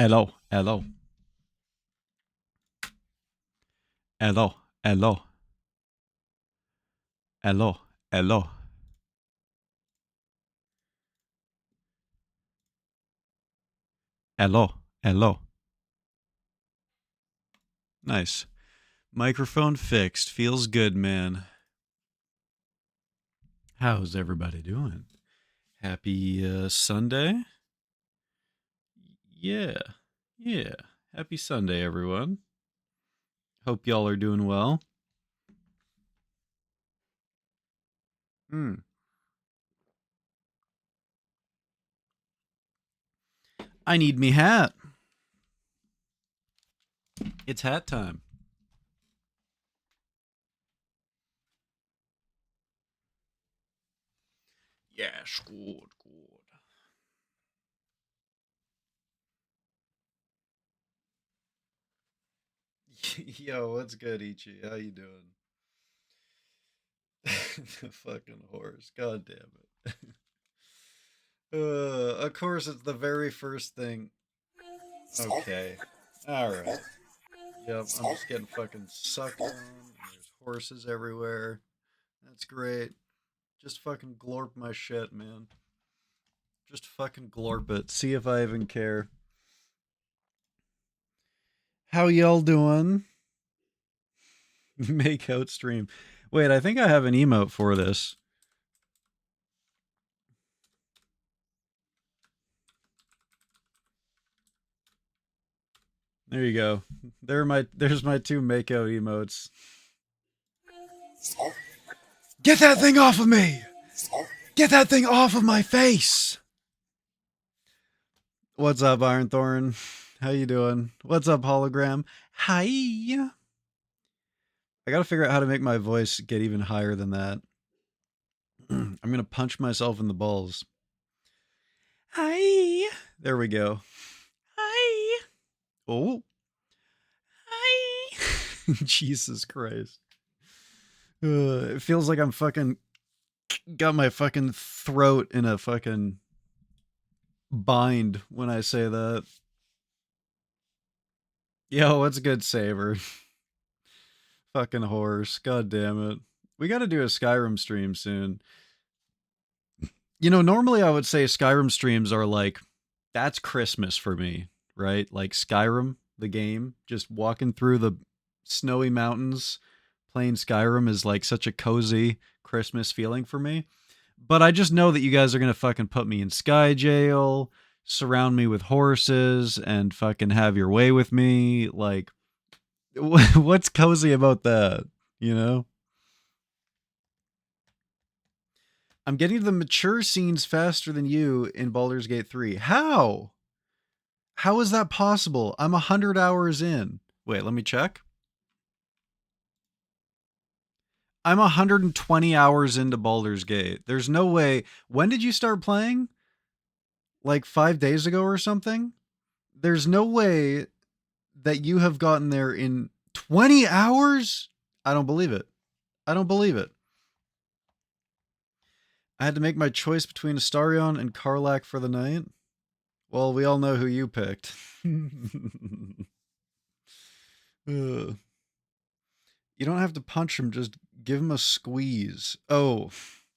Hello, hello, hello, hello, hello, hello, hello, hello. Nice. Microphone fixed. Feels good, man. How's everybody doing? Happy Sunday? Yeah, yeah. Happy Sunday, everyone. Hope y'all are doing well. Hmm. I need me hat. It's hat time. Yes, good, good. Yo, what's good, Ichi? How you doing? The fucking horse. God damn it. Of course, it's the very first thing. Okay. Alright. Yep, I'm just getting fucking sucked on. There's horses everywhere. That's great. Just fucking glorp my shit, man. Just fucking glorp it. See if I even care. How y'all doing? Make out stream. Wait, I think I have an emote for this. There you go. There's my two makeout emotes. Get that thing off of me! Get that thing off of my face! What's up, Ironthorn? How you doing? What's up, Hologram? Hi! I gotta figure out how to make my voice get even higher than that. I'm gonna punch myself in the balls. Hi! There we go. Hi! Oh! Hi! Jesus Christ. It feels like I'm fucking got my fucking throat in a fucking bind when I say that. Yo, what's good, Saber? Fucking horse. God damn it. We gotta do a Skyrim stream soon. You know, normally I would say Skyrim streams are like, that's Christmas for me, right? Like Skyrim, the game, just walking through the snowy mountains, playing Skyrim is like such a cozy Christmas feeling for me. But I just know that you guys are gonna fucking put me in sky jail, surround me with horses, and fucking have your way with me. Like, what's cozy about that? You know? I'm getting to the mature scenes faster than you in Baldur's Gate 3. How? How is that possible? I'm 100 hours in. Wait, let me check. I'm 120 hours into Baldur's Gate. There's no way. When did you start playing? Like 5 days ago or something? There's no way that you have gotten there in 20 hours? I don't believe it. I don't believe it. I had to make my choice between Astarion and Karlach for the night. Well, we all know who you picked. You don't have to punch him, just give him a squeeze. Oh,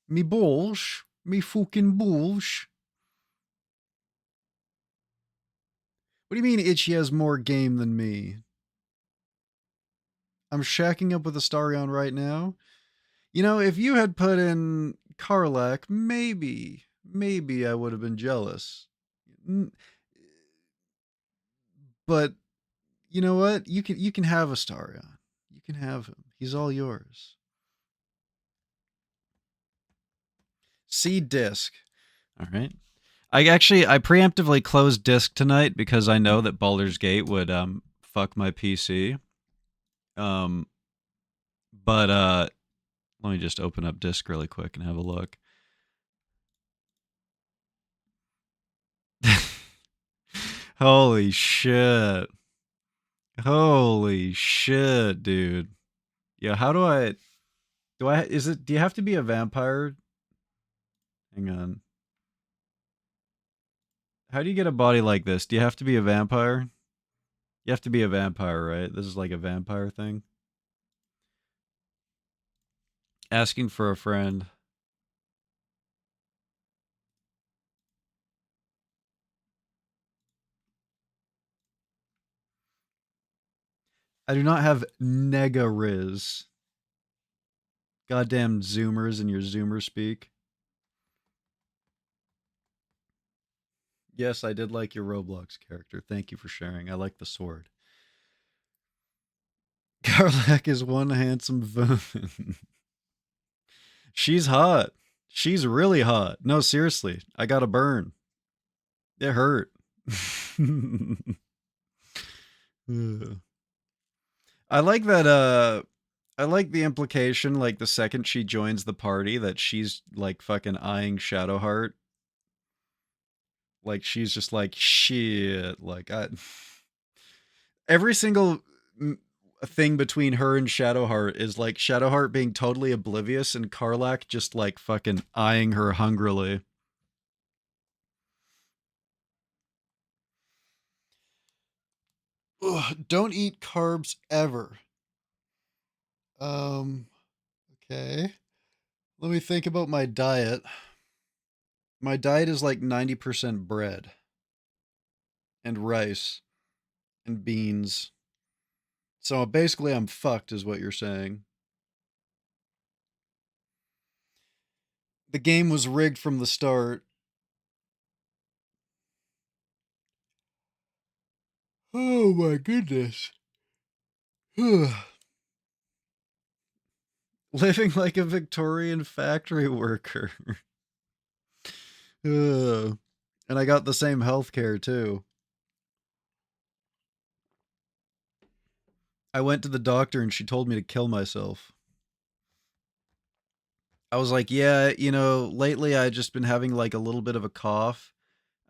me balls. Me fucking balls. What do you mean Itchy has more game than me? I'm shacking up with Astarion right now. You know, if you had put in Karlach, maybe I would have been jealous. But you know what? You can have Astarion. You can have him. He's all yours. See disc. All right. I preemptively closed disc tonight because I know that Baldur's Gate would fuck my PC. Um but let me just open up disc really quick and have a look. Holy shit. Holy shit, dude. Yeah, how do you have to be a vampire? Hang on. How do you get a body like this? Do you have to be a vampire? You have to be a vampire, right? This is like a vampire thing. Asking for a friend. I do not have nega riz. Goddamn zoomers in your zoomer speak. Yes, I did like your Roblox character. Thank you for sharing. I like the sword. Garlac is one handsome woman. She's hot. She's really hot. No, seriously. I got a burn. It hurt. I like that I like the implication like the second she joins the party that she's like fucking eyeing Shadowheart. Like she's just like shit like I every single thing between her and Shadowheart is like Shadowheart being totally oblivious and Karlach just like fucking eyeing her hungrily. Ugh, don't eat carbs ever. Okay. Let me think about my diet. My diet is like 90% bread and rice and beans. So basically I'm fucked is what you're saying. The game was rigged from the start. Oh my goodness. Living like a Victorian factory worker. And I got the same health care too. I went to the doctor and she told me to kill myself. I was like, yeah, you know, lately I just been having like a little bit of a cough.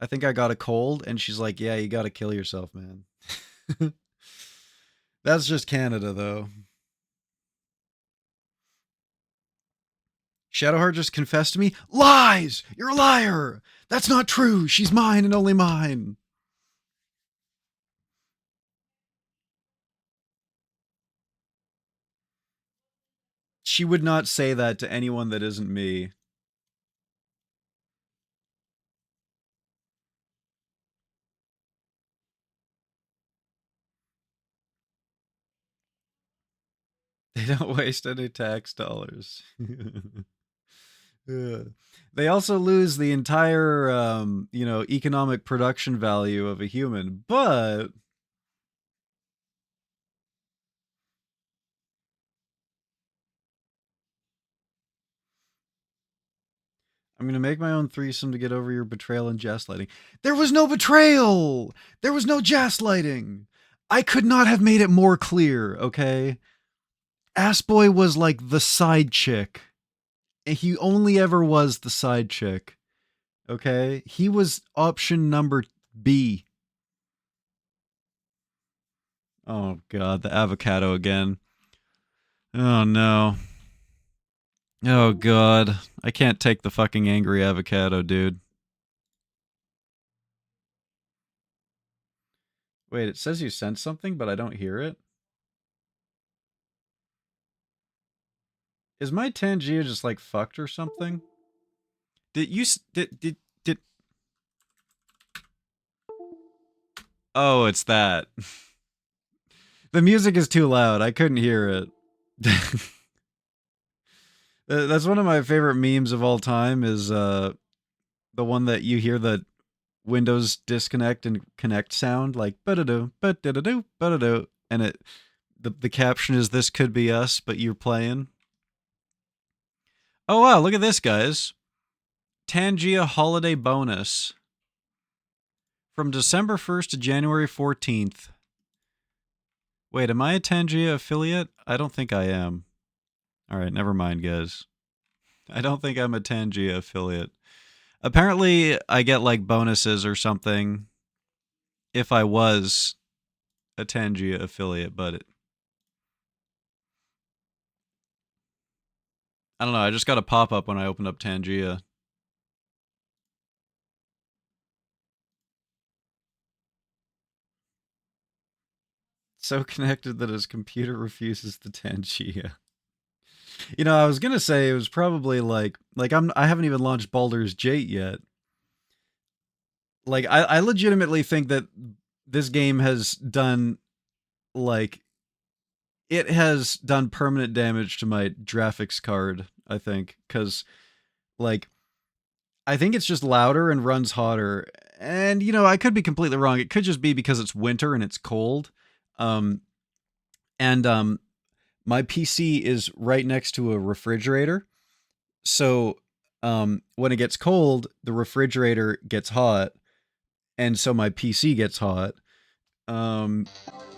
I think I got a cold. And she's like, yeah, you got to kill yourself, man. That's just Canada, though. Shadowheart just confessed to me, lies! You're a liar! That's not true! She's mine and only mine! She would not say that to anyone that isn't me. They don't waste any tax dollars. Yeah. They also lose the entire, you know, economic production value of a human, but I'm gonna make my own threesome to get over your betrayal and gaslighting. There was no betrayal! There was no gaslighting! I could not have made it more clear, okay? Assboy was like the side chick. And he only ever was the side chick. Okay? He was option number B. Oh god, the avocado again. Oh no. Oh god. I can't take the fucking angry avocado, dude. Wait, it says you sent something, but I don't hear it. Is my Tangia just like fucked or something? Did you did Oh, it's that. The music is too loud. I couldn't hear it. That's one of my favorite memes of all time is the one that you hear the Windows disconnect and connect sound like ba-da-do, ba-da-da-do, ba-da-do, and the caption is this could be us, but you're playing. Oh wow, look at this, guys. Tangia holiday bonus from December 1st to January 14th. Wait, am I a Tangia affiliate? I don't think I am. All right, never mind, guys. I don't think I'm a Tangia affiliate. Apparently, I get like bonuses or something if I was a Tangia affiliate, but I don't know. I just got a pop up when I opened up Tangia. So connected that his computer refuses the Tangia. I was gonna say it was probably I haven't even launched Baldur's Gate yet. Like I legitimately think that this game has done like it has done permanent damage to my graphics card, I think, because like I think it's just louder and runs hotter. And I could be completely wrong. It could just be because it's winter and it's cold. Um and My PC is right next to a refrigerator. So when it gets cold, the refrigerator gets hot, and so my PC gets hot. Um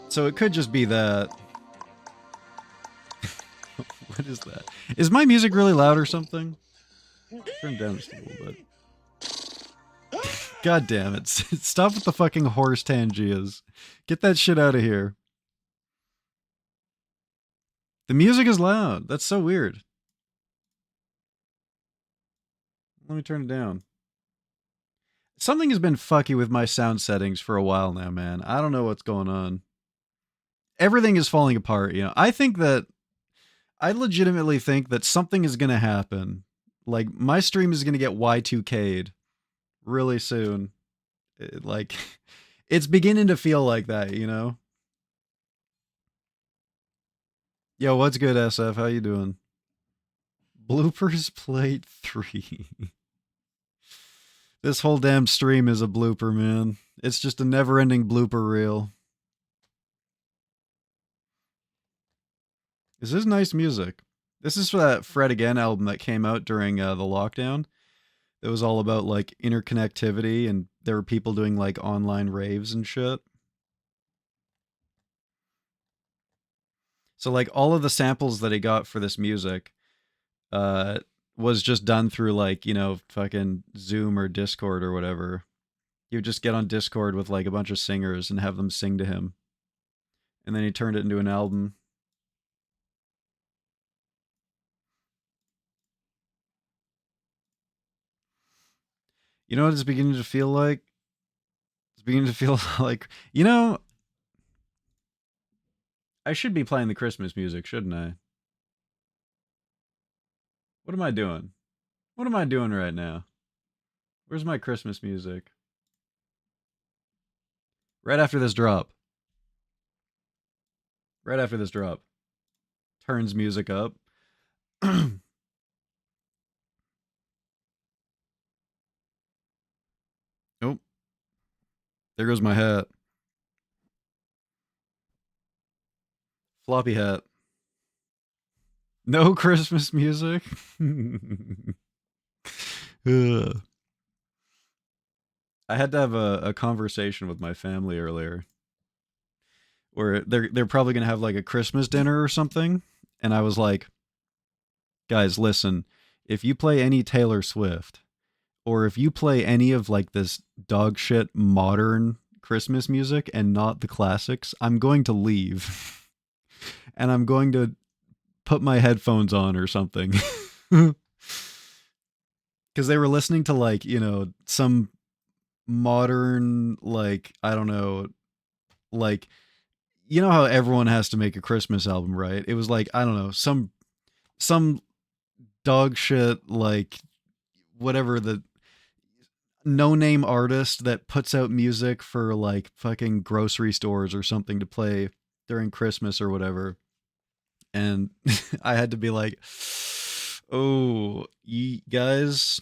so it could just be that. What is that? Is my music really loud or something? Turn it down just a little bit. God damn it. Stop with the fucking horse Tangias. Get that shit out of here. The music is loud. That's so weird. Let me turn it down. Something has been fucky with my sound settings for a while now, man. I don't know what's going on. Everything is falling apart, I legitimately think that something is going to happen. Like my stream is going to get Y2K'd really soon. Like it's beginning to feel like that. Yo, what's good, SF? How you doing? Bloopers plate 3. This whole damn stream is a blooper, man. It's just a never-ending blooper reel. This is nice music. This is for that Fred Again album that came out during the lockdown. It was all about like interconnectivity, and there were people doing like online raves and shit. So like all of the samples that he got for this music uh was just done through like, fucking Zoom or Discord or whatever. He would just get on Discord with like a bunch of singers and have them sing to him. And then he turned it into an album. You know what it's beginning to feel like? It's beginning to feel like, I should be playing the Christmas music, shouldn't I? What am I doing? What am I doing right now? Where's my Christmas music? Right after this drop. Right after this drop. Turns music up. Oh, there goes my hat. Floppy hat. No Christmas music. Ugh. I had to have a conversation with my family earlier where they're probably gonna have like a Christmas dinner or something. And I was like, guys, listen, if you play any Taylor Swift, or if you play any of like this dog shit modern Christmas music and not the classics, I'm going to leave. And I'm going to put my headphones on or something. Because they were listening to like, some modern, like, I don't know, like, how everyone has to make a Christmas album, right? It was like, I don't know, some dog shit, like whatever, the no name artist that puts out music for like fucking grocery stores or something to play during Christmas or whatever. And I had to be like, oh, guys,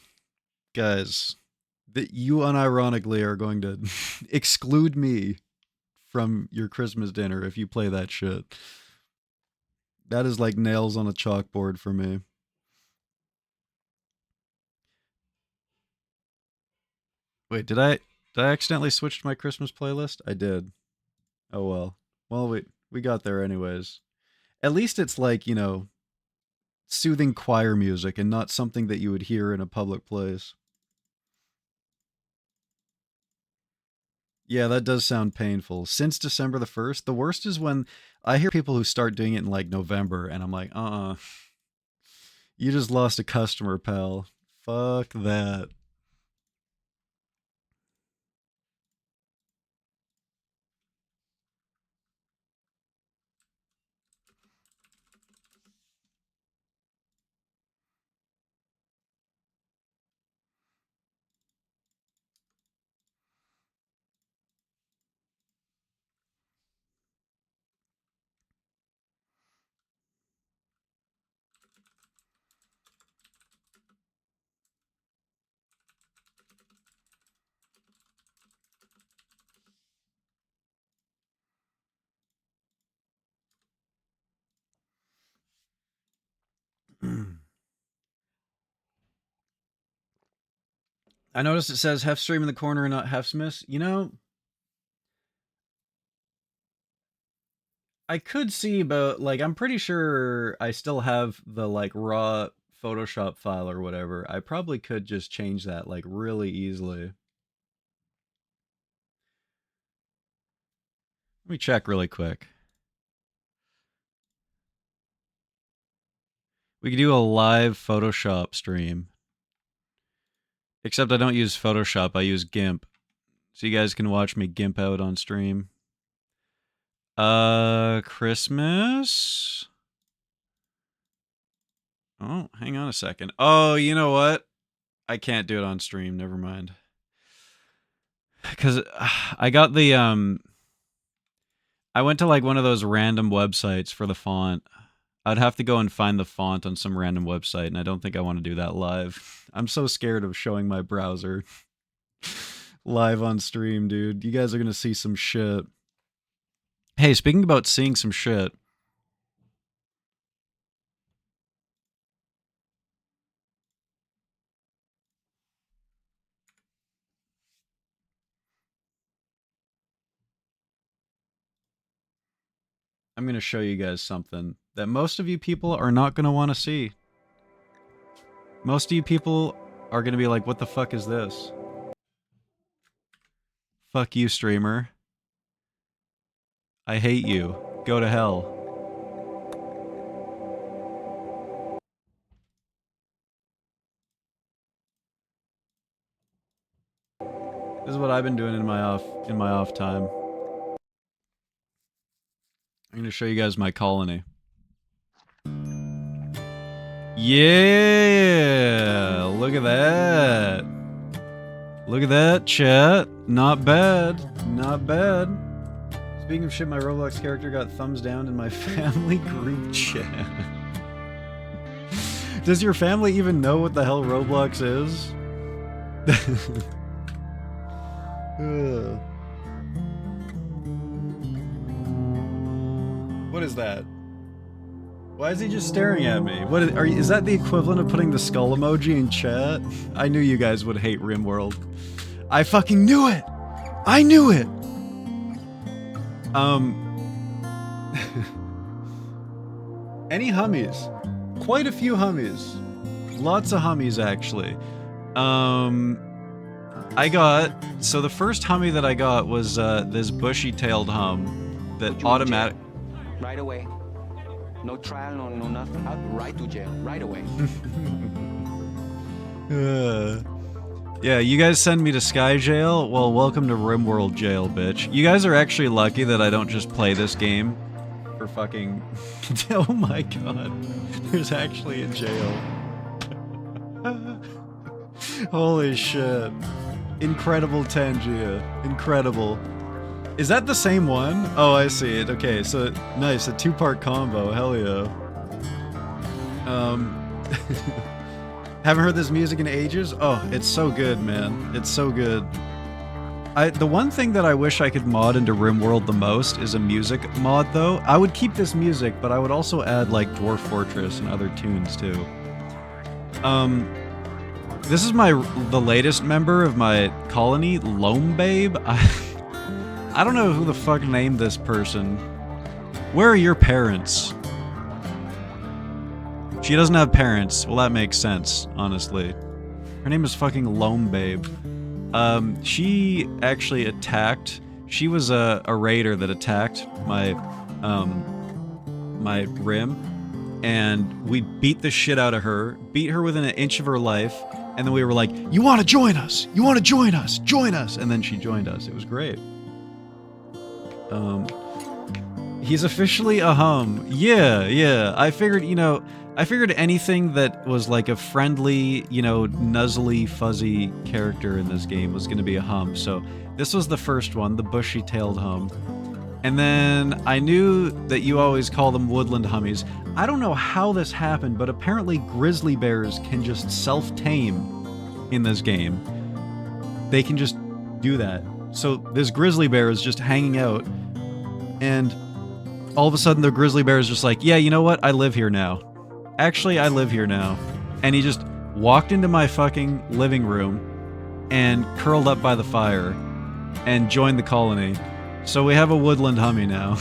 that you unironically are going to exclude me from your Christmas dinner if you play that shit. That is like nails on a chalkboard for me. Wait, did I accidentally switch to my Christmas playlist? I did. Oh well. Well, we got there anyways. At least it's like, soothing choir music and not something that you would hear in a public place. Yeah, that does sound painful. Since December the 1st, the worst is when I hear people who start doing it in like November and I'm like, you just lost a customer, pal. Fuck that. I noticed it says Hef stream in the corner and not Hefsmith. You know, I could see, but like, I'm pretty sure I still have the like raw Photoshop file or whatever. I probably could just change that like really easily. Let me check really quick. We could do a live Photoshop stream. Except I don't use Photoshop, I use GIMP. So you guys can watch me GIMP out on stream. Christmas? Oh, hang on a second. Oh, you know what? I can't do it on stream, never mind. Because I got the, I went to like one of those random websites for the font. I'd have to go and find the font on some random website, and I don't think I want to do that live. I'm so scared of showing my browser live on stream, dude. You guys are going to see some shit. Hey, speaking about seeing some shit. I'm going to show you guys something that most of you people are not going to want to see. Most of you people are going to be like, what the fuck is this? Fuck you, streamer. I hate you. Go to hell. This is what I've been doing in my off time. I'm going to show you guys my colony. Yeah! Look at that. Look at that, chat. Not bad. Not bad. Speaking of shit, my Roblox character got thumbs down in my family group chat. Does your family even know what the hell Roblox is? What is that? Why is he just staring at me? What is that the equivalent of putting the skull emoji in chat? I knew you guys would hate RimWorld. I fucking knew it! I knew it! Any hummies? Quite a few hummies. Lots of hummies, actually. I got... So the first hummy that I got was this bushy-tailed hum that automatic... Right away. No trial, no nothing. Right to jail. Right away. Yeah, you guys send me to Sky Jail? Well, welcome to RimWorld Jail, bitch. You guys are actually lucky that I don't just play this game for fucking... Oh my god. There's actually a jail. Holy shit. Incredible Tangia. Incredible. Is that the same one? Oh, I see it. Okay, so nice, a two-part combo. Hell yeah. Haven't heard this music in ages? Oh, it's so good, man. It's so good. The one thing that I wish I could mod into RimWorld the most is a music mod, though. I would keep this music, but I would also add, like, Dwarf Fortress and other tunes, too. This is the latest member of my colony, Loam Babe. I don't know who the fuck named this person. Where are your parents? She doesn't have parents. Well, that makes sense, honestly. Her name is fucking Loam Babe. She actually attacked... She was a raider that attacked my rim. And we beat the shit out of her. Beat her within an inch of her life. And then we were like, you want to join us? You want to join us? Join us! And then she joined us. It was great. He's officially a hum. Yeah. I figured, anything that was like a friendly, nuzzly, fuzzy character in this game was going to be a hum. So this was the first one, the bushy-tailed hum. And then I knew that you always call them woodland hummies. I don't know how this happened, but apparently grizzly bears can just self-tame in this game. They can just do that. So this grizzly bear is just hanging out, and all of a sudden the grizzly bear is just like, yeah, you know what? I live here now. actually, I live here now. And he just walked into my fucking living room and curled up by the fire and joined the colony. So we have a woodland hummy now.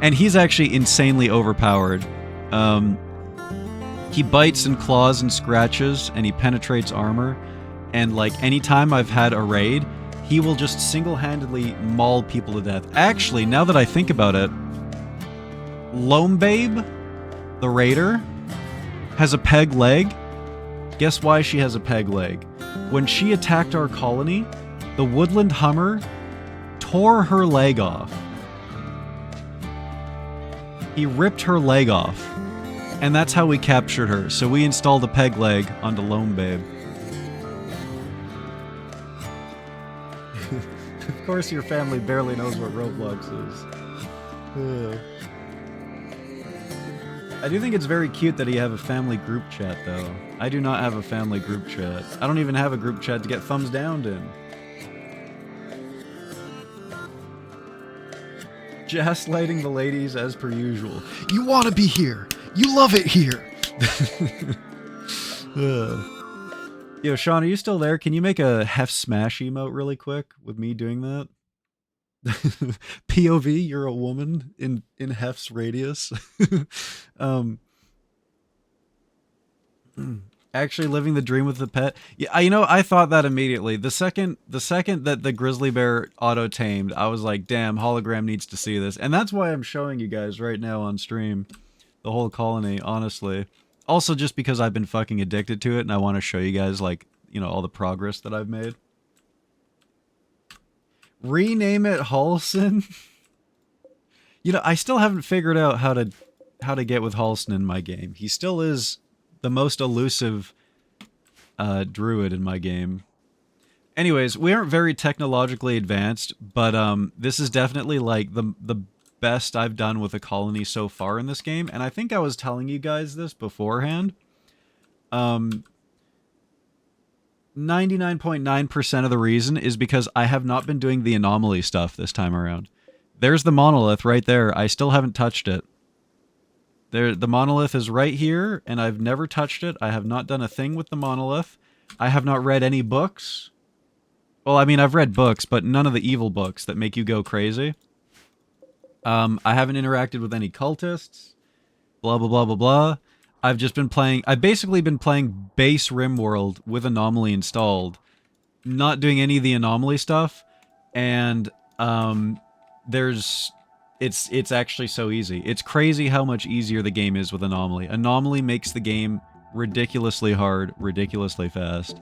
And he's actually insanely overpowered. He bites and claws and scratches, and he penetrates armor. And like anytime I've had a raid, he will just single-handedly maul people to death. Actually, now that I think about it, Lone Babe, the raider, has a peg leg. Guess why she has a peg leg? When she attacked our colony, the woodland hummer tore her leg off. He ripped her leg off. And that's how we captured her. So we installed a peg leg onto Lone Babe. Of course your family barely knows what Roblox is. I do think it's very cute that you have a family group chat, though. I do not have a family group chat. I don't even have a group chat to get thumbs downed in. Gaslighting the ladies as per usual. You want to be here. You love it here. Yo, Sean, are you still there? Can you make a Hef Smash emote really quick with me doing that? POV, you're a woman in Hef's radius. Actually living the dream with the pet. Yeah, you know, I thought that immediately. The second that the grizzly bear auto-tamed, I was like, damn, hologram needs to see this. And that's why I'm showing you guys right now on stream. The whole colony, honestly. Also just because I've been fucking addicted to it and I want to show you guys, like, you know, all the progress that I've made. Rename it Halson? You know, I still haven't figured out how to get with Halson in my game. He still is the most elusive druid in my game. Anyways, we aren't very technologically advanced, but this is definitely like the best I've done with a colony so far in this game, and I think I was telling you guys this beforehand. 99.9% of the reason is because I have not been doing the anomaly stuff this time around. There's the monolith right there. I still haven't touched it. The monolith is right here, and I've never touched it. I have not done a thing with the monolith. I have not read any books. Well, I mean, I've read books, but none of the evil books that make you go crazy. I haven't interacted with any cultists. Blah, blah, blah, blah, blah. I've just been playing... I've basically been playing base RimWorld with Anomaly installed. Not doing any of the Anomaly stuff. And, It's actually so easy. It's crazy how much easier the game is with Anomaly. Anomaly makes the game ridiculously hard, ridiculously fast.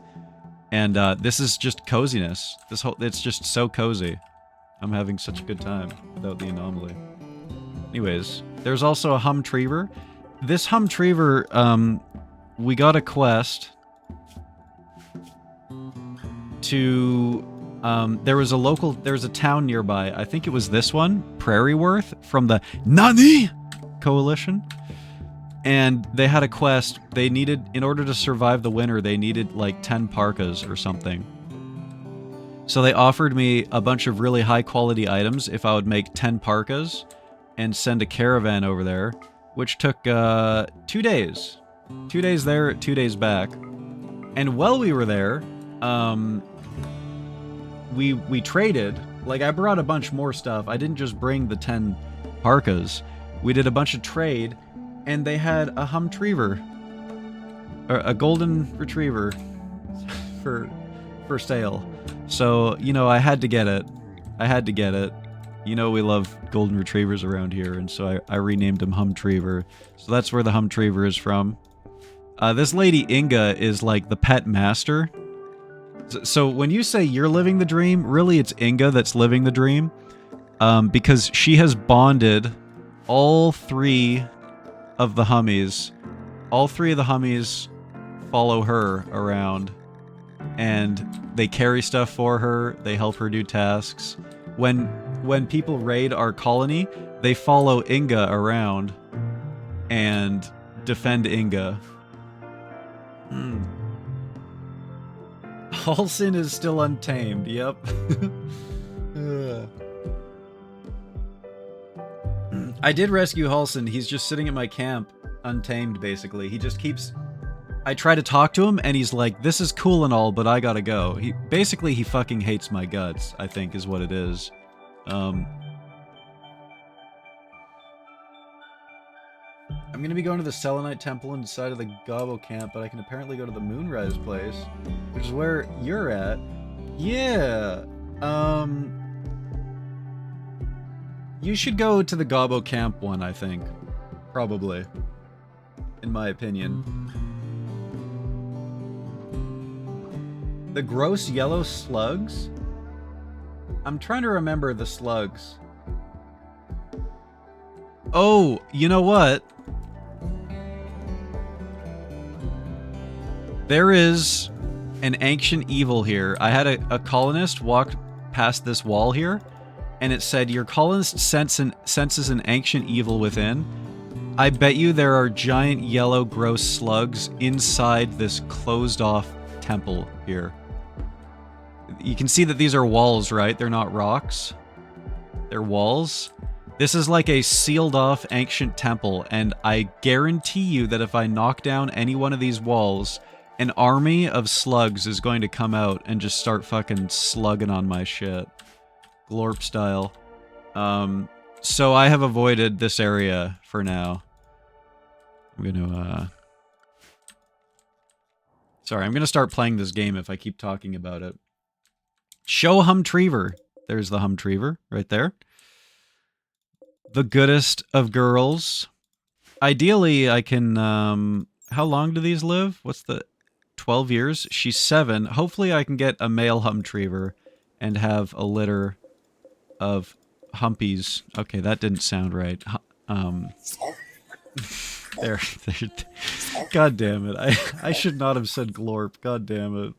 And, this is just coziness. It's just so cozy. I'm having such a good time without the Anomaly. Anyways, there's also a Humtriever. This Humtriever, we got a quest to... there was a town nearby. I think it was this one, Prairieworth, from the NANI Coalition. And they had a quest. They needed, in order to survive the winter, they needed like 10 parkas or something. So they offered me a bunch of really high quality items if I would make 10 parkas and send a caravan over there, which took 2 days. 2 days there, 2 days back. And while we were there, we traded. Like, I brought a bunch more stuff. I didn't just bring the 10 parkas. We did a bunch of trade, and they had a Humtriever, or a golden retriever for sale. So, you know, I had to get it. I had to get it. You know we love golden retrievers around here, and so I renamed him Humtriever. So that's where the Humtriever is from. This lady Inga is like the pet master. So when you say you're living the dream, really it's Inga that's living the dream. Because she has bonded all 3 of the hummies. All 3 of the hummies follow her around. And they carry stuff for her. They help her do tasks. When people raid our colony, they follow Inga around and defend Inga. Halson is still untamed, yep. I did rescue Halson. He's just sitting at my camp, untamed, basically. He just keeps... I try to talk to him, and he's like, this is cool and all, but I gotta go. Basically, he fucking hates my guts, I think, is what it is. I'm gonna be going to the Selenite Temple inside of the Gobbo camp, but I can apparently go to the Moonrise place, which is where you're at. Yeah, you should go to the Gobbo camp one, I think. Probably. In my opinion. The gross yellow slugs? I'm trying to remember the slugs. Oh, you know what? There is an ancient evil here. I had a colonist walk past this wall here, and it said, your colonist senses an ancient evil within. I bet you there are giant yellow gross slugs inside this closed off temple here. You can see that these are walls, right? They're not rocks. They're walls. This is like a sealed off ancient temple, and I guarantee you that if I knock down any one of these walls, an army of slugs is going to come out and just start fucking slugging on my shit. Glorp style. So I have avoided this area for now. I'm gonna, Sorry, I'm gonna start playing this game if I keep talking about it. Show Humtriever. There's the Humtriever right there. The goodest of girls. Ideally, I can, how long do these live? What's the... 12 years? She's 7. Hopefully I can get a male Humtriever and have a litter of humpies. Okay, that didn't sound right. There. God damn it. I should not have said glorp. God damn it.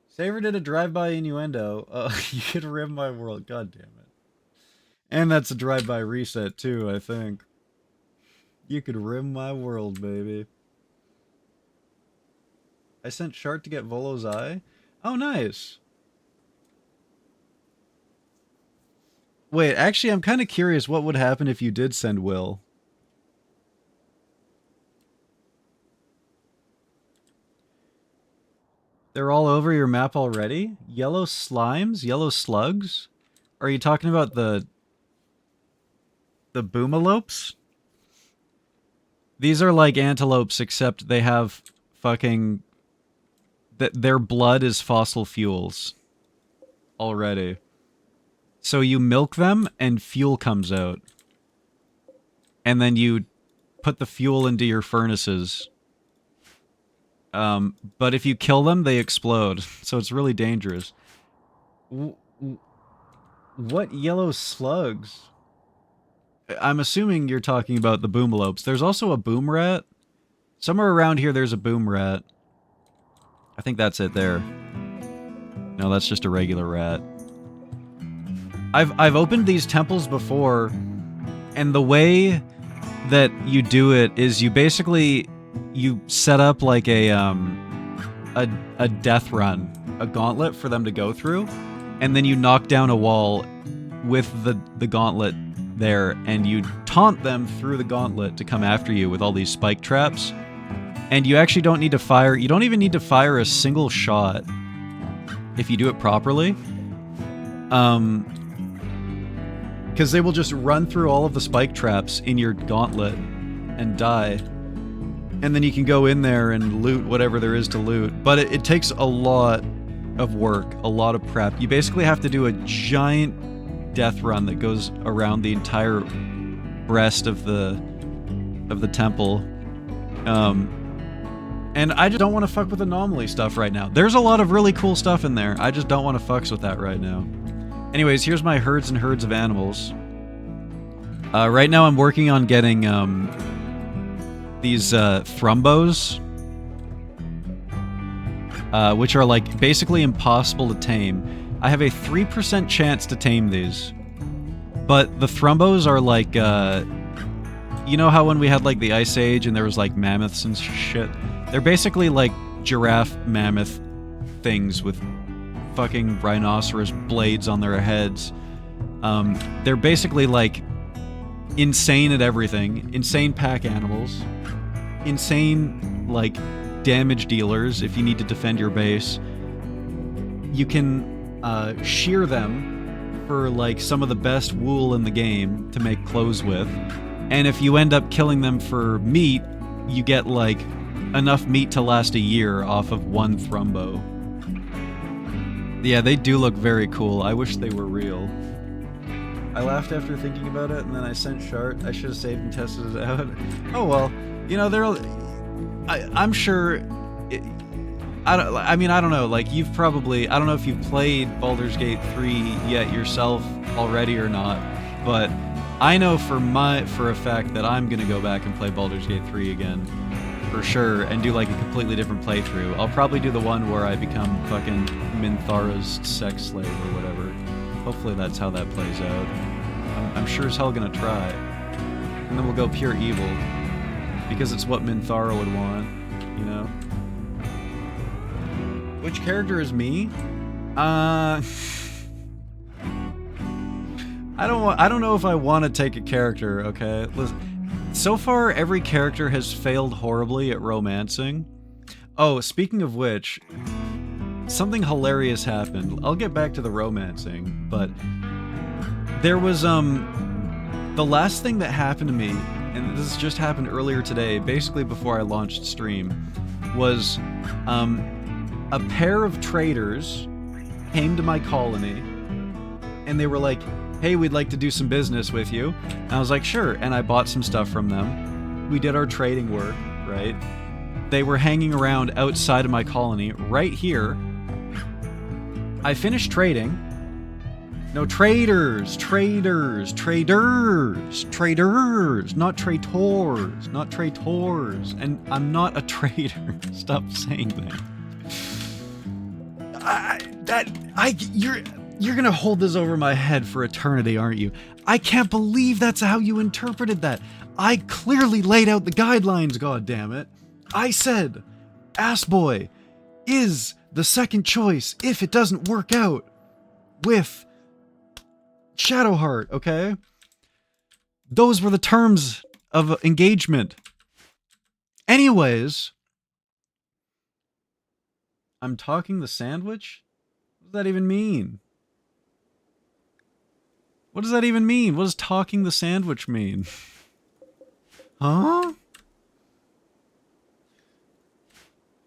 Saver did a drive-by innuendo. You could rim my world. God damn it. And that's a drive-by reset, too, I think. You could rim my world, baby. I sent Shart to get Volo's eye? Oh, nice. Wait, actually, I'm kind of curious what would happen if you did send Will. They're all over your map already? Yellow slimes? Yellow slugs? Are you talking about the boomalopes? These are like antelopes, except they have fucking... Their blood is fossil fuels. Already. So you milk them, and fuel comes out. And then you put the fuel into your furnaces. But if you kill them, they explode. So it's really dangerous. What yellow slugs? I'm assuming you're talking about the boomalopes. There's also a boom rat. Somewhere around here there's a boom rat. I think that's it there. No, that's just a regular rat. I've opened these temples before, and the way that you do it is you basically set up like a death run, a gauntlet for them to go through, and then you knock down a wall with the gauntlet there, and you taunt them through the gauntlet to come after you with all these spike traps. And you actually don't need to fire, you don't even need to fire a single shot if you do it properly. Because they will just run through all of the spike traps in your gauntlet and die. And then you can go in there and loot whatever there is to loot. But it takes a lot of work, a lot of prep. You basically have to do a giant death run that goes around the entire breast of the temple. And I just don't want to fuck with anomaly stuff right now. There's a lot of really cool stuff in there. I just don't want to fucks with that right now. Anyways, here's my herds and herds of animals. Right now I'm working on getting these thrumbos, which are like basically impossible to tame. I have a 3% chance to tame these, but the thrumbos are like, you know how when we had like the Ice Age and there was like mammoths and shit? They're basically like giraffe mammoth things with fucking rhinoceros blades on their heads. They're basically like insane at everything, insane pack animals, insane like damage dealers if you need to defend your base. You can shear them for like some of the best wool in the game to make clothes with, and if you end up killing them for meat, you get like enough meat to last a year off of one thrumbo. Yeah, they do look very cool. I wish they were real. I laughed after thinking about it, and then I sent Shart. I should have saved and tested it out. Oh well, you know, I'm sure. I don't know. Like, you've probably, I don't know if you've played Baldur's Gate 3 yet yourself already or not, but I know for a fact that I'm gonna go back and play Baldur's Gate 3 again, for sure, and do like a completely different playthrough. I'll probably do the one where I become fucking Minthara's sex slave or whatever. Hopefully that's how that plays out. I'm sure as hell gonna try. And then we'll go pure evil, because it's what Minthara would want, you know? Which character is me? I don't know if I want to take a character, okay? Listen, so far, every character has failed horribly at romancing. Oh, speaking of which, something hilarious happened. I'll get back to the romancing, but there was, the last thing that happened to me, and this just happened earlier today, basically before I launched stream, was, a pair of traders came to my colony, and they were like, hey, we'd like to do some business with you. And I was like, sure, and I bought some stuff from them. We did our trading work, right? They were hanging around outside of my colony, right here. I finished trading. No, traders, not traitors. And I'm not a trader. Stop saying that. You're gonna hold this over my head for eternity, aren't you? I can't believe that's how you interpreted that. I clearly laid out the guidelines, goddammit. I said, Ass Boy is the second choice if it doesn't work out with Shadowheart, okay? Those were the terms of engagement. Anyways, I'm talking the sandwich? What does that even mean? What does that even mean? What does talking the sandwich mean? Huh?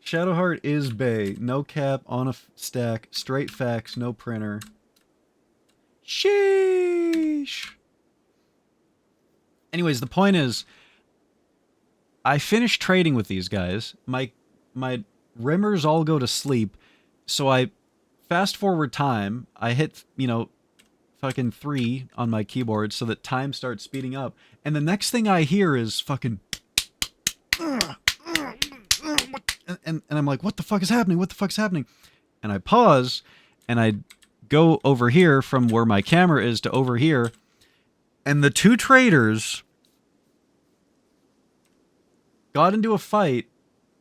Shadowheart is bae. No cap, on a stack, straight facts, no printer. Sheesh. Anyways, the point is, I finished trading with these guys. My rimmers all go to sleep, so I fast forward time. I hit, you know, fucking 3 on my keyboard so that time starts speeding up. And the next thing I hear is fucking... And I'm like, what the fuck is happening? What the fuck's happening? And I pause, and I go over here from where my camera is to over here, and the two traders got into a fight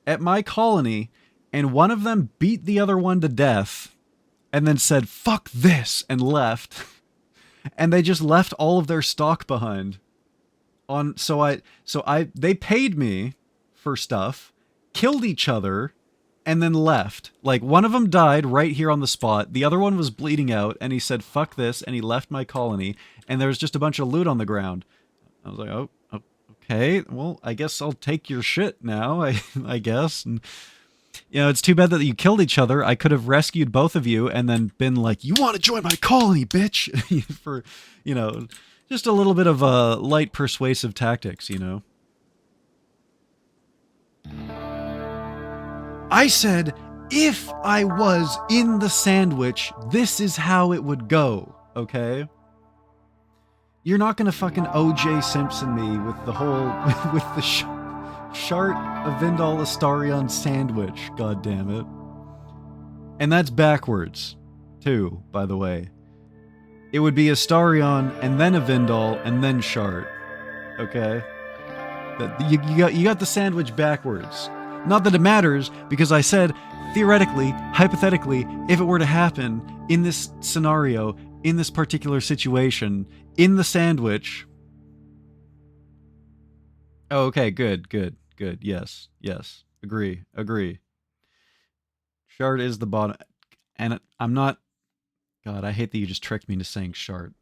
at my colony, and one of them beat the other one to death, and then said, fuck this, and left. And they just left all of their stock behind. They paid me for stuff, killed each other, and then left. Like, one of them died right here on the spot. The other one was bleeding out, and he said, fuck this, and he left my colony, and there was just a bunch of loot on the ground. I was like, oh, okay, well, I guess I'll take your shit now, I guess. And, you know, it's too bad that you killed each other. I could have rescued both of you and then been like, you want to join my colony, bitch? For, you know, just a little bit of light persuasive tactics, you know. I said, if I was in the sandwich, this is how it would go, okay? You're not gonna fucking O.J. Simpson me with the whole, with the Shart Avindal Astarion sandwich, goddammit. And that's backwards, too, by the way. It would be Astarion, and then Avindal, and then Shart, okay? You got the sandwich backwards. Not that it matters, because I said, theoretically, hypothetically, if it were to happen in this scenario, in this particular situation, in the sandwich. Oh, okay, good. Yes. Agree. Shard is the bottom. And I'm not... God, I hate that you just tricked me into saying Shard.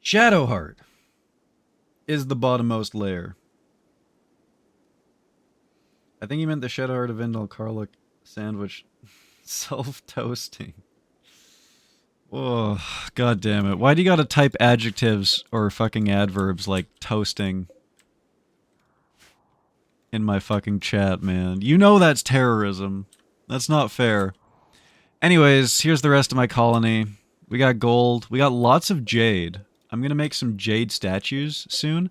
Shadowheart is the bottommost layer. I think you meant the Shadowheart of Indal Karluk sandwich self-toasting. Oh, god damn it. Why do you gotta type adjectives or fucking adverbs like toasting in my fucking chat, man? You know that's terrorism. That's not fair. Anyways, here's the rest of my colony. We got gold. We got lots of jade. I'm gonna make some jade statues soon.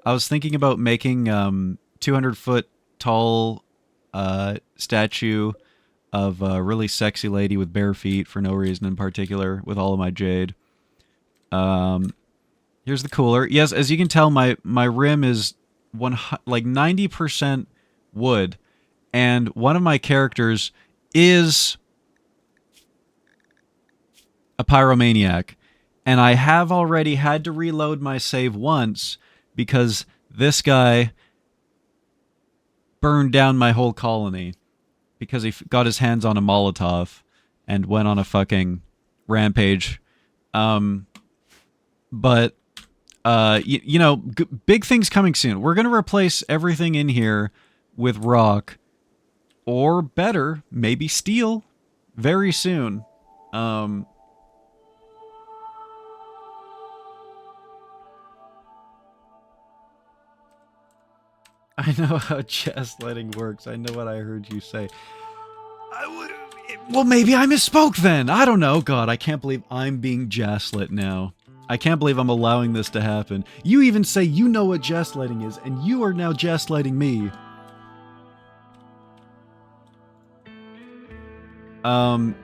I was thinking about making 200-foot tall statue of a really sexy lady with bare feet for no reason in particular with all of my jade. Here's the cooler. Yes, as you can tell, my rim is like 90% wood, and one of my characters is a pyromaniac, and I have already had to reload my save once because this guy burned down my whole colony because he got his hands on a Molotov and went on a fucking rampage. But you know, big things coming soon. We're going to replace everything in here with rock, or better, maybe steel, very soon. I know how gaslighting works. I know what I heard you say. Well, maybe I misspoke then. I don't know. God, I can't believe I'm being gaslit now. I can't believe I'm allowing this to happen. You even say you know what gaslighting is, and you are now gaslighting me. I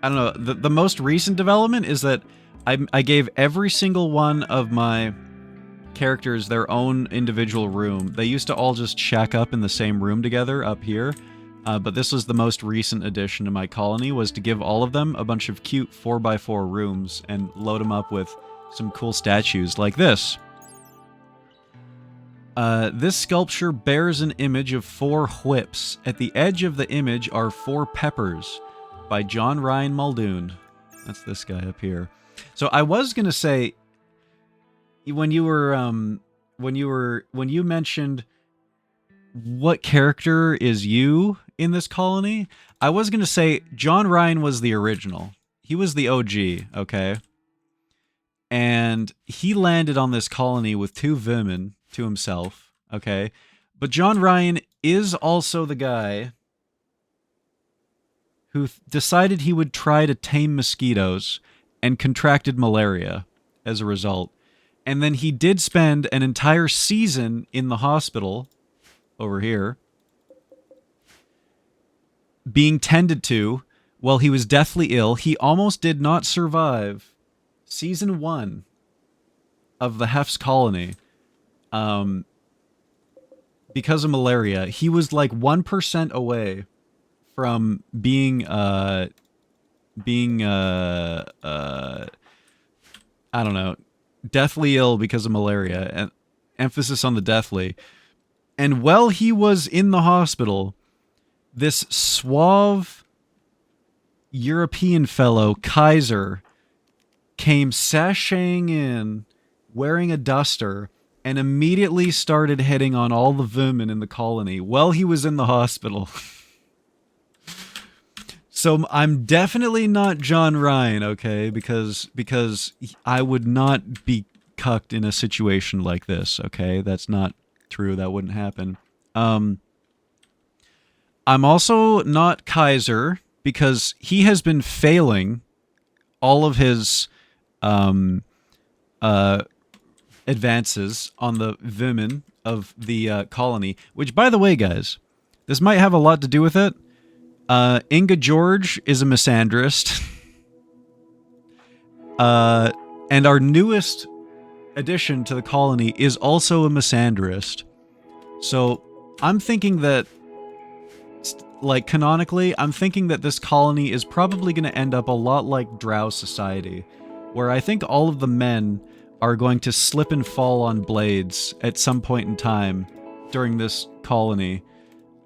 don't know. The most recent development is that I gave every single one of my characters their own individual room. They used to all just shack up in the same room together up here, but this was the most recent addition to my colony, was to give all of them a bunch of cute 4x4 rooms and load them up with some cool statues like this. This sculpture bears an image of 4 whips. At the edge of the image are 4 peppers by John Ryan Muldoon. That's this guy up here. So I was gonna say, when you mentioned what character is you in this colony, I was gonna say John Ryan was the original. He was the OG, okay? And he landed on this colony with 2 women to himself, okay? But John Ryan is also the guy who decided he would try to tame mosquitoes and contracted malaria as a result. And then he did spend an entire season in the hospital over here being tended to while he was deathly ill. He almost did not survive season 1 of the Hef's colony because of malaria. He was like 1% away from being I don't know, deathly ill because of malaria, and emphasis on the deathly. And while he was in the hospital, this suave European fellow, Kaiser, came sashaying in wearing a duster and immediately started hitting on all the women in the colony while he was in the hospital. So I'm definitely not John Ryan, okay? Because I would not be cucked in a situation like this, okay? That's not true. That wouldn't happen. I'm also not Kaiser because he has been failing all of his advances on the women of the colony. Which, by the way, guys, this might have a lot to do with it. Inga George is a misandrist. And our newest addition to the colony is also a misandrist. So I'm thinking that, like, canonically, I'm thinking that this colony is probably going to end up a lot like Drow society, where I think all of the men are going to slip and fall on blades at some point in time during this colony,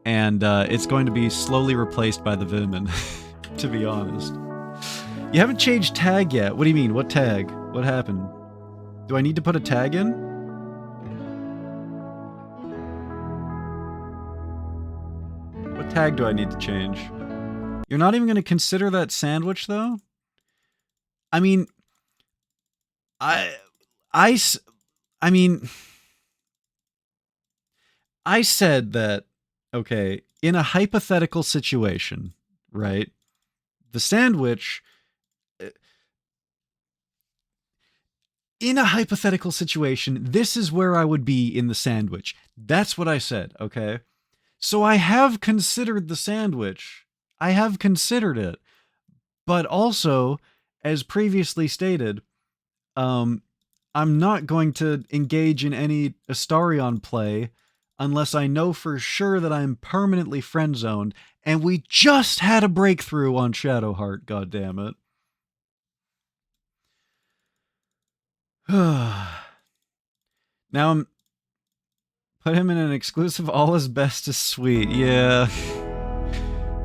and it's going to be slowly replaced by the women, to be honest. You haven't changed tag yet. What do you mean? What tag? What happened? Do I need to put a tag in? What tag do I need to change? You're not even going to consider that sandwich, though? I mean, I said that, okay, in a hypothetical situation, right? The sandwich... In a hypothetical situation, this is where I would be in the sandwich. That's what I said, okay? So I have considered the sandwich. I have considered it. But also, as previously stated, I'm not going to engage in any Astarion play unless I know for sure that I'm permanently friend-zoned, and we just had a breakthrough on Shadowheart, goddammit. Now I'm... Put him in an exclusive all asbestos suite. Yeah.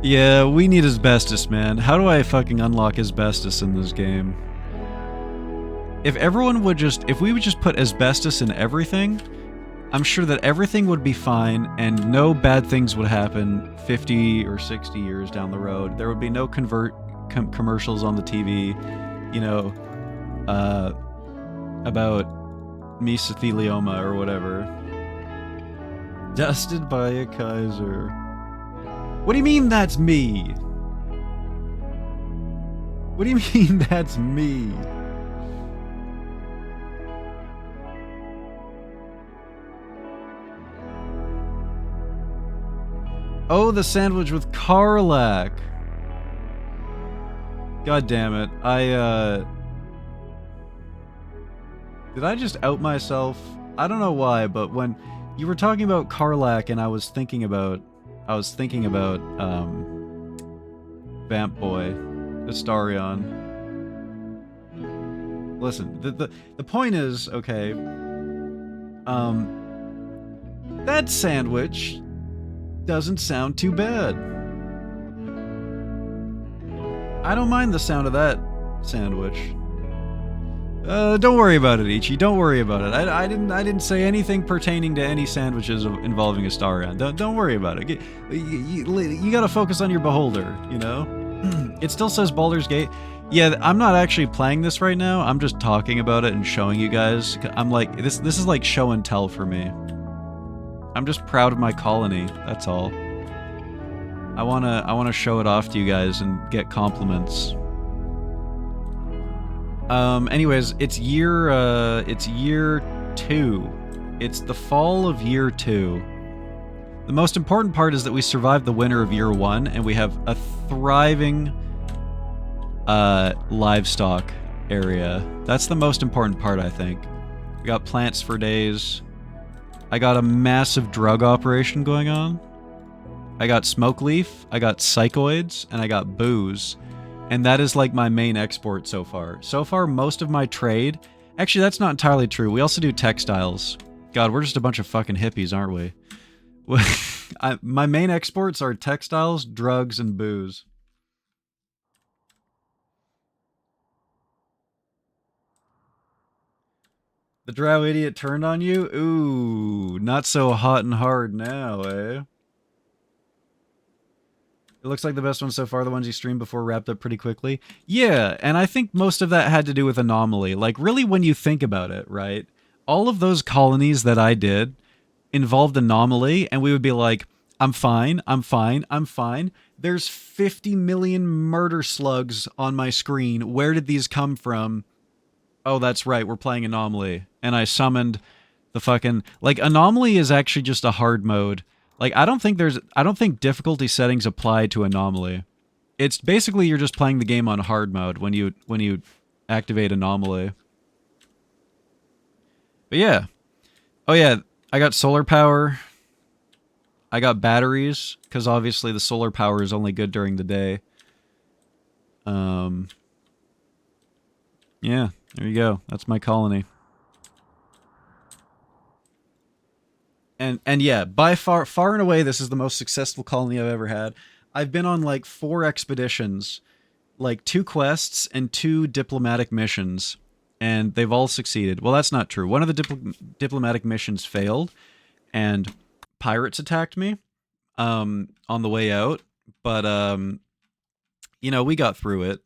Yeah, we need asbestos, man. How do I fucking unlock asbestos in this game? If everyone would just... If we would just put asbestos in everything, I'm sure that everything would be fine and no bad things would happen 50 or 60 years down the road. There would be no commercials on the TV, you know, about mesothelioma or whatever. Dusted by a Kaiser. What do you mean that's me? What do you mean that's me? Oh, the sandwich with Karlak. God damn it. Did I just out myself? I don't know why, but when you were talking about Karlak and I was thinking about Vamp Boy, Astarion. Listen, the point is, okay, that sandwich doesn't sound too bad. I don't mind the sound of that sandwich. Don't worry about it, Ichi. Don't worry about it. I didn't say anything pertaining to any sandwiches involving Astarion. Don't worry about it. You gotta focus on your beholder, you know? It still says Baldur's Gate. Yeah, I'm not actually playing this right now. I'm just talking about it and showing you guys. I'm like, this is like show and tell for me. I'm just proud of my colony, that's all. I wanna show it off to you guys and get compliments. Anyways, it's year 2. It's the fall of year 2. The most important part is that we survived the winter of year 1, and we have a thriving, livestock area. That's the most important part, I think. We got plants for days. I got a massive drug operation going on. I got smoke leaf, I got psychoids, and I got booze. And that is like my main export so far. So far, most of my trade... Actually, that's not entirely true. We also do textiles. God, we're just a bunch of fucking hippies, aren't we? My main exports are textiles, drugs, and booze. The drow idiot turned on you? Ooh, not so hot and hard now, eh? It looks like the best ones so far, the ones you streamed before, wrapped up pretty quickly. Yeah, and I think most of that had to do with Anomaly. Like, really, when you think about it, right? All of those colonies that I did involved Anomaly, and we would be like, I'm fine, I'm fine, I'm fine. There's 50 million murder slugs on my screen. Where did these come from? Oh, that's right, we're playing Anomaly. And I summoned the fucking... Like, Anomaly is actually just a hard mode. Like, I don't think difficulty settings apply to Anomaly. It's basically you're just playing the game on hard mode when you activate Anomaly. But yeah. Oh yeah, I got solar power. I got batteries, because obviously the solar power is only good during the day. Yeah, there you go. That's my colony. And yeah, by far and away, this is the most successful colony I've ever had. I've been on like 4 expeditions, like 2 quests and 2 diplomatic missions, and they've all succeeded. Well, that's not true. One of the diplomatic missions failed, and pirates attacked me on the way out. But you know, we got through it.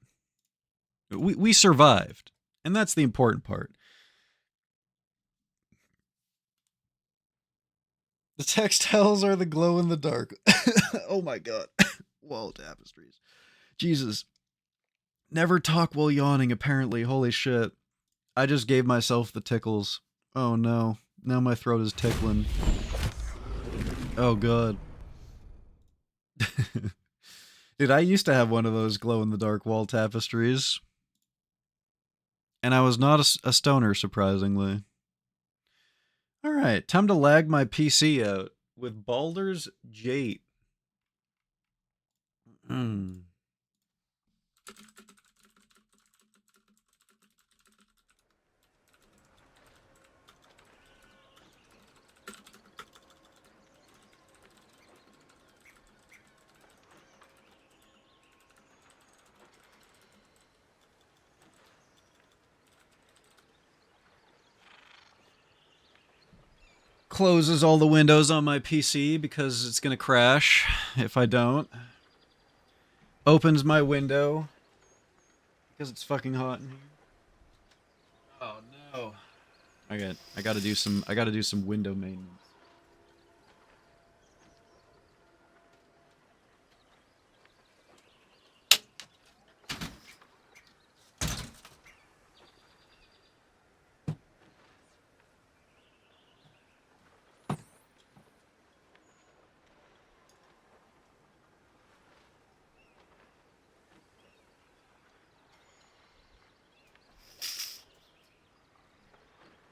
We survived, and that's the important part. The textiles are the glow in the dark. Oh my god. Wall tapestries. Jesus. Never talk while yawning, apparently. Holy shit. I just gave myself the tickles. Oh no. Now my throat is tickling. Oh god. Dude, I used to have one of those glow in the dark wall tapestries. And I was not a stoner, surprisingly. Alright, time to lag my PC out with Baldur's Gate. Closes all the windows on my PC because it's gonna crash if I don't. Opens my window because it's fucking hot in here. Oh no. I gotta do some window maintenance.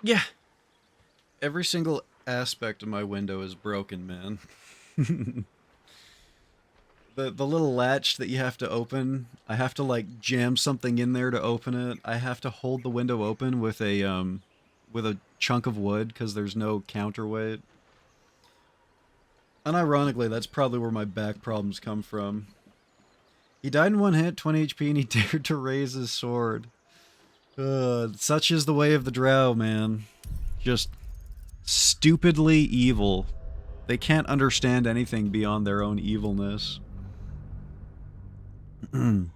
Yeah. Every single aspect of my window is broken, man. The little latch that you have to open, I have to like jam something in there to open it. I have to hold the window open with a chunk of wood cuz there's no counterweight. Unironically, that's probably where my back problems come from. He died in 1 hit, 20 HP, and he dared to raise his sword. Such is the way of the drow, man. Just stupidly evil. They can't understand anything beyond their own evilness. Gonna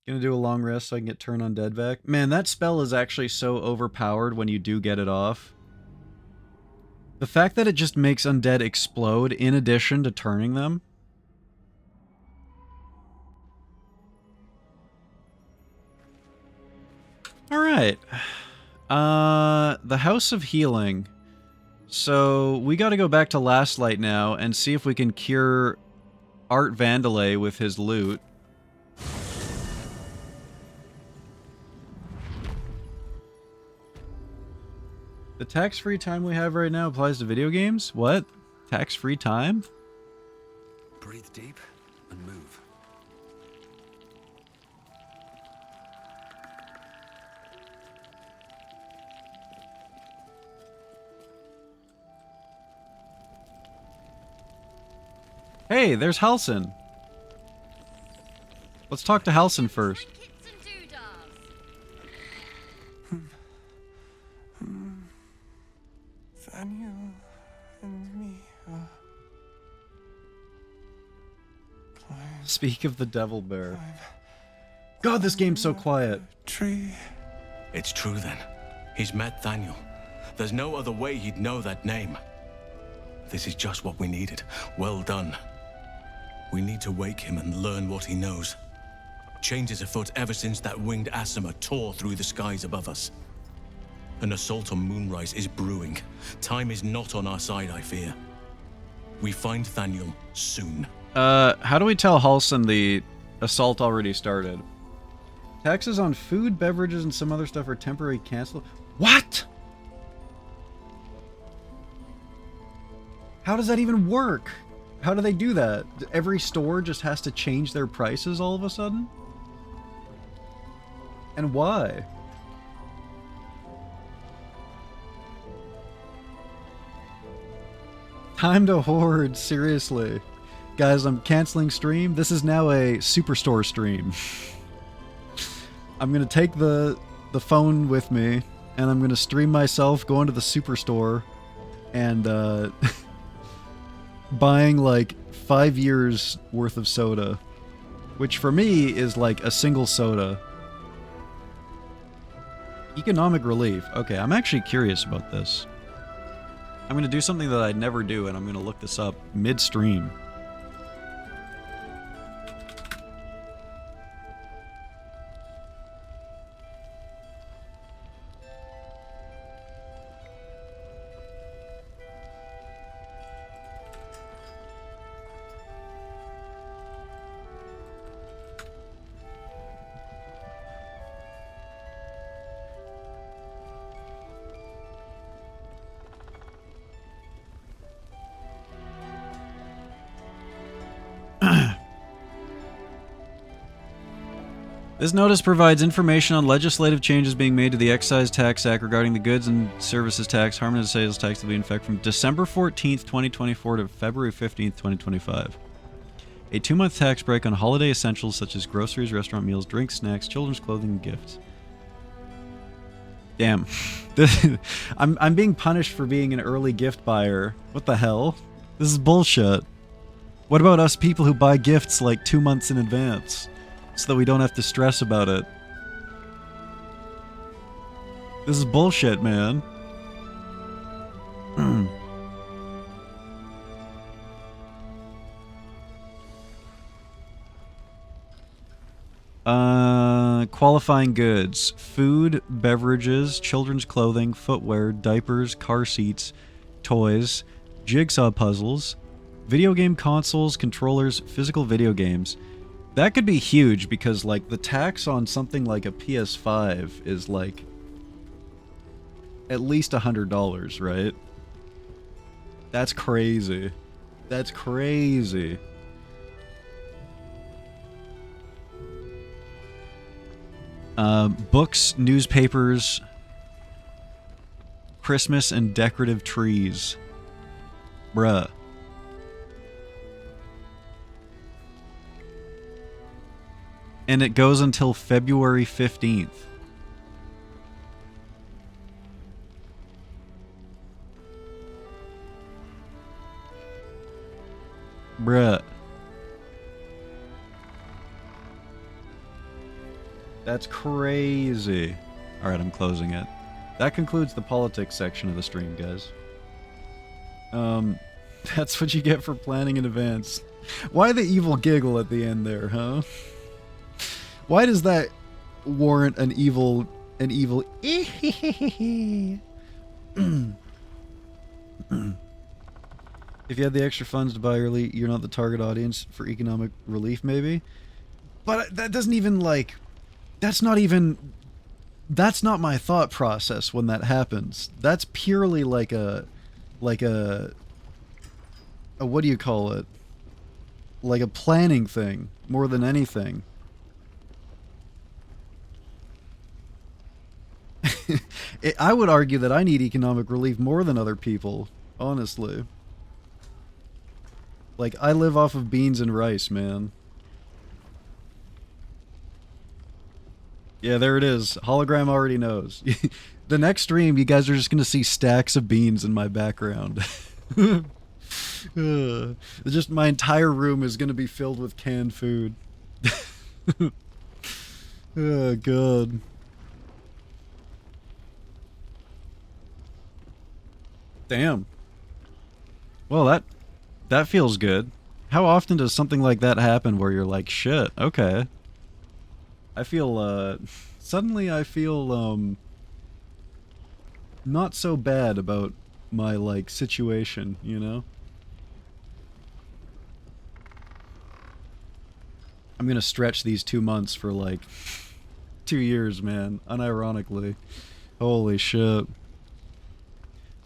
do a long rest so I can get Turn Undead back. Man, that spell is actually so overpowered when you do get it off. The fact that it just makes undead explode in addition to turning them. Alright. The House of Healing. So, we gotta go back to Last Light now and see if we can cure Art Vandalay with his loot. The tax-free time we have right now applies to video games? What? Tax-free time? Breathe deep and move. Hey, there's Halsin. Let's talk to Halsin first. Daniel and me Speak of the Devil Bear. God, this game's so quiet. tree. It's true then. He's met Daniel. There's no other way he'd know that name. This is just what we needed. Well done. We need to wake him and learn what he knows. Change is afoot ever since that winged Asima tore through the skies above us. An assault on Moonrise is brewing. Time is not on our side, I fear. We find Daniel soon. How do we tell Halsin Assault already started. Taxes on food, beverages, and some other stuff are temporarily canceled. What? How does that even work? How do they do that? Every store just has to change their prices all of a sudden? And why? Time to hoard, seriously. Guys, I'm canceling stream. This is now a Superstore stream. I'm gonna take the phone with me, and I'm gonna stream myself going to the Superstore and buying like 5 years worth of soda, which for me is like a single soda. Economic relief. Okay, I'm actually curious about this. I'm gonna do something that I'd never do, and I'm gonna look this up mid-stream. This notice provides information on legislative changes being made to the Excise Tax Act regarding the goods and services tax, harmonized sales tax to be in effect from December 14th, 2024 to February 15th, 2025. A 2-month tax break on holiday essentials such as groceries, restaurant meals, drinks, snacks, children's clothing, and gifts. Damn. I'm being punished for being an early gift buyer. What the hell? This is bullshit. What about us people who buy gifts like 2 months in advance? So that we don't have to stress about it. This is bullshit, man. Qualifying goods. Food, beverages, children's clothing, footwear, diapers, car seats, toys, jigsaw puzzles, video game consoles, controllers, physical video games. That could be huge because, like, the tax on something like a PS5 is, like, at least $100, right? That's crazy. That's crazy. Books, newspapers, Christmas and decorative trees. Bruh. And it goes until February 15th. Bruh. That's crazy. Alright, I'm closing it. That concludes the politics section of the stream, guys. That's what you get for planning in advance. Why the evil giggle at the end there, huh? Why does that warrant an evil if you had the extra funds to buy early, you're not the target audience for economic relief, maybe? But that doesn't even, like... That's not my thought process when that happens. That's purely like a what do you call it? Like a planning thing, more than anything. I would argue that I need economic relief more than other people, honestly. Like, I live off of beans and rice, man. Yeah, there it is. Hologram already knows. The next stream, you guys are just gonna see stacks of beans in my background. Just my entire room is gonna be filled with canned food. Oh, God. Damn. Well, that feels good. How often does something like that happen where you're like, shit, okay. I feel, suddenly I feel, not so bad about my, like, situation, you know? I'm gonna stretch these 2 months for like 2 years, man. Unironically. Holy shit.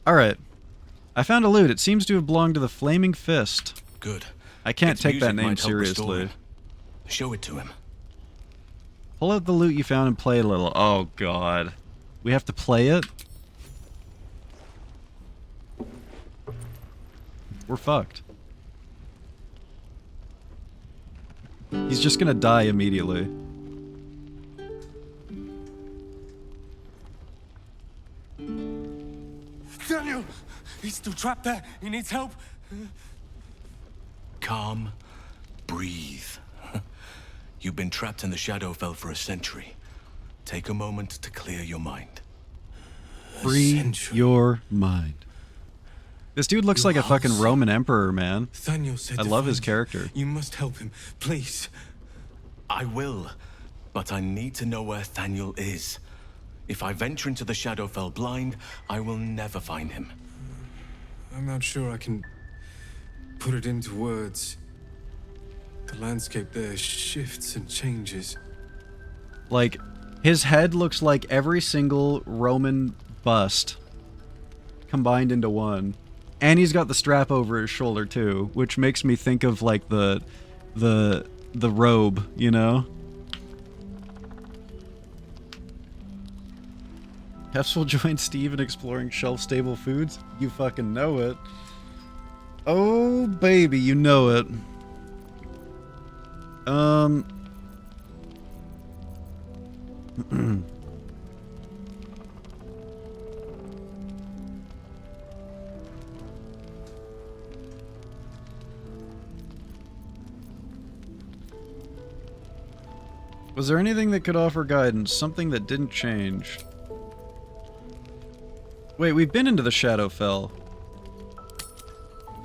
Alright. I found a loot. It seems to have belonged to the Flaming Fist. Good. I can't Its take that music name might help restore seriously. him. Show it to him. Pull out the loot you found and play a little. Oh god. We have to play it? We're fucked. He's just gonna die immediately. Daniel! He's still trapped there. He needs help. Calm. Breathe. You've been trapped in the Shadowfell for a century. Take a moment to clear your mind. Free your mind. This dude looks like a fucking Roman emperor, man. Daniel said I to love his find character. You must help him, please. I will, but I need to know where Thaniel is. If I venture into the Shadowfell blind, I will never find him. I'm not sure I can put it into words. The landscape there shifts and changes. Like, his head looks like every single Roman bust combined into one. And he's got the strap over his shoulder too, which makes me think of like the robe, you know? HEFZLOL joined Steve in exploring shelf-stable foods? You fucking know it. Oh, baby, you know it. Was there anything that could offer guidance? Something that didn't change? Wait, we've been into the Shadowfell.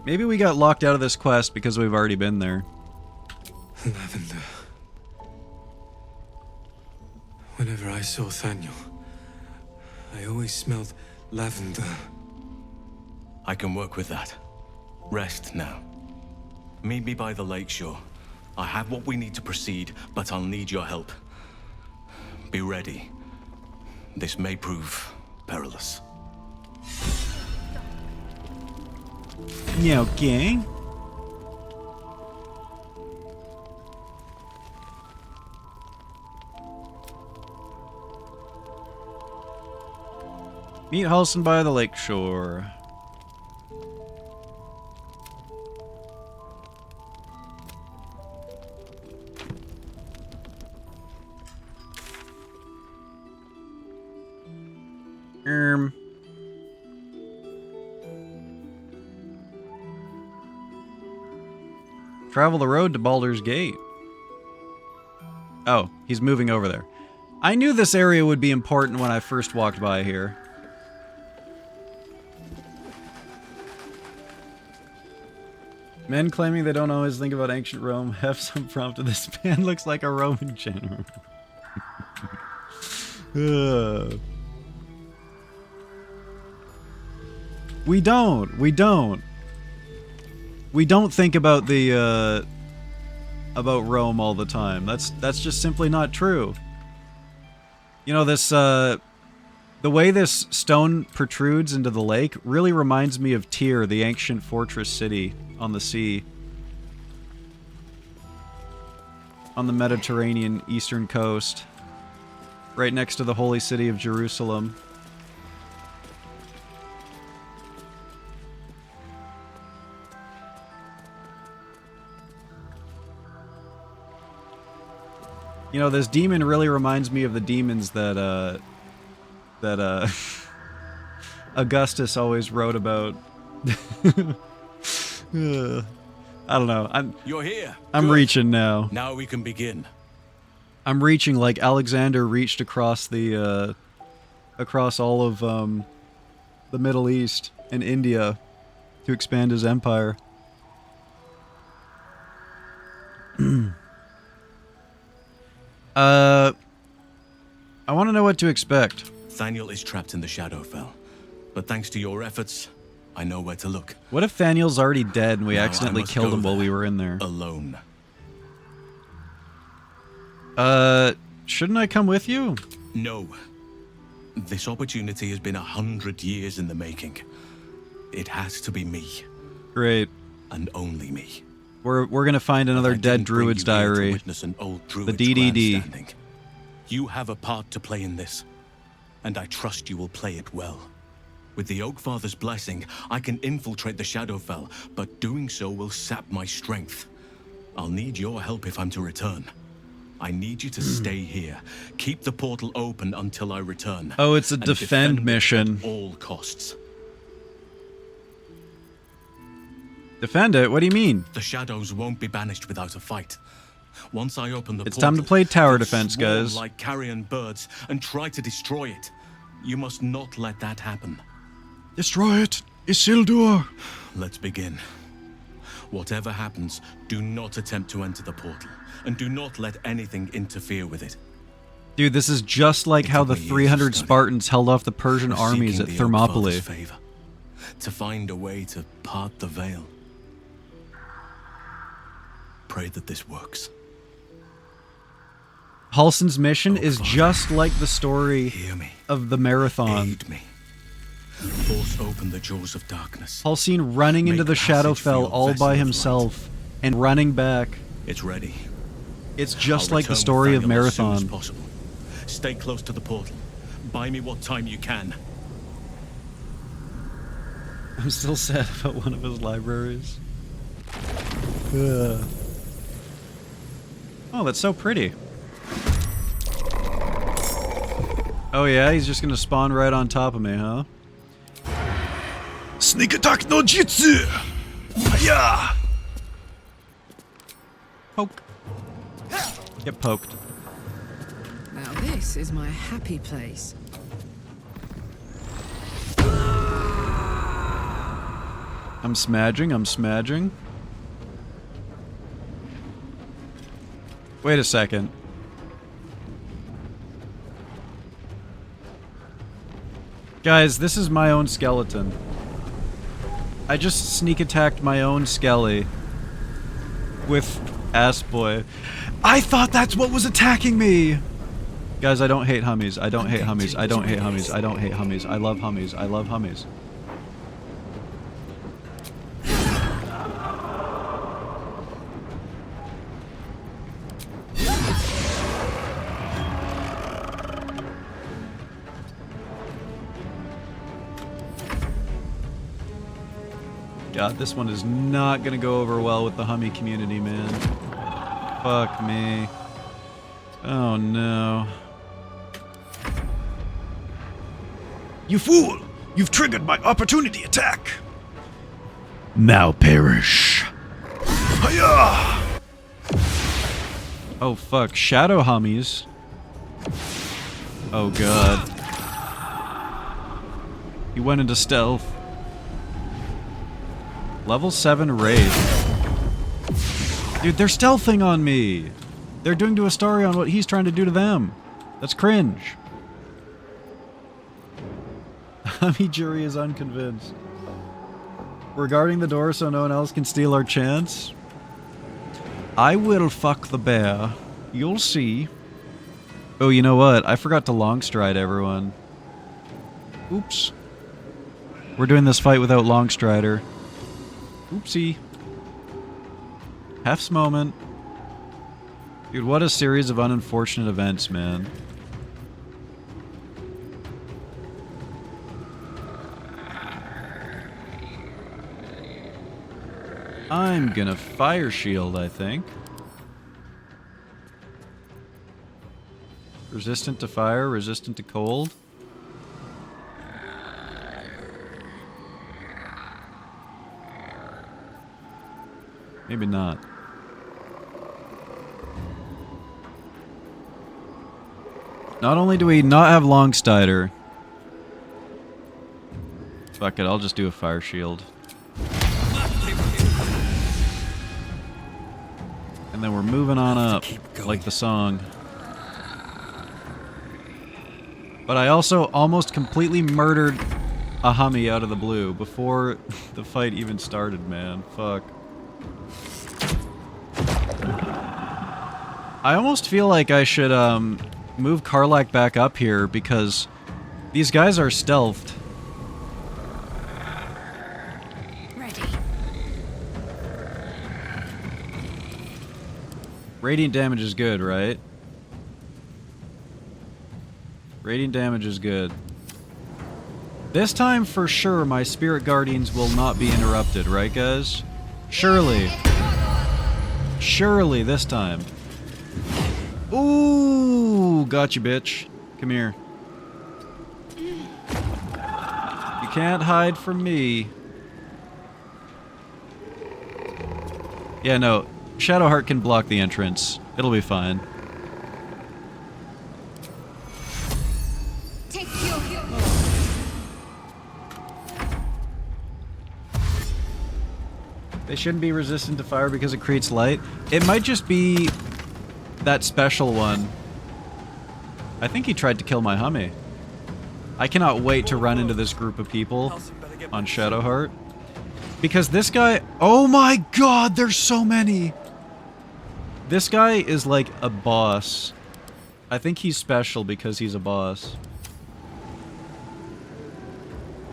Maybe we got locked out of this quest because we've already been there. Lavender. Whenever I saw Thaniel, I always smelled lavender. I can work with that. Rest now. Meet me by the lakeshore. I have what we need to proceed, but I'll need your help. Be ready. This may prove perilous. Yeah, okay. Meet Halson by the lakeshore. Travel the road to Baldur's Gate. Oh, he's moving over there. I knew this area would be important when I first walked by here. Men claiming they don't always think about ancient Rome have some prompted. This man looks like a Roman general. We don't think about the about Rome all the time. That's just simply not true. You know, this the way this stone protrudes into the lake really reminds me of Tyr, the ancient fortress city on the sea. On the Mediterranean eastern coast. Right next to the holy city of Jerusalem. You know, this demon really reminds me of the demons that Augustus always wrote about. I don't know. You're here. I'm Good. reaching now. Now we can begin. I'm reaching like Alexander reached across the across all of the Middle East and India to expand his empire. I want to know what to expect. Thaniel is trapped in the Shadowfell, but thanks to your efforts, I know where to look. What if Thaniel's already dead and we Now I accidentally must killed go him while we there were in there? alone. Shouldn't I come with you? No. This opportunity has been 100 years in the making. It has to be me. Great. And only me. We're gonna find another dead druid's diary. An old The DDD. You have a part to play in this, and I trust you will play it well. With the Oak Father's blessing, I can infiltrate the Shadowfell, but doing so will sap my strength. I'll need your help if I'm to return. I need you to stay here. Keep the portal open until I return. Oh, it's a and defend it mission. at all costs. Defend it? What do you mean? The shadows won't be banished without a fight. Once I open the It's portal, time to play tower they'll defense, swarm guys. like carrion birds and try to destroy it. You must not let that happen. Destroy it, Isildur. Let's begin. Whatever happens, do not attempt to enter the portal, and do not let anything interfere with it. Dude, this is just like how the 300 Spartans held off the Persian We're armies at seeking the Oak Father's Thermopylae. favor, to find a way to part the veil. Pray that this works. Halsin's mission Oak is Father, just like the story hear me. of the marathon. Aid me. Force open the jaws of darkness. Halsin running into Make the passage for Shadowfell your all vessel by of himself and running back. It's ready. It's just I'll like the return with story of Daniel as soon as Marathon. possible. Stay close to the portal. Buy me what time you can. I'm still sad about one of his libraries. Ugh. Oh, that's so pretty. Oh yeah, he's just gonna spawn right on top of me, huh? Sneak attack no jutsu! Hiya! Poke. Get poked. Now this is my happy place. I'm smudging. Wait a second. Guys, this is my own skeleton. I just sneak attacked my own skelly with Ass Boy. I thought that's what was attacking me! Guys, I don't hate hummies. I don't hate hummies. I don't hate hummies. I don't hate hummies. I love hummies. I love hummies. God, this one is not gonna go over well with the Hummy community, man. Fuck me. Oh no. You fool! You've triggered my opportunity attack! Now perish. Hiya! Oh fuck, shadow hummies. Oh god. He went into stealth. Level 7 raid. Dude, they're stealthing on me! They're doing to Astari on what he's trying to do to them. That's cringe. Hummy jury is unconvinced. We're guarding the door so no one else can steal our chance. I will fuck the bear. You'll see. Oh, you know what? I forgot to long stride everyone. Oops. We're doing this fight without long strider. Oopsie. Hef's moment. Dude, what a series of unfortunate events, man. I'm gonna fire shield, I think. Resistant to fire, resistant to cold. Maybe not. Not only do we not have Longstider. Fuck it, I'll just do a fire shield. And then we're moving on up, like the song. But I also almost completely murdered a Hummy out of the blue before the fight even started, man. Fuck. I almost feel like I should move Karlak back up here because these guys are stealthed. Ready. Radiant damage is good, right? Radiant damage is good. This time, for sure, my Spirit Guardians will not be interrupted, right, guys? Surely. Surely, this time. Ooh, got you, bitch. Come here. You can't hide from me. Yeah, no. Shadowheart can block the entrance. It'll be fine. Take your They shouldn't be resistant to fire because it creates light. It might just be that special one. I think he tried to kill my Hummy. I cannot wait to run into this group of people on Shadowheart. Because this guy... Oh my god, there's so many! This guy is like a boss. I think he's special because he's a boss.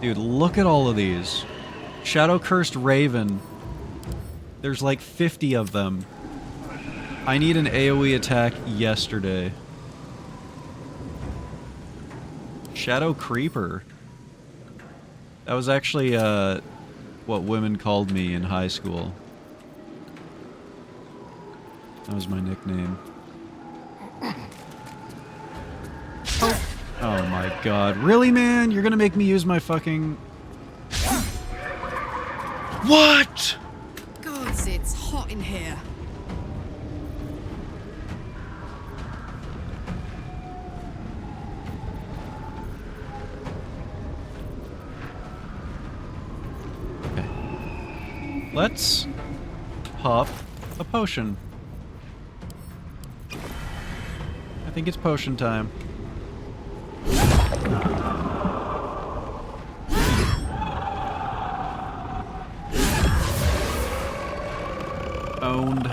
Dude, look at all of these. Shadow Cursed Raven. There's like 50 of them. I need an AoE attack yesterday. Shadow Creeper. That was actually what women called me in high school. That was my nickname. Oh my god. Really, man? You're gonna make me use my fucking... What?! Gods, it's hot in here. Okay. Let's pop a potion. I think it's potion time. Owned.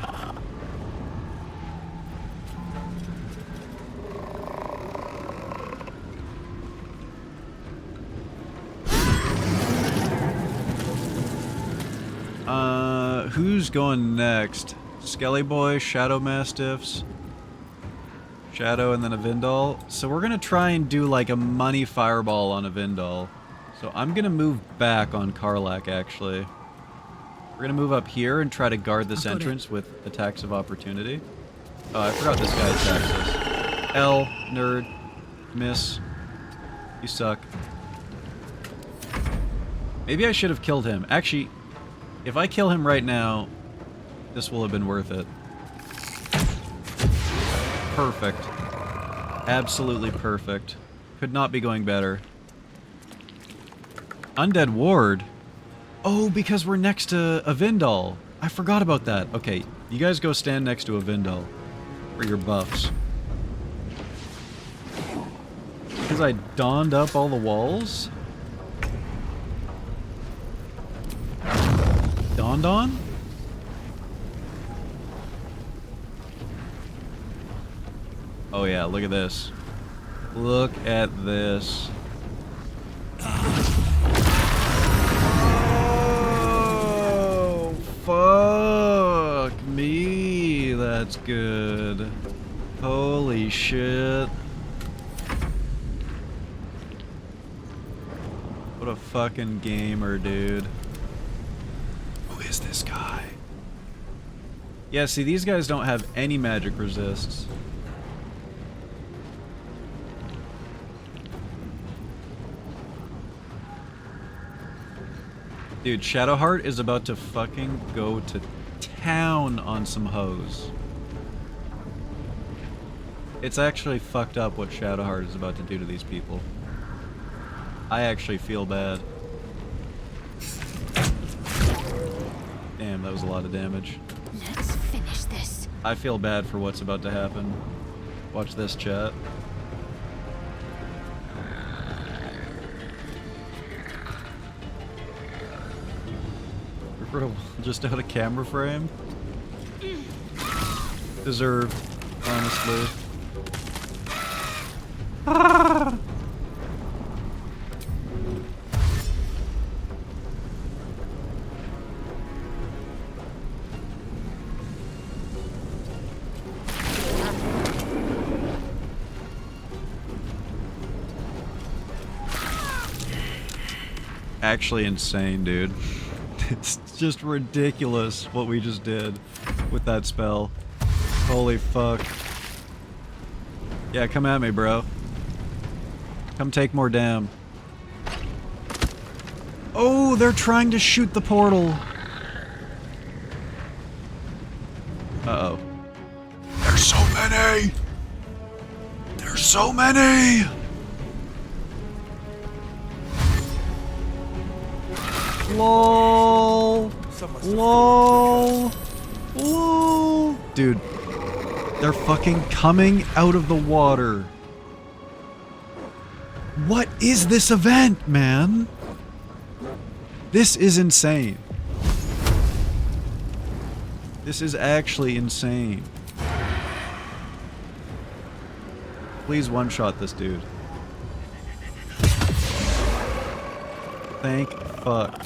Who's going next? Skelly Boy, Shadow Mastiffs, Shadow, and then a Vindal. So we're gonna try and do like a money fireball on a Vindal. So I'm gonna move back on Karlak, actually. We're gonna move up here and try to guard this entrance with attacks of opportunity. Oh, I forgot this guy attacks us. L, nerd, miss. You suck. Maybe I should have killed him. Actually, if I kill him right now, this will have been worth it. Perfect. Absolutely perfect. Could not be going better. Undead Ward? Oh, because we're next to a Vindal. I forgot about that. Okay, you guys go stand next to a Vindal for your buffs. Because I donned up all the walls? Dawned on? Oh yeah, look at this. Look at this. Oh, fuck me. That's good. Holy shit. What a fucking gamer, dude. Who is this guy? Yeah, see, these guys don't have any magic resists. Dude, Shadowheart is about to fucking go to town on some hoes. It's actually fucked up what Shadowheart is about to do to these people. I actually feel bad. Damn, that was a lot of damage. Let's finish this. I feel bad for what's about to happen. Watch this, chat. Just out of camera frame. Deserved. honestly. Actually insane, dude. It's just ridiculous what we just did with that spell. Holy fuck. Yeah, come at me, bro. Come take more damn. Oh, they're trying to shoot the portal. Uh-oh. There's so many! There's so many! LOL. LOL. LOL. Dude, they're fucking coming out of the water. What is this event, man? This is insane. This is actually insane. Please one-shot this dude. Thank fuck.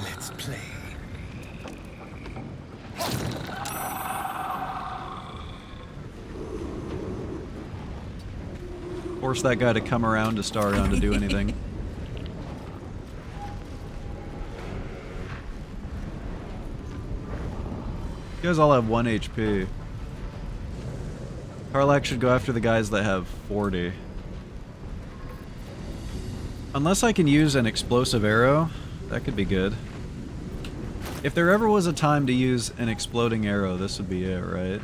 Let's play. Force that guy to come around to Starion to do anything. You guys all have 1 HP. Karlak should go after the guys that have 40. Unless I can use an explosive arrow, that could be good. If there ever was a time to use an exploding arrow, this would be it, right?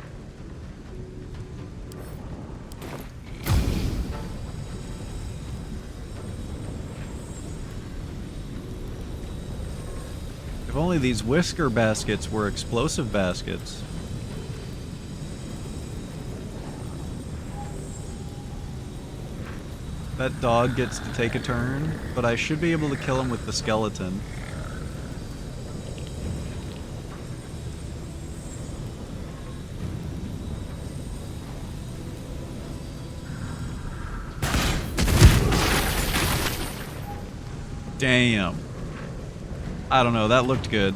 If only these whisker baskets were explosive baskets. That dog gets to take a turn, but I should be able to kill him with the skeleton. Damn. I don't know, that looked good.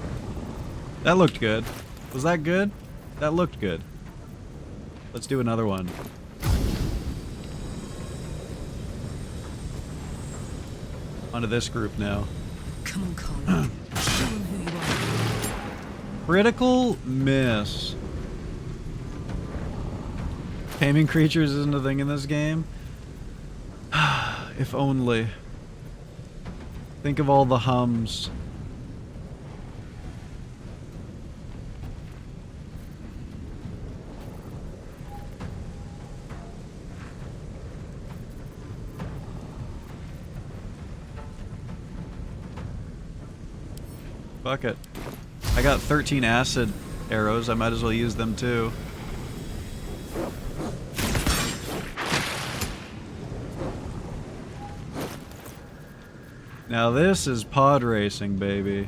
That looked good. Was that good? That looked good. Let's do another one. Onto this group now. Come on, Colin. Show him who you are. Critical miss. Taming creatures isn't a thing in this game. If only. Think of all the hums. Fuck it. I got 13 acid arrows, I might as well use them too. Now this is pod racing, baby.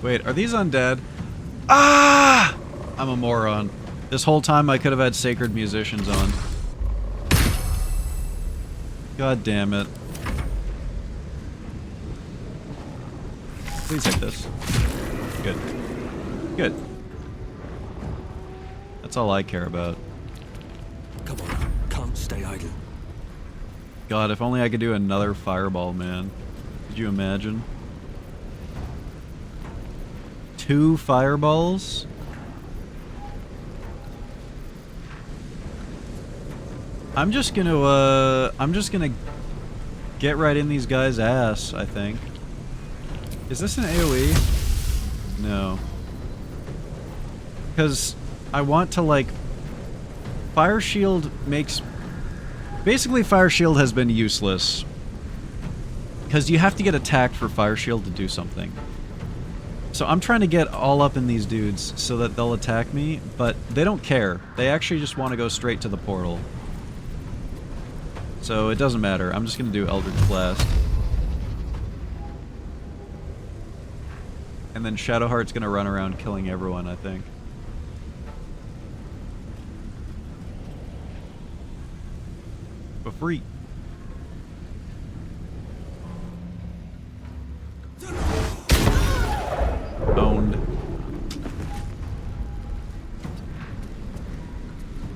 Wait, are these undead? Ah! I'm a moron. This whole time I could have had Sacred Musicians on. God damn it. Please hit this. Good. Good. That's all I care about. Come on, can't stay idle. God, if only I could do another fireball, man. Could you imagine? 2 fireballs? I'm just gonna get right in these guys' ass, I think. Is this an AoE? No. Because I want to, like... Fire Shield makes... Basically, Fire Shield has been useless. Because you have to get attacked for Fire Shield to do something. So I'm trying to get all up in these dudes so that they'll attack me, but they don't care. They actually just want to go straight to the portal. So it doesn't matter. I'm just going to do Eldritch Blast. And then Shadowheart's going to run around killing everyone, I think. For free. Owned.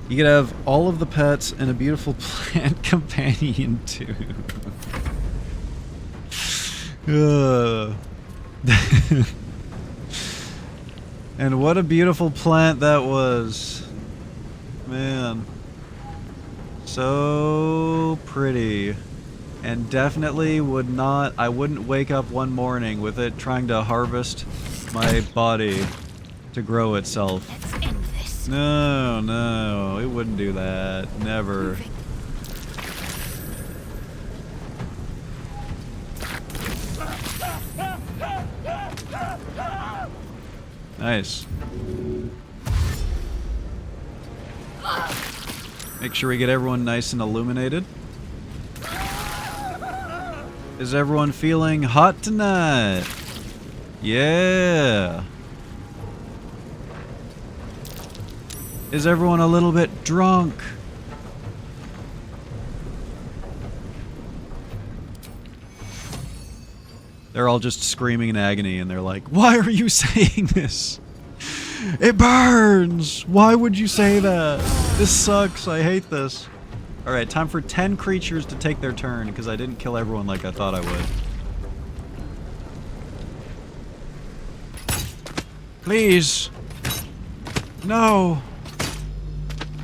You could have all of the pets and a beautiful plant companion too. And what a beautiful plant that was. Man. So pretty. And definitely would not, I wouldn't wake up one morning with it trying to harvest my body to grow itself. Let's end this. No, no, it wouldn't do that. Never. Nice. Make sure we get everyone nice and illuminated. Is everyone feeling hot tonight? Yeah. Is everyone a little bit drunk? They're all just screaming in agony and they're like, why are you saying this? It burns! Why would you say that? This sucks, I hate this. Alright, time for 10 creatures to take their turn because I didn't kill everyone like I thought I would. Please! No!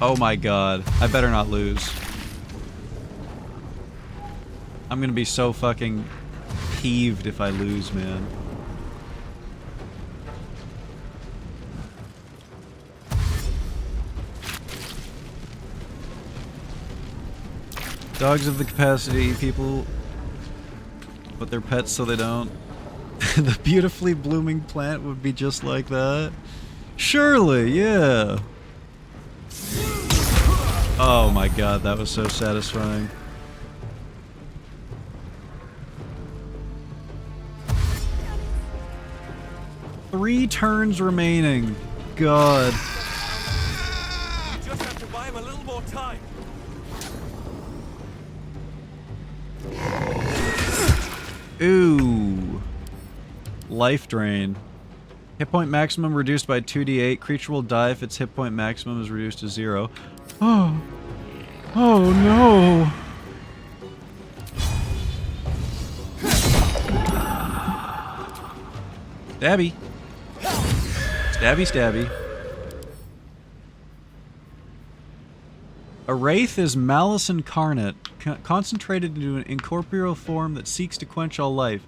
Oh my god, I better not lose. I'm gonna be so fucking peeved if I lose, man. Dogs have the capacity to eat people, but they're pets so they don't. The beautifully blooming plant would be just like that. Surely, yeah. Oh my god, that was so satisfying. Three turns remaining. God. You just have to buy him a little more time. Ooh. Life drain. Hit point maximum reduced by 2d8. Creature will die if its hit point maximum is reduced to 0. Oh. Oh no. Stabby. Stabby, stabby. A wraith is malice incarnate, concentrated into an incorporeal form that seeks to quench all life.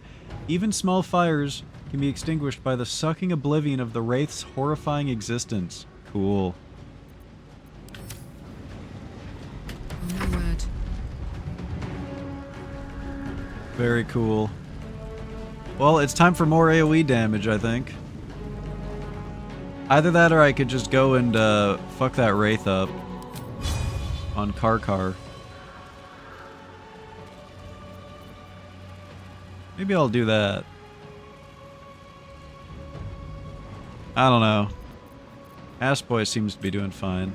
Even small fires can be extinguished by the sucking oblivion of the wraith's horrifying existence. Cool. No word. Very cool. Well, it's time for more AoE damage, I think. Either that or I could just go and fuck that wraith up on Karkar. Maybe I'll do that. I don't know. Assboy seems to be doing fine.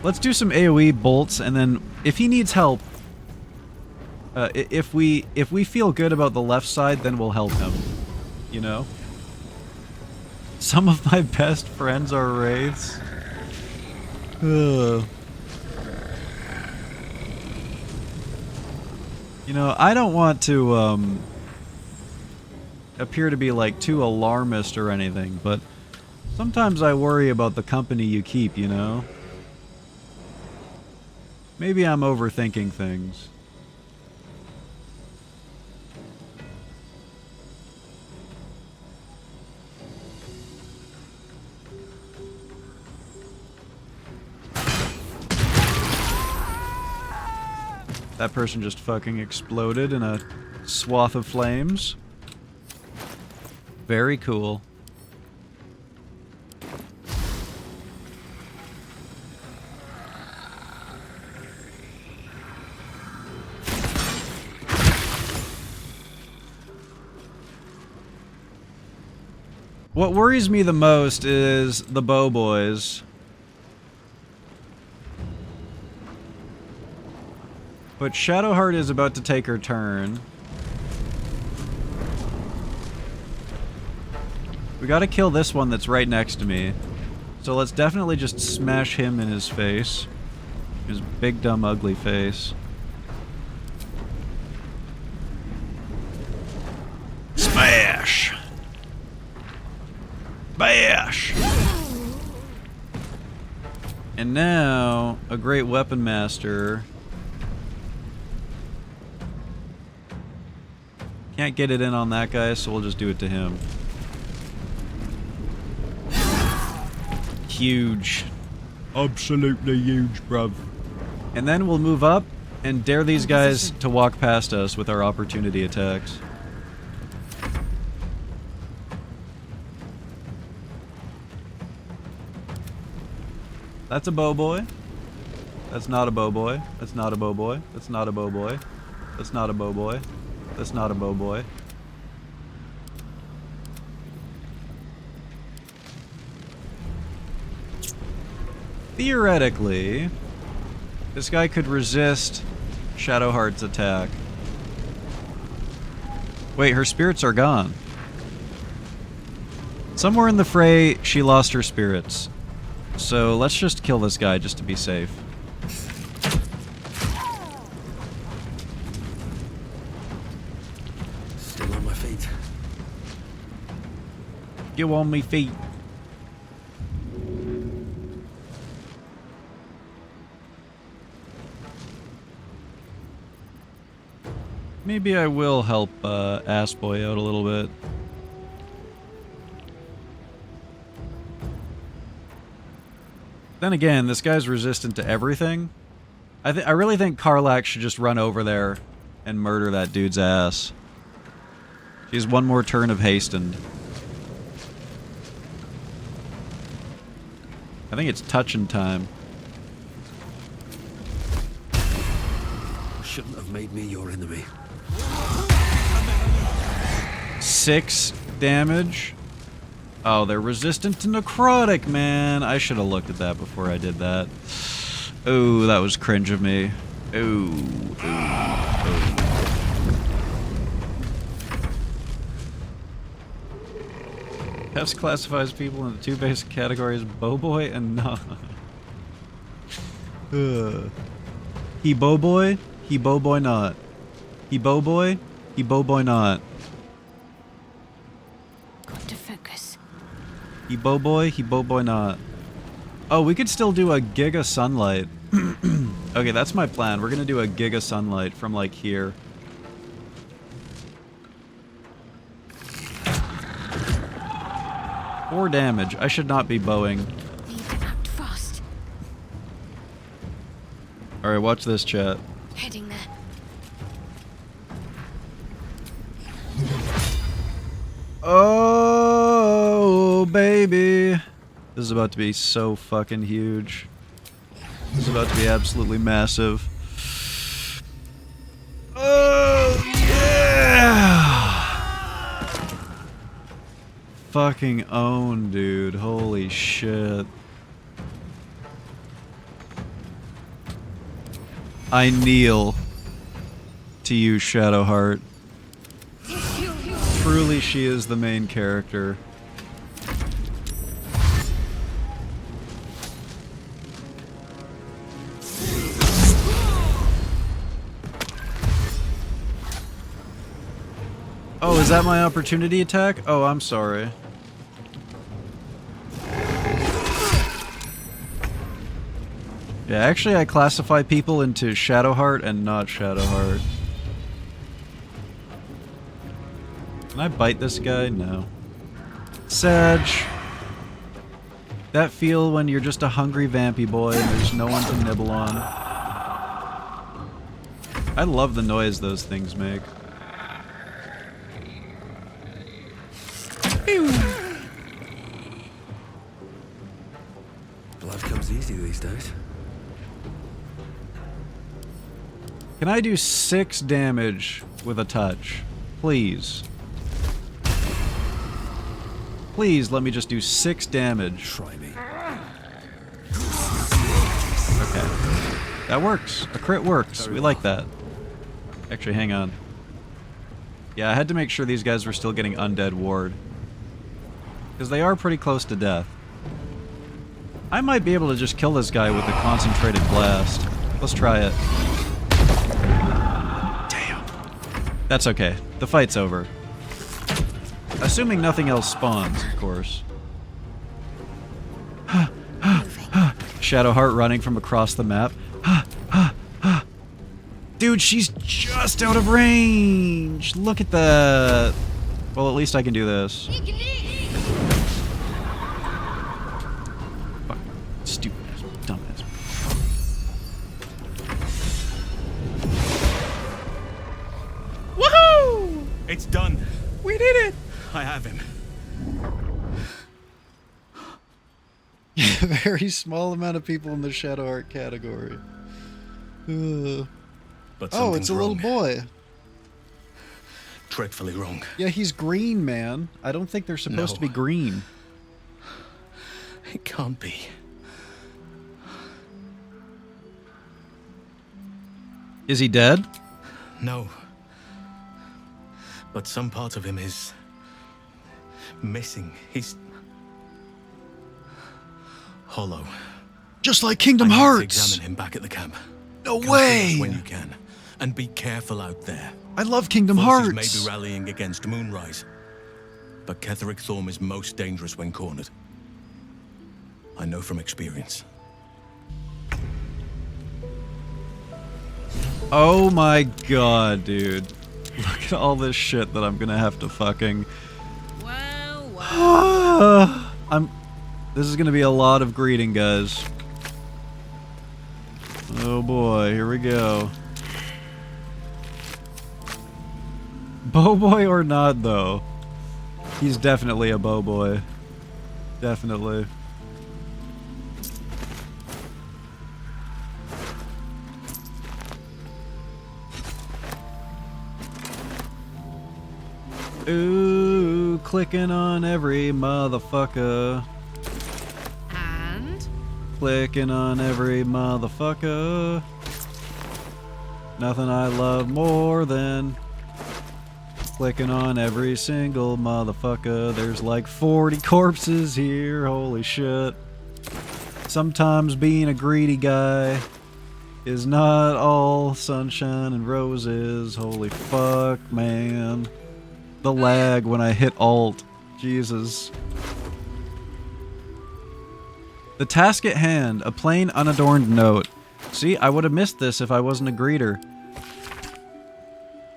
Let's do some AoE bolts, and then if he needs help, if we feel good about the left side, then we'll help him. You know? Some of my best friends are wraiths. Ugh. You know, I don't want to appear to be like too alarmist or anything, but sometimes I worry about the company you keep, you know? Maybe I'm overthinking things. That person just fucking exploded in a swath of flames. Very cool. What worries me the most is the bow boys. But Shadowheart is about to take her turn. We gotta kill this one that's right next to me. So let's definitely just smash him in his face. His big, dumb, ugly face. Smash! Bash! And now, a great weapon master. Can't get it in on that guy, so we'll just do it to him. Huge. Absolutely huge, bruv. And then we'll move up and dare these guys to walk past us with our opportunity attacks. That's a bow boy. That's not a bow boy. That's not a bow boy. That's not a bow boy. That's not a bow boy. That's not a bow boy. Theoretically, this guy could resist Shadowheart's attack. Wait, her spirits are gone. Somewhere in the fray, she lost her spirits. So let's just kill this guy just to be safe. Still on my feet. You on me feet. Maybe I will help Ass Boy out a little bit. Then again, this guy's resistant to everything. I really think Karlach should just run over there and murder that dude's ass. She's one more turn of hastened. I think it's touching time. You shouldn't have made me your enemy. 6 damage. Oh, they're resistant to necrotic, man. I should have looked at that before I did that. Oh, that was cringe of me. Oh. Hefs classifies people into 2 basic categories, Bowboy and nah. He Bowboy, he Bowboy not. He Bowboy, he Bowboy not. Got to focus. He Bowboy, he Bowboy not. Oh, we could still do a Giga Sunlight. Okay, that's my plan. We're gonna do a Giga Sunlight from like here. Four damage. I should not be bowing. Need to act fast. Alright, watch this, chat. Heading there. Oh, baby. This is about to be so fucking huge. This is about to be absolutely massive. Oh, yeah! Fucking own, dude. Holy shit. I kneel to you, Shadowheart. Truly, she is the main character. Oh, is that my opportunity attack? Oh, I'm sorry. Yeah, actually I classify people into Shadowheart and not Shadowheart. Can I bite this guy? No. Sag. That feel when you're just a hungry vampy boy and there's no one to nibble on. I love the noise those things make. Blood comes easy these days. Can I do 6 damage with a touch? Please. Please let me just do 6 damage. Try me. Okay. That works. A crit works. We like that. Actually, hang on. Yeah, I had to make sure these guys were still getting undead ward. Because they are pretty close to death. I might be able to just kill this guy with a concentrated blast. Let's try it. Damn. That's okay. The fight's over. Assuming nothing else spawns, of course. Shadowheart running from across the map. Dude, she's just out of range! Look at that! Well, at least I can do this. Fuck. Stupid ass, dumb ass. Woohoo! It's done. We did it! I have him. Very small amount of people in the Shadowheart category. But Oh, it's a little boy. Dreadfully wrong. Yeah, he's green, man. I don't think they're supposed to be No. green. It can't be. Is he dead? No. But some part of him is missing. He's hollow. Just like Kingdom I need to Hearts! examine him back at the camp. No Come see way! us when you can, and be careful out there. I love Kingdom Forces Hearts! may be rallying against Moonrise, but Ketheric Thorm is most dangerous when cornered. I know from experience. Oh my god, dude. Look at all this shit that I'm gonna have to fucking... Wow. This is gonna be a lot of greeting, guys. Oh boy, here we go. Bowboy or not, though? He's definitely a bowboy. Definitely. Ooh, clicking on every motherfucker. And Clicking on every motherfucker. Nothing I love more than clicking on every single motherfucker. There's like 40 corpses here, holy shit. Sometimes being a greedy guy is not all sunshine and roses. Holy fuck, man. The lag when I hit Alt. Jesus. The task at hand, a plain unadorned note. See, I would have missed this if I wasn't a greeter.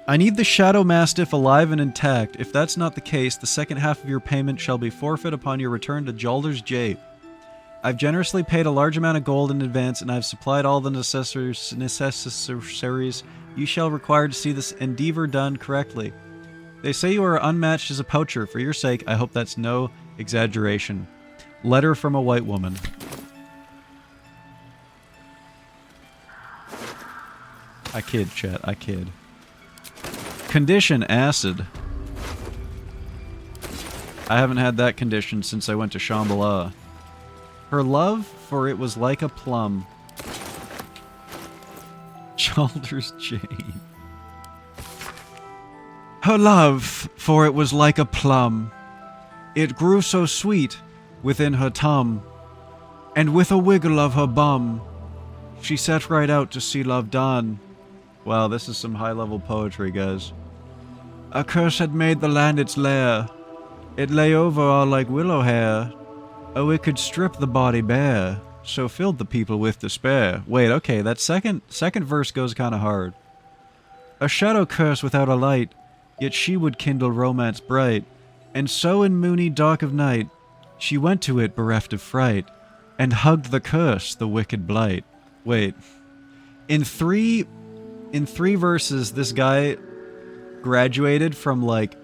I need the Shadow Mastiff alive and intact. If that's not the case, the second half of your payment shall be forfeit upon your return to Baldur's Gate. I've generously paid a large amount of gold in advance, and I've supplied all the necessaries you shall require to see this endeavor done correctly. They say you are unmatched as a poacher. For your sake, I hope that's no exaggeration. Letter from a white woman. I kid, chat. I kid. Condition acid. I haven't had that condition since I went to Shambhala. Her love, for it was like a plum. Baldur's Gate. Her love, for it was like a plum. It grew so sweet within her tum, and with a wiggle of her bum, she set right out to see love done. Wow, this is some high-level poetry, guys. A curse had made the land its lair. It lay over all like willow hair. Oh, it could strip the body bare, so filled the people with despair. Wait, okay, that second verse goes kind of hard. A shadow curse without a light, yet she would kindle romance bright. And so in moony dark of night, she went to it bereft of fright, and hugged the curse, the wicked blight. Wait. In three verses, this guy graduated from, like,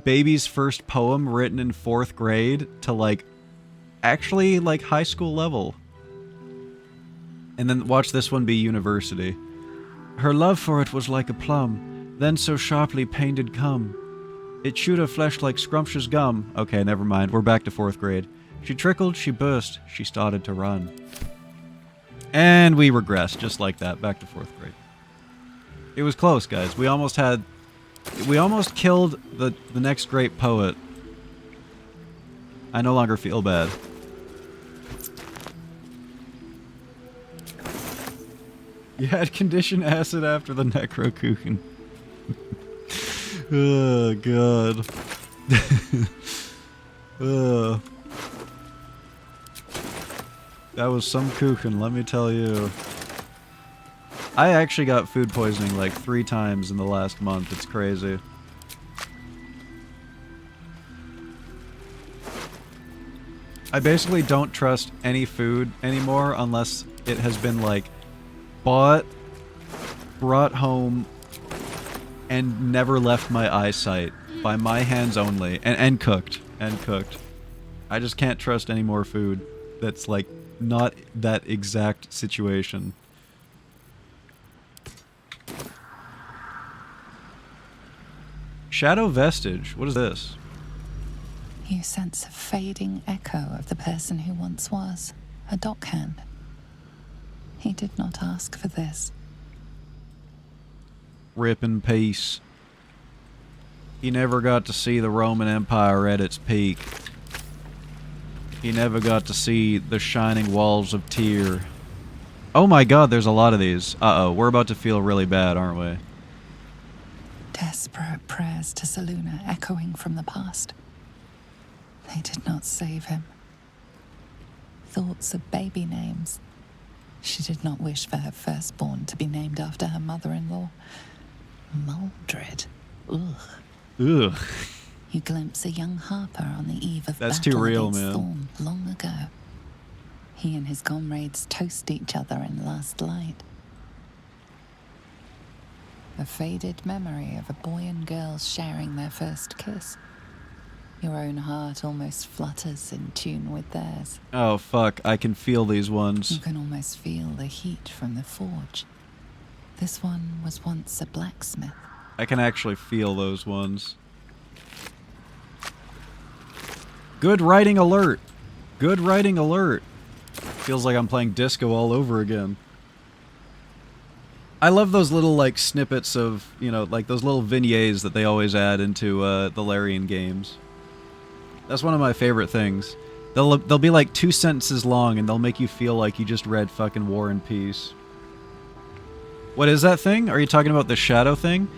baby's first poem written in 4th grade to like actually like high school level. And then watch this one be university. Her love for it was like a plum, then so sharply painted come. It chewed her flesh like scrumptious gum. Okay, never mind. We're back to 4th grade. She trickled, she burst, she started to run. And we regressed, just like that, back to 4th grade. It was close, guys. We almost killed the next great poet. I no longer feel bad. You had conditioned acid after the necrokuchen. Oh, God. That was some kuchen, let me tell you. I actually got food poisoning like 3 times in the last month. It's crazy. I basically don't trust any food anymore unless it has been like bought, brought home, and never left my eyesight by my hands only, and cooked. I just can't trust any more food that's like not that exact situation. Shadow Vestige, what is this? You sense a fading echo of the person who once was, a dockhand. He did not ask for this. Rip in peace. He never got to see the Roman Empire at its peak. He never got to see the shining walls of Tyr. Oh my god, there's a lot of these. Uh-oh, we're about to feel really bad, aren't we? Desperate prayers to Selûne echoing from the past. They did not save him. Thoughts of baby names. She did not wish for her firstborn to be named after her mother-in-law. Maldred. Ugh. Ugh. You glimpse a young harper on the eve of That's battle too real, against man. Thorn long ago. He and his comrades toast each other in last light. A faded memory of a boy and girl sharing their first kiss. Your own heart almost flutters in tune with theirs. Oh fuck, I can feel these You ones. can almost feel the heat from the forge. This one was once a blacksmith. I can actually feel those ones. Good writing alert! Good writing alert! Feels like I'm playing disco all over again. I love those little, like, snippets of, you know, like those little vignettes that they always add into the Larian games. That's one of my favorite things. They'll be like 2 sentences long and they'll make you feel like you just read fucking War and Peace. What is that thing? Are you talking about the shadow thing?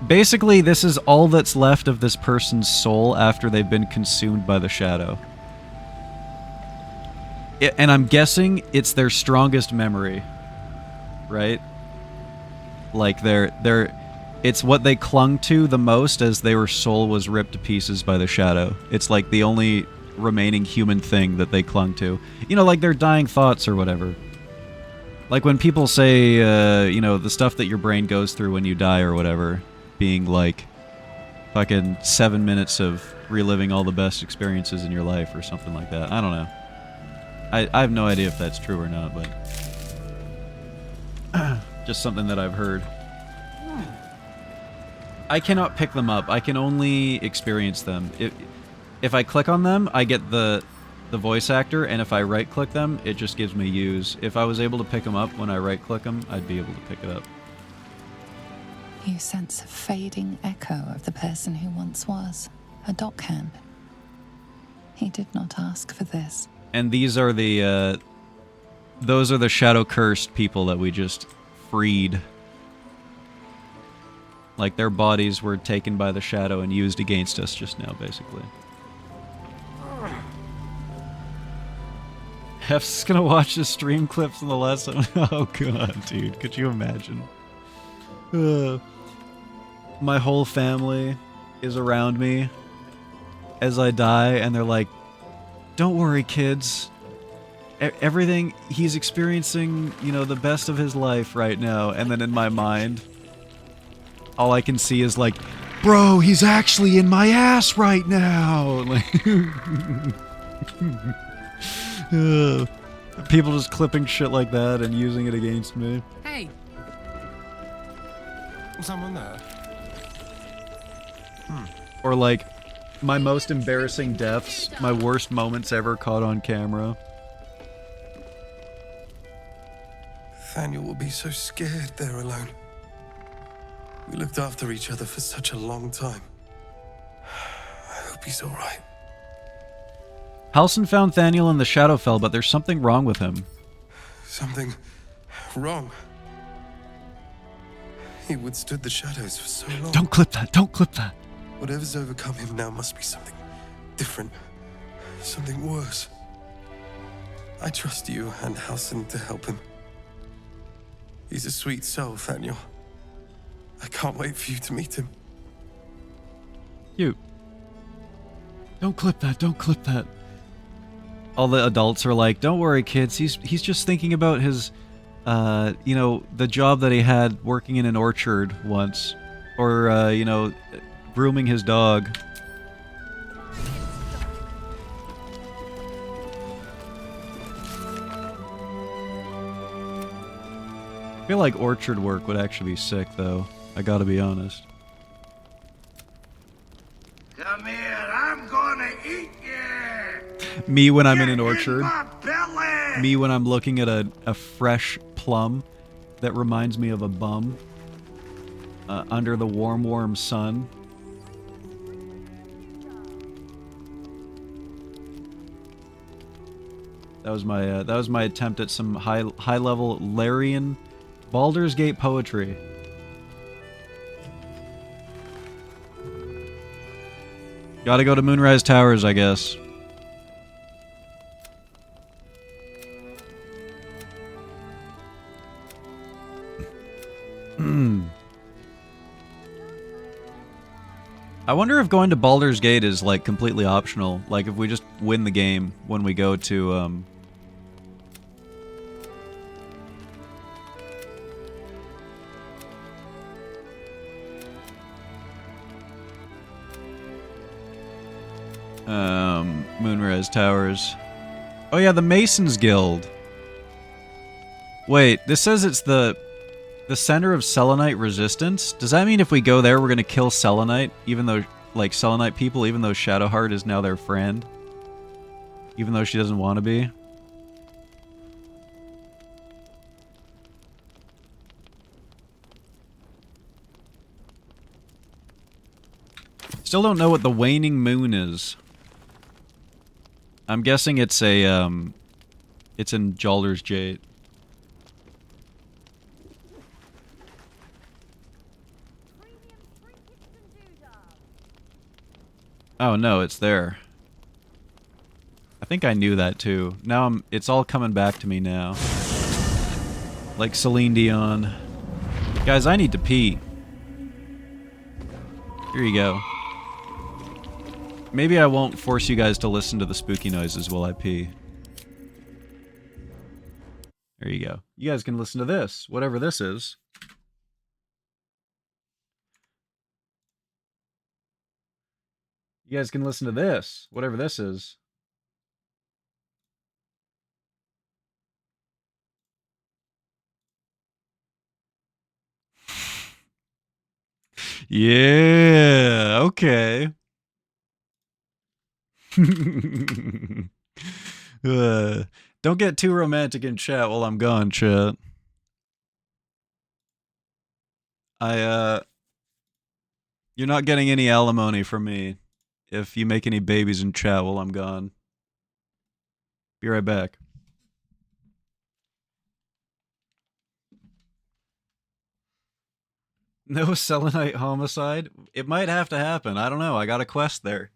Basically, this is all that's left of this person's soul after they've been consumed by the shadow. And I'm guessing it's their strongest memory, right? Like it's what they clung to the most as their soul was ripped to pieces by the shadow. It's like the only remaining human thing that they clung to. You know, like their dying thoughts or whatever. Like when people say, you know, the stuff that your brain goes through when you die or whatever, being like fucking 7 minutes of reliving all the best experiences in your life or something like that. I don't know. I have no idea if that's true or not, but just something that I've heard. I cannot pick them up. I can only experience them. If I click on them, I get the voice actor, and if I right-click them, it just gives me use. If I was able to pick them up when I right-click them, I'd be able to pick it up. You sense a fading echo of the person who once was, a dockhand. He did not ask for this. And these are the, those are the shadow-cursed people that we just freed. Like, their bodies were taken by the shadow and used against us just now, basically. Hef's gonna watch the stream clips in the lesson. Oh god, dude, could you imagine? My whole family is around me as I die, and they're like, don't worry, kids. Everything, he's experiencing, you know, the best of his life right now. And then in my mind, all I can see is like, Bro, he's actually in my ass right now. Like, people just clipping shit like that and using it against me. Hey. Someone there? Or like, my most embarrassing deaths, my worst moments ever caught on camera. Nathaniel will be so scared there alone. We looked after each other for such a long time. I hope he's alright. Halsin found Thaniel in the Shadowfell, but there's something wrong with him. Something wrong. He withstood the shadows for so long. Don't clip that, don't clip that. Whatever's overcome him now must be something different. Something worse. I trust you and Halsin to help him. He's a sweet soul, Thaniel. I can't wait for you to meet him. You. Don't clip that, don't clip that. All the adults are like, don't worry, kids, he's just thinking about his, you know, the job that he had working in an orchard once. Or, you know, grooming his dog. I feel like orchard work would actually be sick, though. I gotta be honest. Come here, I'm gonna eat you! Me when I'm in an You're orchard. my belly! Me when I'm looking at a fresh plum that reminds me of a bum. Under the warm, warm sun. That was my attempt at some high level Larian Baldur's Gate poetry. Gotta go to Moonrise Towers, I guess. I wonder if going to Baldur's Gate is, like, completely optional. Like, if we just win the game when we go to, Moonrise Towers. Oh yeah, the Masons Guild. Wait, this says it's the center of Selenite resistance? Does that mean if we go there we're gonna kill Selenite, even though, like, Selenite people, even though Shadowheart is now their friend? Even though she doesn't want to be? Still don't know what the waning moon is. I'm guessing it's a, it's in Baldur's Gate. Oh no, it's there. I think I knew that too. Now it's all coming back to me now. Like Celine Dion. Guys, I need to pee. Here you go. Maybe I won't force you guys to listen to the spooky noises while I pee. There you go. You guys can listen to this, whatever this is. You guys can listen to this, whatever this is. Yeah, okay. Don't get too romantic in chat while I'm gone, chat. You're not getting any alimony from me if you make any babies in chat while I'm gone. Be right back. No Selenite homicide? It might have to happen. I don't know. I got a quest there.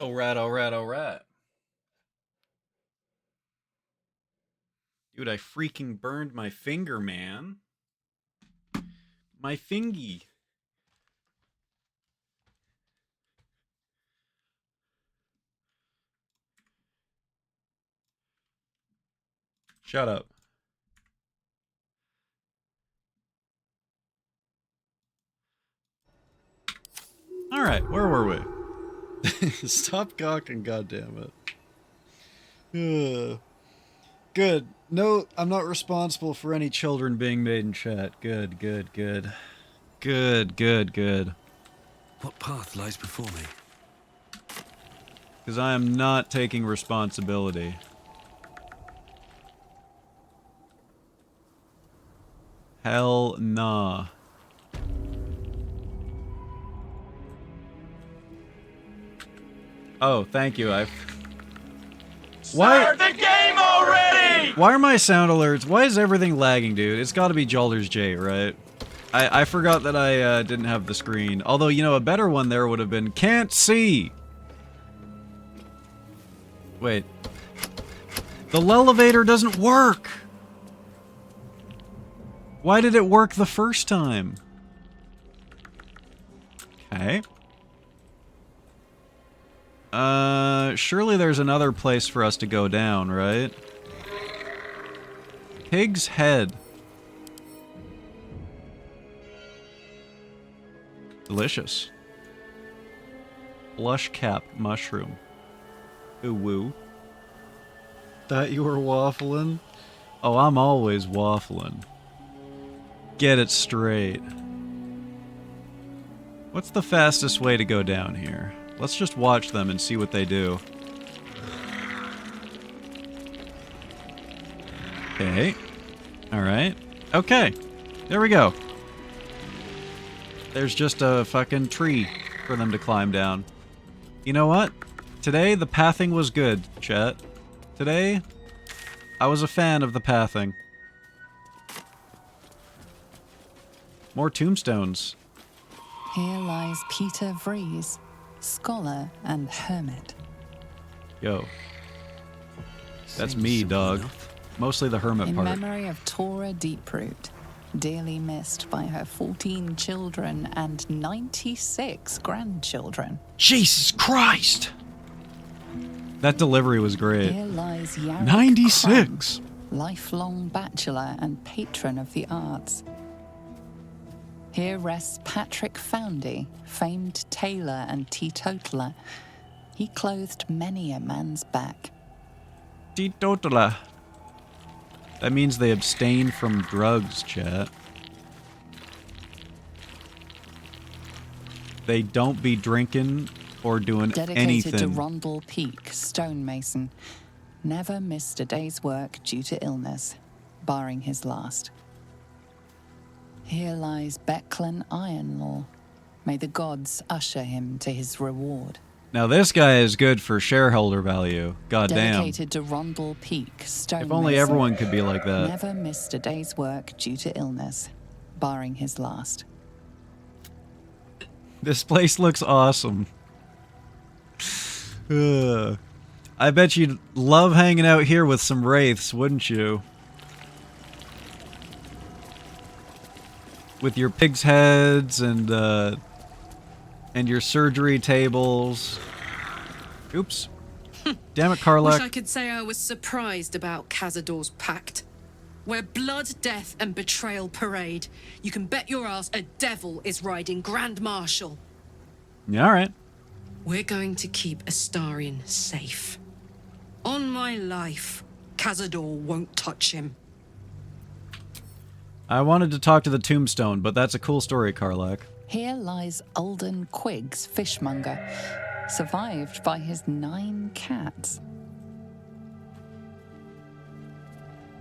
Alright, alright, alright. Dude, I freaking burned my finger, man. My fingy. Shut up. Alright, where were we? Stop gawking, goddammit. Good. No, I'm not responsible for any children being made in chat. Good, good, good. Good, good, good. What path lies before me? Because I am not taking responsibility. Hell nah. Oh, thank you. Why? Start the game already! Why are my sound alerts? Why is everything lagging, dude? It's got to be Baldur's Gate, right? I forgot that I didn't have the screen. Although, you know, a better one there would have been can't see. Wait. The elevator doesn't work. Why did it work the first time? Okay. Surely there's another place for us to go down, right? Pig's head. Delicious. Blush cap mushroom. Ooh woo. Thought you were waffling? Oh, I'm always waffling. Get it straight. What's the fastest way to go down here? Let's just watch them and see what they do. Okay. Alright. Okay. There we go. There's just a fucking tree for them to climb down. You know what? Today, the pathing was good, chat. Today, I was a fan of the pathing. More tombstones. Here lies Peter Vries, scholar and hermit. Yo. That's me, dog. Mostly the hermit In part. memory of Tora Deeproot, dearly missed by her 14 children and 96 grandchildren. Jesus Christ! That delivery was great. Here lies Yarrick 96! Crumb, lifelong bachelor and patron of the arts. Here rests Patrick Foundy, famed tailor and teetotaler. He clothed many a man's back. Teetotaler. That means they abstain from drugs, chat. They don't be drinking or doing Dedicated anything. to Rondell Peak, stonemason. Never missed a day's work due to illness, barring his last. Here lies Becklin Ironlaw. May the gods usher him to his reward. Now this guy is good for shareholder value. God damn. Dedicated to Rondell Peak, stonemason. If only everyone could be like that. Never missed a day's work due to illness, barring his last. This place looks awesome. Ugh. I bet you'd love hanging out here with some wraiths, wouldn't you? With your pig's heads and your surgery tables. Oops. Damn it, Karlak. Wish I could say I was surprised about Cazador's pact. Where blood, death, and betrayal parade, you can bet your ass a devil is riding Grand Marshal. Yeah, alright. We're going to keep Astarion safe. On my life, Cazador won't touch him. I wanted to talk to the tombstone, but that's a cool story, Karlak. Here lies Alden Quiggs, fishmonger, survived by his 9 cats.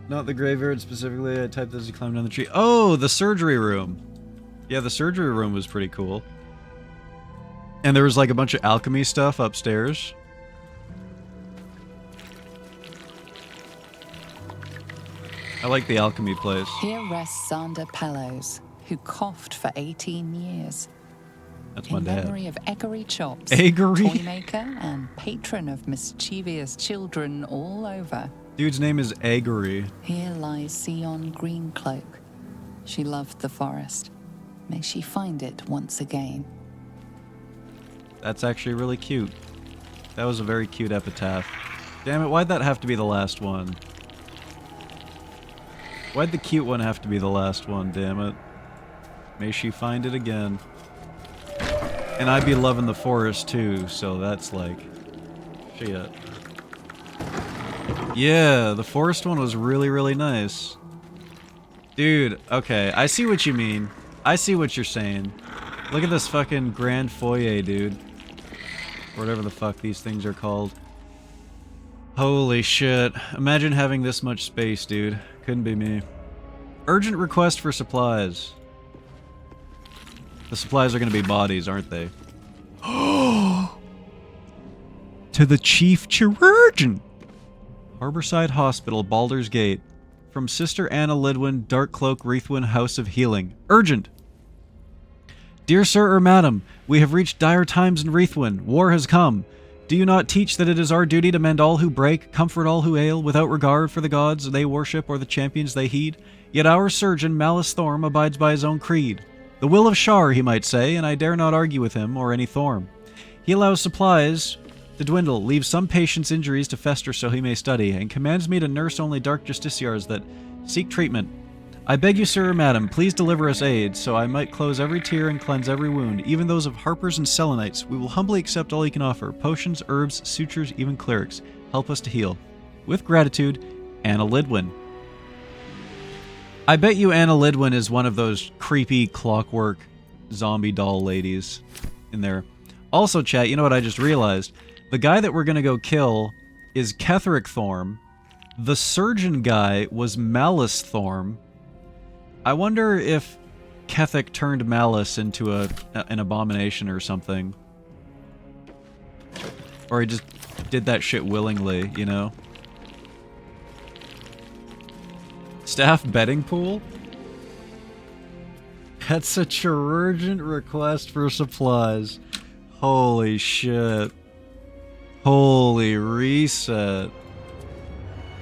Not the graveyard specifically, I typed as he climbed down the tree. Oh, the surgery room. Yeah, the surgery room was pretty cool. And there was like a bunch of alchemy stuff upstairs. I like the alchemy place. Here rests Sander Pellows, who coughed for 18 years. That's my in dad. memory of Eggery Chops, Eggery? toy maker and patron of mischievous children all over. Dude's name is Eggery. Here lies Sion Greencloak. She loved the forest. May she find it once again. That's actually really cute. That was a very cute epitaph. Damn it, why'd that have to be the last one? Why'd the cute one have to be the last one, damn it? May she find it again. And I'd be loving the forest too, so that's like... shit. Yeah, the forest one was really, really nice. Dude, okay, I see what you mean. I see what you're saying. Look at this fucking grand foyer, dude. Or whatever the fuck these things are called. Holy shit. Imagine having this much space, dude. Couldn't be me. Urgent request for supplies. The supplies are gonna be bodies, aren't they? To the chief chirurgeon! Harborside Hospital, Baldur's Gate. From Sister Anna Lidwin, Darkcloak, Wreathwin, House of Healing. Urgent! Dear Sir or Madam, we have reached dire times in Wreathwin. War has come. Do you not teach that it is our duty to mend all who break, comfort all who ail, without regard for the gods they worship or the champions they heed? Yet our surgeon, Malice Thorm, abides by his own creed. The will of Shar, he might say, and I dare not argue with him or any Thorm. He allows supplies to dwindle, leaves some patients' injuries to fester so he may study, and commands me to nurse only dark justiciars that seek treatment. I beg you, sir or madam, please deliver us aid, so I might close every tear and cleanse every wound, even those of harpers and selenites. We will humbly accept all you can offer, potions, herbs, sutures, even clerics. Help us to heal. With gratitude, Anna Lidwin. I bet you Anna Lidwin is one of those creepy clockwork zombie doll ladies in there. Also, chat, you know what I just realized? The guy that we're gonna go kill is Ketheric Thorm. The surgeon guy was Malice Thorm. I wonder if Ketheric turned Malice into an abomination or something. Or he just did that shit willingly, you know? Staff betting pool? That's such an urgent request for supplies. Holy shit. Holy reset.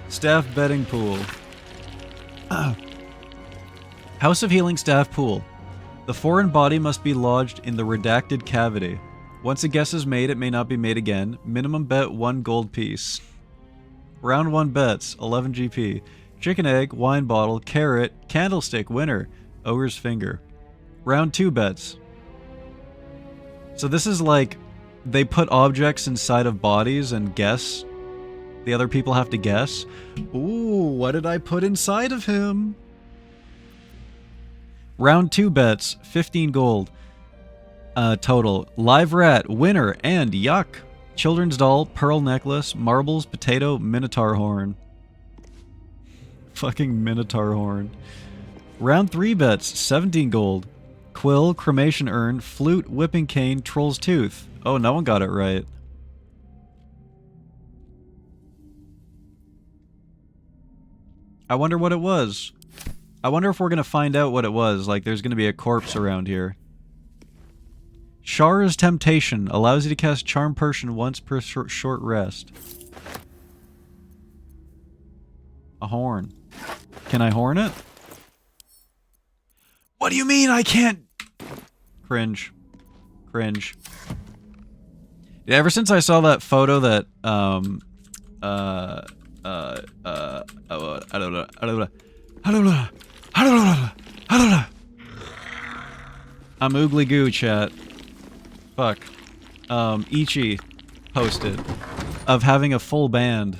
Staff betting pool. House of Healing Staff Pool. The foreign body must be lodged in the redacted cavity. Once a guess is made, it may not be made again. Minimum bet 1 gold piece. Round 1 bets, 11 GP. Chicken egg, wine bottle, carrot, candlestick, winner, ogre's finger. Round 2 bets. So this is like, they put objects inside of bodies and guess. The other people have to guess. Ooh, what did I put inside of him? Round 2 bets, 15 gold. Total. Live rat, winner, and yuck. Children's doll, pearl necklace, marbles, potato, minotaur horn. Fucking minotaur horn. Round 3 bets, 17 gold. Quill, cremation urn, flute, whipping cane, troll's tooth. Oh, no one got it right. I wonder what it was. I wonder if we're gonna find out what it was. Like, there's gonna be a corpse around here. Shar's Temptation allows you to cast Charm Person once per short rest. A horn. Can I horn it? What do you mean I can't? Cringe. Cringe. Yeah, ever since I saw that photo that, I don't know. I'm oogly goo, chat. Fuck. Ichi posted of having a full band.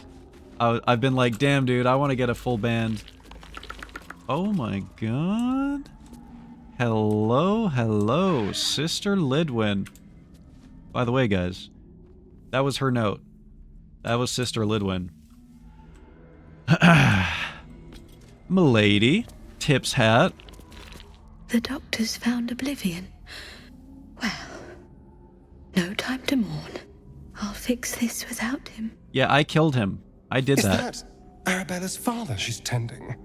I've been like, damn, dude, I want to get a full band. Oh my god. Hello, hello, Sister Lidwin. By the way, guys, that was her note. That was Sister Lidwin. Milady. Tip's hat. The doctors found oblivion. Well, no time to mourn. I'll fix this without him. Yeah, I killed him. I did that. Is that Arabella's father she's tending?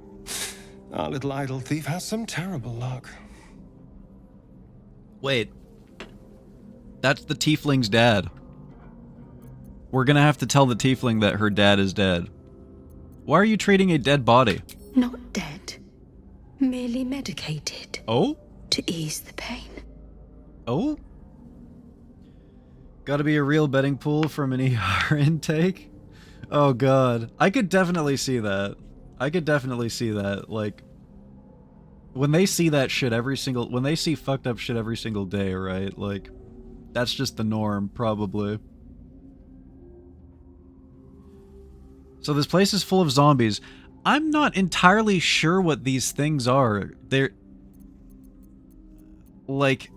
Our little idol thief has some terrible luck. Wait. That's the tiefling's dad. We're gonna have to tell the tiefling that her dad is dead. Why are you treating a dead body? Not dead. Merely medicated. Oh? To ease the pain. Oh? Gotta be a real betting pool from an ER intake? Oh god. I could definitely see that. I could definitely see that. Like, when they see that shit when they see fucked up shit every single day, right? Like, that's just the norm, probably. So this place is full of zombies. I'm not entirely sure what these things are. They're... like,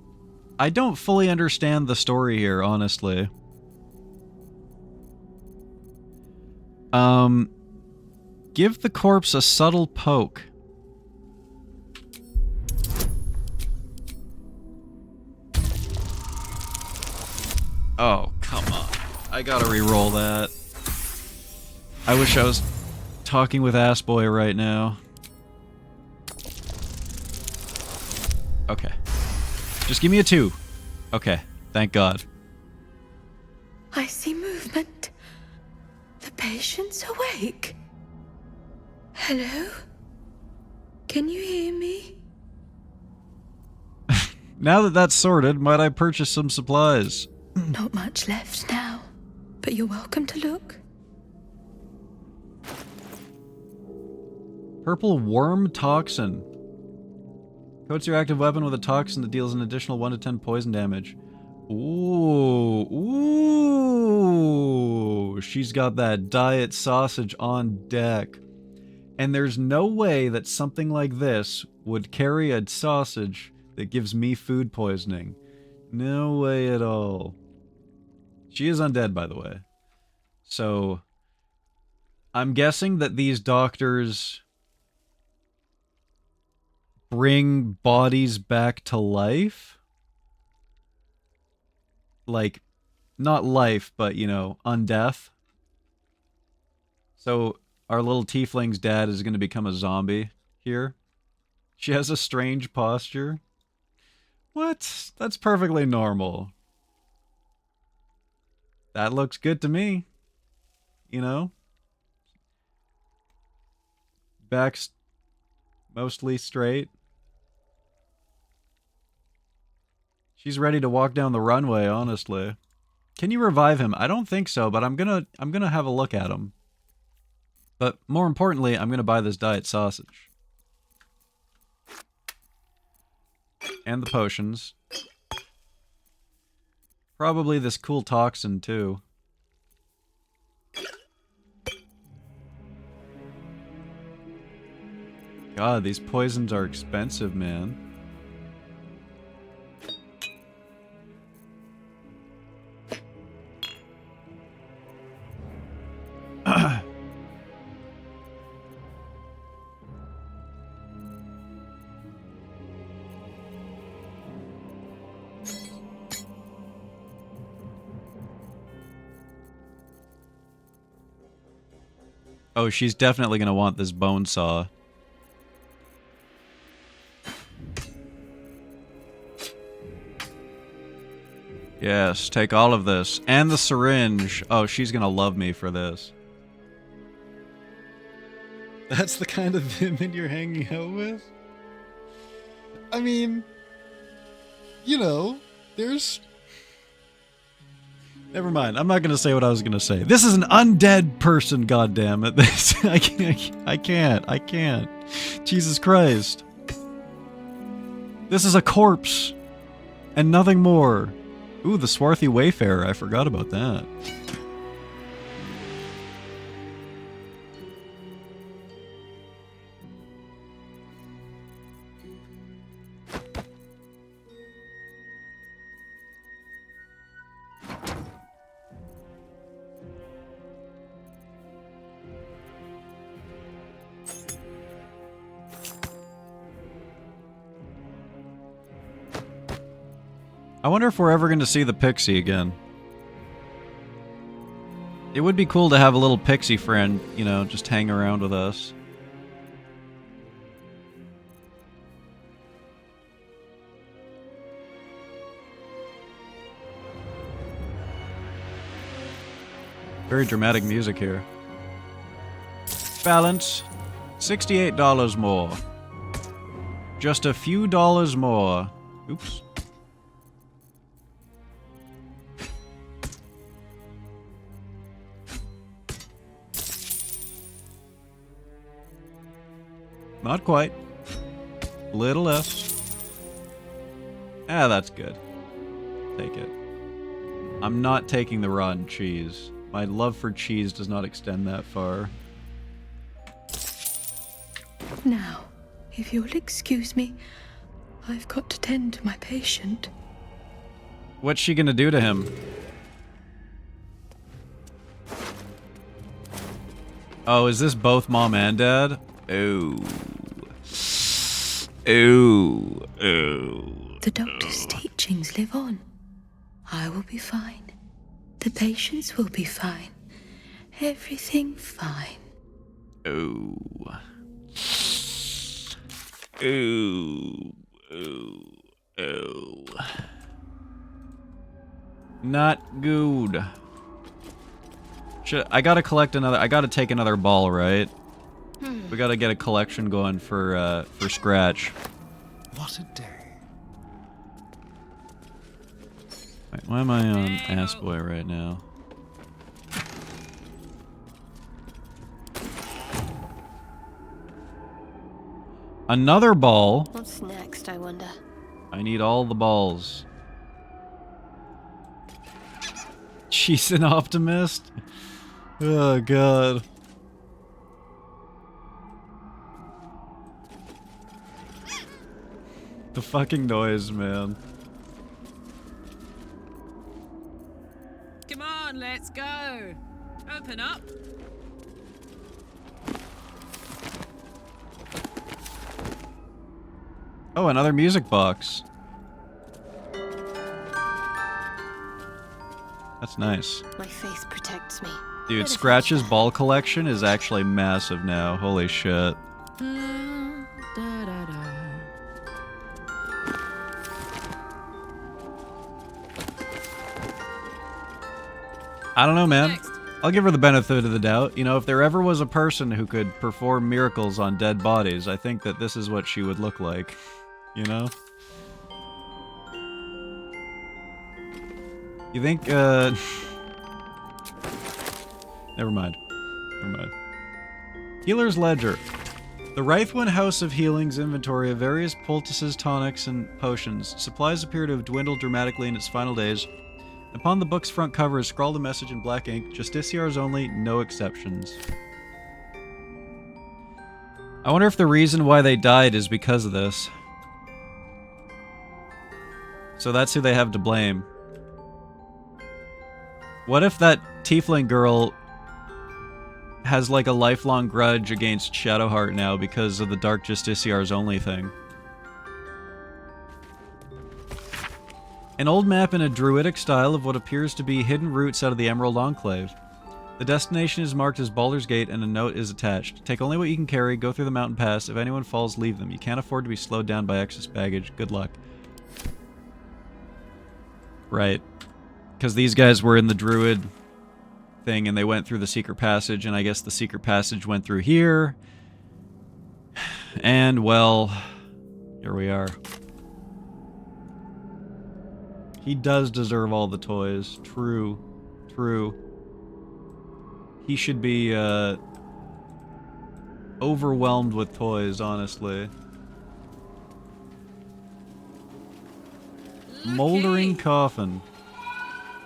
I don't fully understand the story here, honestly. Give the corpse a subtle poke. Oh, come on. I gotta re-roll that. I wish I was talking with Ass Boy right now. Okay. Just give me a 2. Okay, thank God. I see movement. The patient's awake. Hello? Can you hear me? Now that that's sorted, might I purchase some supplies? Not much left now, but you're welcome to look. Purple worm toxin. Coats your active weapon with a toxin that deals an additional 1 to 10 poison damage. Ooh. Ooh. She's got that diet sausage on deck. And there's no way that something like this would carry a sausage that gives me food poisoning. No way at all. She is undead, by the way. So, I'm guessing that these doctors bring bodies back to life? Like, not life, but, you know, undeath. So, our little tiefling's dad is going to become a zombie here. She has a strange posture. What? That's perfectly normal. That looks good to me. You know? Back's mostly straight. She's ready to walk down the runway, honestly. Can you revive him? I don't think so, but I'm gonna have a look at him. But more importantly, I'm gonna buy this diet sausage. And the potions. Probably this cool toxin, too. God, these poisons are expensive, man. Oh, she's definitely gonna want this bone saw. Yes, take all of this. And the syringe. Oh, she's gonna love me for this. That's the kind of women you're hanging out with? I mean, you know, there's... Never mind. I'm not going to say what I was going to say. This is an undead person, goddammit. This I can't. Jesus Christ. This is a corpse. And nothing more. Ooh, the swarthy wayfarer. I forgot about that. I wonder if we're ever going to see the pixie again. It would be cool to have a little pixie friend, you know, just hang around with us. Very dramatic music here. Balance. $68 more. Just a few dollars more. Oops. Not quite. Little less. Ah, that's good. Take it. I'm not taking the rotten cheese. My love for cheese does not extend that far. Now, if you'll excuse me, I've got to tend to my patient. What's she gonna do to him? Oh, is this both mom and dad? Ooh. Ooh. Ooh. The doctor's teachings live on. I will be fine. The patients will be fine. Everything fine. Ooh. Ooh. Ooh. Ooh. Not good. I gotta collect another. I gotta take another ball, right? We gotta get a collection going for Scratch. What a day. Wait, why am I on Ass Boy right now? Another ball? What's next, I wonder? I need all the balls. She's an optimist? Oh, God. The fucking noise, man. Come on, let's go. Open up. Oh, another music box. That's nice. My faith protects me. Dude, Scratch's ball collection is actually massive now. Holy shit. I don't know, man. I'll give her the benefit of the doubt. You know, if there ever was a person who could perform miracles on dead bodies, I think that this is what she would look like. You know? You think, Never mind. Never mind. Healer's Ledger. The Wraithwin House of Healing's inventory of various poultices, tonics, and potions. Supplies appear to have dwindled dramatically in its final days. Upon the book's front cover is scrawled a message in black ink, Justiciars only, no exceptions. I wonder if the reason why they died is because of this. So that's who they have to blame. What if that tiefling girl has like a lifelong grudge against Shadowheart now because of the Dark Justiciars only thing? An old map in a druidic style of what appears to be hidden routes out of the Emerald Enclave. The destination is marked as Baldur's Gate and a note is attached. Take only what you can carry, go through the mountain pass. If anyone falls, leave them. You can't afford to be slowed down by excess baggage. Good luck. Right. Because these guys were in the druid thing and they went through the secret passage, and I guess the secret passage went through here. And, well, here we are. He does deserve all the toys. True. True. He should be, overwhelmed with toys, honestly. Moldering coffin.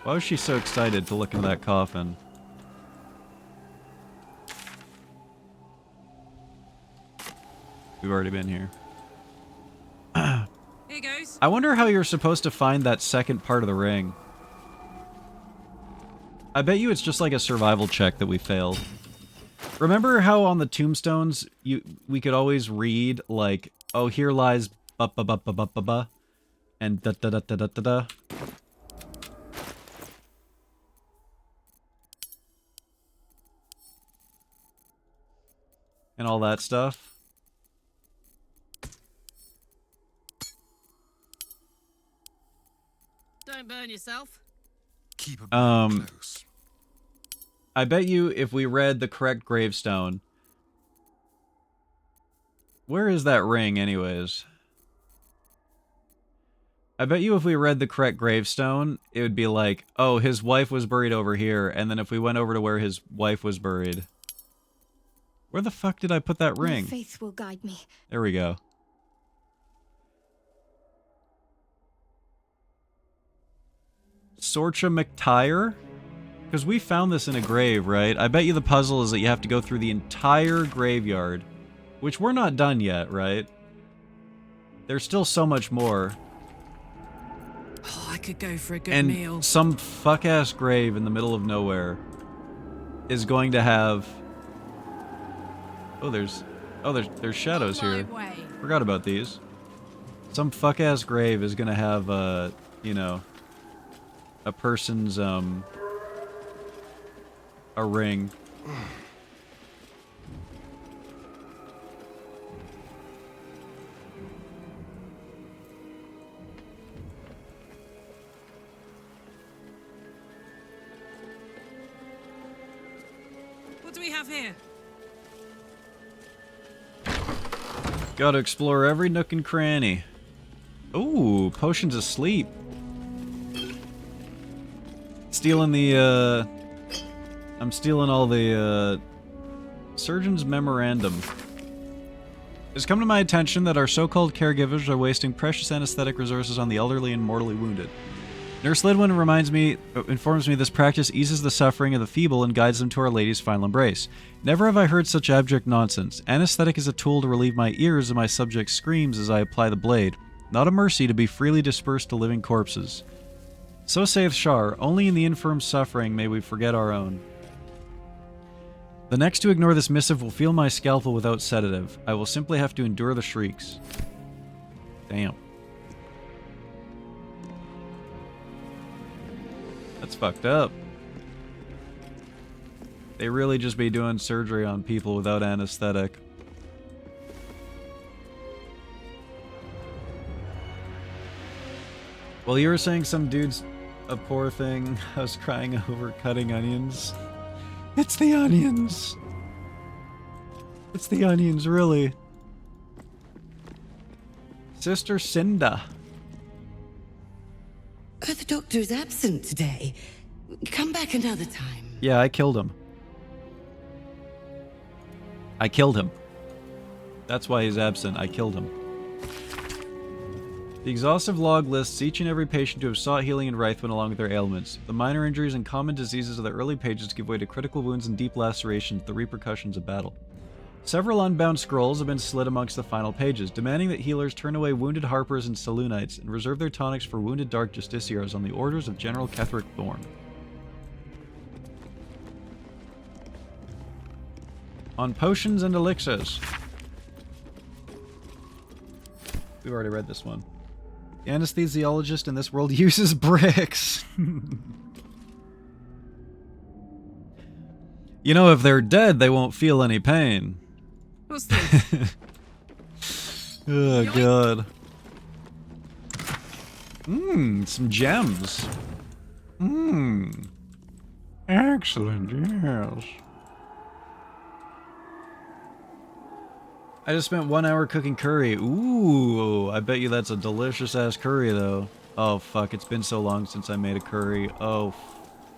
Why was she so excited to look into that coffin? We've already been here. Here goes. I wonder how you're supposed to find that second part of the ring. I bet you it's just like a survival check that we failed. Remember how on the tombstones we could always read like, oh, here lies ba ba ba ba ba ba ba and da da da da da da da. And all that stuff. Don't burn yourself. Keep a close. I bet you if we read the correct gravestone... Where is that ring, anyways? I bet you if we read the correct gravestone, it would be like, oh, his wife was buried over here, and then if we went over to where his wife was buried... Where the fuck did I put that ring? My faith will guide me. There we go. Sorcha McTire? Because we found this in a grave, right? I bet you the puzzle is that you have to go through the entire graveyard. Which we're not done yet, right? There's still so much more. Oh, I could go for a good And meal. some fuck-ass grave in the middle of nowhere is going to have... Oh, there's shadows here. Forgot about these. Some fuck-ass grave is gonna have, you know, a person's, a ring. What do we have here? Gotta explore every nook and cranny. Ooh, potions of sleep. Stealing the, I'm stealing all the, surgeon's memorandum. It's come to my attention that our so-called caregivers are wasting precious anesthetic resources on the elderly and mortally wounded. Nurse Lidwin informs me this practice eases the suffering of the feeble and guides them to Our Lady's final embrace. Never have I heard such abject nonsense. Anesthetic is a tool to relieve my ears and my subject's screams as I apply the blade, not a mercy to be freely dispersed to living corpses. So saith Shar, only in the infirm suffering may we forget our own. The next to ignore this missive will feel my scalpel without sedative. I will simply have to endure the shrieks. Damn. That's fucked up. They really just be doing surgery on people without anesthetic. Well, you were saying some dude's a poor thing. I was crying over cutting onions. It's the onions. It's the onions, really. Sister Cinda. The doctor's absent today. Come back another time. Yeah, I killed him. I killed him. That's why he's absent. I killed him. The exhaustive log lists each and every patient who have sought healing in Rythwin along with their ailments. The minor injuries and common diseases of the early pages give way to critical wounds and deep lacerations, the repercussions of battle. Several unbound scrolls have been slid amongst the final pages, demanding that healers turn away wounded harpers and saloonites and reserve their tonics for wounded dark justiciars on the orders of General Ketherick Thorn. On potions and elixirs. We've already read this one. The anesthesiologist in this world uses bricks. You know, if they're dead, they won't feel any pain. What's this? Oh, God. Some gems. Excellent, yes. I just spent 1 hour cooking curry. Ooh, I bet you that's a delicious-ass curry, though. Oh, fuck, it's been so long since I made a curry. Oh,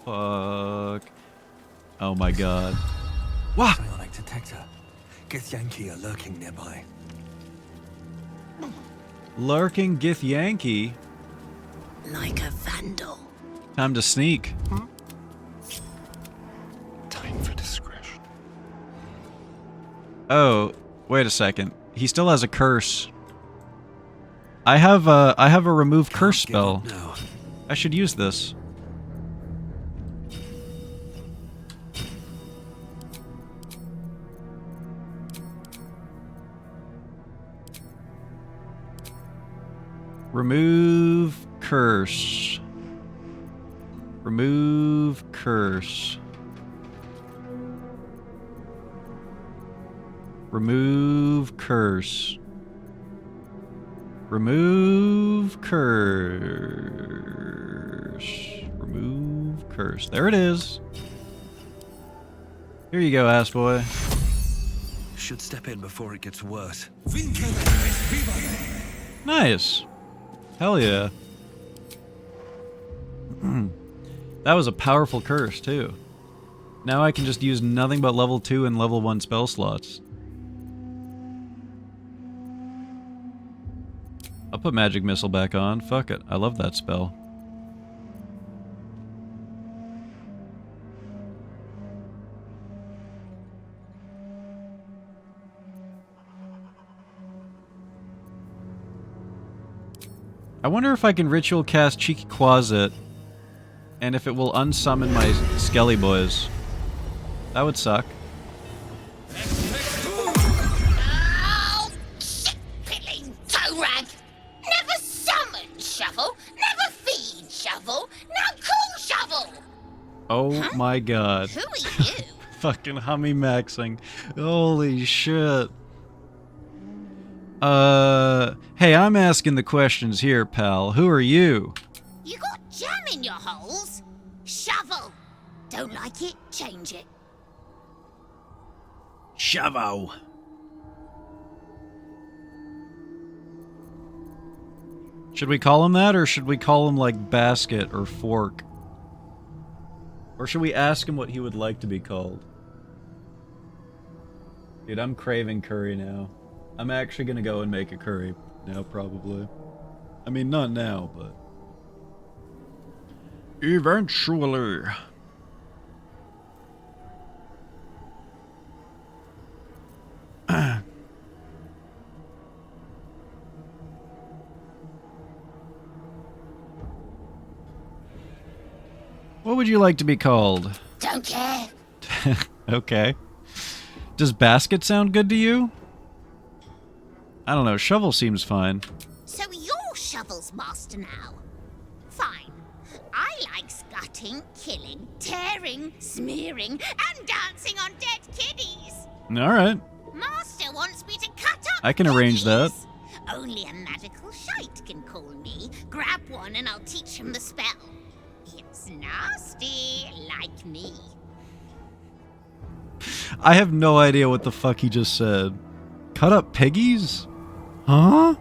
fuck. Oh, my God. Wah! Psionic detector. Githyanki are lurking nearby. Lurking Githyanki? Like a vandal. Time to sneak. Time for discretion. Oh, wait a second. He still has a curse. I have a remove curse spell. I should use this. Remove curse. Remove curse. Remove curse. Remove curse. Remove curse. There it is. Here you go, ass boy. Should step in before it gets worse. Nice. Hell yeah. That was a powerful curse, too. Now I can just use nothing but level 2 and level 1 spell slots. I'll put Magic Missile back on. Fuck it. I love that spell. I wonder if I can ritual cast Cheeky Quasit, and if it will unsummon my Skelly boys. That would suck. Oh, shit-pilling toe-rag! Never summon Shovel, never feed Shovel, now call Shovel! Oh my god. Who are you? Fucking hummy maxing. Holy shit. Hey, I'm asking the questions here, pal. Who are you? You got jam in your holes? Shovel! Don't like it? Change it. Shovel. Should we call him that, or should we call him like Basket or Fork? Or should we ask him what he would like to be called? Dude, I'm craving curry now. I'm actually gonna go and make a curry now, probably. I mean, not now, but... eventually. What would you like to be called? Don't care. Okay. Does Basket sound good to you? I don't know, Shovel seems fine. So you're Shovel's master now? Fine. I like scutting, killing, tearing, smearing, and dancing on dead kiddies. Alright. Master wants me to cut up I can arrange that. Only a magical shite can call me. Grab one and I'll teach him the spell. It's nasty, like me. I have no idea what the fuck he just said. Cut up piggies? Huh?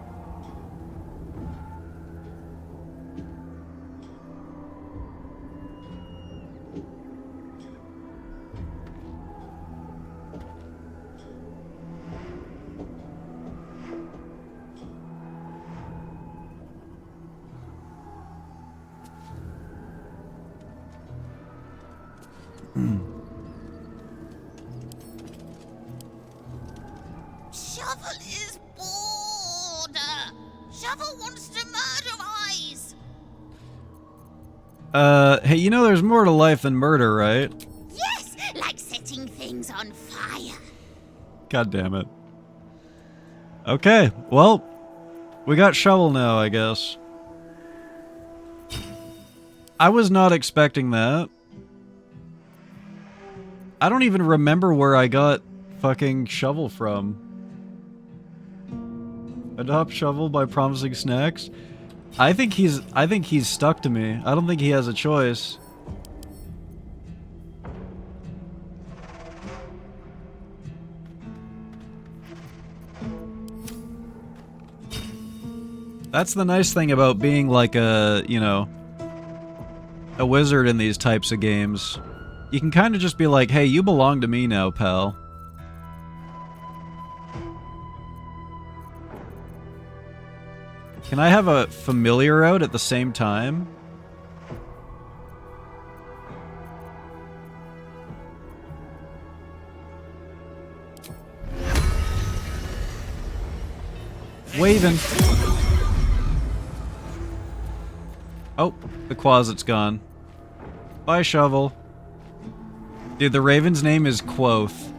Shovel is bored. Shovel wants to murder eyes. Hey, you know there's more to life than murder, right? Yes, like setting things on fire. God damn it. Okay, well, we got Shovel now, I guess. I was not expecting that. I don't even remember where I got fucking Shovel from. Adopt Shovel by promising snacks? I think he's stuck to me. I don't think he has a choice. That's the nice thing about being like a, you know, a wizard in these types of games. You can kind of just be like, hey, you belong to me now, pal. Can I have a familiar out at the same time? Waving. Oh, the closet's gone. Bye, Shovel. Dude, the Raven's name is Quoth.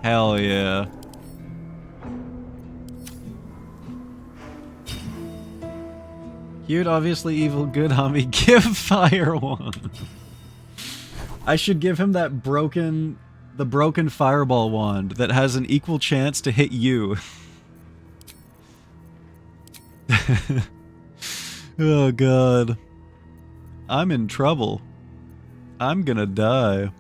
Hell yeah. Cute, obviously evil, good homie. Give fire one. I should give him that broken fireball wand that has an equal chance to hit you. Oh god. I'm in trouble. I'm gonna die.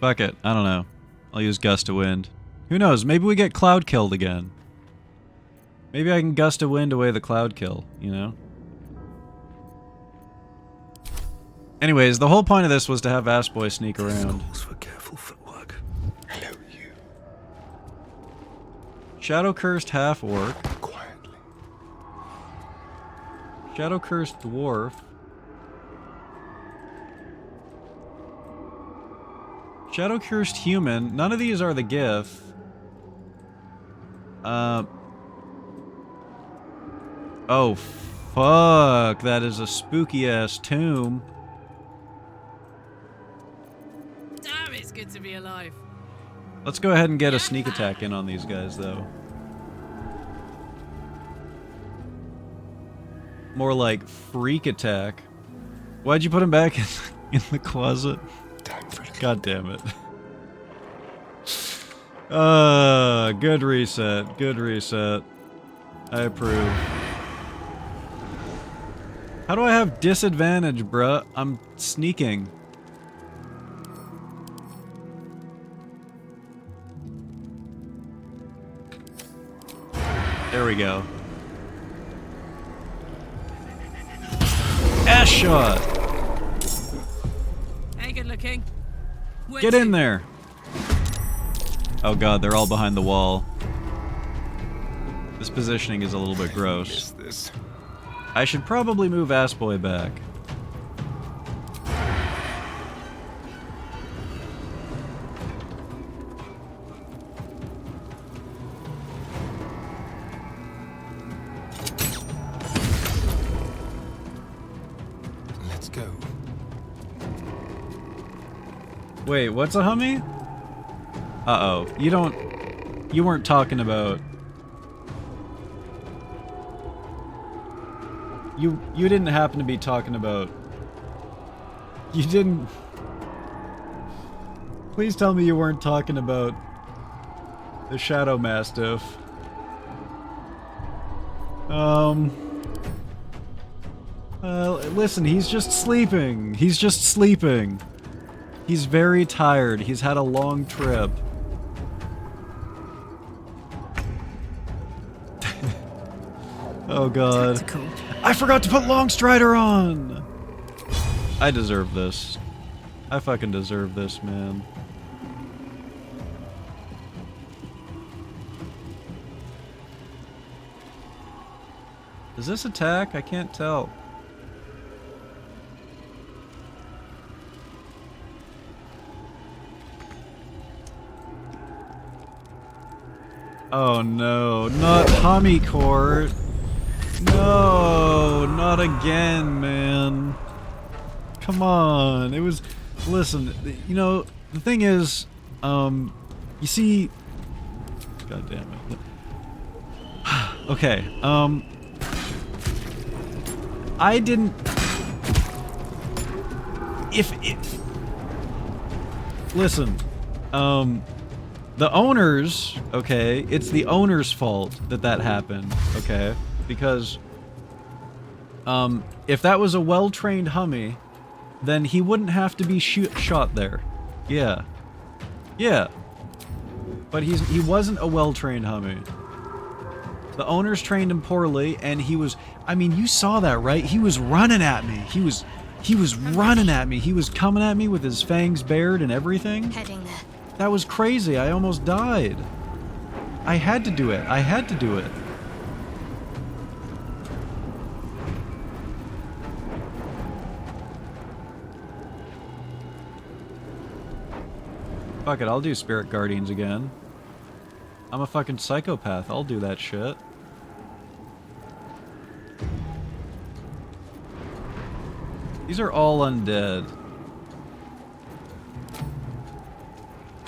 Fuck it. I don't know. I'll use Gust of Wind. Who knows? Maybe we get Cloud killed again. Maybe I can Gust of Wind away the Cloud kill, you know? Anyways, the whole point of this was to have Ass Boy sneak around. For careful footwork. Hello, you. Shadow Cursed Half-Orc. Quietly. Shadow Cursed Dwarf. Shadow Cursed Human. None of these are the GIF. Oh, fuck. That is a spooky-ass tomb. Damn, it's good to be alive. Let's go ahead and get a sneak attack in on these guys, though. More like freak attack. Why'd you put him back in the closet? God damn it. Good reset. Good reset. I approve. How do I have disadvantage, bruh? I'm sneaking. There we go. Ass shot! Hey, good looking. Get in there! Oh god, they're all behind the wall. This positioning is a little bit gross. I should probably move Ass Boy back. Let's go. Wait, what's a Hummy? Uh-oh. You weren't talking about... You didn't happen to be talking about... You didn't... Please tell me you weren't talking about... the Shadow Mastiff. Listen, he's just sleeping. He's just sleeping. He's very tired. He's had a long trip. Oh god. Tactical. I forgot to put Longstrider on! I deserve this. I fucking deserve this, man. Does this attack? I can't tell. Oh no, not Hummy Court. No, not again, man. Come on. It was... Listen, you know, the thing is, you see... God damn it. Okay, I didn't... Listen, the owners, okay, it's the owner's fault that that happened, okay? Because, if that was a well-trained Hummy, then he wouldn't have to be shot there. Yeah. Yeah. But he wasn't a well-trained Hummy. The owners trained him poorly, and he was... I mean, you saw that, right? He was running at me. He was running at me. He was coming at me with his fangs bared and everything. Heading there. That was crazy. I almost died. I had to do it. I had to do it. Fuck it, I'll do Spirit Guardians again. I'm a fucking psychopath. I'll do that shit. These are all undead.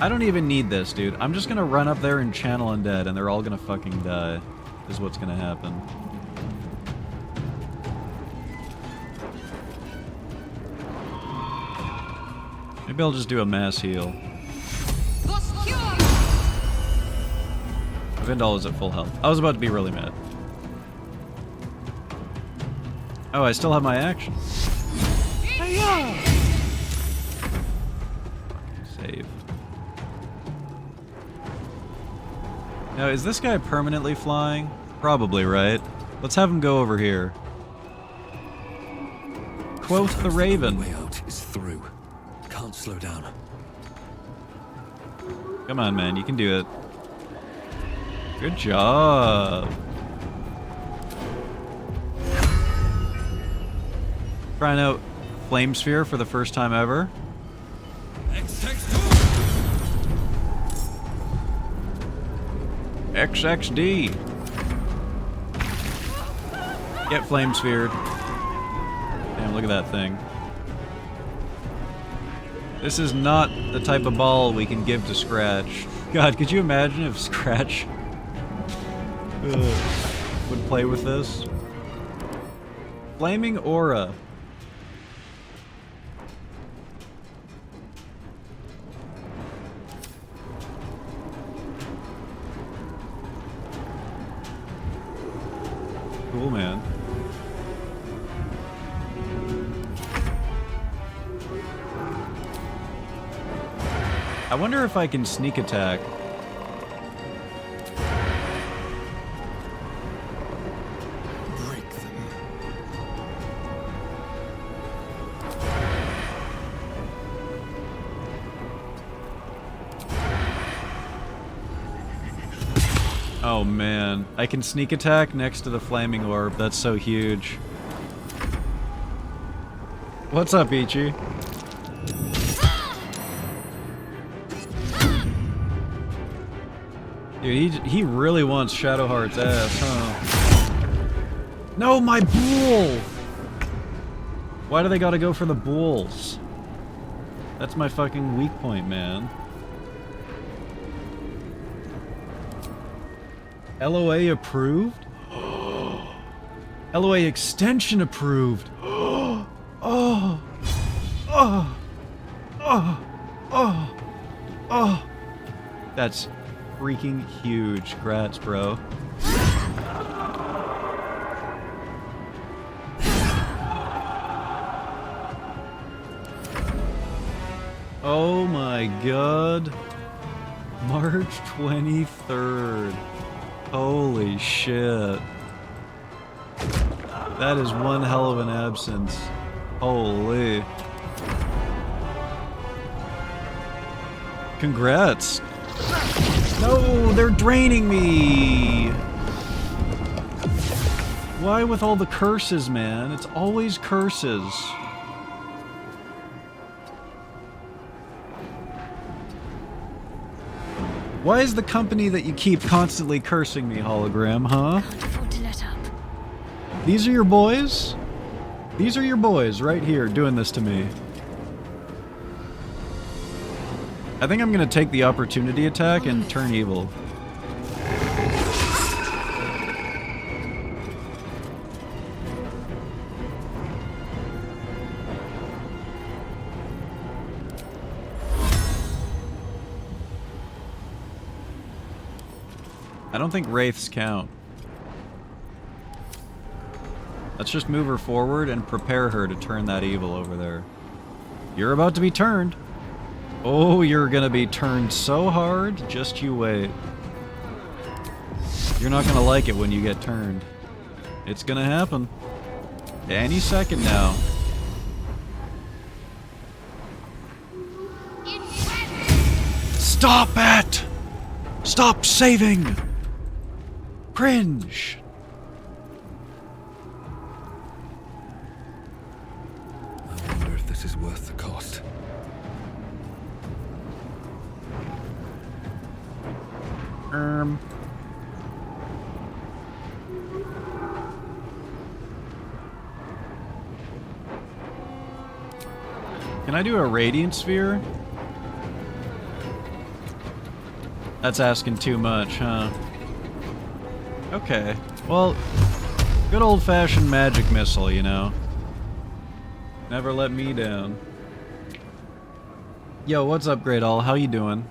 I don't even need this, dude. I'm just gonna run up there and channel undead, and they're all gonna fucking die. Is what's gonna happen. Maybe I'll just do a mass heal. Vindal is at full health. I was about to be really mad. Oh, I still have my action. Save. Now, is this guy permanently flying? Probably, right? Let's have him go over here. Quoth the Raven. The way out is through. Can't slow down. Come on, man. You can do it. Good job. Trying out Flame Sphere for the first time ever. XXD. Get Flame Sphered. Damn, look at that thing. This is not the type of ball we can give to Scratch. God, could you imagine if Scratch would play with this? Flaming Aura. Cool, man. I wonder if I can sneak attack. Break them. Oh man, I can sneak attack next to the flaming orb. That's so huge. What's up, Ichi? Dude, he really wants Shadowheart's ass, huh? No, my bull! Why do they gotta go for the bulls? That's my fucking weak point, man. LOA approved? LOA extension approved! Oh! Oh! Oh! Oh! Oh! That's freaking huge. Grats, bro. Oh my god. March 23rd. Holy shit. That is one hell of an absence. Holy. Congrats. No, they're draining me. Why with all the curses, man? It's always curses. Why is the company that you keep constantly cursing me, Hologram, huh? Can't afford to let up. These are your boys? These are your boys right here doing this to me. I think I'm gonna take the opportunity attack and turn evil. I don't think wraiths count. Let's just move her forward and prepare her to turn that evil over there. You're about to be turned. Oh, you're gonna be turned so hard, just you wait. You're not gonna like it when you get turned. It's gonna happen. Any second now. Stop it! Stop saving! Cringe! I wonder if this is worth the cost. Can I do a radiant sphere? That's asking too much, huh? Okay. Well, good old-fashioned magic missile, you know. Never let me down. Yo, what's up, Great All? How you doing?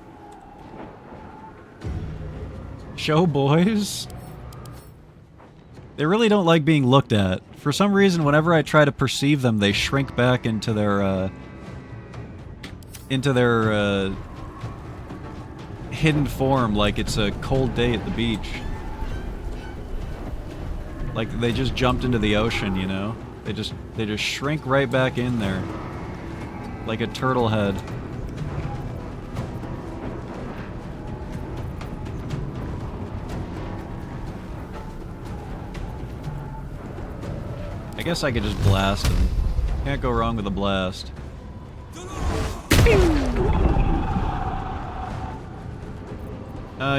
Show boys? They really don't like being looked at. For some reason, whenever I try to perceive them, they shrink back into their hidden form like it's a cold day at the beach. Like they just jumped into the ocean, you know? They just shrink right back in there. Like a turtle head. I guess I could just blast him. Can't go wrong with a blast.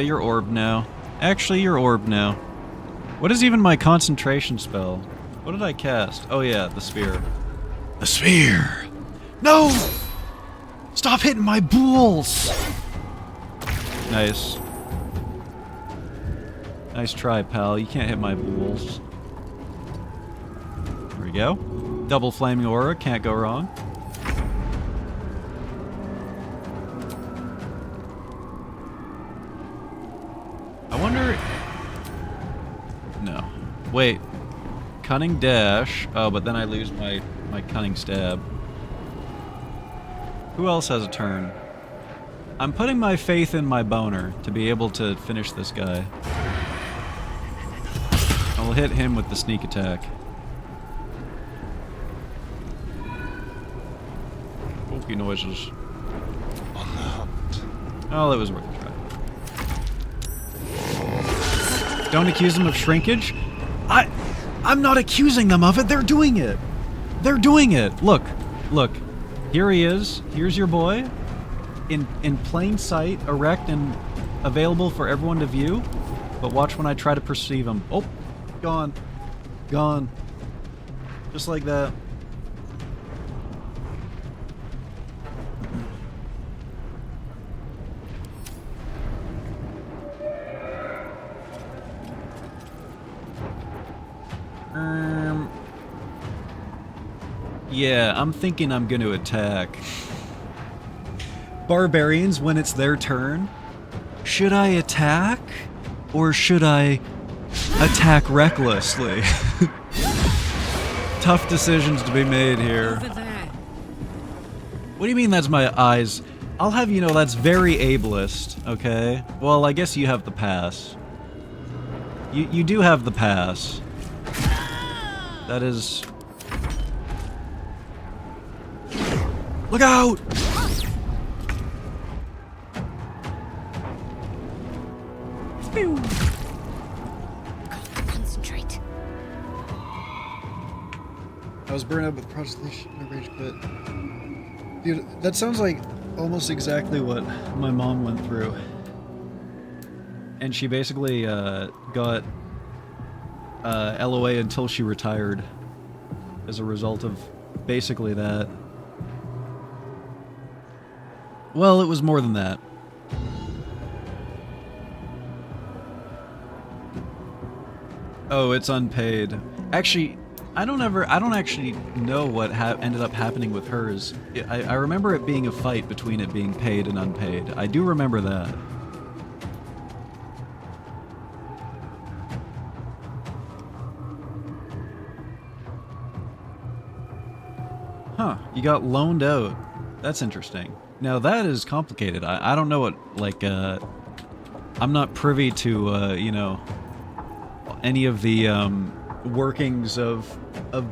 You're orbed now. Actually, you're orbed now. What is even my concentration spell? What did I cast? Oh yeah, the sphere. The sphere! No! Stop hitting my balls! Nice. Nice try, pal. You can't hit my balls. There we go. Double flaming aura, can't go wrong. I wonder... No. Wait. Cunning dash. Oh, but then I lose my cunning stab. Who else has a turn? I'm putting my faith in my boner to be able to finish this guy. I'll hit him with the sneak attack. Spooky noises. On the hunt. Oh, that was worth a try. Don't accuse them of shrinkage. I'm not accusing them of it. They're doing it. They're doing it. Look. Look. Here he is. Here's your boy. In plain sight, erect and available for everyone to view. But watch when I try to perceive him. Oh, gone. Gone. Just like that. Yeah, I'm thinking I'm going to attack. Barbarians, when it's their turn, should I attack? Or should I attack recklessly? Tough decisions to be made here. Over there. What do you mean that's my eyes? I'll have you know that's very ableist, okay? Well, I guess you have the pass. You do have the pass. That is... Look out! Concentrate. I was burned out with prostration and rage quit. Dude, that sounds like almost exactly what my mom went through. And she basically got LOA until she retired as a result of basically that. Well, it was more than that. Oh, it's unpaid. Actually, I don't actually know what ended up happening with hers. I remember it being a fight between it being paid and unpaid. I do remember that. Huh, you got loaned out. That's interesting. Now that is complicated. I don't know what, like, I'm not privy to, you know, any of the, workings of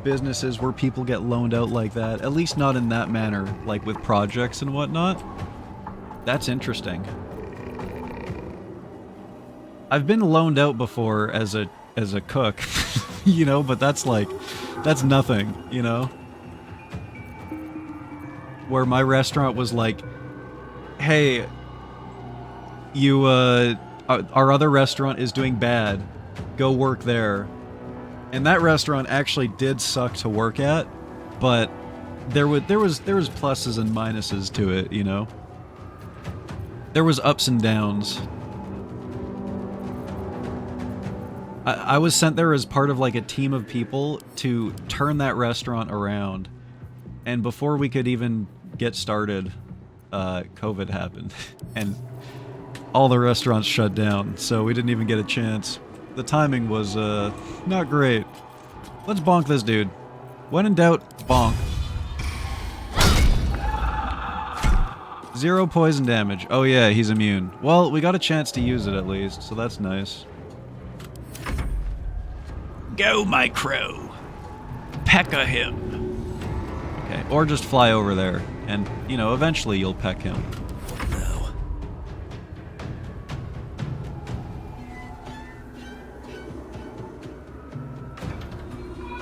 businesses where people get loaned out like that. At least not in that manner, like with projects and whatnot. That's interesting. I've been loaned out before as a cook, you know, but that's like, that's nothing, you know? Where my restaurant was like, hey, you, our other restaurant is doing bad. Go work there. And that restaurant actually did suck to work at, but there was pluses and minuses to it, you know? There was ups and downs. I was sent there as part of like a team of people to turn that restaurant around. And before we could even get started, COVID happened. And all the restaurants shut down, so we didn't even get a chance. The timing was, not great. Let's bonk this dude. When in doubt, bonk. 0 poison damage. Oh yeah, he's immune. Well, we got a chance to use it at least, so that's nice. Go, my crow. Pecka him. Okay, or just fly over there, and, you know, eventually you'll peck him. No.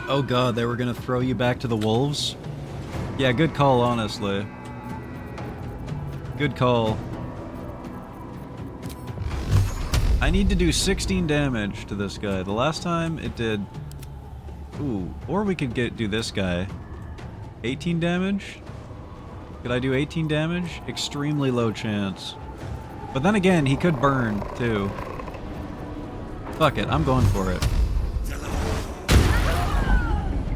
Oh god, they were gonna throw you back to the wolves? Yeah, good call, honestly. Good call. I need to do 16 damage to this guy. The last time it did... Ooh, or we could do this guy. 18 damage? Could I do 18 damage? Extremely low chance. But then again, he could burn, too. Fuck it, I'm going for it.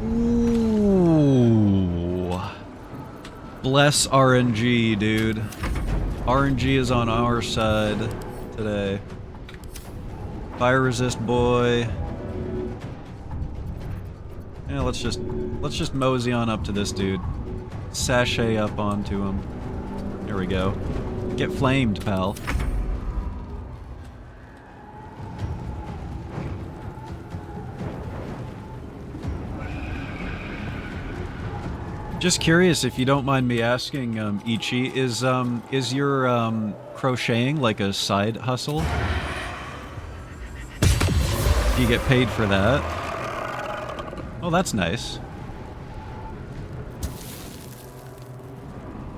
Ooh. Bless RNG, dude. RNG is on our side today. Fire resist boy. Yeah, let's just mosey on up to this dude. Sashay up onto him. There we go. Get flamed, pal. Just curious, if you don't mind me asking, Ichi, is your crocheting like a side hustle? Do you get paid for that? Oh, that's nice.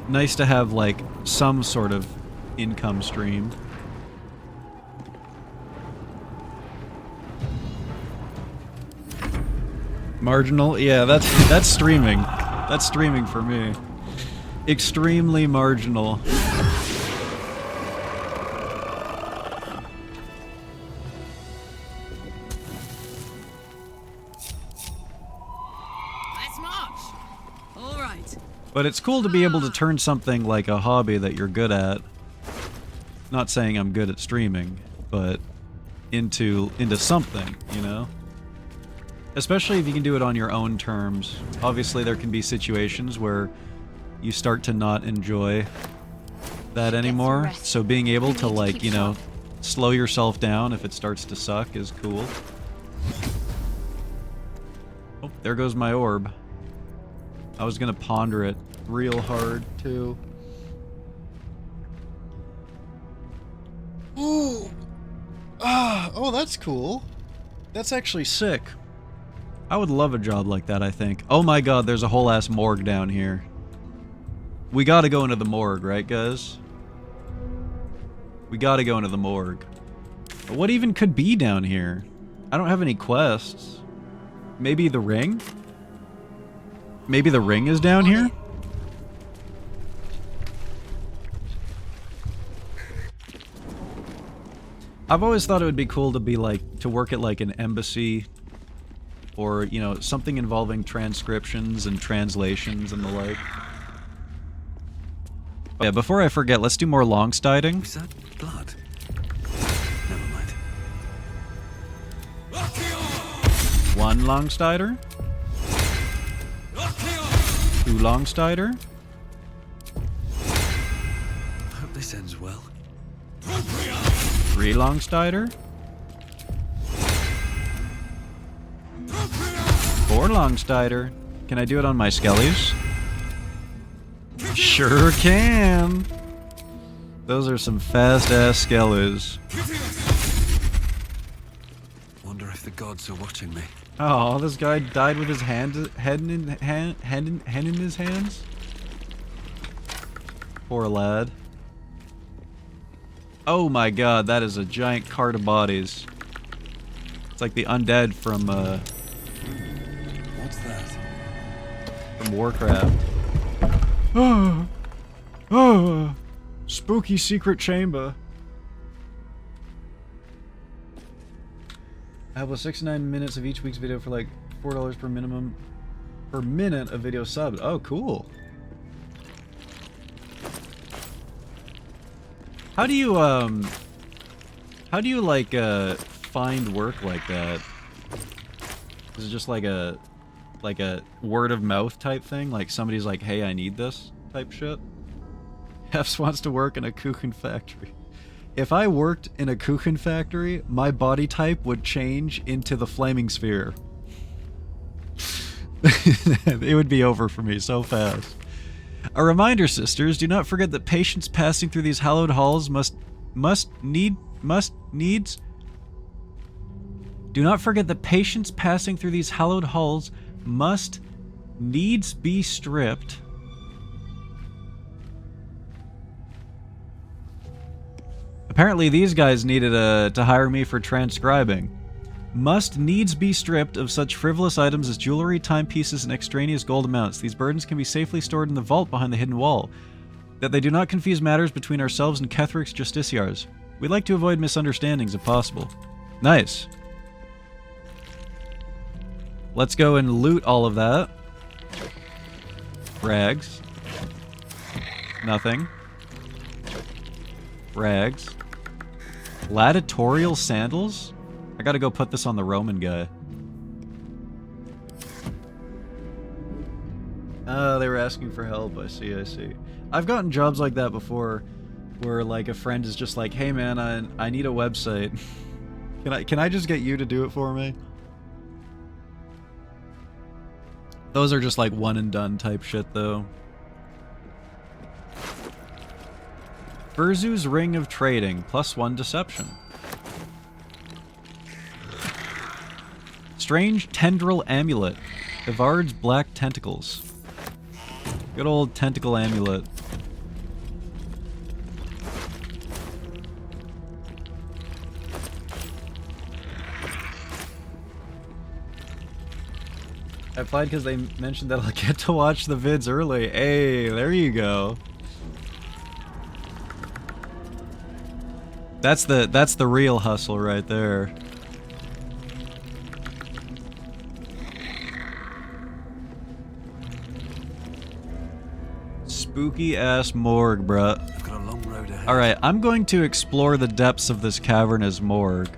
Nice to have, like, some sort of income stream. Marginal? Yeah, that's streaming. That's streaming for me. Extremely marginal. Let's march. All right. But it's cool to be able to turn something like a hobby that you're good at. Not saying I'm good at streaming, but into something, you know? Especially if you can do it on your own terms. Obviously, there can be situations where you start to not enjoy that anymore. So being able to, like, you know, slow yourself down if it starts to suck is cool. Oh, there goes my orb. I was gonna ponder it real hard, too. Ooh! Ah, oh, that's cool. That's actually sick. I would love a job like that, I think. Oh my god, there's a whole ass morgue down here. We gotta go into the morgue, right, guys? We gotta go into the morgue. But what even could be down here? I don't have any quests. Maybe the ring? Maybe the ring is down here? I've always thought it would be cool to be like, to work at like an embassy. Or, you know, something involving transcriptions and translations and the like. Yeah, before I forget, let's do more long-stiding. Is that blood? Never mind. 1 long-stider. 2 long-stider. I hope this ends well. 3 long-stider. 4 long-stider. Can I do it on my skellies? Sure can! Those are some fast-ass skellies. Wonder if the gods are watching me. Oh, this guy died with his head in his hands? Poor lad. Oh my god, that is a giant cart of bodies. It's like the undead from, What's that? from Warcraft. Oh, oh, spooky secret chamber. I have 69 minutes of each week's video for like $4 per minute of video subbed. Oh, cool. How do you like find work like that? Is it just like a word of mouth type thing? Like somebody's like, hey, I need this type shit? Hefs wants to work in a Kuchen factory. If I worked in a Kuchen factory, my body type would change into the flaming sphere. It would be over for me so fast. A reminder, sisters, do not forget that patients passing through these hallowed halls needs. Do not forget that patients passing through these hallowed halls must needs be stripped. Apparently these guys needed to hire me for transcribing. Must needs be stripped of such frivolous items as jewelry, timepieces, and extraneous gold amounts. These burdens can be safely stored in the vault behind the hidden wall. That they do not confuse matters between ourselves and Ketheric's justiciars. We'd like to avoid misunderstandings if possible. Nice. Let's go and loot all of that. Rags. Nothing. Rags. Gladiatorial sandals? I gotta go put this on the Roman guy. They were asking for help. I see, I see. I've gotten jobs like that before, where like a friend is just like, hey man, I need a website. Can I just get you to do it for me? Those are just like one and done type shit though. Verzu's Ring of Trading, +1 deception. Strange Tendril Amulet. Ivard's Black Tentacles. Good old tentacle amulet. I applied because they mentioned that I'll get to watch the vids early. Hey, there you go. That's the real hustle right there. Spooky ass morgue, bruh. I've got a long road ahead. Alright, I'm going to explore the depths of this cavernous morgue.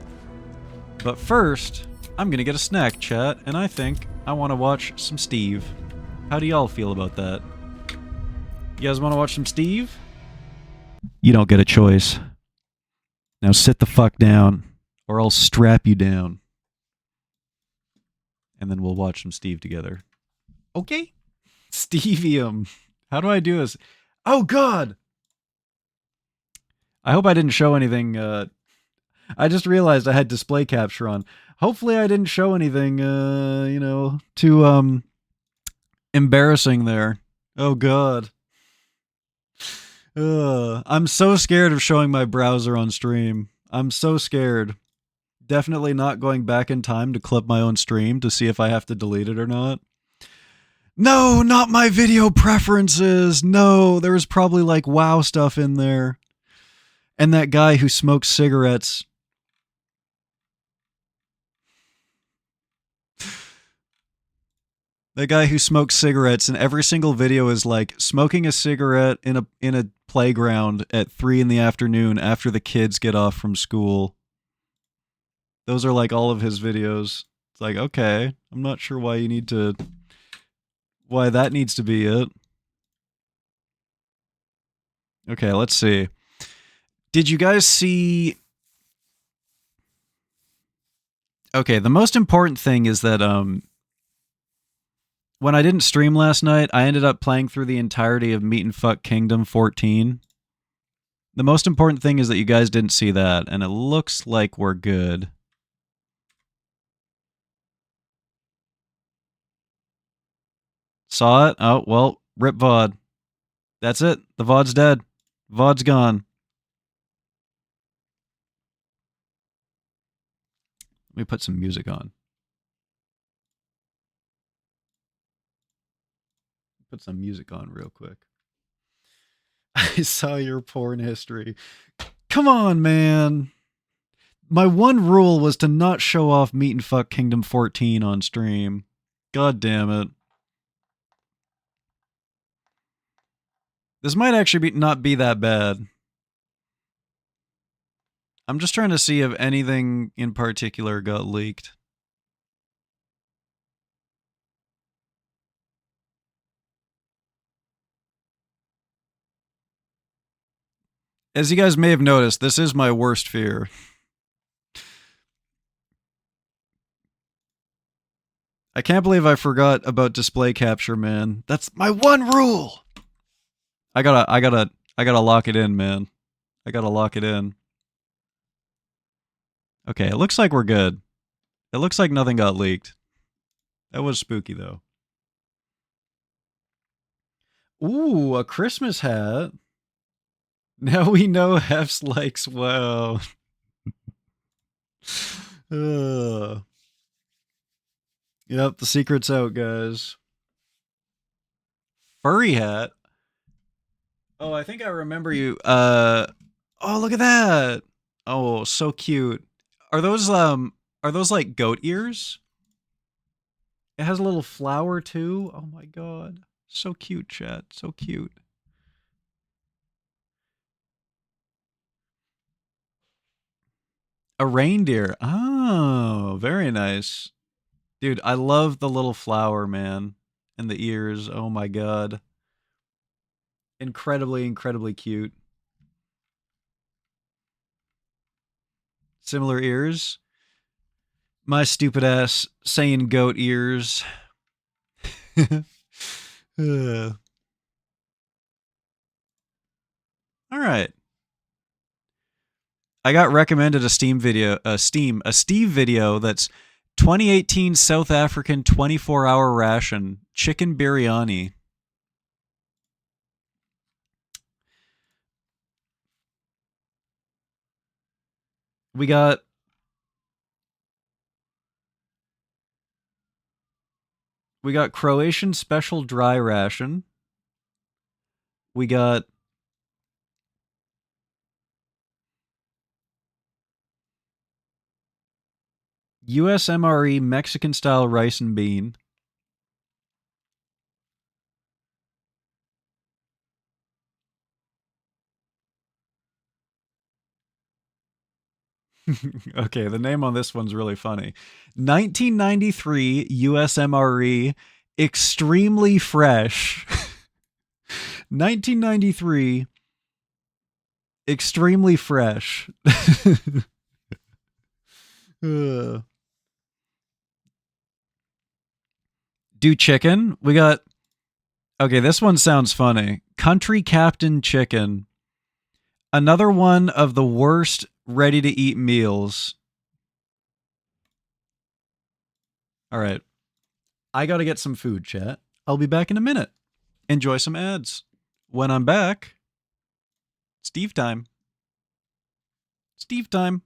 But first, I'm gonna get a snack, chat, and I think I want to watch some Steve. How do y'all feel about that? You guys want to watch some Steve? You don't get a choice. Now sit the fuck down, or I'll strap you down. And then we'll watch some Steve together. Okay? Stevium. How do I do this? Oh, God! I hope I didn't show anything, I just realized I had display capture on. Hopefully I didn't show anything, you know, too, embarrassing there. Oh, God. I'm so scared of showing my browser on stream. I'm so scared. Definitely not going back in time to clip my own stream to see if I have to delete it or not. No, not my video preferences. No, there was probably like WoW stuff in there. And that guy who smokes cigarettes. That guy who smokes cigarettes, and every single video is like smoking a cigarette in a playground at 3 in the afternoon after the kids get off from school. Those are like all of his videos. It's like, okay, I'm not sure why that needs to be it. Okay, let's see. Did you guys see... Okay, the most important thing is that, when I didn't stream last night, I ended up playing through the entirety of Meat and Fuck Kingdom 14. The most important thing is that you guys didn't see that, and it looks like we're good. Saw it? Oh, well, rip VOD. That's it. The VOD's dead. VOD's gone. Let me put some music on. Put some music on real quick. I saw your porn history. Come on, man. My one rule was to not show off Meat and Fuck Kingdom 14 on stream. God damn it. This might actually not be that bad. I'm just trying to see if anything in particular got leaked. As you guys may have noticed, this is my worst fear. I can't believe I forgot about display capture, man. That's my one rule. I gotta lock it in, man. I gotta lock it in. Okay, it looks like we're good. It looks like nothing got leaked. That was spooky, though. Ooh, a Christmas hat. Now we know Hefs likes WoW. Yep, the secret's out, guys. Furry hat. Oh, I think I remember you. Oh, look at that. Oh, so cute. Are those like goat ears? It has a little flower too. Oh my god. So cute, chat. So cute. A reindeer. Oh, very nice. Dude, I love the little flower, man. And the ears. Oh my god. Incredibly, incredibly cute. Similar ears. My stupid ass saying goat ears. All right. I got recommended a Steve video that's 2018 South African 24-hour ration chicken biryani. We got Croatian special dry ration. We got USMRE Mexican style rice and bean. Okay, the name on this one's really funny. 1993 USMRE extremely fresh. 1993 extremely fresh. Do chicken. We got, okay, this one sounds funny. Country Captain Chicken. Another one of the worst ready to eat meals. All right. I got to get some food, chat. I'll be back in a minute. Enjoy some ads. When I'm back, Steve time. Steve time.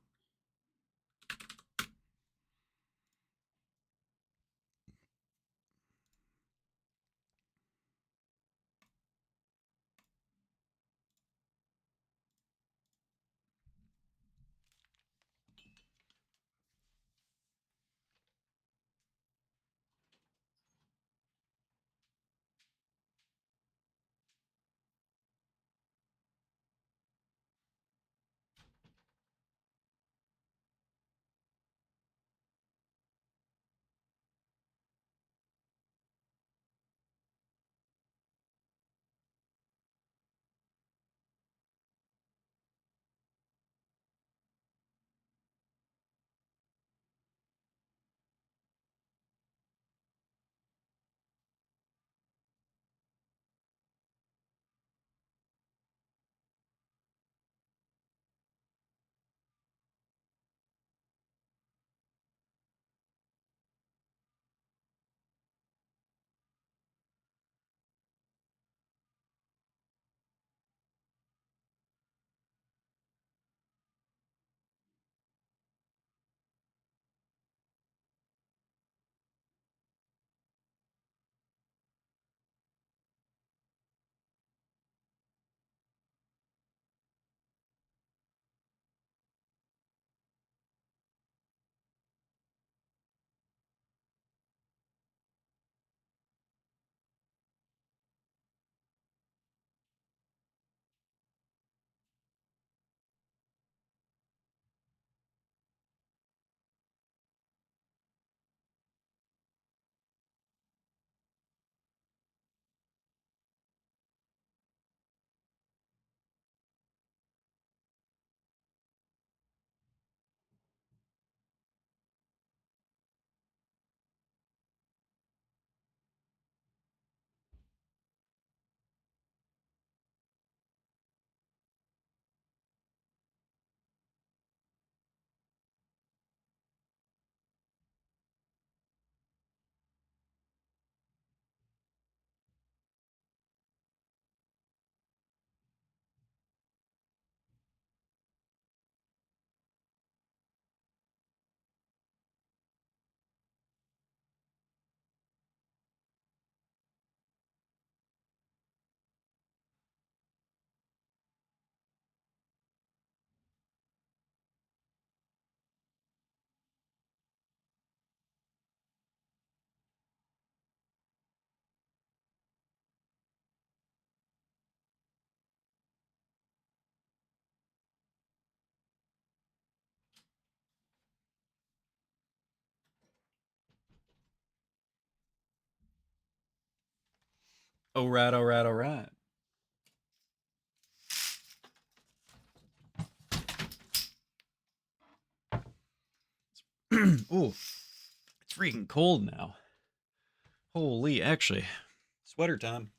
Alright, alright, alright. Ooh, it's freaking cold now. Holy, actually, sweater time.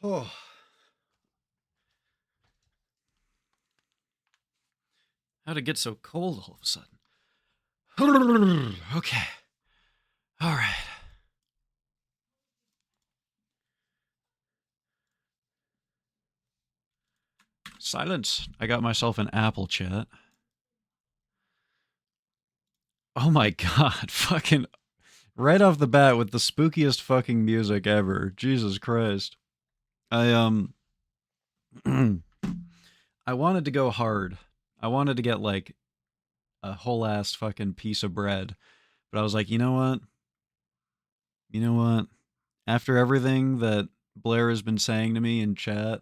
Oh. How'd it get so cold all of a sudden? Okay. All right. Silence. I got myself an Apple chat. Oh my god. Fucking right off the bat with the spookiest fucking music ever. Jesus Christ. I I wanted to go hard. I wanted to get like a whole ass fucking piece of bread. But I was like, you know what? You know what? After everything that Blair has been saying to me in chat,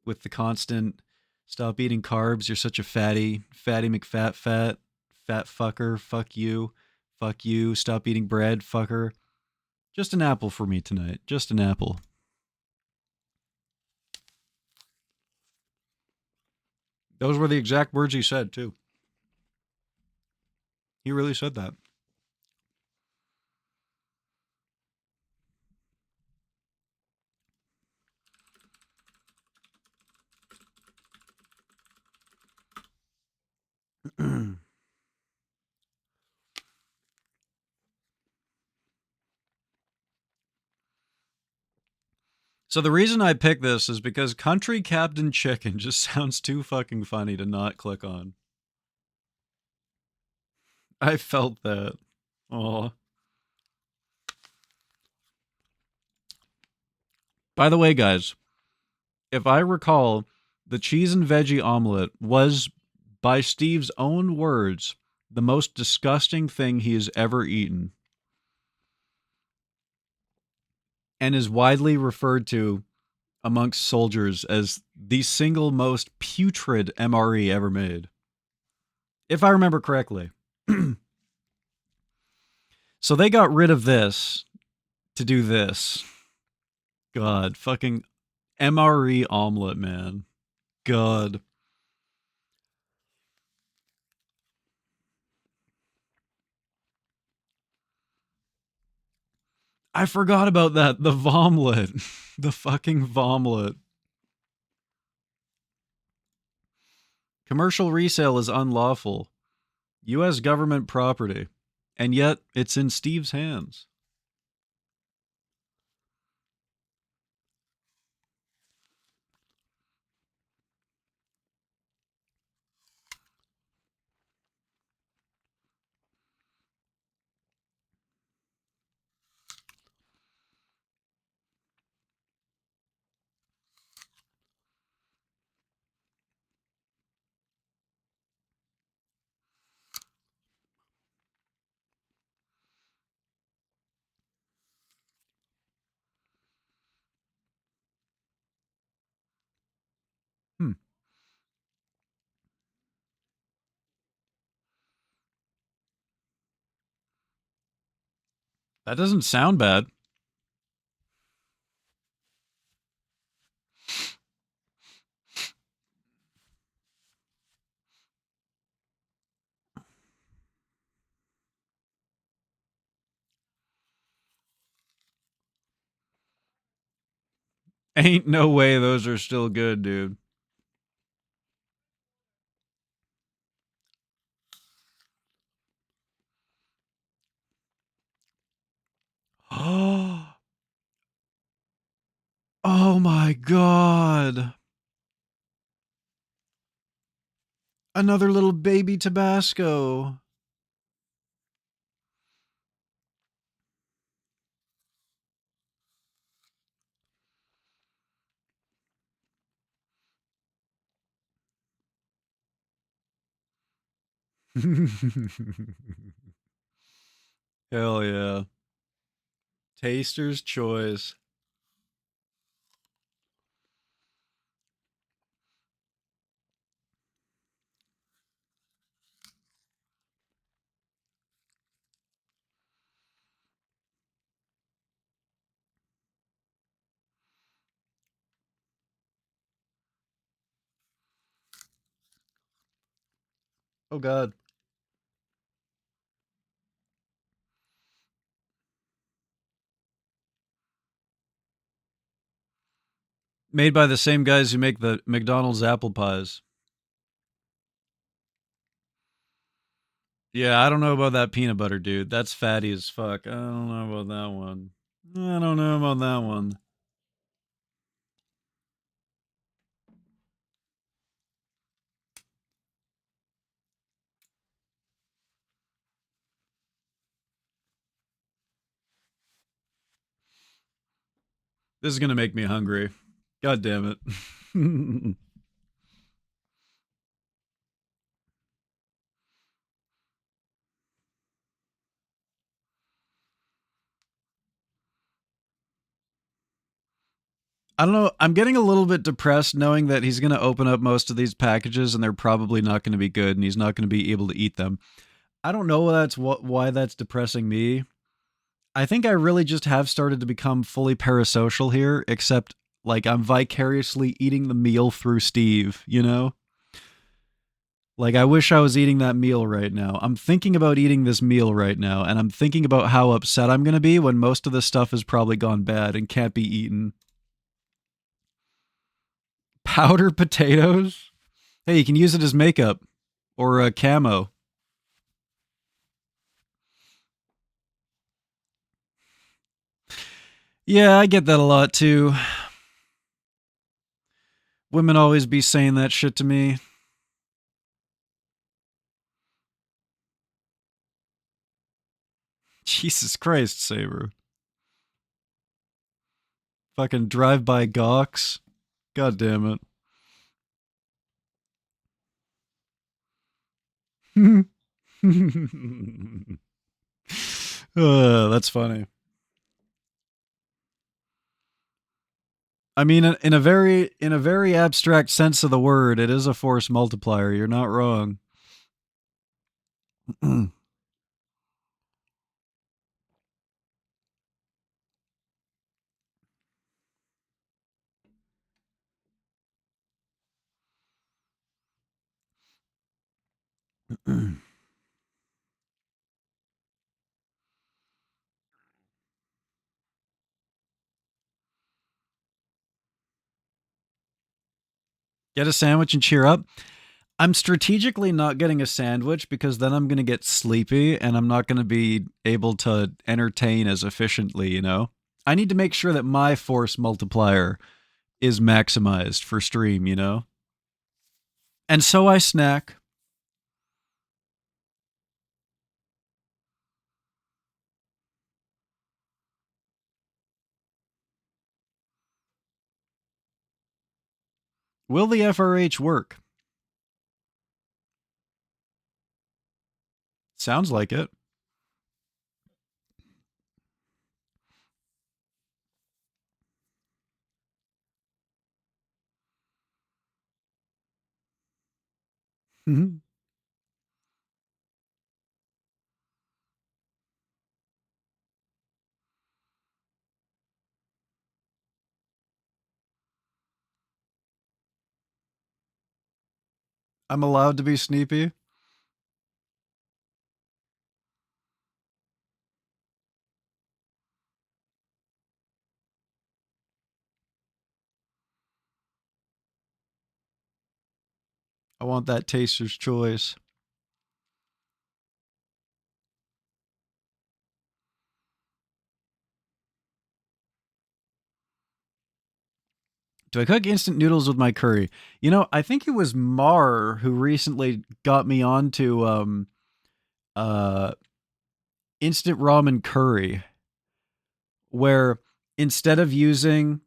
with the constant stop eating carbs, you're such a fatty McFat fat fucker, fuck you, stop eating bread, fucker. Just an apple for me tonight. Just an apple. Those were the exact words he said, too. He really said that. So the reason I picked this is because Country Captain Chicken just sounds too fucking funny to not click on. I felt that. Oh. By the way, guys, if I recall, the cheese and veggie omelet was, by Steve's own words, the most disgusting thing he has ever eaten. And is widely referred to amongst soldiers as the single most putrid MRE ever made. If I remember correctly. So they got rid of this to do this. God, fucking MRE omelet, man. God. I forgot about that. The vomlet. The fucking vomlet. Commercial resale is unlawful. U.S. government property. And yet, it's in Steve's hands. That doesn't sound bad. Ain't no way those are still good, dude. Oh my god. Another little baby Tabasco. Hell yeah. Taster's choice. Oh god. Made by the same guys who make the McDonald's apple pies. Yeah, I don't know about that peanut butter, dude. That's fatty as fuck. I don't know about that one. I don't know about that one. This is gonna make me hungry. God damn it. I don't know. I'm getting a little bit depressed knowing that he's going to open up most of these packages and they're probably not going to be good and he's not going to be able to eat them. I don't know why that's depressing me. I think I really just have started to become fully parasocial here, except like I'm vicariously eating the meal through Steve, you know? Like I wish I was eating that meal right now. I'm thinking about eating this meal right now and I'm thinking about how upset I'm going to be when most of the stuff has probably gone bad and can't be eaten. Powder potatoes? Hey, you can use it as makeup or a camo. Yeah, I get that a lot too. Women always be saying that shit to me. Jesus Christ, Saber. Fucking drive-by gawks. God damn it. That's funny. I mean, in a very abstract sense of the word, it is a force multiplier. You're not wrong. Get a sandwich and cheer up. I'm strategically not getting a sandwich because then I'm going to get sleepy and I'm not going to be able to entertain as efficiently, you know? I need to make sure that my force multiplier is maximized for stream, you know? And so I snack. Will the FRH work? Sounds like it. I'm allowed to be sneepy. I want that taster's choice. Do I cook instant noodles with my curry? You know, I think it was Mar who recently got me onto uh instant ramen curry, where instead of using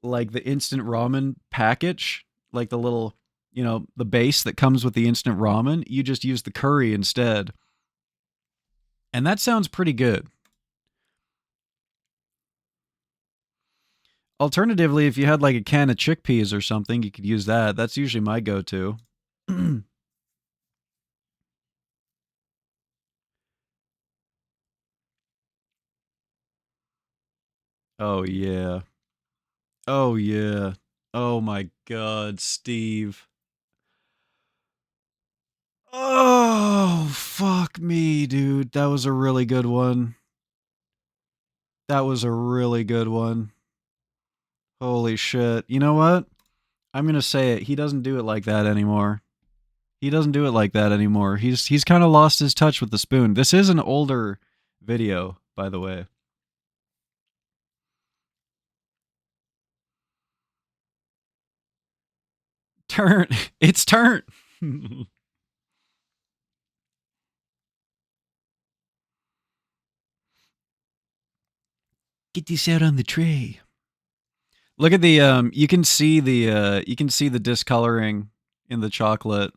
like the instant ramen package, like the little you know, the base that comes with the instant ramen, you just use the curry instead. And that sounds pretty good. Alternatively, if you had like a can of chickpeas or something, you could use that. That's usually my go-to. Oh, yeah. Oh, yeah. Oh, my God, Steve. Oh, fuck me, dude. That was a really good one. That was a really good one. Holy shit. You know what? I'm going to say it. He doesn't do it like that anymore. He doesn't do it like that anymore. He's kind of lost his touch with the spoon. This is an older video, by the way. Turn. It's turn. Get this out on the tray. Look at the you can see the discoloring in the chocolate.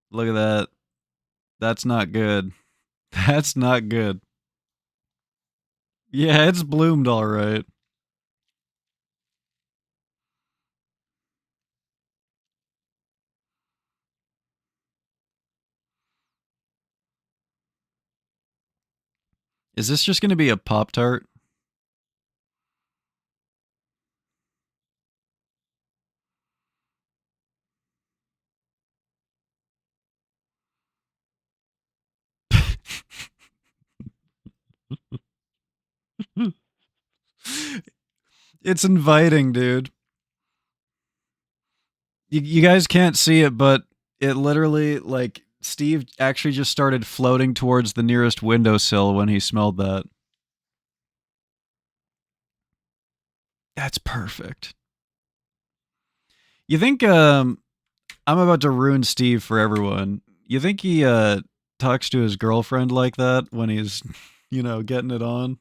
Look at that. That's not good. That's not good. Yeah, it's bloomed all right. Is this just going to be a Pop-Tart? It's inviting, dude. You guys can't see it, but it literally, like, Steve actually just started floating towards the nearest windowsill when he smelled that. That's perfect. You think, I'm about to ruin Steve for everyone. You think he, talks to his girlfriend like that when he's, you know, getting it on?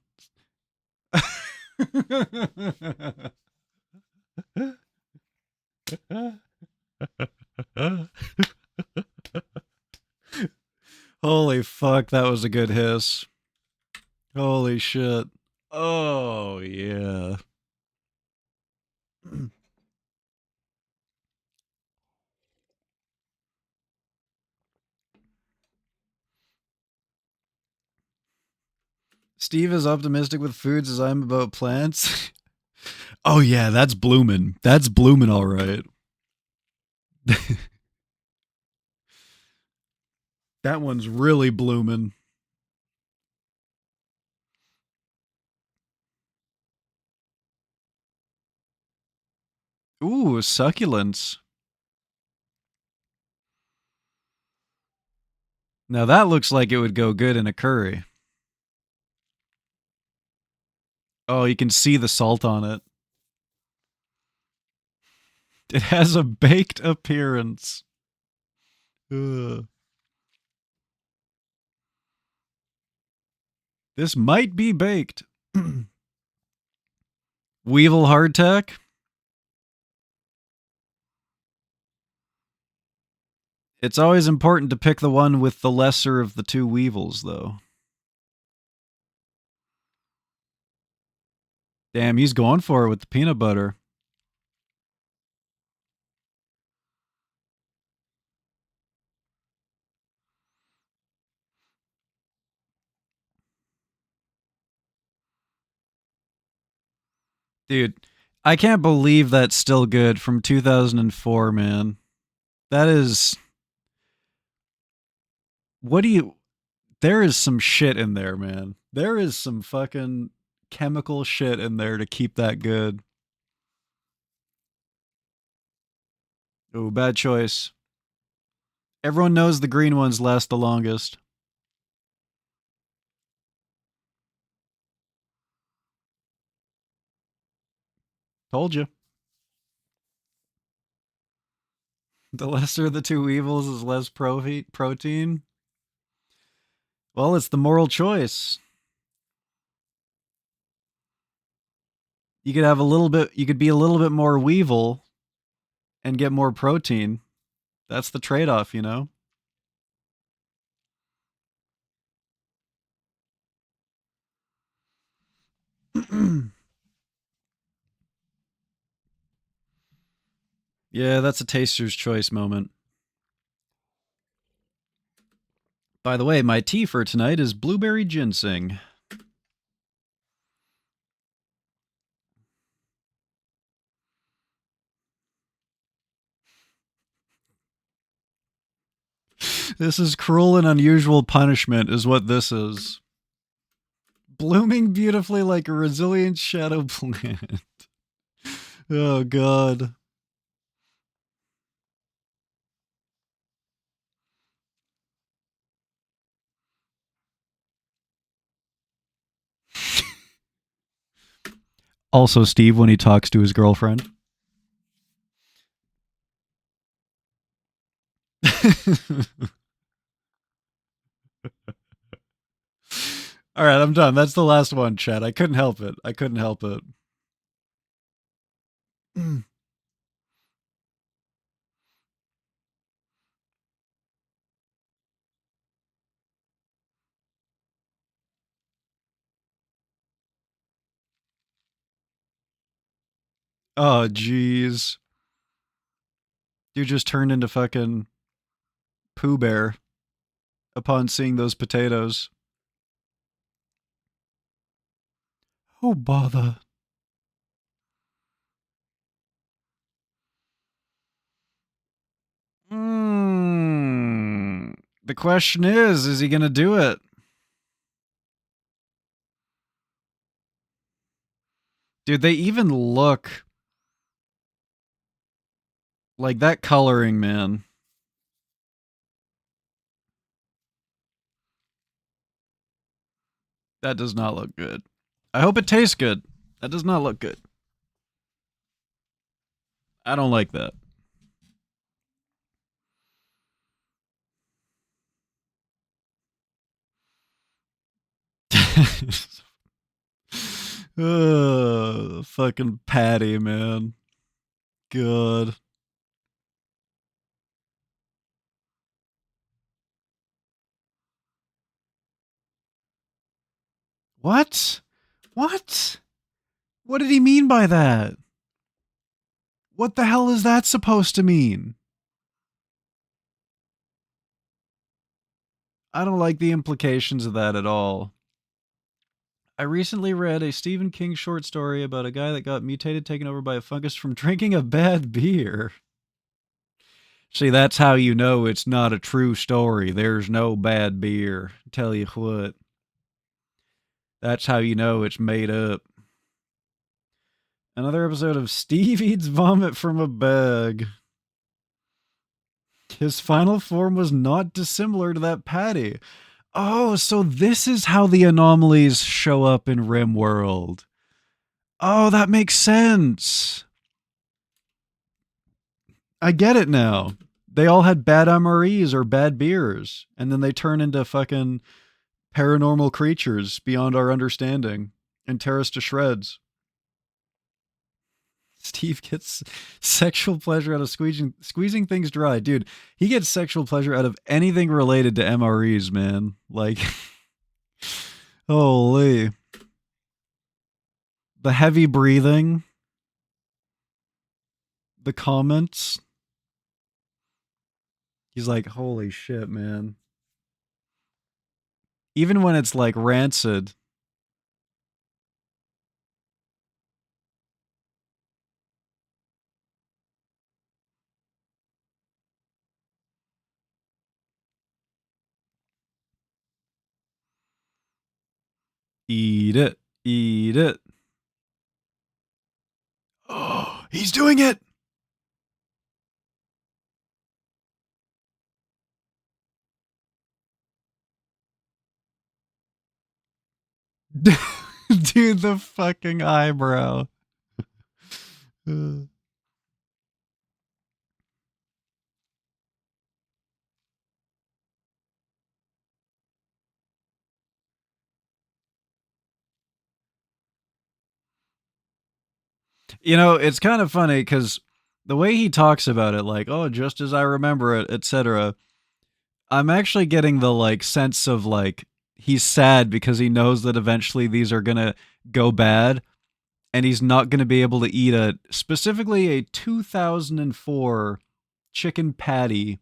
Holy fuck, that was a good hiss. Holy shit. Oh, yeah. Steve is optimistic with foods as I'm about plants. Oh, yeah, that's bloomin'. That's bloomin' all right. That one's really bloomin'. Ooh, succulents. Now that looks like it would go good in a curry. Oh, you can see the salt on it. It has a baked appearance. Ugh. This might be baked. Weevil hardtack. It's always important to pick the one with the lesser of the two weevils, though. Damn, he's going for it with the peanut butter. Dude, I can't believe that's still good from 2004, man. That is... What do you... There is some shit in there, man. There is some fucking chemical shit in there to keep that good. Oh, bad choice. Everyone knows the green ones last the longest. Told you. The lesser of the two evils is less protein. Well, it's the moral choice. You could have a little bit, you could be a little bit more weevil and get more protein. That's the trade-off, you know? Yeah, that's a taster's choice moment. By the way, my tea for tonight is blueberry ginseng. This is cruel and unusual punishment is what this is. Blooming beautifully like a resilient shadow plant. Oh, God. Also, Steve, when he talks to his girlfriend. All right, I'm done. That's the last one, Chad. I couldn't help it. I couldn't help it. Oh, jeez. Dude just turned into fucking Pooh Bear upon seeing those potatoes. Oh, bother. The question is he going to do it? Dude, they even look like that coloring, man. That does not look good. I hope it tastes good. That does not look good. I don't like that. Fucking Patty, man. God. What? What? What did he mean by that? What the hell is that supposed to mean? I don't like the implications of that at all. I recently read a Stephen King short story about a guy that got mutated, taken over by a fungus from drinking a bad beer. See, that's how you know it's not a true story. There's no bad beer. Tell you what. That's how you know it's made up. Another episode of Steve Eats Vomit from a Bag. His final form was not dissimilar to that patty. Oh, so this is how the anomalies show up in RimWorld. Oh, that makes sense. I get it now. They all had bad MREs or bad beers, and then they turn into fucking paranormal creatures beyond our understanding and tear us to shreds. Steve gets sexual pleasure out of squeezing things dry. Dude, he gets sexual pleasure out of anything related to MREs, man. Like, holy. The heavy breathing. The comments. He's like, holy shit, man. Even when it's like rancid. Eat it. Eat it. Oh, he's doing it. Dude, the fucking eyebrow. You know, it's kind of funny because The way he talks about it, like, oh, just as I remember it, etc. I'm actually getting the, like, sense of, like, he's sad because he knows that eventually these are gonna go bad, and he's not gonna be able to eat specifically a 2004 chicken patty.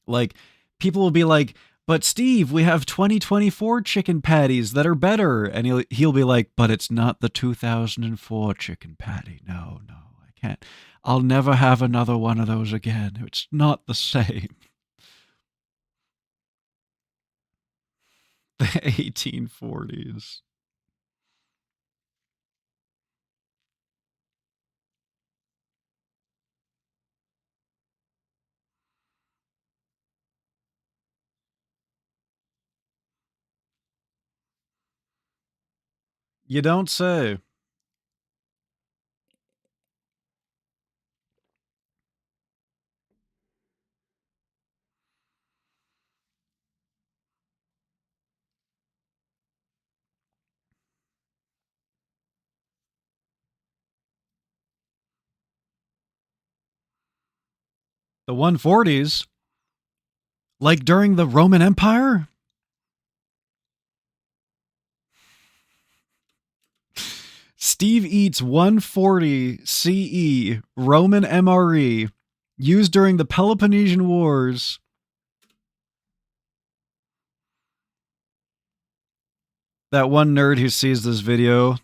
Like, people will be like, but Steve, we have 2024 chicken patties that are better. And he'll be like, but it's not the 2004 chicken patty. No, I can't. I'll never have another one of those again. It's not the same. The 1840s. You don't say. The 140s? Like during the Roman Empire? Steve eats 140 CE Roman MRE used during the Peloponnesian Wars. That one nerd who sees this video,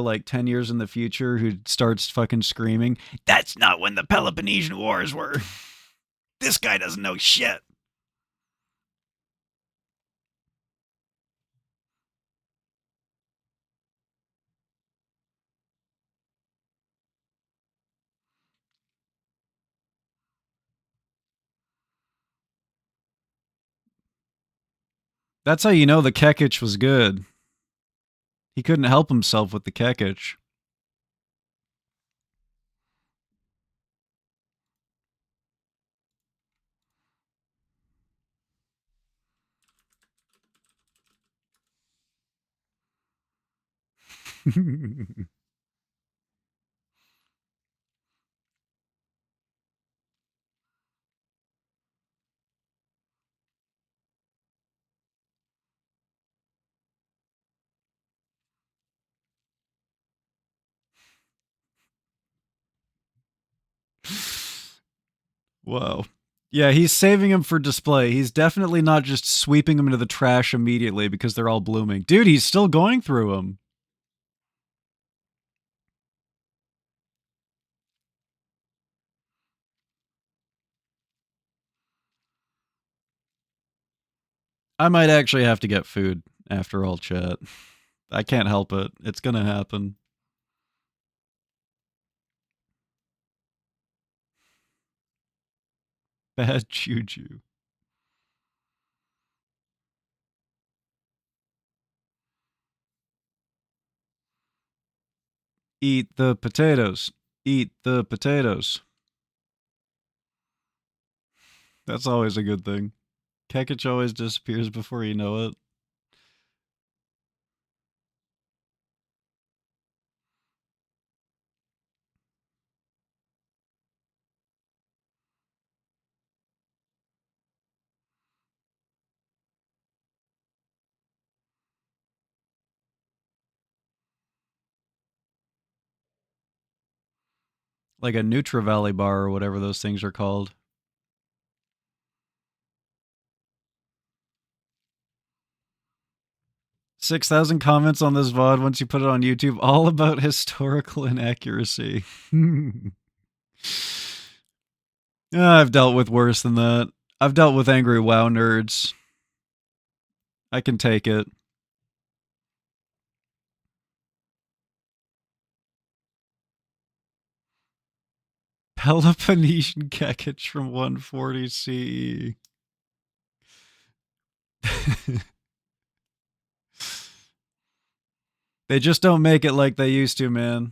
like 10 years in the future, who starts fucking screaming, that's not when the Peloponnesian Wars were. This guy doesn't know shit. That's how you know the Kekich was good. He couldn't help himself with the Kekich. Whoa. Yeah, he's saving him for display. He's definitely not just sweeping them into the trash immediately because they're all blooming. Dude, he's still going through them. I might actually have to get food after all, chat. I can't help it. It's gonna happen. Bad juju. Eat the potatoes. Eat the potatoes. That's always a good thing. Kekich always disappears before you know it. Like a Nutra Valley bar or whatever those things are called. $6,000 comments on this VOD once you put it on YouTube, all about historical inaccuracy. I've dealt with worse than that. I've dealt with angry WoW nerds. I can take it. Peloponnesian Kekich from 140 CE. They just don't make it like they used to, man.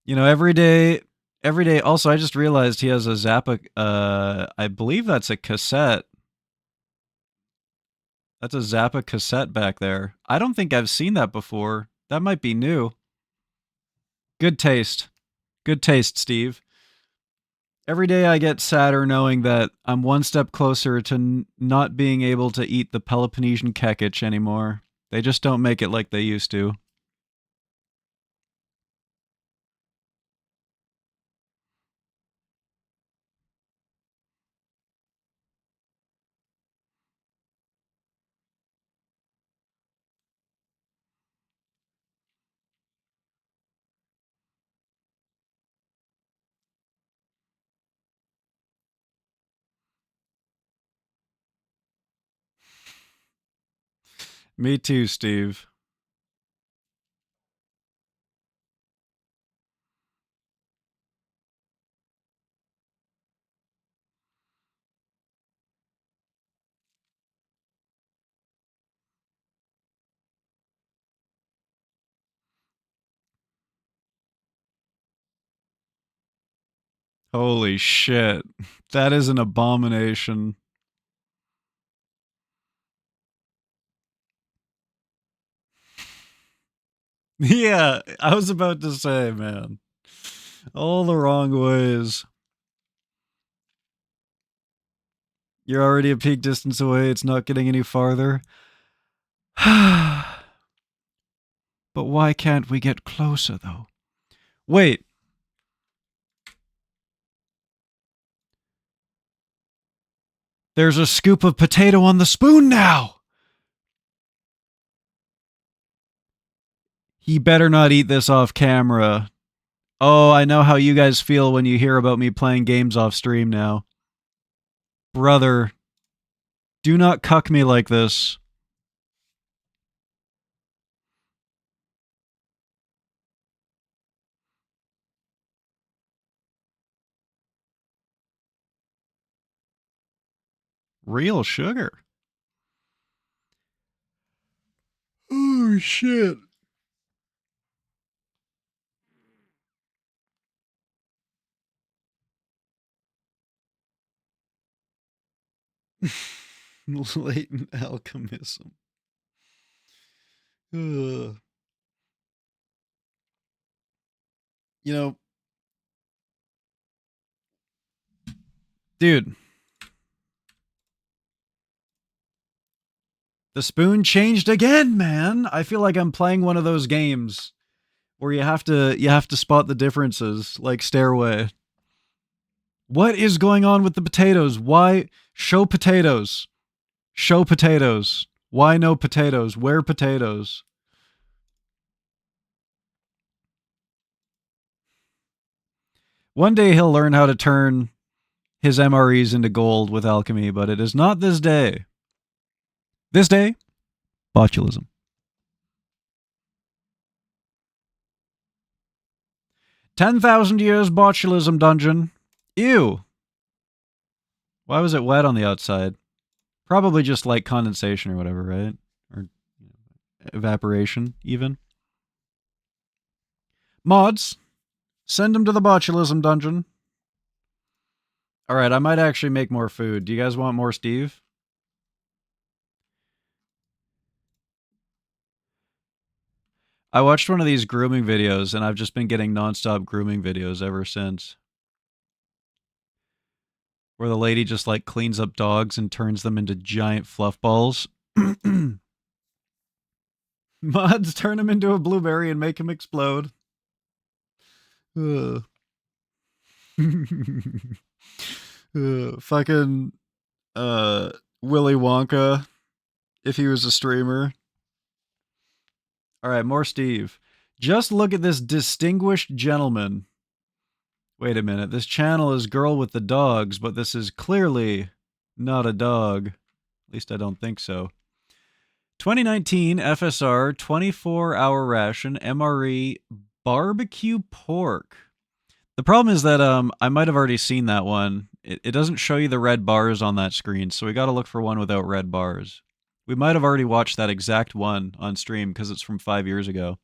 You know, every day. Also, I just realized he has a Zappa, I believe that's a cassette. That's a Zappa cassette back there. I don't think I've seen that before. That might be new. Good taste. Good taste, Steve. Every day I get sadder knowing that I'm one step closer to not being able to eat the Peloponnesian kekich anymore. They just don't make it like they used to. Me too, Steve. Holy shit. That is an abomination. Yeah, I was about to say, man. All the wrong ways. You're already a peak distance away. It's not getting any farther. But why can't we get closer, though? Wait. There's a scoop of potato on the spoon now! He better not eat this off camera. Oh, I know how you guys feel when you hear about me playing games off stream now. Brother, do not cuck me like this. Real sugar. Oh, shit. Latent alchemism. Ugh. You know, dude, the spoon changed again, man. I feel like I'm playing one of those games where you have to spot the differences, like Stairway. What is going on with the potatoes? Why show potatoes? Show potatoes. Why no potatoes? Where potatoes? One day he'll learn how to turn his MREs into gold with alchemy, but it is not this day. This day, botulism. 10,000 years botulism dungeon. Ew. Why was it wet on the outside? Probably just like condensation or whatever, right? Or evaporation, even. Mods, send him to the botulism dungeon. Alright, I might actually make more food. Do you guys want more Steve? I watched one of these grooming videos, and I've just been getting nonstop grooming videos ever since. Where the lady just, like, cleans up dogs and turns them into giant fluff balls. Mods, turn him into a blueberry and make him explode. Fucking Willy Wonka, if he was a streamer. Alright, more Steve. Just look at this distinguished gentleman. Wait a minute, this channel is Girl with the Dogs, but this is clearly not a dog. At least I don't think so. 2019 FSR 24-hour ration MRE barbecue pork. The problem is that I might have already seen that one. It doesn't show you the red bars on that screen, so we got to look for one without red bars. We might have already watched that exact one on stream because it's from 5 years ago.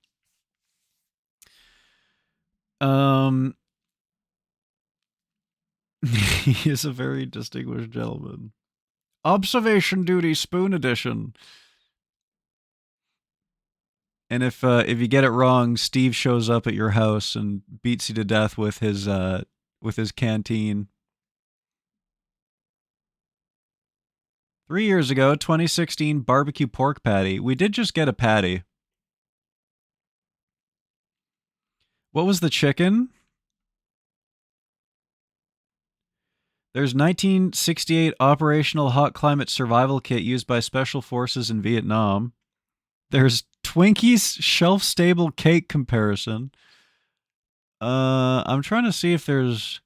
He is a very distinguished gentleman. Observation Duty Spoon Edition. And if you get it wrong, Steve shows up at your house and beats you to death with his canteen. 3 years ago, 2016 barbecue pork patty. We did just get a patty. What was the chicken? There's 1968 operational hot climate survival kit used by special forces in Vietnam. There's Twinkies shelf-stable cake comparison. I'm trying to see if there's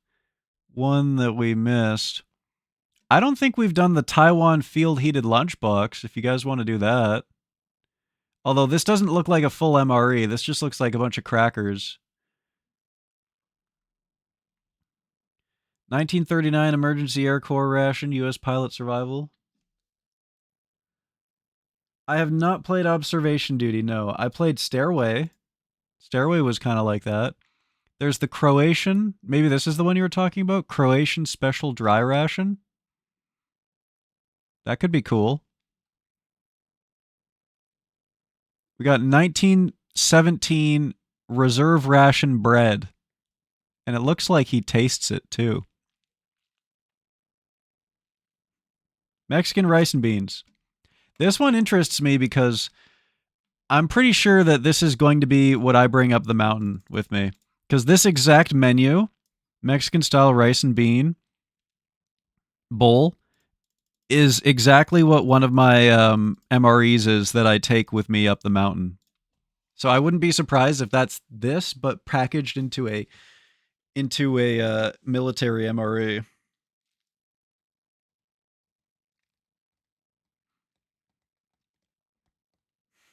one that we missed. I don't think we've done the Taiwan field-heated lunchbox, if you guys want to do that. Although this doesn't look like a full MRE. This just looks like a bunch of crackers. 1939 Emergency Air Corps ration, U.S. pilot survival. I have not played Observation Duty, no. I played Stairway. Stairway was kind of like that. There's the Croatian, maybe this is the one you were talking about? Croatian Special Dry Ration? That could be cool. We got 1917 Reserve Ration Bread. And it looks like he tastes it, too. Mexican rice and beans. This one interests me because I'm pretty sure that this is going to be what I bring up the mountain with me. Because this exact menu, Mexican-style rice and bean bowl, is exactly what one of my MREs is that I take with me up the mountain. So I wouldn't be surprised if that's this, but packaged into a military MRE.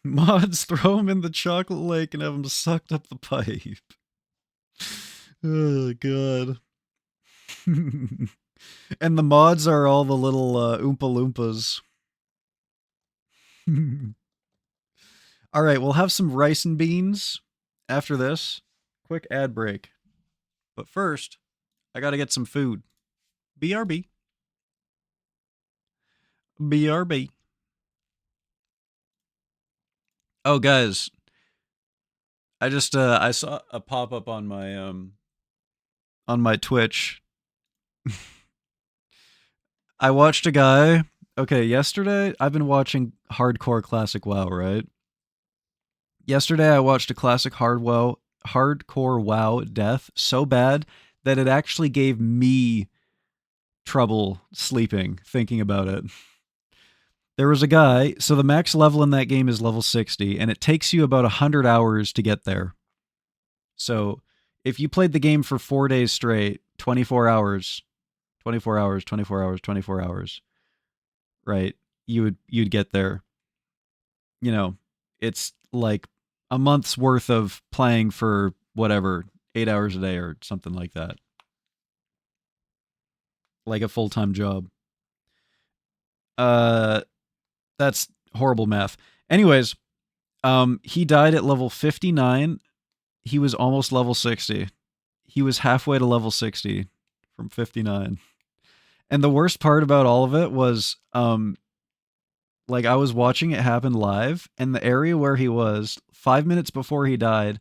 Mods, throw him in the chocolate lake and have him sucked up the pipe. Oh, God. And the mods are all the little Oompa Loompas. All right, we'll have some rice and beans after this. Quick ad break. But first, I gotta get some food. BRB. BRB. Oh, guys. I just I saw a pop-up on my Twitch. I watched a guy. Okay, yesterday I've been watching hardcore classic WoW, right? Yesterday I watched a classic hardcore WoW death so bad that it actually gave me trouble sleeping thinking about it. There was a guy, so the max level in that game is level 60, and it takes you about 100 hours to get there. So if you played the game for 4 days straight, 24 hours, 24 hours, 24 hours, 24 hours, right, you'd get there. You know, it's like a month's worth of playing for whatever, 8 hours a day or something like that. Like a full-time job. That's horrible math. Anyways, he died at level 59. He was almost level 60. He was halfway to level 60 from 59. And the worst part about all of it was, like, I was watching it happen live, and the area where he was 5 minutes before he died,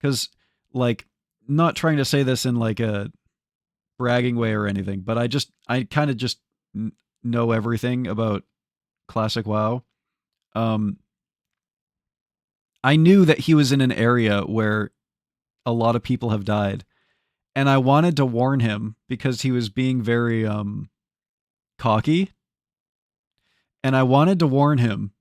because, like, not trying to say this in like a bragging way or anything, but I kind of just know everything about classic WoW. I knew that he was in an area where a lot of people have died, and I wanted to warn him because he was being very cocky, and I wanted to warn him,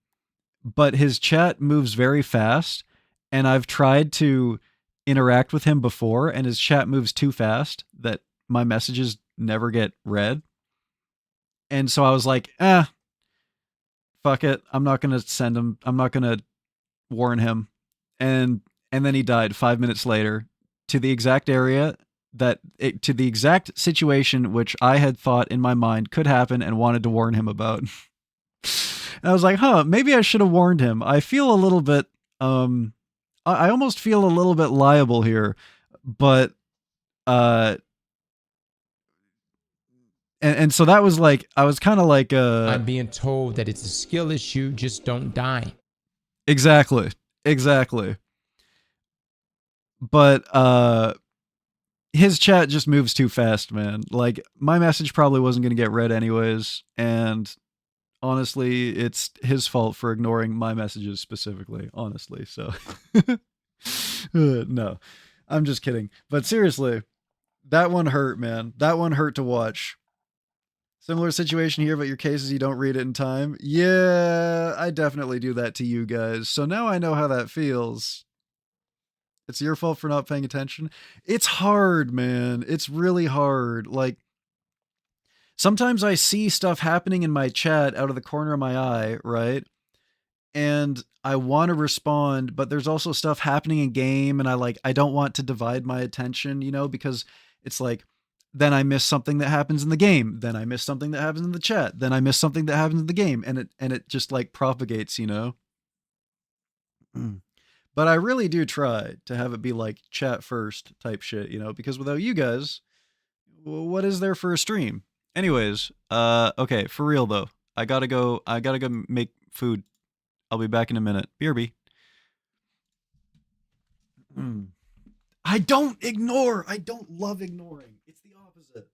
but his chat moves very fast, and I've tried to interact with him before, and his chat moves too fast that my messages never get read. And so I was like, fuck it. I'm not going to send him. I'm not going to warn him. And then he died 5 minutes later to the exact area to the exact situation which I had thought in my mind could happen and wanted to warn him about. And I was like, maybe I should have warned him. I feel a little bit, I almost feel a little bit liable here, but, and so that was like, I was kind of like, I'm being told that it's a skill issue, just don't die. Exactly. Exactly. But his chat just moves too fast, man. Like my message probably wasn't going to get read anyways, and honestly, it's his fault for ignoring my messages specifically, honestly. So no. I'm just kidding. But seriously, that one hurt, man. That one hurt to watch. Similar situation here, but your case is you don't read it in time. Yeah, I definitely do that to you guys. So now I know how that feels. It's your fault for not paying attention. It's hard, man. It's really hard. Like, sometimes I see stuff happening in my chat out of the corner of my eye, right? And I want to respond, but there's also stuff happening in game, and I don't want to divide my attention, because it's like, then I miss something that happens in the game, then I miss something that happens in the chat, then I miss something that happens in the game, and it just like propagates. But I really do try to have it be like chat first type shit, because without you guys, what is there for a stream? Anyways, okay, for real though, I gotta go make food. I'll be back in a minute. BRB. I don't ignore. I don't love ignoring. It's the opposite.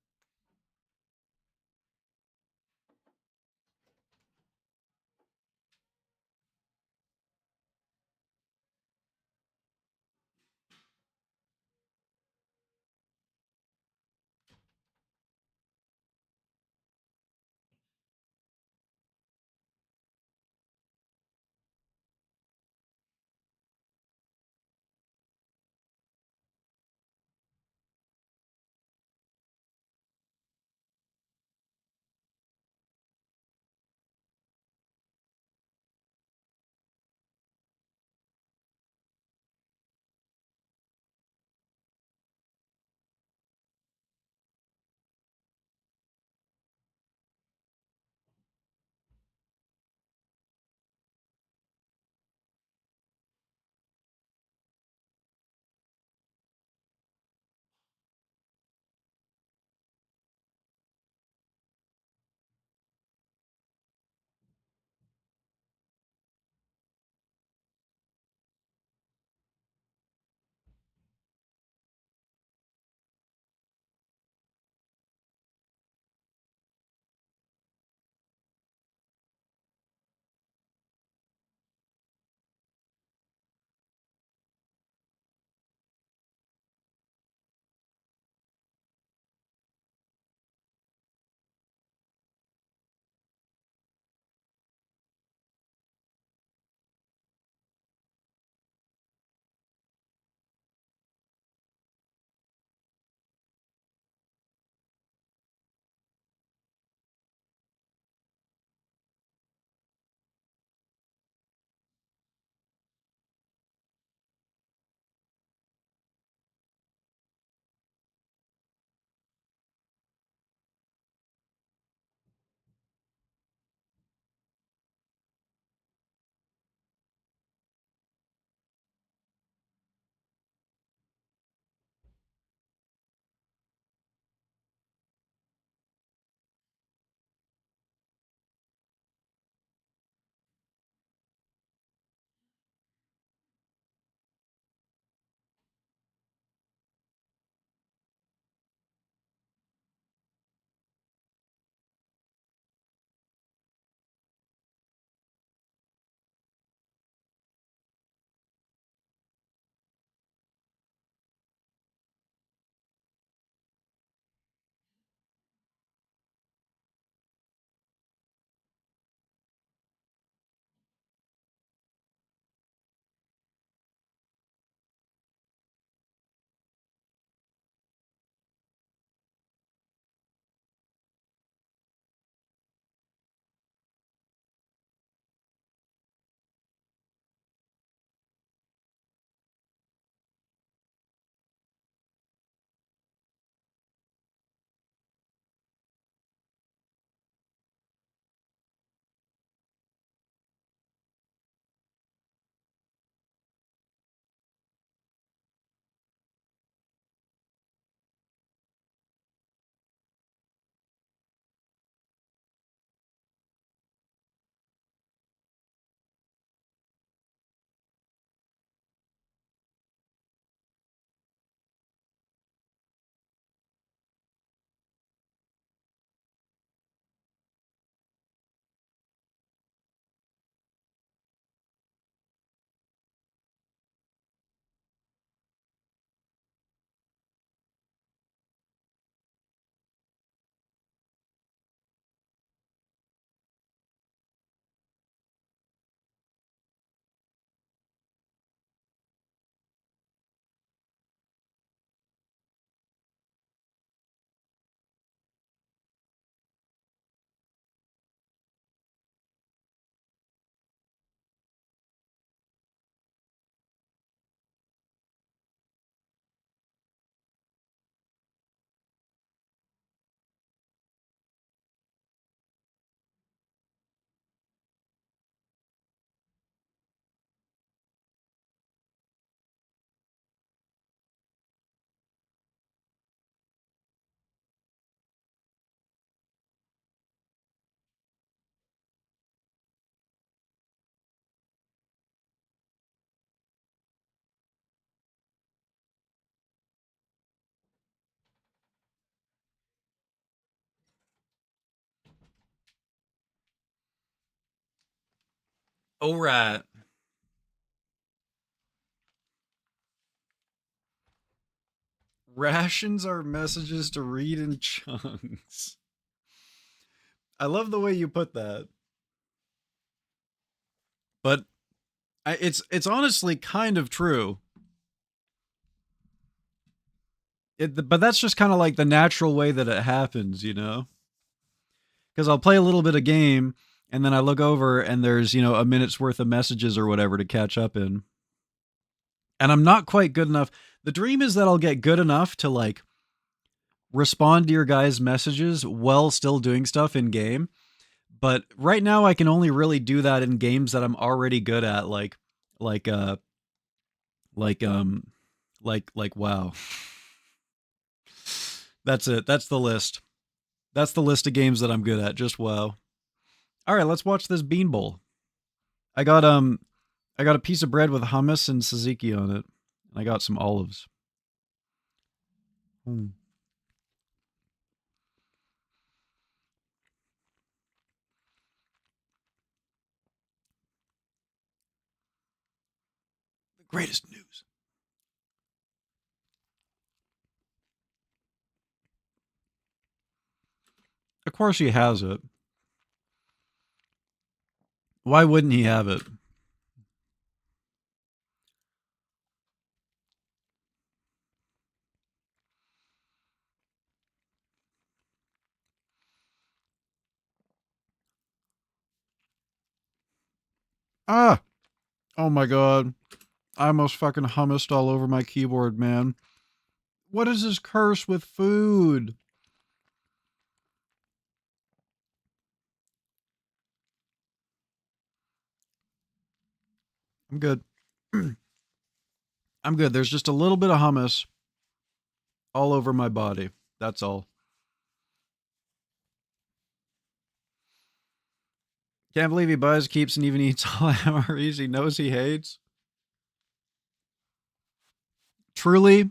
All right. Rations are messages to read in chunks. I love the way you put that. But it's honestly kind of true. But that's just kind of like the natural way that it happens, you know? Because I'll play a little bit of game and then I look over and there's, you know, a minute's worth of messages or whatever to catch up in. And I'm not quite good enough. The dream is that I'll get good enough to like respond to your guys' messages while still doing stuff in game. But right now I can only really do that in games that I'm already good at, like uh like um like WoW. That's it. That's the list. That's the list of games that I'm good at, just WoW. All right, let's watch this bean bowl. I got a piece of bread with hummus and tzatziki on it. And I got some olives. The greatest news. Of course he has it. Why wouldn't he have it? Ah! Oh my god. I almost fucking hummused all over my keyboard, man. What is this curse with food? I'm good. I'm good. There's just a little bit of hummus all over my body. That's all. Can't believe he buys, keeps, and even eats all MREs he knows he hates. Truly,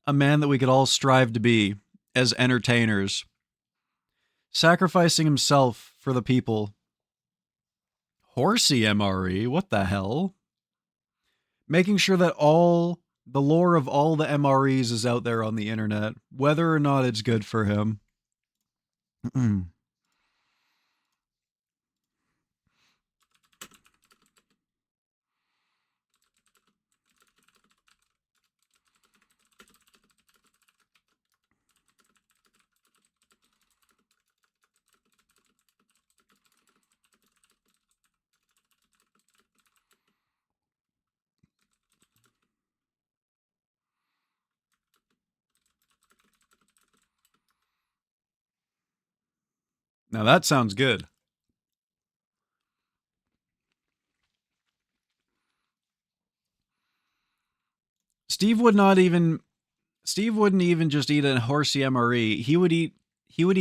a man that we could all strive to be as entertainers. Sacrificing himself for the people. Horsey MRE? What the hell? Making sure that all the lore of all the MREs is out there on the internet, whether or not it's good for him. Now that sounds good. Steve wouldn't even just eat a horsey MRE. He would eat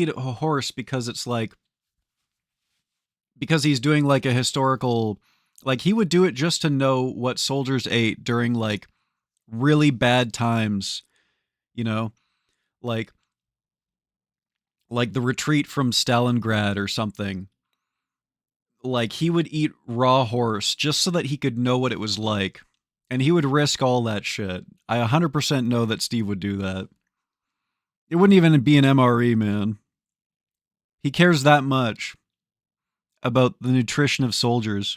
a horse because it's like, because he's doing like a historical, like he would do it just to know what soldiers ate during like really bad times, you know, like the retreat from Stalingrad or something. Like he would eat raw horse just so that he could know what it was like. And he would risk all that shit. I 100% know that Steve would do that. It wouldn't even be an MRE, man. He cares that much about the nutrition of soldiers.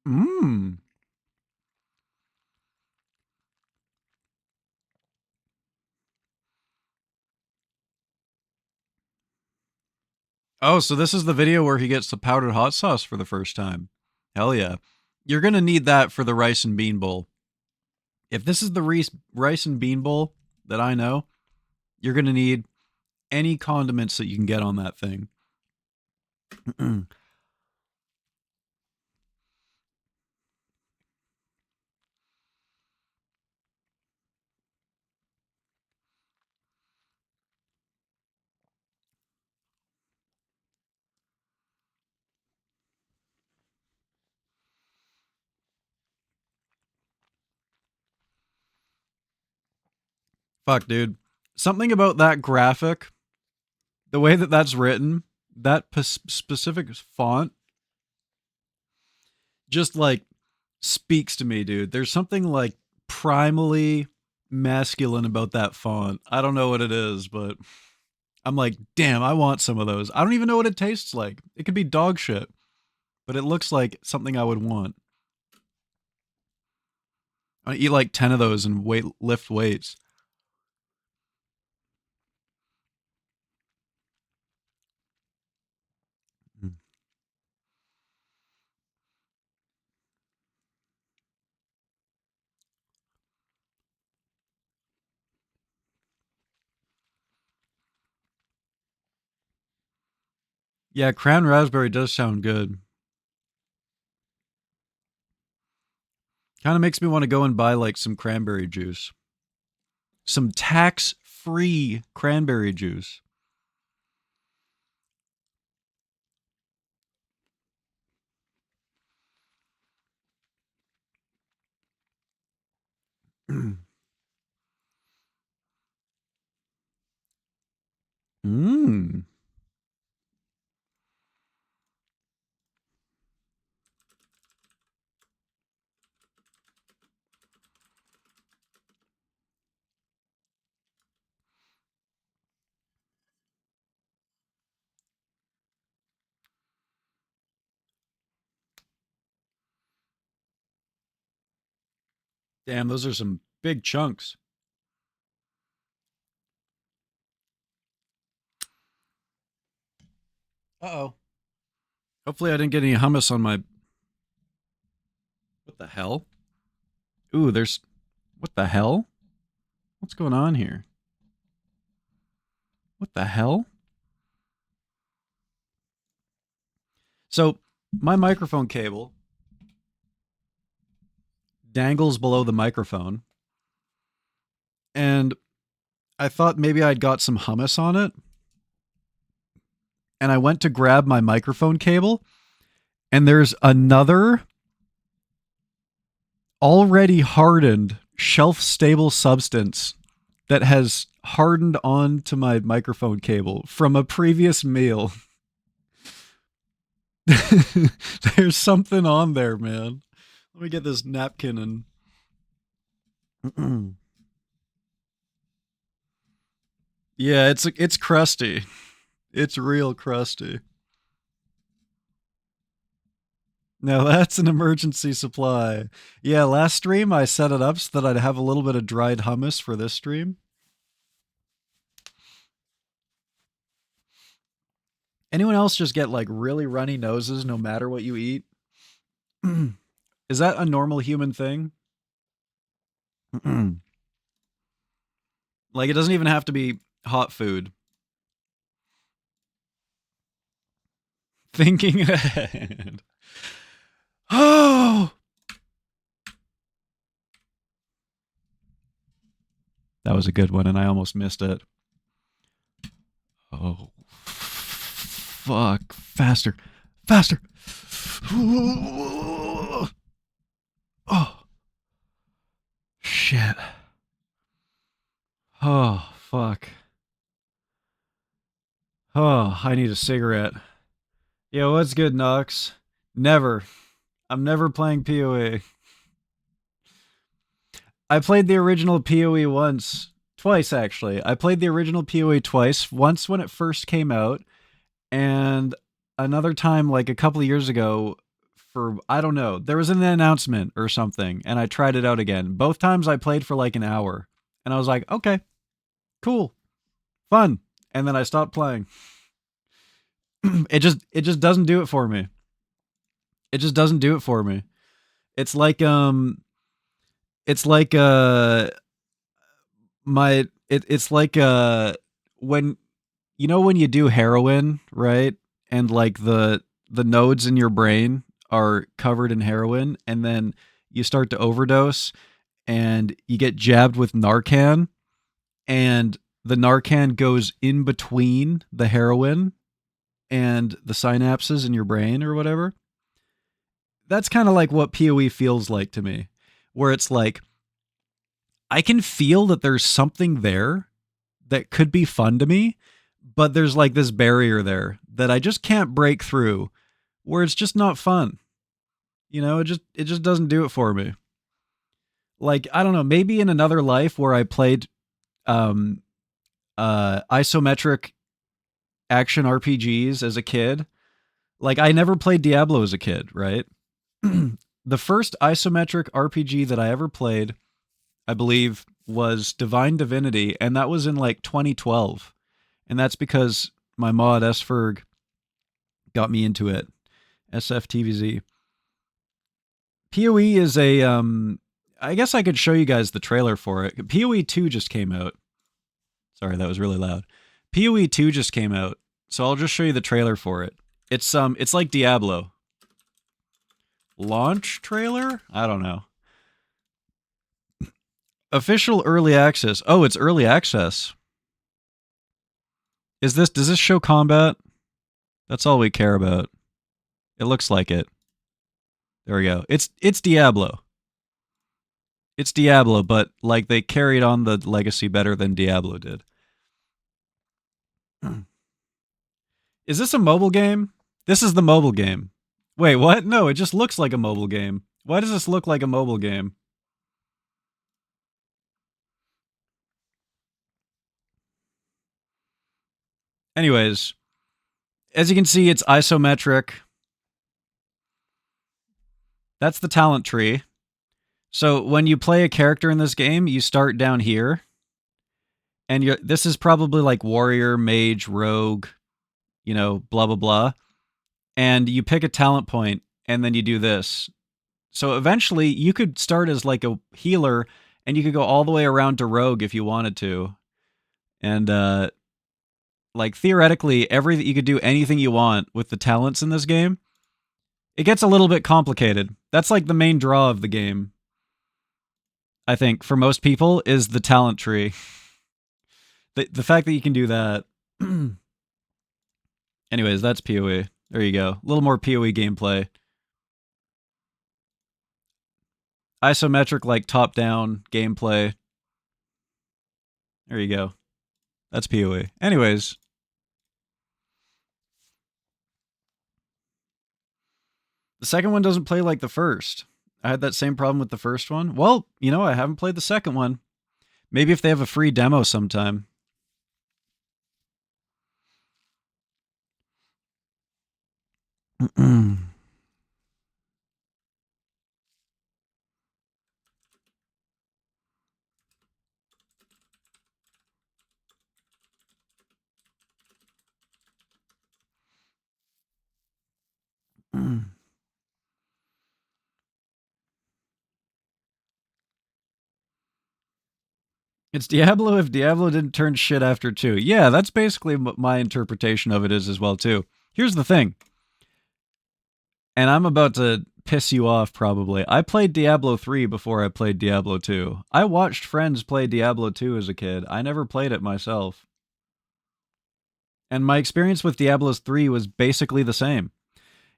Mmm. Oh, so this is the video where he gets the powdered hot sauce for the first time. Hell yeah. You're going to need that for the rice and bean bowl. If this is the rice and bean bowl that I know, you're going to need any condiments that you can get on that thing. Fuck, dude. Something about that graphic, the way that that's written, that specific font, just like speaks to me, dude. There's something like primally masculine about that font. I don't know what it is, but I'm like, damn, I want some of those. I don't even know what it tastes like. It could be dog shit, but it looks like something I would want. I eat like 10 of those and lift weights. Yeah, cran raspberry does sound good. Kind of makes me want to go and buy like some cranberry juice. Some tax-free cranberry juice. Mmm. Damn, those are some big chunks. Uh-oh. Hopefully I didn't get any hummus on my... What the hell? Ooh, there's... What the hell? What's going on here? What the hell? So, my microphone cable dangles below the microphone. And I thought maybe I'd got some hummus on it. And I went to grab my microphone cable. And there's another already hardened, shelf-stable substance that has hardened onto my microphone cable from a previous meal. There's something on there, man. Let me get this napkin and... Yeah, it's crusty. It's real crusty. Now that's an emergency supply. Yeah, last stream I set it up so that I'd have a little bit of dried hummus for this stream. Anyone else just get like really runny noses no matter what you eat? Is that a normal human thing? Like, it doesn't even have to be hot food. Thinking ahead. Oh! That was a good one, and I almost missed it. Oh. Fuck. Faster. Faster. Oh. Shit. Oh, fuck. Oh, I need a cigarette. Yo, what's good, Nox? Never. I'm never playing PoE. I played the original PoE twice actually. I played the original PoE twice. Once when it first came out, and another time like a couple of years ago for, I don't know, there was an announcement or something, and I tried it out again. Both times I played for like an hour, and I was like, okay, cool, fun, and then I stopped playing. It just doesn't do it for me. It just doesn't do it for me. It's like it's like when, you know, when you do heroin, right? And like the nodes in your brain are covered in heroin, and then you start to overdose and you get jabbed with Narcan, and the Narcan goes in between the heroin and the synapses in your brain or whatever. That's kind of like what PoE feels like to me, where it's like I can feel that there's something there that could be fun to me, but there's like this barrier there that I just can't break through, where it's just not fun. You know, it just doesn't do it for me. Like, I don't know, maybe in another life where I played um isometric action RPGs as a kid. Like, I never played Diablo as a kid, right? The first isometric RPG that I ever played, I believe, was Divine Divinity, and that was in like 2012. And that's because my mod SFerg got me into it. SFTVZ. PoE is a I guess I could show you guys the trailer for it. PoE 2 just came out. Sorry, that was really loud. PoE 2 just came out, so I'll just show you the trailer for it. It's like Diablo. Launch trailer? I don't know. Official early access. Oh, it's early access. Does this show combat? That's all we care about. It looks like it. There we go. It's Diablo. It's Diablo, but like they carried on the legacy better than Diablo did. Is this a mobile game? This is the mobile game. Wait, what? No, it just looks like a mobile game. Why does this look like a mobile game? Anyways, as you can see, it's isometric. That's the talent tree. So when you play a character in this game, you start down here. And this is probably like warrior, mage, rogue, you know, blah, blah, blah. And you pick a talent point, and then you do this. So eventually, you could start as like a healer, and you could go all the way around to rogue if you wanted to. And like theoretically, you could do anything you want with the talents in this game. It gets a little bit complicated. That's like the main draw of the game, I think, for most people, is the talent tree. The fact that you can do that. Anyways, that's PoE. There you go. A little more PoE gameplay. Isometric, like top-down gameplay. There you go. That's PoE. Anyways. The second one doesn't play like the first. I had that same problem with the first one. Well, you know, I haven't played the second one. Maybe if they have a free demo sometime. It's Diablo if Diablo didn't turn shit after 2. Yeah, that's basically what my interpretation of it is as well, too. Here's the thing. And I'm about to piss you off, probably. I played Diablo 3 before I played Diablo 2. I watched friends play Diablo 2 as a kid. I never played it myself. And my experience with Diablo 3 was basically the same.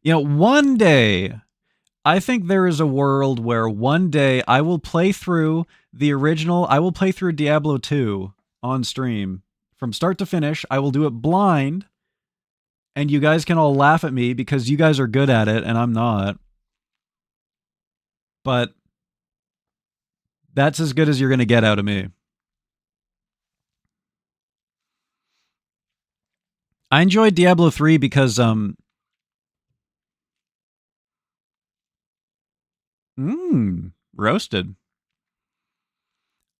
You know, one day, I think there is a world where one day I will play through the original, I will play through Diablo 2 on stream. From start to finish, I will do it blind, and you guys can all laugh at me because you guys are good at it and I'm not. But that's as good as you're going to get out of me. I enjoyed Diablo 3 because roasted.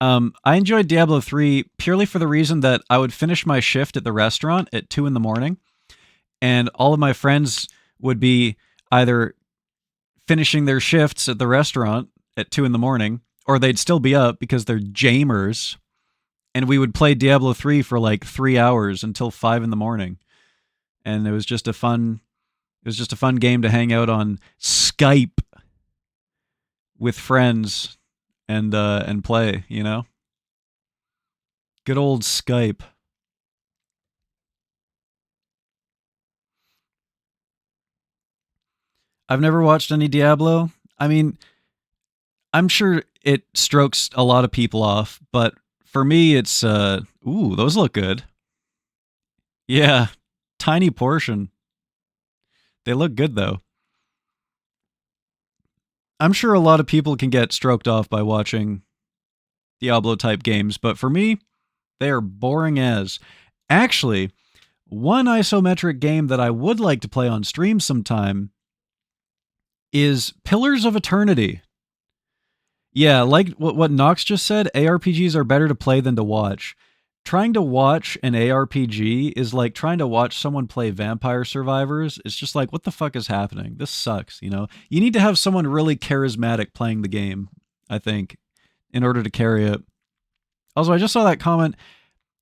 I enjoyed Diablo 3 purely for the reason that I would finish my shift at the restaurant at 2 in the morning, and all of my friends would be either finishing their shifts at the restaurant at 2 in the morning, or they'd still be up because they're jamers, and we would play Diablo 3 for like 3 hours until 5 in the morning. And it was just a fun game to hang out on Skype with friends and play, you know? Good old Skype. I've never watched any Diablo. I mean, I'm sure it strokes a lot of people off, but for me, it's, ooh, those look good. Yeah, tiny portion. They look good, though. I'm sure a lot of people can get stroked off by watching Diablo-type games, but for me, they are boring as. Actually, one isometric game that I would like to play on stream sometime is Pillars of Eternity. Yeah, like what Nox just said, ARPGs are better to play than to watch. Trying to watch an ARPG is like trying to watch someone play Vampire Survivors. It's just like, what the fuck is happening? This sucks, you know? You need to have someone really charismatic playing the game, I think, in order to carry it. Also, I just saw that comment.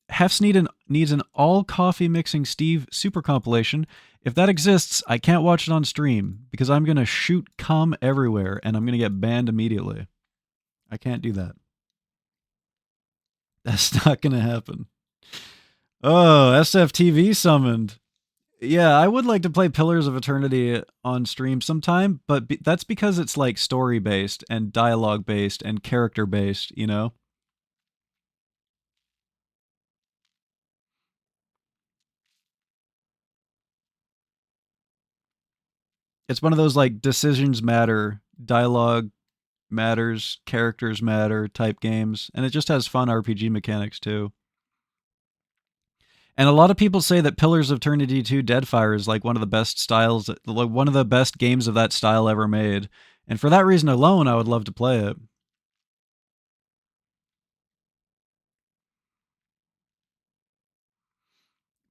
Hefs needs an all coffee mixing Steve super compilation. If that exists, I can't watch it on stream because I'm going to shoot cum everywhere and I'm going to get banned immediately. I can't do that. That's not going to happen. Oh, SFTV summoned. Yeah, I would like to play Pillars of Eternity on stream sometime, but that's because it's like story-based and dialogue-based and character-based, you know? It's one of those like decisions matter, dialogue matters, characters matter type games, and it just has fun RPG mechanics too. And a lot of people say that Pillars of Eternity 2 Deadfire is like one of the best styles, like one of the best games of that style ever made. And for that reason alone, I would love to play it.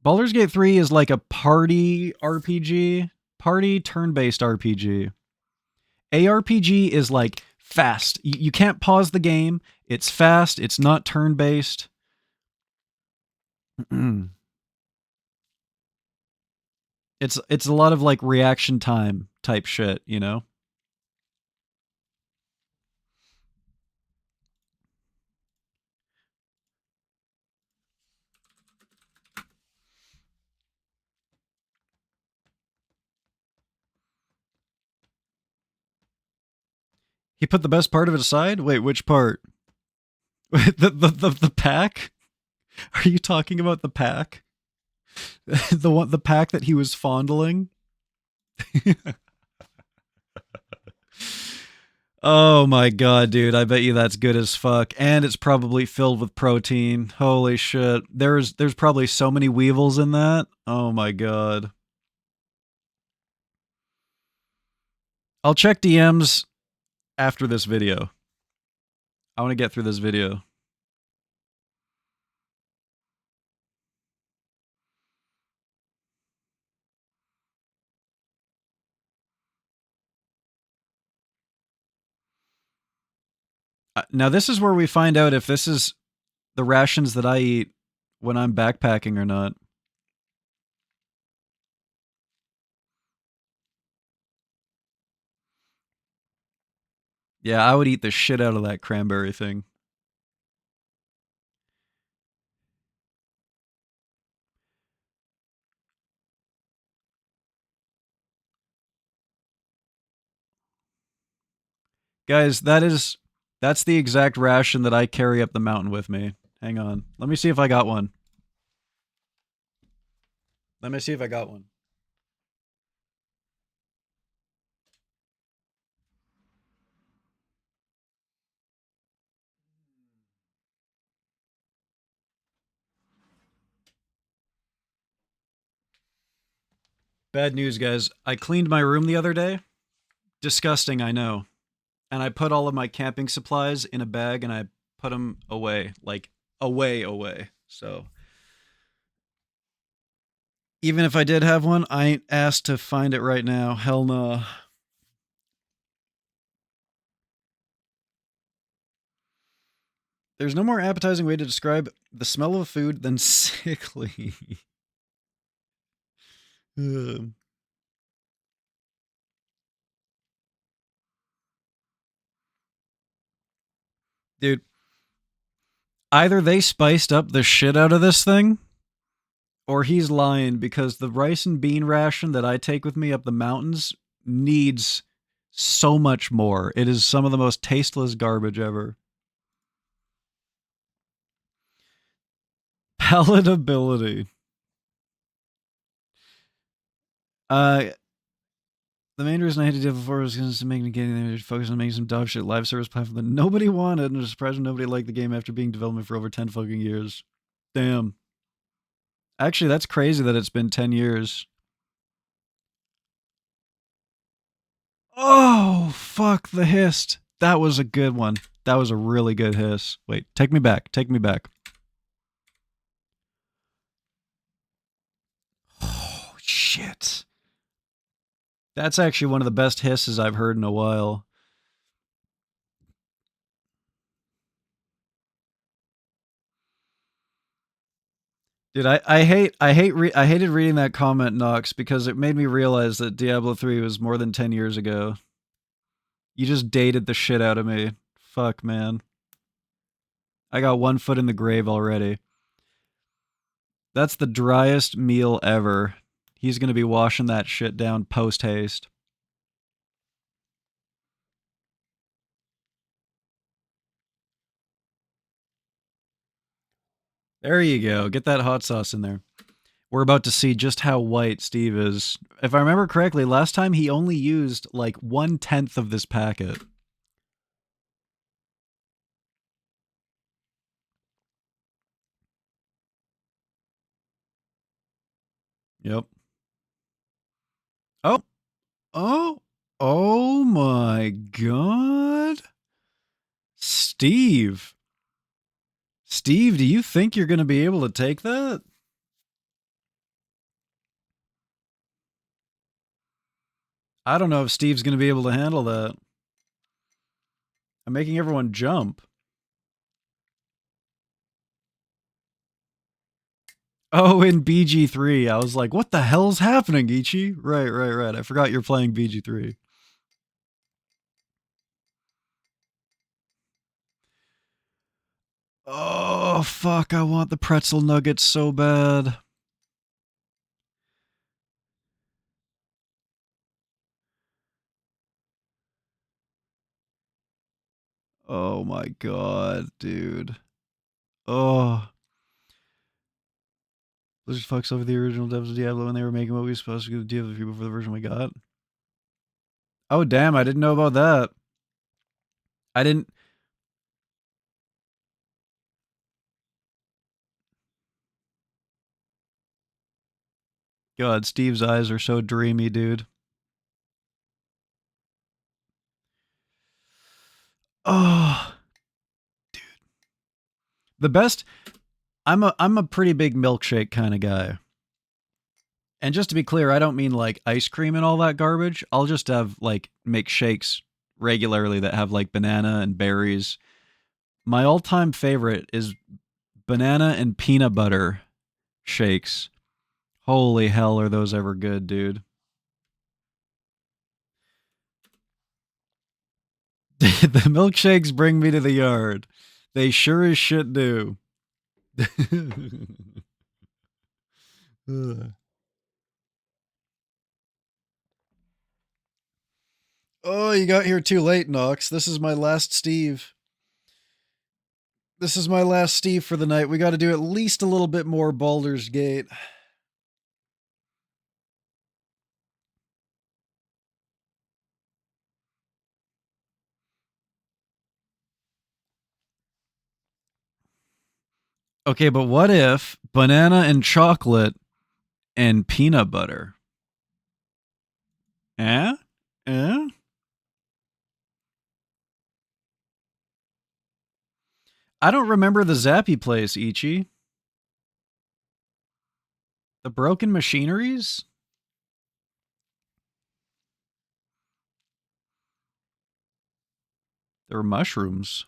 Baldur's Gate 3 is like a party RPG, party turn-based RPG. ARPG is like fast. You can't pause the game. It's fast. It's not turn-based. It's a lot of like reaction time type shit, you know? He put the best part of it aside? Wait, which part? The pack? Are you talking about the pack? The pack that he was fondling? Oh my god, dude, I bet you that's good as fuck. And it's probably filled with protein. Holy shit. There's probably so many weevils in that. Oh my god. I'll check DMs after this video. I want to get through this video. Now this is where we find out if this is the rations that I eat when I'm backpacking or not. Yeah, I would eat the shit out of that cranberry thing. Guys, that's the exact ration that I carry up the mountain with me. Hang on. Let me see if I got one. Let me see if I got one. Bad news, guys. I cleaned my room the other day. Disgusting, I know. And I put all of my camping supplies in a bag and I put them away. Like, away. So, even if I did have one, I ain't asked to find it right now. Hell no. There's no more appetizing way to describe the smell of food than sickly. Dude, either they spiced up the shit out of this thing, or he's lying because the rice and bean ration that I take with me up the mountains needs so much more. It is some of the most tasteless garbage ever. Palatability. The main reason I hated Diablo 4 was because they focus on making some dog shit live service platform that nobody wanted, and it was surprising nobody liked the game after being development for over 10 fucking years. Damn. Actually, that's crazy that it's been 10 years. Oh, fuck the hiss. That was a good one. That was a really good hiss. Wait, take me back. Take me back. Oh, shit. That's actually one of the best hisses I've heard in a while. Dude, I hated reading that comment, Nox, because it made me realize that Diablo 3 was more than 10 years ago. You just dated the shit out of me. Fuck, man. I got one foot in the grave already. That's the driest meal ever. He's gonna be washing that shit down post-haste. There you go. Get that hot sauce in there. We're about to see just how white Steve is. If I remember correctly, last time he only used like 1/10 of this packet. Yep. Oh. Oh. Oh my god. Steve. Steve, do you think you're going to be able to take that? I don't know if Steve's going to be able to handle that. I'm making everyone jump. Oh, in BG3. I was like, what the hell's happening, Ichi? Right. I forgot you're playing BG3. Oh, fuck. I want the pretzel nuggets so bad. Oh my god, dude. Oh. Blizzard fucks over the original devs of Diablo when they were making what we were supposed to do with Diablo 3 before the version we got. Oh, damn. I didn't know about that. I didn't... God, Steve's eyes are so dreamy, dude. Oh, dude. The best... I'm a pretty big milkshake kind of guy. And just to be clear, I don't mean like ice cream and all that garbage. I'll just have like make shakes regularly that have like banana and berries. My all-time favorite is banana and peanut butter shakes. Holy hell, are those ever good, dude. The milkshakes bring me to the yard. They sure as shit do. Oh, you got here too late, Nox. This is my last Steve. This is my last Steve for the night. We got to do at least a little bit more Baldur's Gate. Okay, but what if banana and chocolate and peanut butter? Eh? Eh? I don't remember the Zappy place, Ichi. The broken machineries? There were mushrooms.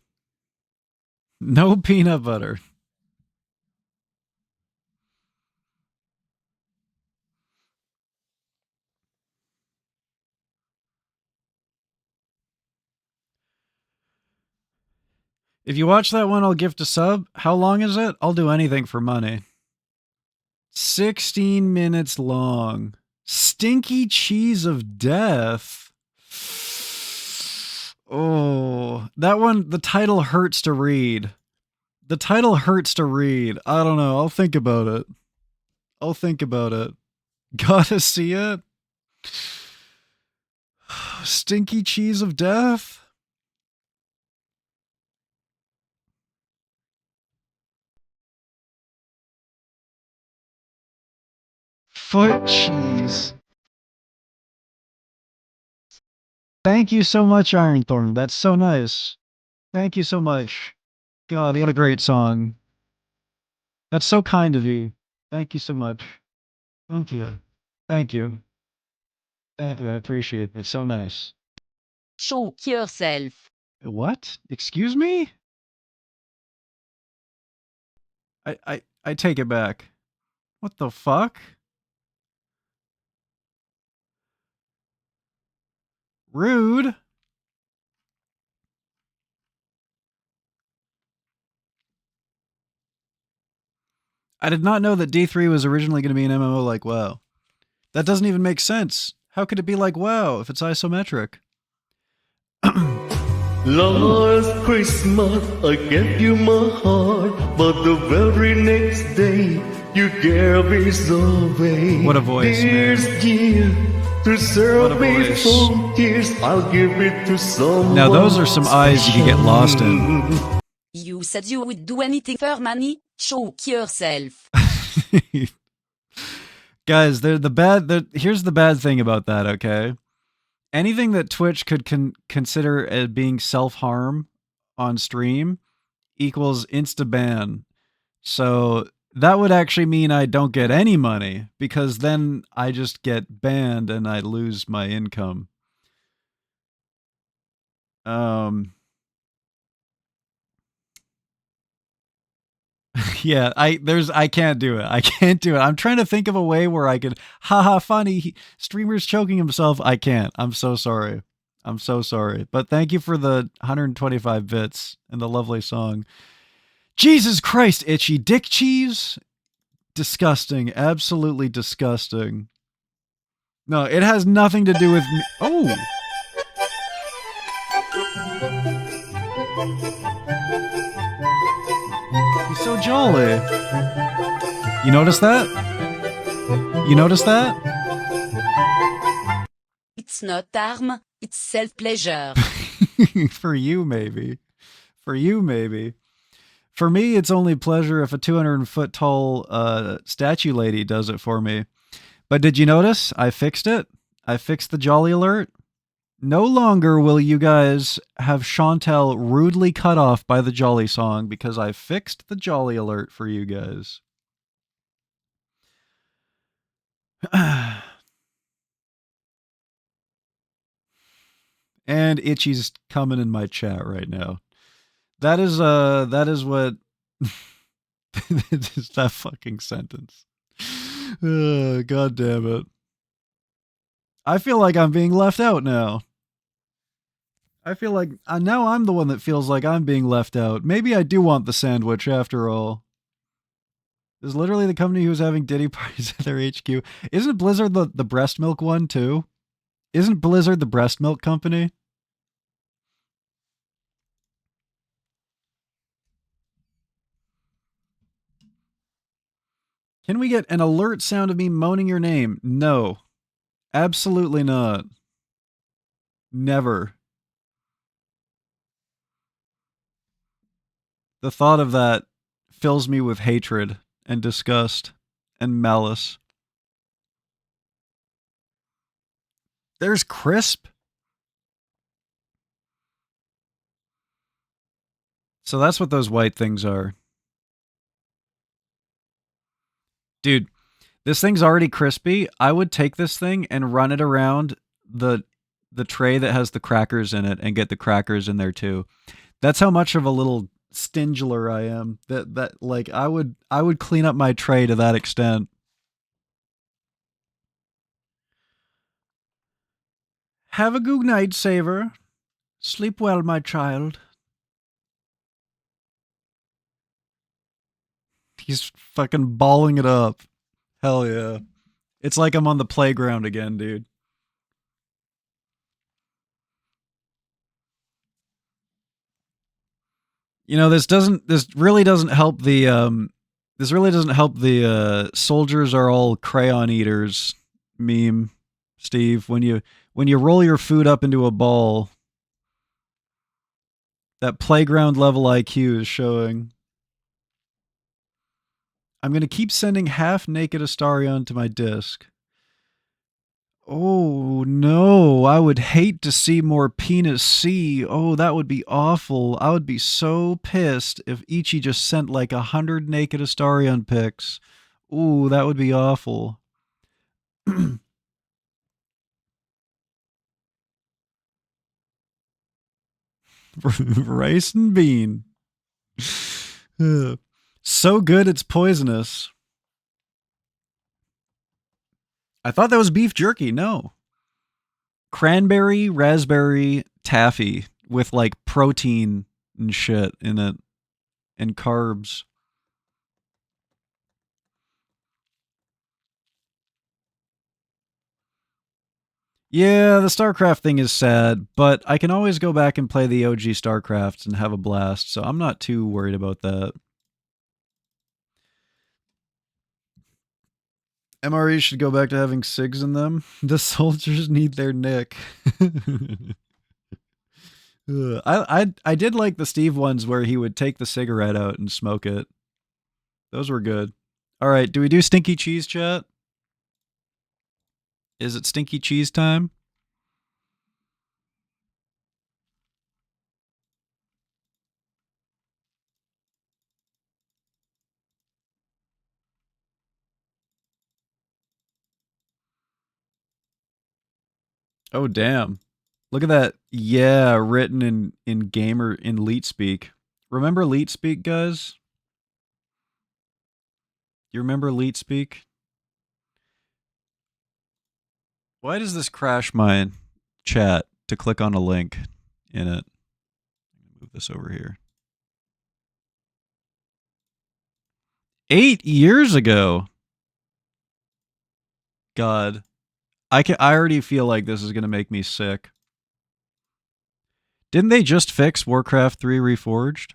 No peanut butter. If you watch that one, I'll gift a sub. How long is it? I'll do anything for money. 16 minutes long. Stinky cheese of death. Oh, that one, the title hurts to read. The title hurts to read. I don't know. I'll think about it. I'll think about it. Gotta see it? Stinky cheese of death? Foot cheese. Thank you so much, Ironthorn. That's so nice. Thank you so much. God, what a great song. That's so kind of you. Thank you so much. Thank you. Thank you. Thank you. I appreciate it. It's so nice. Choke yourself. What? Excuse me? I take it back. What the fuck? Rude. I did not know that D3 was originally going to be an MMO like WoW. That doesn't even make sense. How could it be like WoW if it's isometric? Last Christmas I gave you my heart, but the very next day you gave it away. What a voice, This man. year, to serve me for years, I'll give it to someone. Now those are some eyes you can get lost in. You said you would do anything for money? Choke yourself. Guys, here's the bad thing about that, okay? Anything that Twitch could consider as being self-harm on stream equals insta-ban. So that would actually mean I don't get any money, because then I just get banned and I lose my income. Yeah, I can't do it. I can't do it. I'm trying to think of a way where I could, haha, funny, streamer's choking himself. I can't. I'm so sorry. I'm so sorry. But thank you for the 125 bits and the lovely song. Jesus Christ, itchy dick cheese. Disgusting. Absolutely disgusting. No, it has nothing to do with me. Oh. He's so jolly. You notice that? You notice that? It's not harm, it's self-pleasure. For you, maybe. For you, maybe. For me, it's only pleasure if a 200-foot tall statue lady does it for me. But did you notice? I fixed it. I fixed the jolly alert. No longer will you guys have Chantel rudely cut off by the jolly song, because I fixed the jolly alert for you guys. And Itchy's coming in my chat right now. That is what it's that fucking sentence. God damn it. I feel like I'm being left out now. I feel like now I'm the one that feels like I'm being left out. Maybe I do want the sandwich after all. This is literally the company who's having Diddy parties at their HQ. Isn't Blizzard the breast milk one too? Isn't Blizzard the breast milk company? Can we get an alert sound of me moaning your name? No. Absolutely not. Never. The thought of that fills me with hatred and disgust and malice. There's Crisp. So that's what those white things are. Dude, this thing's already crispy. I would take this thing and run it around the tray that has the crackers in it and get the crackers in there too. That's how much of a little stingler I am. That like I would clean up my tray to that extent. Have a good night, Saver. Sleep well, my child. He's fucking balling it up. Hell yeah. It's like I'm on the playground again, dude. You know, this really doesn't help the soldiers are all crayon eaters meme, Steve. When you roll your food up into a ball, that playground level IQ is showing. I'm going to keep sending half-naked Astarion to my disc. Oh, no. I would hate to see more penis C. Oh, that would be awful. I would be so pissed if Ichi just sent like 100 naked Astarion pics. Ooh, that would be awful. Rice and bean. So good it's poisonous. I thought that was beef jerky. No. Cranberry, raspberry, taffy with like protein and shit in it and carbs. Yeah, the StarCraft thing is sad, but I can always go back and play the OG StarCrafts and have a blast, so I'm not too worried about that. MREs should go back to having SIGs in them. The soldiers need their nick. I did like the Steve ones where he would take the cigarette out and smoke it. Those were good. All right, do we do Stinky Cheese, chat? Is it Stinky Cheese time? Oh, damn. Look at that. Yeah, written in gamer in Leet Speak. Remember Leet Speak, guys? You remember Leet Speak? Why does this crash my chat to click on a link in it? Move this over here. 8 years ago. God. I already feel like this is going to make me sick. Didn't they just fix Warcraft 3 Reforged?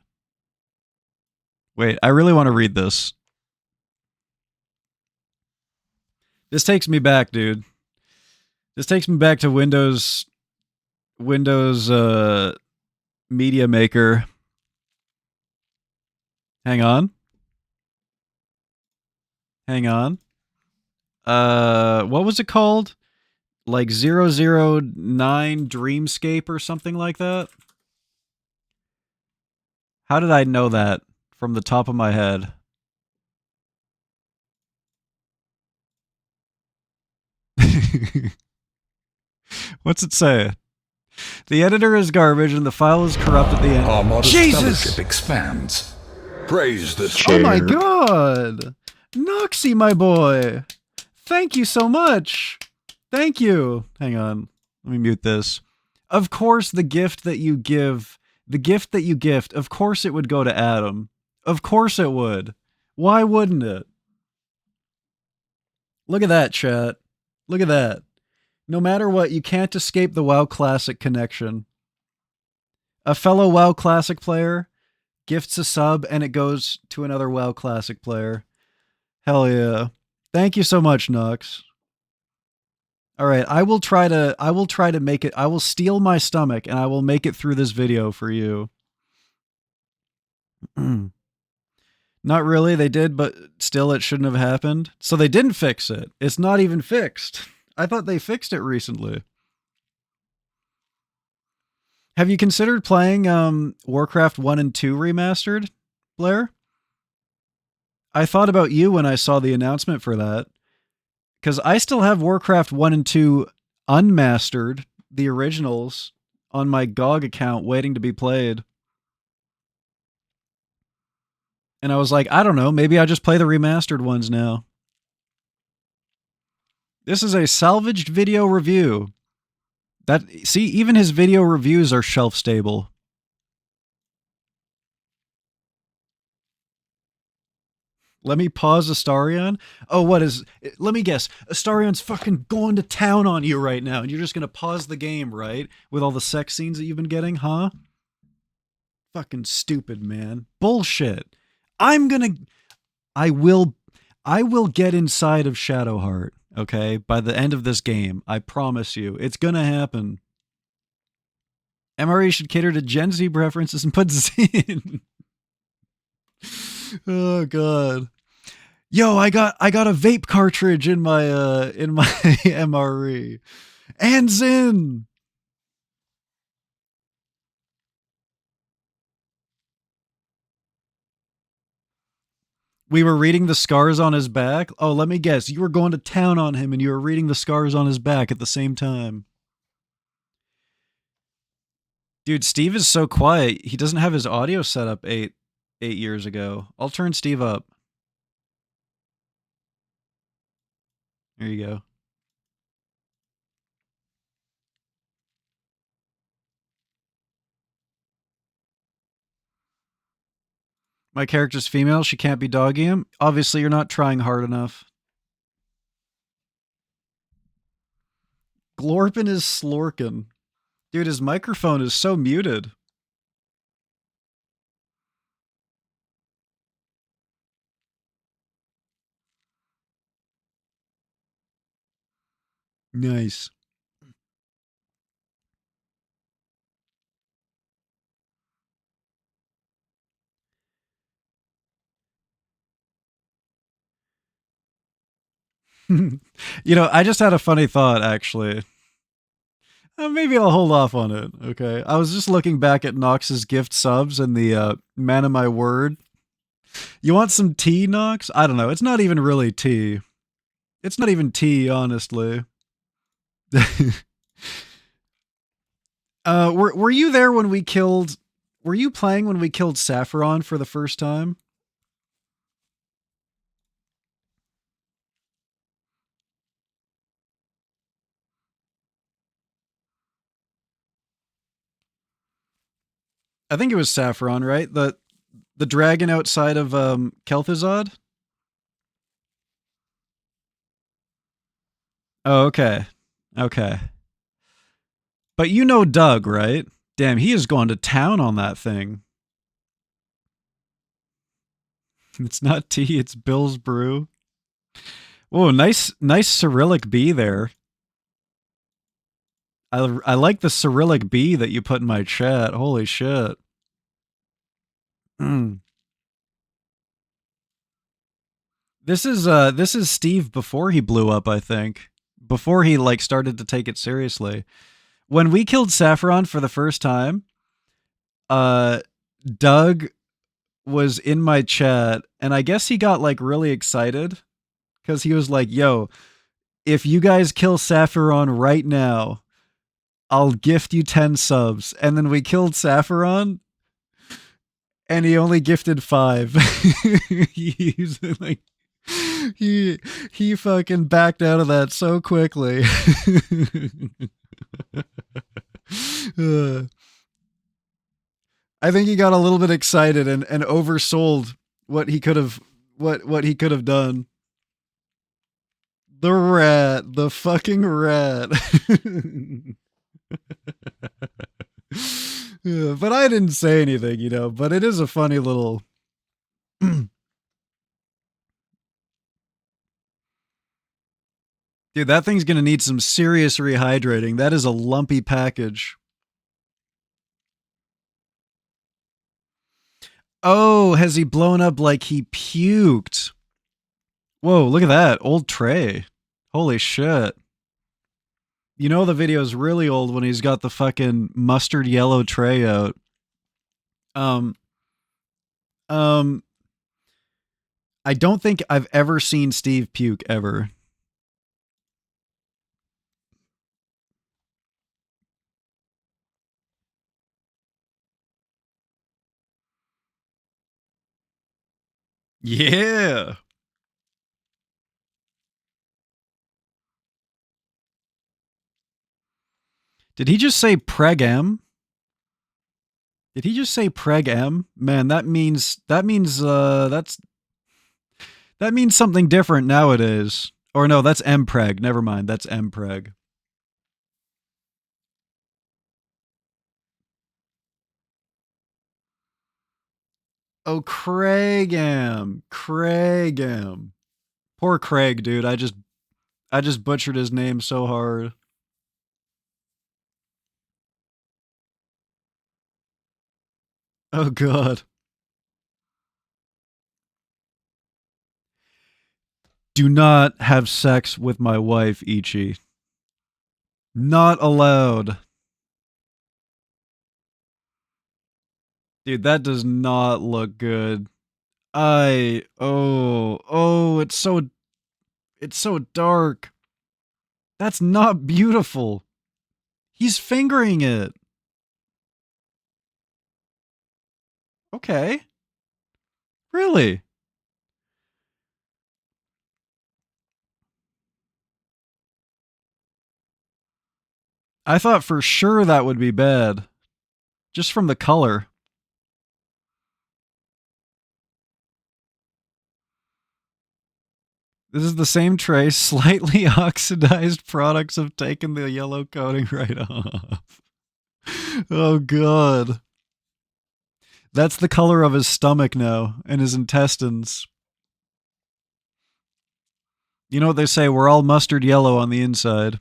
Wait, I really want to read this. This takes me back, dude. This takes me back to Windows Media Maker. Hang on. Hang on. What was it called? Like 009 Dreamscape or something like that? How did I know that from the top of my head? What's it say? The editor is garbage and the file is corrupt at the end. Our modest Jesus! fellowship expands. Praise the Oh my god! Noxie, my boy! Thank you so much! Thank you! Hang on. Let me mute this. Of course the gift that you gift, of course it would go to Adam. Of course it would. Why wouldn't it? Look at that, chat. Look at that. No matter what, you can't escape the WoW Classic connection. A fellow WoW Classic player gifts a sub and it goes to another WoW Classic player. Hell yeah. Thank you so much, Nox. All right, I will try to make it. I will steel my stomach and I will make it through this video for you. Not really, they did, but still it shouldn't have happened. So they didn't fix it. It's not even fixed. I thought they fixed it recently. Have you considered playing Warcraft 1 and 2 remastered, Blair? I thought about you when I saw the announcement for that. Because I still have Warcraft 1 and 2 unmastered, the originals, on my GOG account waiting to be played. And I was like, I don't know, maybe I just play the remastered ones now. This is a salvaged video review. See, even his video reviews are shelf stable. Let me pause Astarion. Oh, what is... Let me guess. Astarion's fucking going to town on you right now, and you're just going to pause the game, right? With all the sex scenes that you've been getting, huh? Fucking stupid, man. Bullshit. I will get inside of Shadowheart, okay? By the end of this game. I promise you. It's gonna happen. MRE should cater to Gen Z preferences and put Z in. Oh god. Yo, I got a vape cartridge in my MRE. And Zin. We were reading the scars on his back. Oh, let me guess. You were going to town on him and you were reading the scars on his back at the same time. Dude, Steve is so quiet. He doesn't have his audio set up 8 years ago. I'll turn Steve up. There you go. My character's female. She can't be doggy him. Obviously, you're not trying hard enough. Glorpin is slorkin. Dude, his microphone is so muted. Nice. You know, I just had a funny thought, actually. Maybe I'll hold off on it, okay? I was just looking back at Nox's gift subs and the man of my word. You want some tea, Nox? I don't know. It's not even really tea. It's not even tea, honestly. Were you there when we killed... Were you playing when we killed Saffron for the first time? I think it was Saffron, right? The dragon outside of Kel'Thuzad? Oh, okay. Okay. But you know Doug, right? Damn, he is going to town on that thing. It's not tea, it's Bill's brew. Whoa, nice Cyrillic B there. I like the Cyrillic B that you put in my chat. Holy shit. This is Steve before he blew up, I think. Before he like started to take it seriously. When we killed Saffron for the first time, Doug was in my chat and I guess he got like really excited cuz he was like, "Yo, if you guys kill Saffron right now, I'll gift you 10 subs." And then we killed Saffron and he only gifted 5. He's like he fucking backed out of that so quickly. I think he got a little bit excited and oversold what he could have done. The rat, the fucking rat. Yeah, but I didn't say anything, you know, but it is a funny little Dude, that thing's gonna need some serious rehydrating. That is a lumpy package. Oh, has he blown up like he puked? Whoa, look at that. Old tray. Holy shit. You know the video's really old when he's got the fucking mustard yellow tray out. I don't think I've ever seen Steve puke ever. Yeah. Did he just say Preg M? Did he just say Preg M? Man, that means something different nowadays. Or no, that's M-Preg. Never mind, that's M-Preg. Oh, Craigham. Craigham. Poor Craig, dude. I just butchered his name so hard. Oh god. Do not have sex with my wife, Ichi. Not allowed. Dude, that does not look good. It's so dark. That's not beautiful. He's fingering it. Okay. Really? I thought for sure that would be bad. Just from the color. This is the same tray. Slightly oxidized products have taken the yellow coating right off. Oh, God. That's the color of his stomach now and his intestines. You know what they say? We're all mustard yellow on the inside.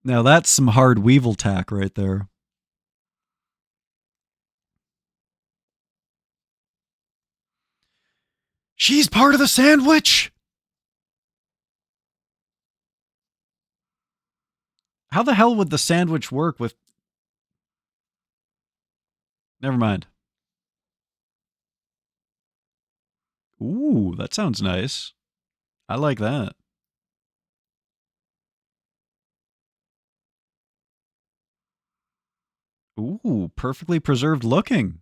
Now that's some hard weevil tack right there. She's part of the sandwich! How the hell would the sandwich work with... Never mind. Ooh, that sounds nice. I like that. Ooh, perfectly preserved looking.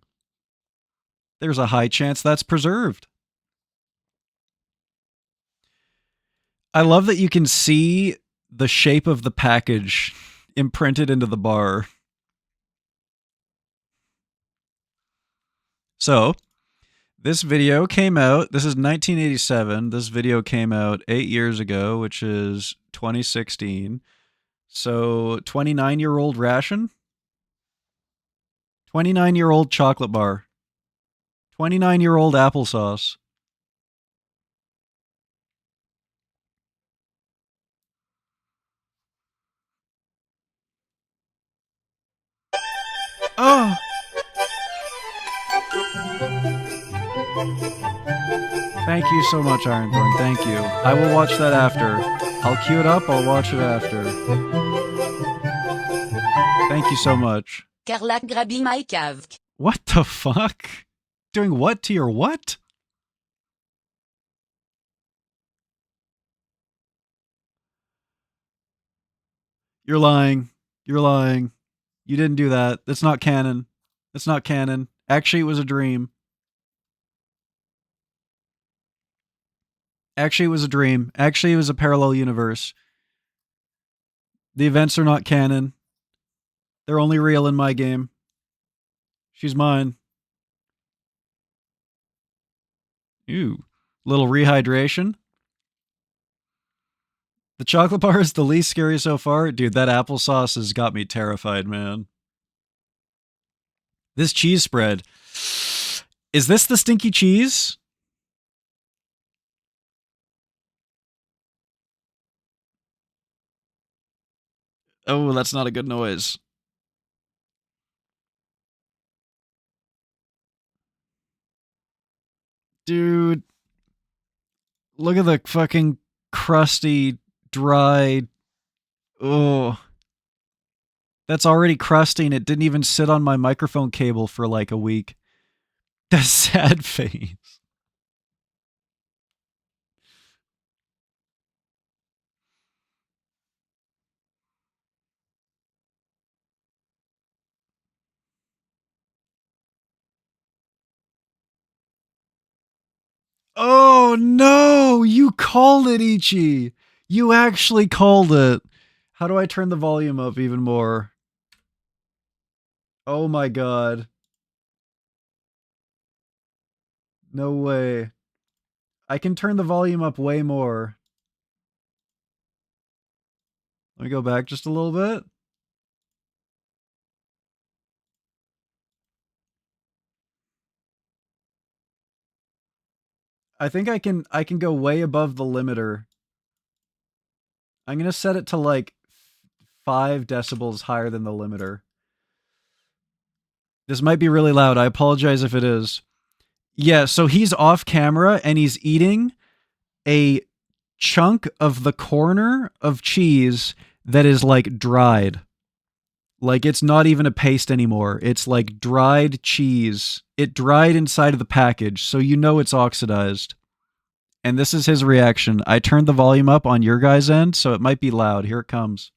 There's a high chance that's preserved. I love that you can see the shape of the package imprinted into the bar. So, this video came out, this is 1987. This video came out 8 years ago, which is 2016. So, 29-year-old ration? 29-year-old chocolate bar. 29-year-old applesauce. Oh! Thank you so much, Ironthorn. Thank you. I will watch that after. I'll queue it up. I'll watch it after. Thank you so much. Carla grabbing my cave. What the fuck? Doing what to your what? You're lying. You're lying. You didn't do that. That's not canon. That's not canon. Actually, it was a dream. Actually, it was a dream. Actually, it was a parallel universe. The events are not canon. They're only real in my game. She's mine. Ew. Little rehydration. The chocolate bar is the least scary so far. Dude, that applesauce has got me terrified, man. This cheese spread. Is this the stinky cheese? Oh, that's not a good noise. Dude. Look at the fucking crusty, dry... Oh. That's already crusty and it didn't even sit on my microphone cable for like a week. The sad face. Oh no! You called it, Ichi! You actually called it! How do I turn the volume up even more? Oh my god. No way. I can turn the volume up way more. Let me go back just a little bit. I think I can go way above the limiter. I'm gonna set it to like 5 decibels higher than the limiter. This might be really loud. I apologize if it is. Yeah, so he's off camera and he's eating a chunk of the corner of cheese that is like dried. Like it's not even a paste anymore. It's like dried cheese. It dried inside of the package, so you know it's oxidized. And this is his reaction. I turned the volume up on your guys' end, so it might be loud. Here it comes.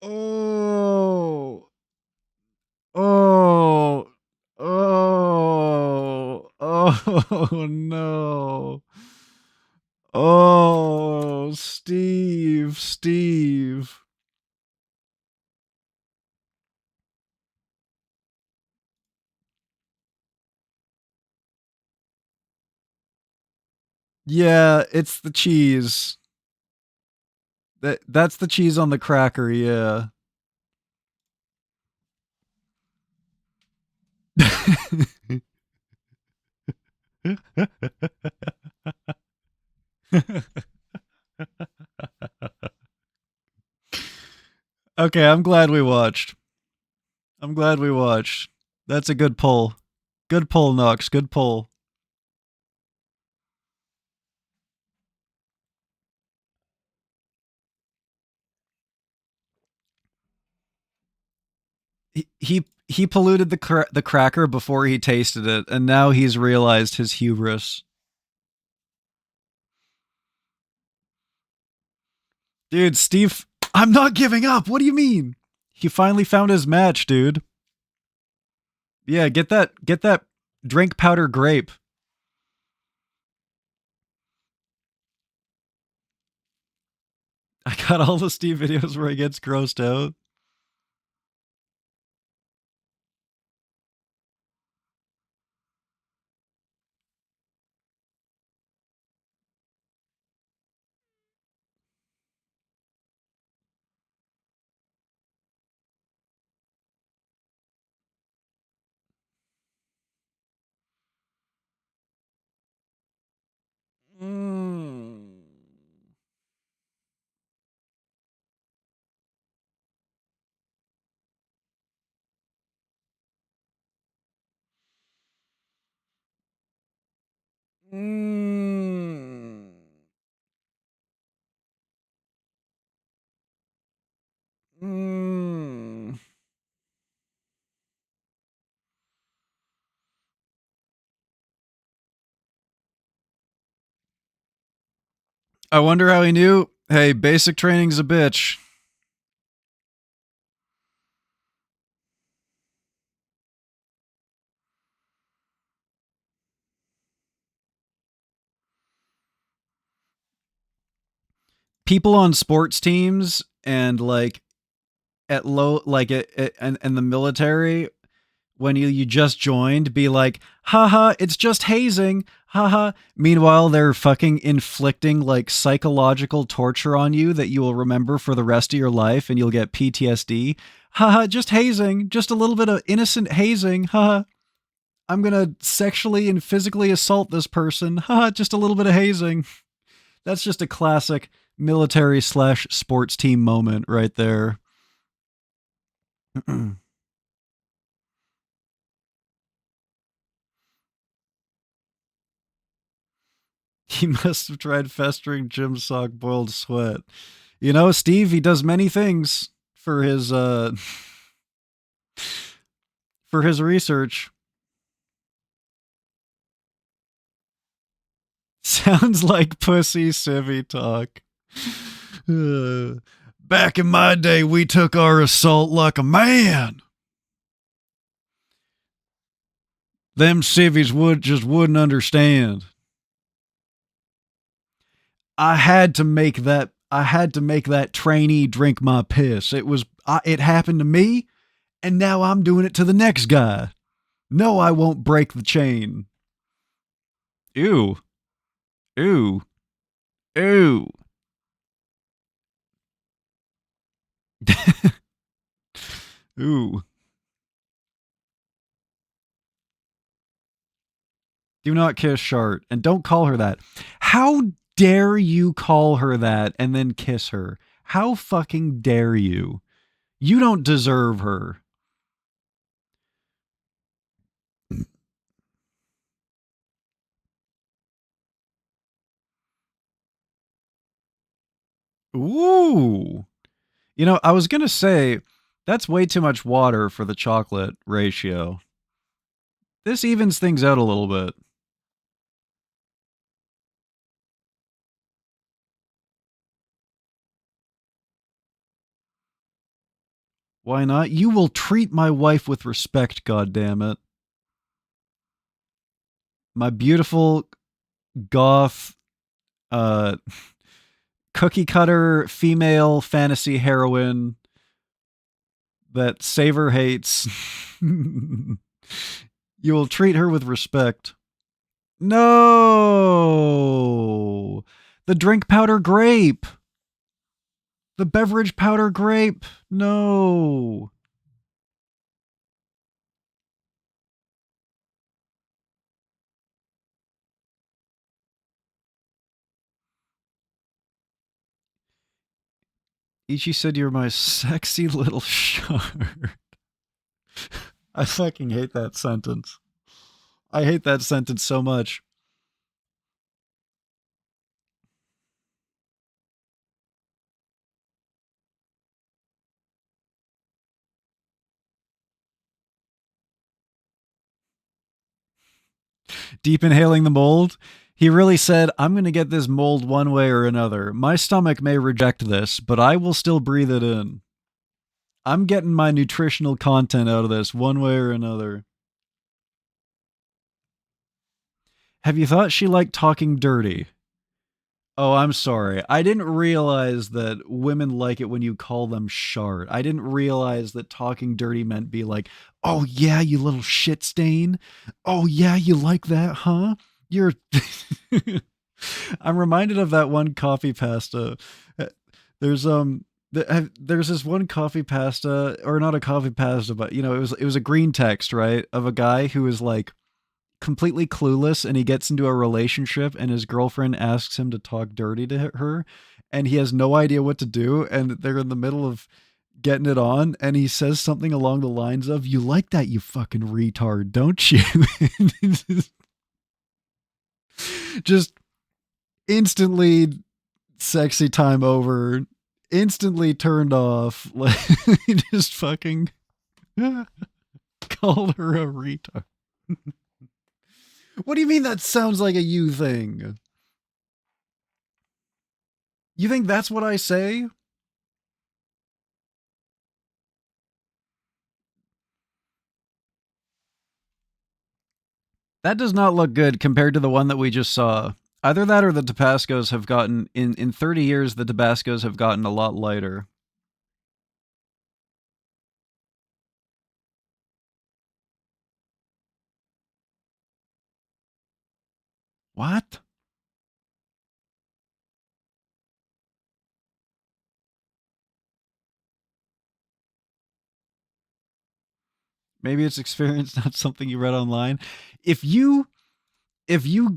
Oh. Oh. Oh. Oh no. Oh, Steve. Yeah, it's the cheese. That's the cheese on the cracker, yeah. Okay, I'm glad we watched. That's a good pull. Good pull, Nox. Good pull. He polluted the cracker before he tasted it, and now he's realized his hubris. Dude, Steve, I'm not giving up. What do you mean? He finally found his match, dude. Yeah, get that drink powder grape. I got all the Steve videos where he gets grossed out. Mm. Mm. Mm. I wonder how he knew. Hey, basic training's a bitch. People on sports teams and like at low like and the military when you just joined be like, haha, it's just hazing, haha. Meanwhile, they're fucking inflicting like psychological torture on you that you will remember for the rest of your life and you'll get PTSD. Haha, just hazing, just a little bit of innocent hazing, haha. I'm gonna sexually and physically assault this person, haha, just a little bit of hazing. That's just a classic military / sports team moment right there. He must have tried festering gym sock boiled sweat. You know, Steve, he does many things for his for his research. Sounds like pussy civvy talk. Back in my day, we took our assault like a man. Them civvies wouldn't understand. I had to make that trainee drink my piss. It happened to me, and now I'm doing it to the next guy. No, I won't break the chain. Ew. Ew. Ew. Ooh. Do not kiss Shart, and don't call her that. How dare you call her that and then kiss her? How fucking dare you? You don't deserve her. Ooh. You know, I was going to say, that's way too much water for the chocolate ratio. This evens things out a little bit. Why not? You will treat my wife with respect, goddammit. My beautiful goth cookie cutter female fantasy heroine that Saver hates. You will treat her with respect. No! The drink powder grape! The beverage powder grape! No! Ichi said you're my sexy little shard. I fucking hate that sentence. I hate that sentence so much. Deep inhaling the mold. He really said, I'm going to get this mold one way or another. My stomach may reject this, but I will still breathe it in. I'm getting my nutritional content out of this one way or another. Have you thought she liked talking dirty? Oh, I'm sorry. I didn't realize that women like it when you call them shart. I didn't realize that talking dirty meant be like, oh yeah, you little shit stain. Oh yeah, you like that, huh? You're... I'm reminded of that one coffee pasta. There's this one coffee pasta, or not a coffee pasta, but you know, it was a green text, right? Of a guy who is like completely clueless, and he gets into a relationship and his girlfriend asks him to talk dirty to her, and he has no idea what to do, and they're in the middle of getting it on, and he says something along the lines of, you like that, you fucking retard, don't you? Just instantly sexy time over, instantly turned off. Like, just fucking called her a retard. What do you mean that sounds like a you thing? You think that's what I say? That does not look good compared to the one that we just saw. Either that or the Tabascos have gotten, in 30 years, the Tabascos have gotten a lot lighter. What? Maybe it's experience, not something you read online. If you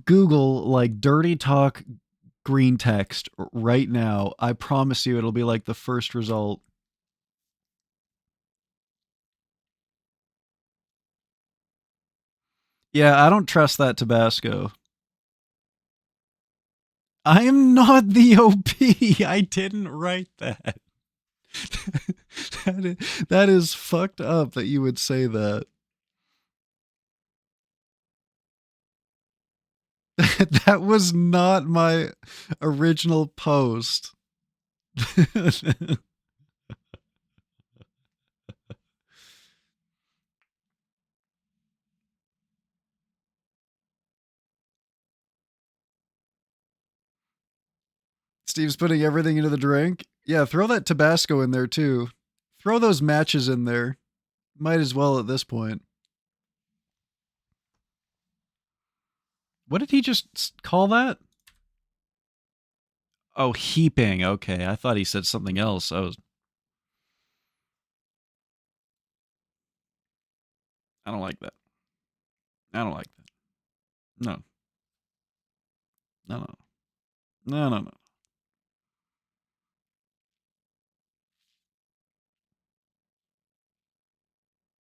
Google like dirty talk green text right now, I promise you it'll be like the first result. Yeah, I don't trust that Tabasco. I am not the OP. I didn't write that. That is fucked up that you would say that. That was not my original post. Steve's putting everything into the drink. Yeah, throw that Tabasco in there too. Throw those matches in there. Might as well at this point. What did he just call that? Oh, heaping. Okay, I thought he said something else. I was... I don't like that. I don't like that. No. No, no. No, no, no.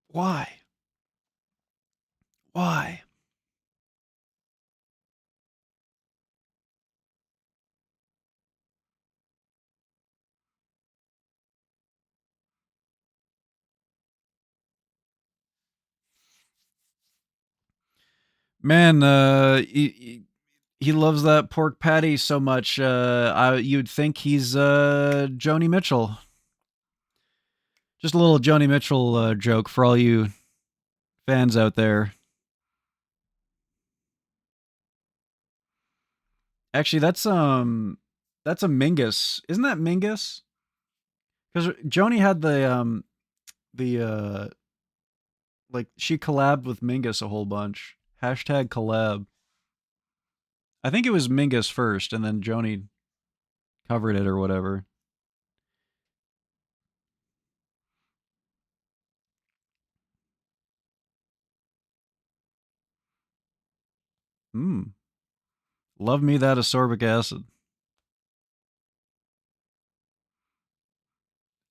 Why? Why? Man, he loves that pork patty so much. You'd think he's Joni Mitchell. Just a little Joni Mitchell joke for all you fans out there. Actually, that's a Mingus. Isn't that Mingus? Because Joni had the like she collabed with Mingus a whole bunch. Hashtag collab. I think it was Mingus first, and then Joni covered it or whatever. Love me that ascorbic acid.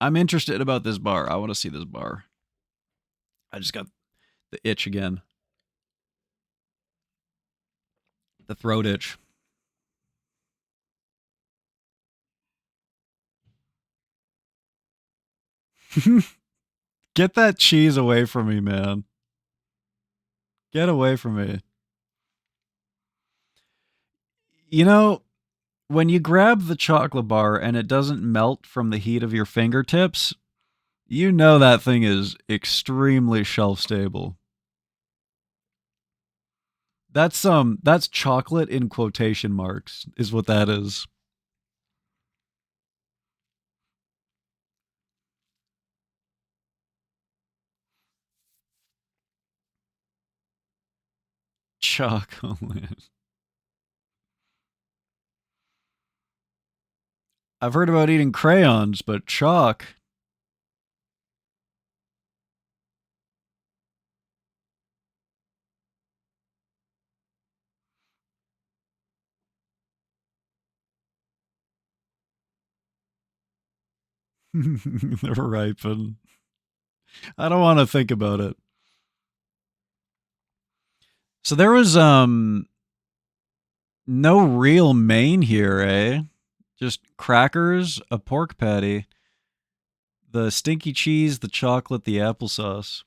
I'm interested about this bar. I want to see this bar. I just got the itch again. The throat itch. Get that cheese away from me, man. Get away from me. You know, when you grab the chocolate bar and it doesn't melt from the heat of your fingertips, you know that thing is extremely shelf stable. That's chocolate in quotation marks is what that is. Chocolate. I've heard about eating crayons, but chalk. They're ripen. I don't want to think about it. So there was no real main here, eh? Just crackers, a pork patty, the stinky cheese, the chocolate, the applesauce.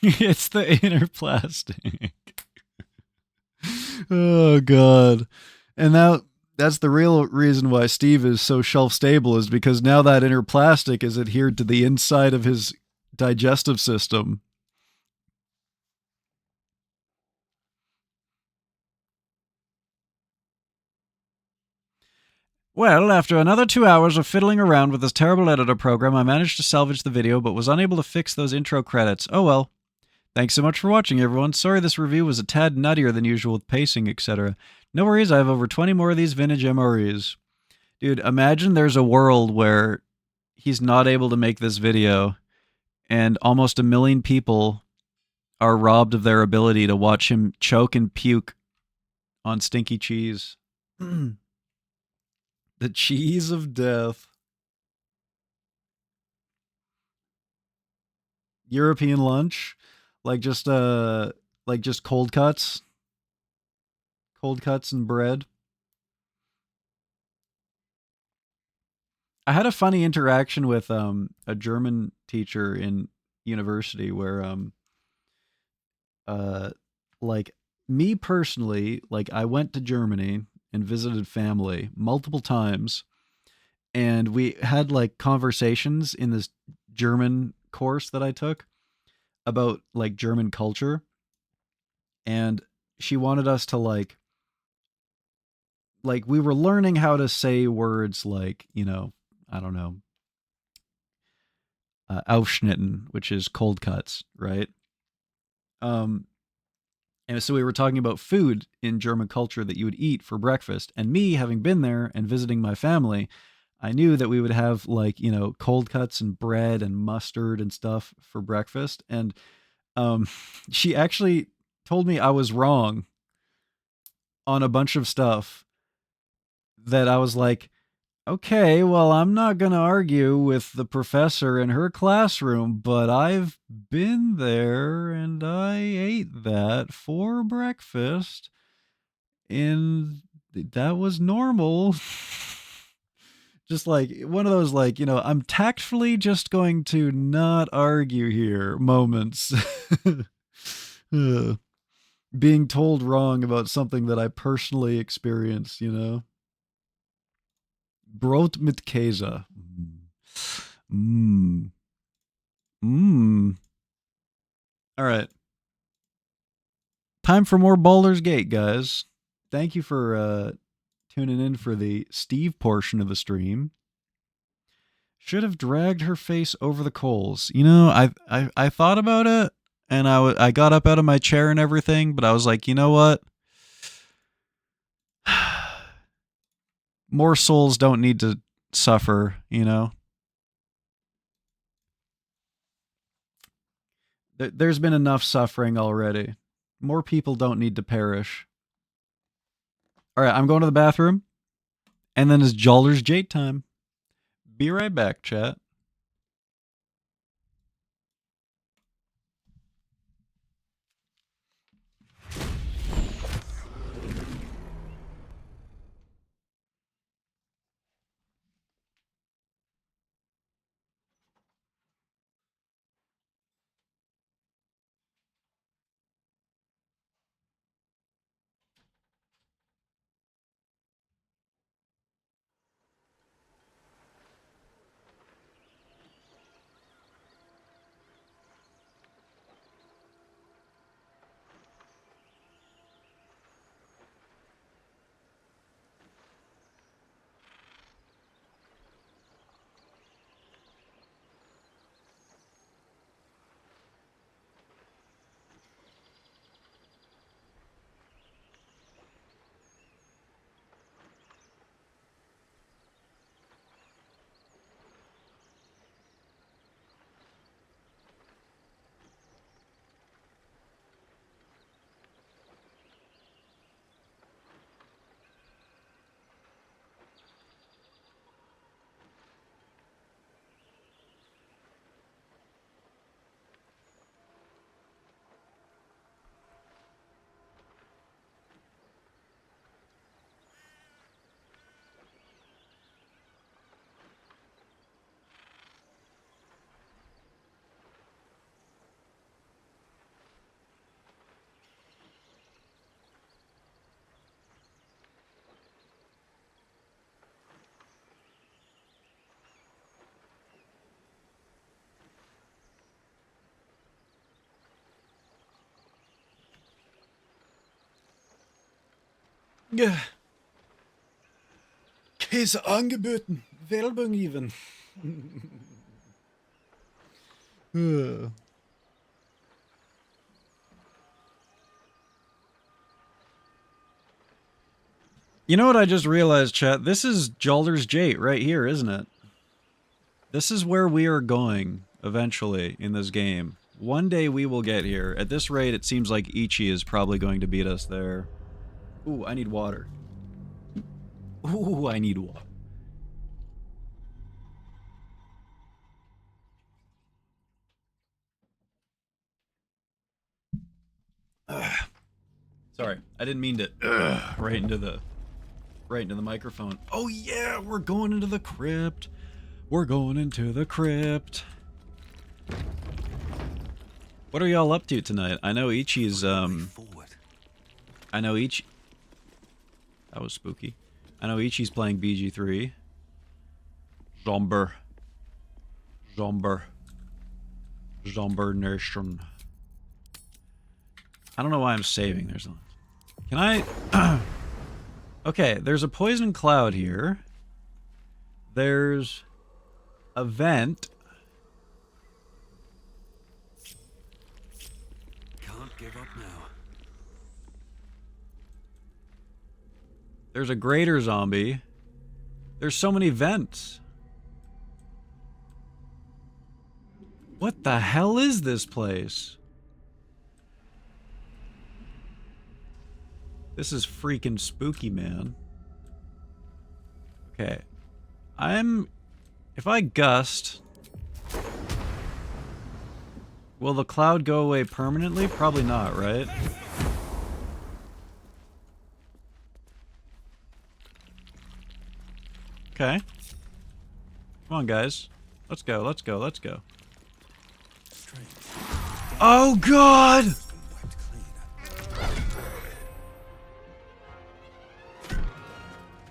It's the inner plastic. Oh god. And that's the real reason why Steve is so shelf stable, is because now that inner plastic is adhered to the inside of his digestive system. Well, after another 2 hours of fiddling around with this terrible editor program, I managed to salvage the video, but was unable to fix those intro credits. Oh well. Thanks so much for watching, everyone. Sorry this review was a tad nuttier than usual with pacing, etc. No worries, I have over 20 more of these vintage MREs. Dude, imagine there's a world where he's not able to make this video, and almost 1 million people are robbed of their ability to watch him choke and puke on stinky cheese. The cheese of death. European lunch, like just cold cuts and bread. I had a funny interaction with a German teacher in university where like me personally, like I went to Germany and visited family multiple times, and we had like conversations in this German course that I took about like German culture, and she wanted us to like we were learning how to say words like, you know, I don't know, Aufschnitten, which is cold cuts, right? And so we were talking about food in German culture that you would eat for breakfast. And me, having been there and visiting my family, I knew that we would have like, you know, cold cuts and bread and mustard and stuff for breakfast. And she actually told me I was wrong on a bunch of stuff that I was like, okay, well, I'm not going to argue with the professor in her classroom, but I've been there and I ate that for breakfast and that was normal. Just like one of those, like, you know, I'm tactfully just going to not argue here moments. Being told wrong about something that I personally experienced, you know? Brot mit Käse. Mmm. Mmm. All right. Time for more Baldur's Gate, guys. Thank you for tuning in for the Steve portion of the stream. Should have dragged her face over the coals. You know, I thought about it, and I got up out of my chair and everything, but I was like, you know what? More souls don't need to suffer, you know? There's been enough suffering already. More people don't need to perish. All right, I'm going to the bathroom, and then it's Baldur's Gate time. Be right back, chat. Ja. Käse angeboten. Werbung even. You know what I just realized, chat? This is Baldur's Gate right here, isn't it? This is where we are going eventually in this game. One day we will get here. At this rate, it seems like Ichi is probably going to beat us there. Ooh, I need water. Ooh, I need water. Sorry, I didn't mean to right into the microphone. Oh yeah, we're going into the crypt. We're going into the crypt. What are y'all up to tonight? I know Ichi's I know Ichi. That was spooky. I know Ichi's playing BG3. Zomber Nation. I don't know why I'm saving. There's no. Can I? Okay, there's a poison cloud here. There's a vent. Can't give up now. There's a greater zombie. There's so many vents. What the hell is this place? This is freaking spooky, man. Okay. If I gust, will the cloud go away permanently? Probably not, right? Okay. Come on, guys. Let's go, let's go, let's go. Oh, God!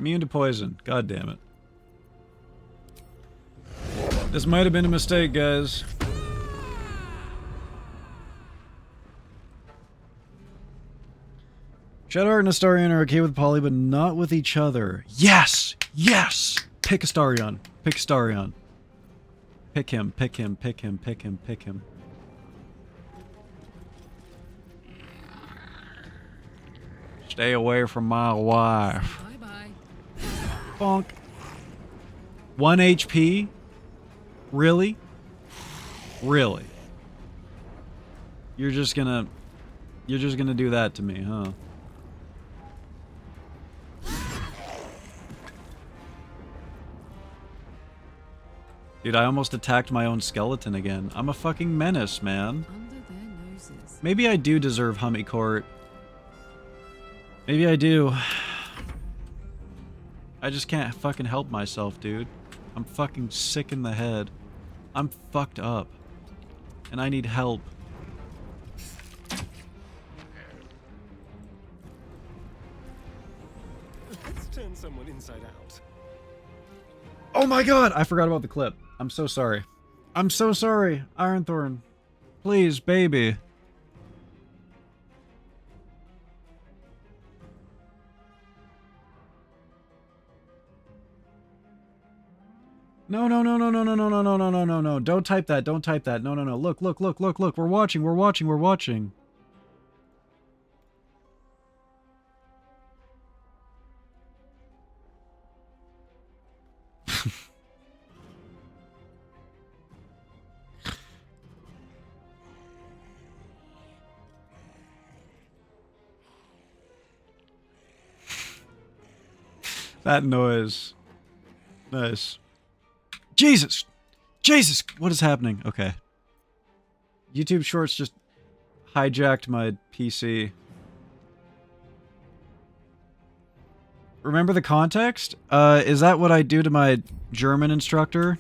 Immune to poison. God damn it. This might have been a mistake, guys. Shadowheart and Astarion are okay with Polly, but not with each other. Yes! Yes! Pick Astarion. Pick Astarion. Pick him, pick him, pick him, pick him, pick him. Stay away from my wife. Bye-bye. Bonk. 1 HP? Really? Really? You're just gonna do that to me, huh? Dude, I almost attacked my own skeleton again. I'm a fucking menace, man. Under their noses. Maybe I do deserve Hummy Court. Maybe I do. I just can't fucking help myself, dude. I'm fucking sick in the head. I'm fucked up. And I need help. Let's turn someone inside out. Oh my god! I forgot about the clip. I'm so sorry. I'm so sorry, Ironthorn. Please, baby. No, no, no, no, no, no, no, no, no, no, no, no, no. Don't type that. Don't type that. No, no, no. Look, look, look, look, look. We're watching. We're watching. We're watching. That noise. Nice. Jesus! Jesus! What is happening? Okay. YouTube Shorts just hijacked my PC. Remember the context? Is that what I do to my German instructor?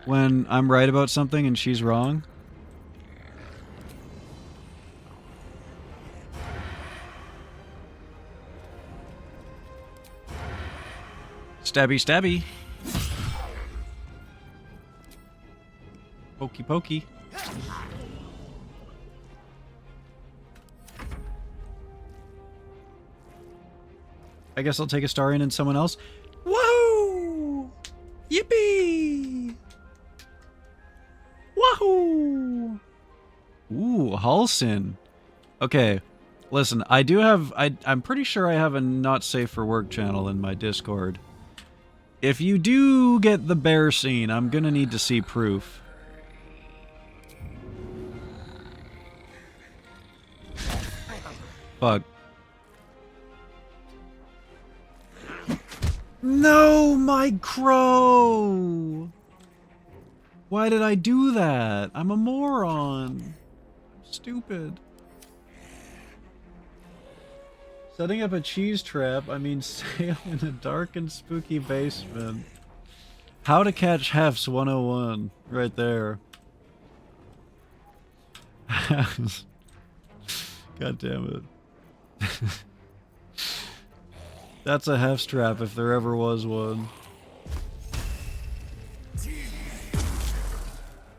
When I'm right about something and she's wrong? Stabby, stabby. Pokey, pokey. I guess I'll take a Starion and someone else. Whoa! Yippee! Wahoo! Ooh, Halsin. Okay, listen, I do have... I'm pretty sure I have a not safe for work channel in my Discord. If you do get the bear scene, I'm gonna need to see proof. Fuck. No, my crow! Why did I do that? I'm a moron. I'm stupid. Setting up a cheese trap, I mean sail in a dark and spooky basement. How to catch Hefs 101. Right there. God damn it. That's a Hefs trap if there ever was one.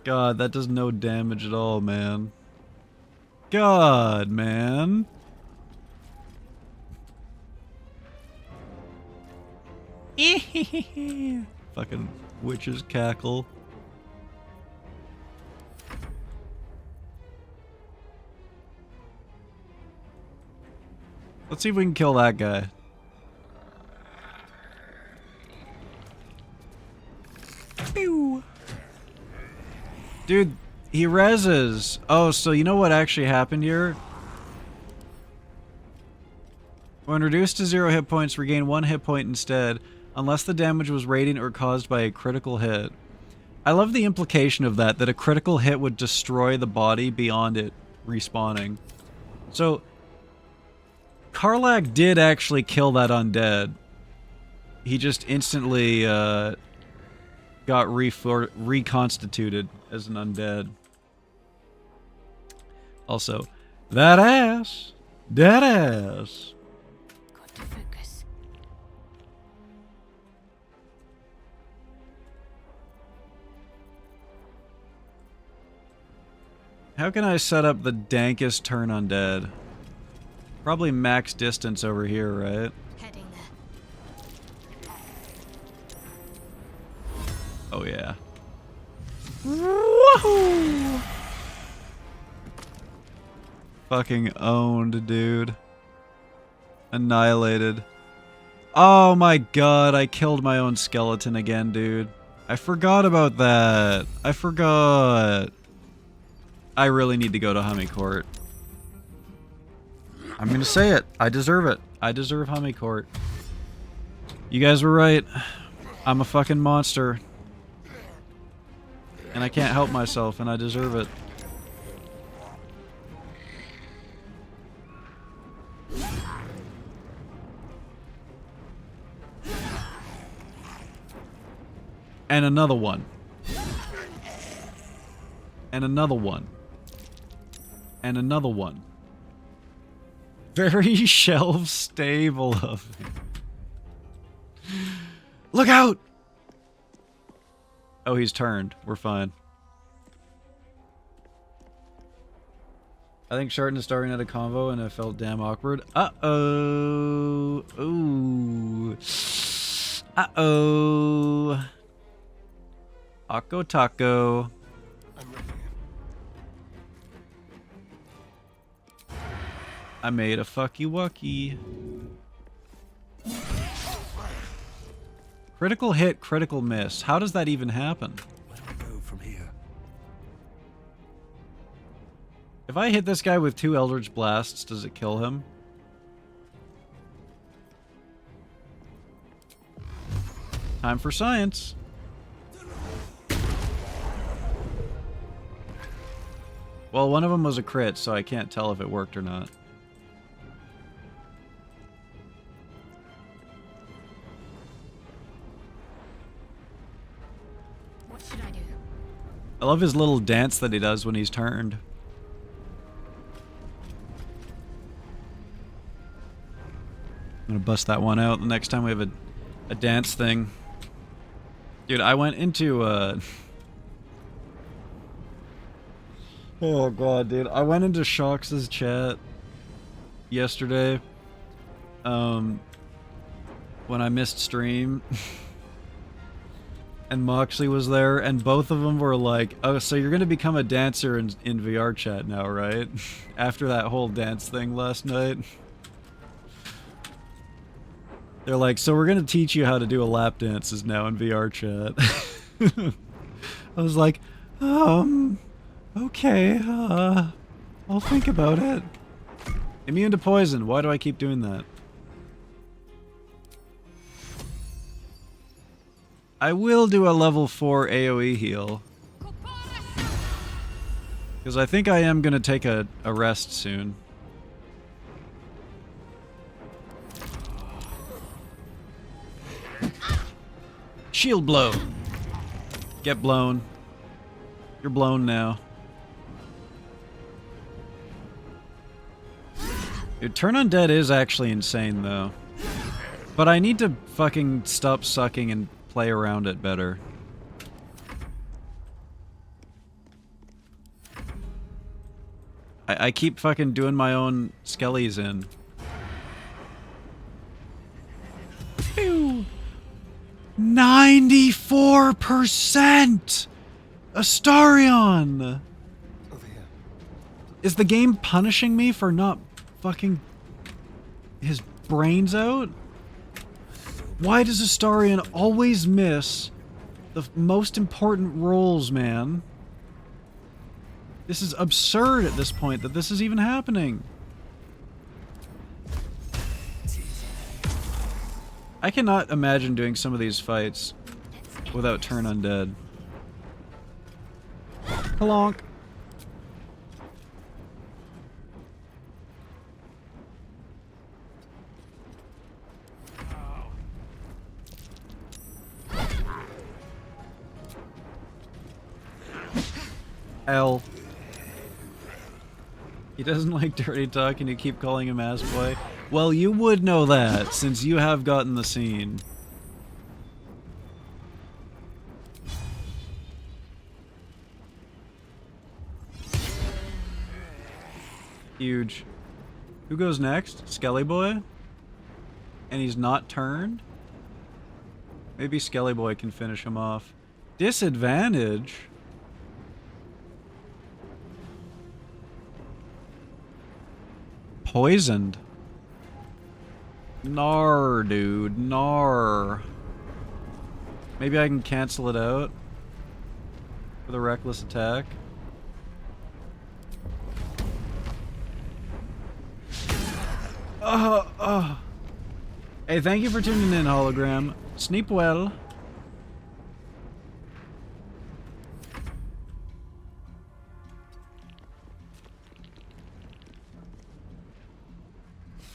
God, that does no damage at all, man. God, man. Fucking witch's cackle. Let's see if we can kill that guy. Pew. Dude, he reses. Oh, so you know what actually happened here? When reduced to 0 hit points, regain 1 hit point instead, unless the damage was radiant or caused by a critical hit. I love the implication of that a critical hit would destroy the body beyond it respawning. So, Karlach did actually kill that undead. He just instantly got reconstituted as an undead. Also, that ass! That ass! Got to focus. How can I set up the dankest turn undead? Probably max distance over here, right? Heading there. Oh yeah. Woohoo! Fucking owned, dude. Annihilated. Oh my god, I killed my own skeleton again, dude. I forgot about that. I forgot. I really need to go to Hummy Court. I'm gonna say it. I deserve it. I deserve Hummy Court. You guys were right. I'm a fucking monster. And I can't help myself, and I deserve it. And another one. And another one. And another one. Very shelf stable of it. Look out! Oh, he's turned. We're fine. I think Shart and Starring had a convo and it felt damn awkward. Uh-oh. Ooh. Uh-oh. Akko Taco. I made a fucky wucky. Critical hit, critical miss. How does that even happen? Where do I go from here? If I hit this guy with 2 Eldritch Blasts, does it kill him? Time for science. Well, one of them was a crit, so I can't tell if it worked or not. What should I do? I love his little dance that he does when he's turned. I'm gonna bust that one out the next time we have a dance thing. Dude, I went into oh god, dude. I went into Shox' chat yesterday. When I missed stream. And Moxley was there, and both of them were like, oh, so you're gonna become a dancer in VR chat now, right? After that whole dance thing last night. They're like, so we're gonna teach you how to do a lap dances now in VR chat. I was like, okay, I'll think about it. Immune to poison, why do I keep doing that? I will do a level 4 AoE heal. Because I think I am going to take a rest soon. Shield blow. Get blown. You're blown now. Dude, turn undead is actually insane though. But I need to fucking stop sucking and play around it better. I keep fucking doing my own skellies in. Ew. 94%! Astarion! Is the game punishing me for not fucking his brains out? Why does Astarion always miss the most important roles, man. This is absurd at this point that this is even happening. I cannot imagine doing some of these fights without turn undead. Helonk. L. He doesn't like dirty talk and you keep calling him ass boy. Well, you would know that since you have gotten the scene. Huge. Who goes next? Skelly Boy? And he's not turned? Maybe Skelly Boy can finish him off. Disadvantage? Poisoned. Nar, dude. Nar. Maybe I can cancel it out with a reckless attack. Hey, thank you for tuning in, hologram. Sleep well.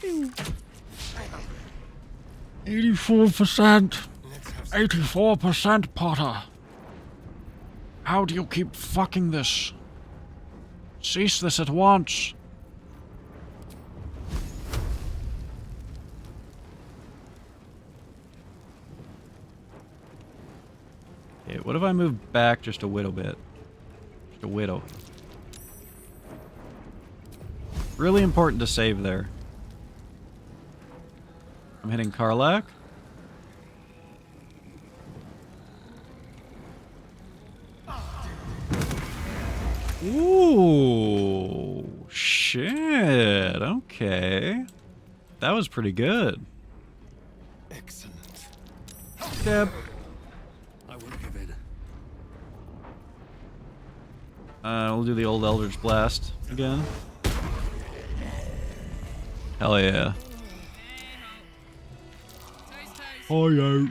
Ew. 84%. 84%, Potter. How do you keep fucking this? Cease this at once. Okay, what if I move back just a little bit? Just a whittle. Really important to save there. I'm hitting Karlak. Ooh, shit. Okay. That was pretty good. Excellent. Yep. I won't give in. We'll do the old Eldritch Blast again. Hell yeah. Oh yeah.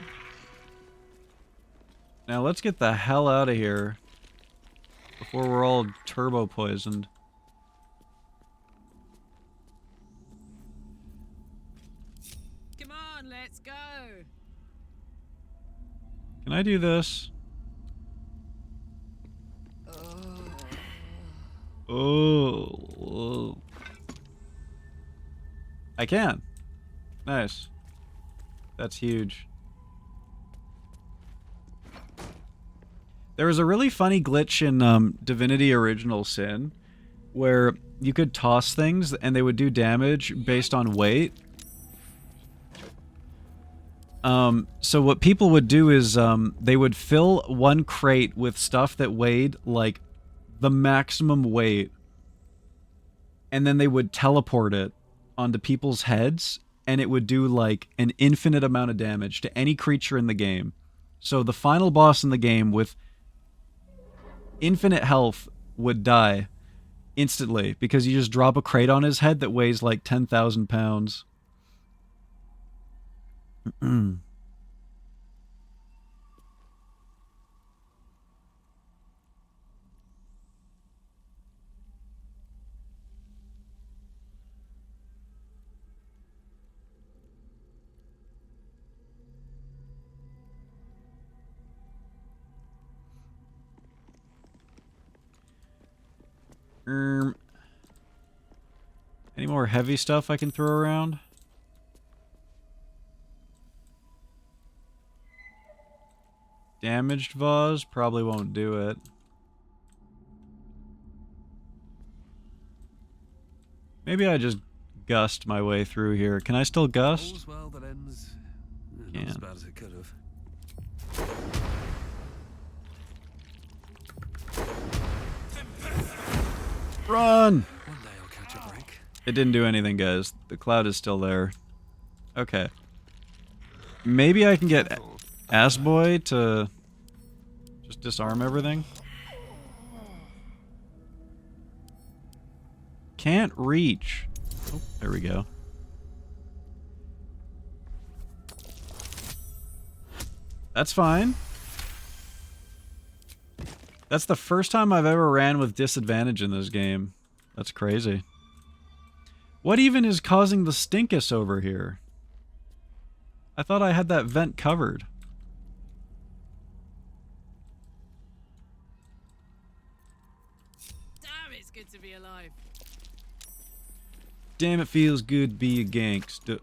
Now let's get the hell out of here before we're all turbo poisoned. Come on, let's go. Can I do this? Oh. I can. Nice. That's huge. There was a really funny glitch in Divinity Original Sin where you could toss things and they would do damage based on weight. So what people would do is they would fill one crate with stuff that weighed like the maximum weight, and then they would teleport it onto people's heads, and it would do like an infinite amount of damage to any creature in the game. So the final boss in the game with infinite health would die instantly because you just drop a crate on his head that weighs like 10,000 pounds. Any more heavy stuff I can throw around? Damaged vase probably won't do it. Maybe I just gust my way through here. Can I still gust? All's well that ends. Not Can. as bad as it could have. Run! One day I'll catch a break. It didn't do anything, guys. The cloud is still there. Okay. Maybe I can get Assboy to Just disarm everything. Can't reach. Oh, there we go. That's fine. That's the first time I've ever ran with disadvantage in this game. That's crazy. What even is causing the stinkus over here? I thought I had that vent covered. Damn, it's good to be alive. Damn, it feels good to be a gangster.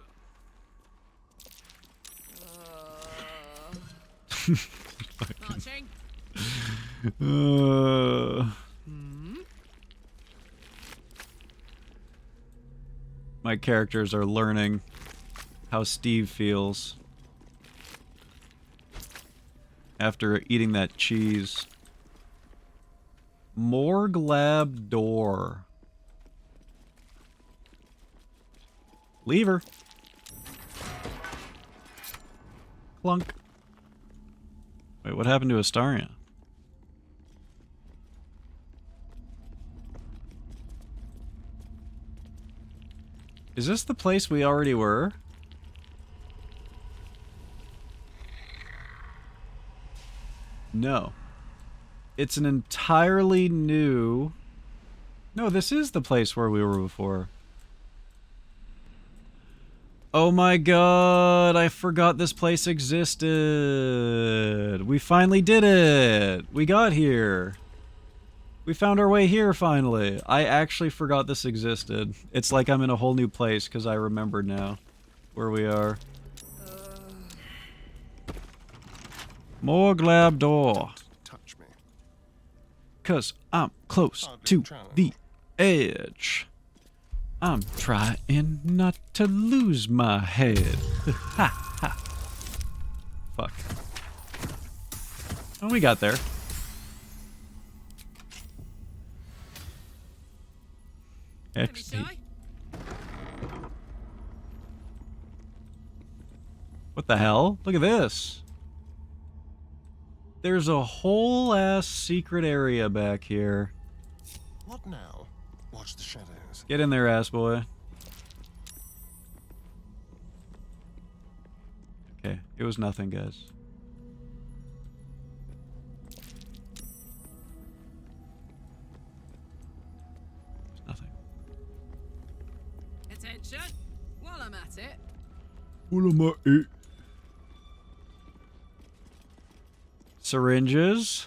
Marching. My characters are learning how Steve feels after eating that cheese. Morgue lab door. Lever. Clunk. Wait, what happened to Astaria? Is this the place we already were? No. It's an entirely new... No, this is the place where we were before. Oh my god, I forgot this place existed. We finally did it. We got here. We found our way here finally. I actually forgot this existed. It's like I'm in a whole new place because I remembered now where we are. Morgue lab door. Touch me. Cause I'm close to the edge. I'm trying not to lose my head. Ha ha. Fuck. Oh, we got there. XD. What the hell? Look at this. There's a whole ass secret area back here. What now? Watch the shadows. Get in there, ass boy. Okay, it was nothing, guys. It's nothing. Attention, while I'm at it. What am I eat? Syringes.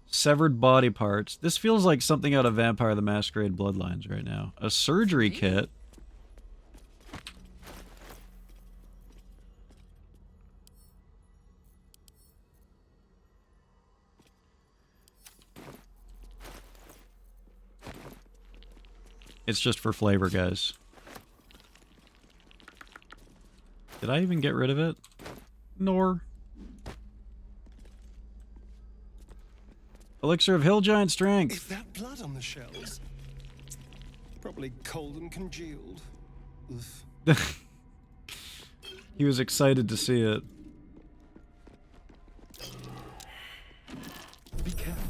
Severed body parts. This feels like something out of Vampire the Masquerade Bloodlines right now. A surgery kit. It's just for flavor, guys. Did I even get rid of it? Nor. Elixir of Hill Giant Strength. Is that blood on the shelves? Probably cold and congealed. Oof. He was excited to see it. Be careful.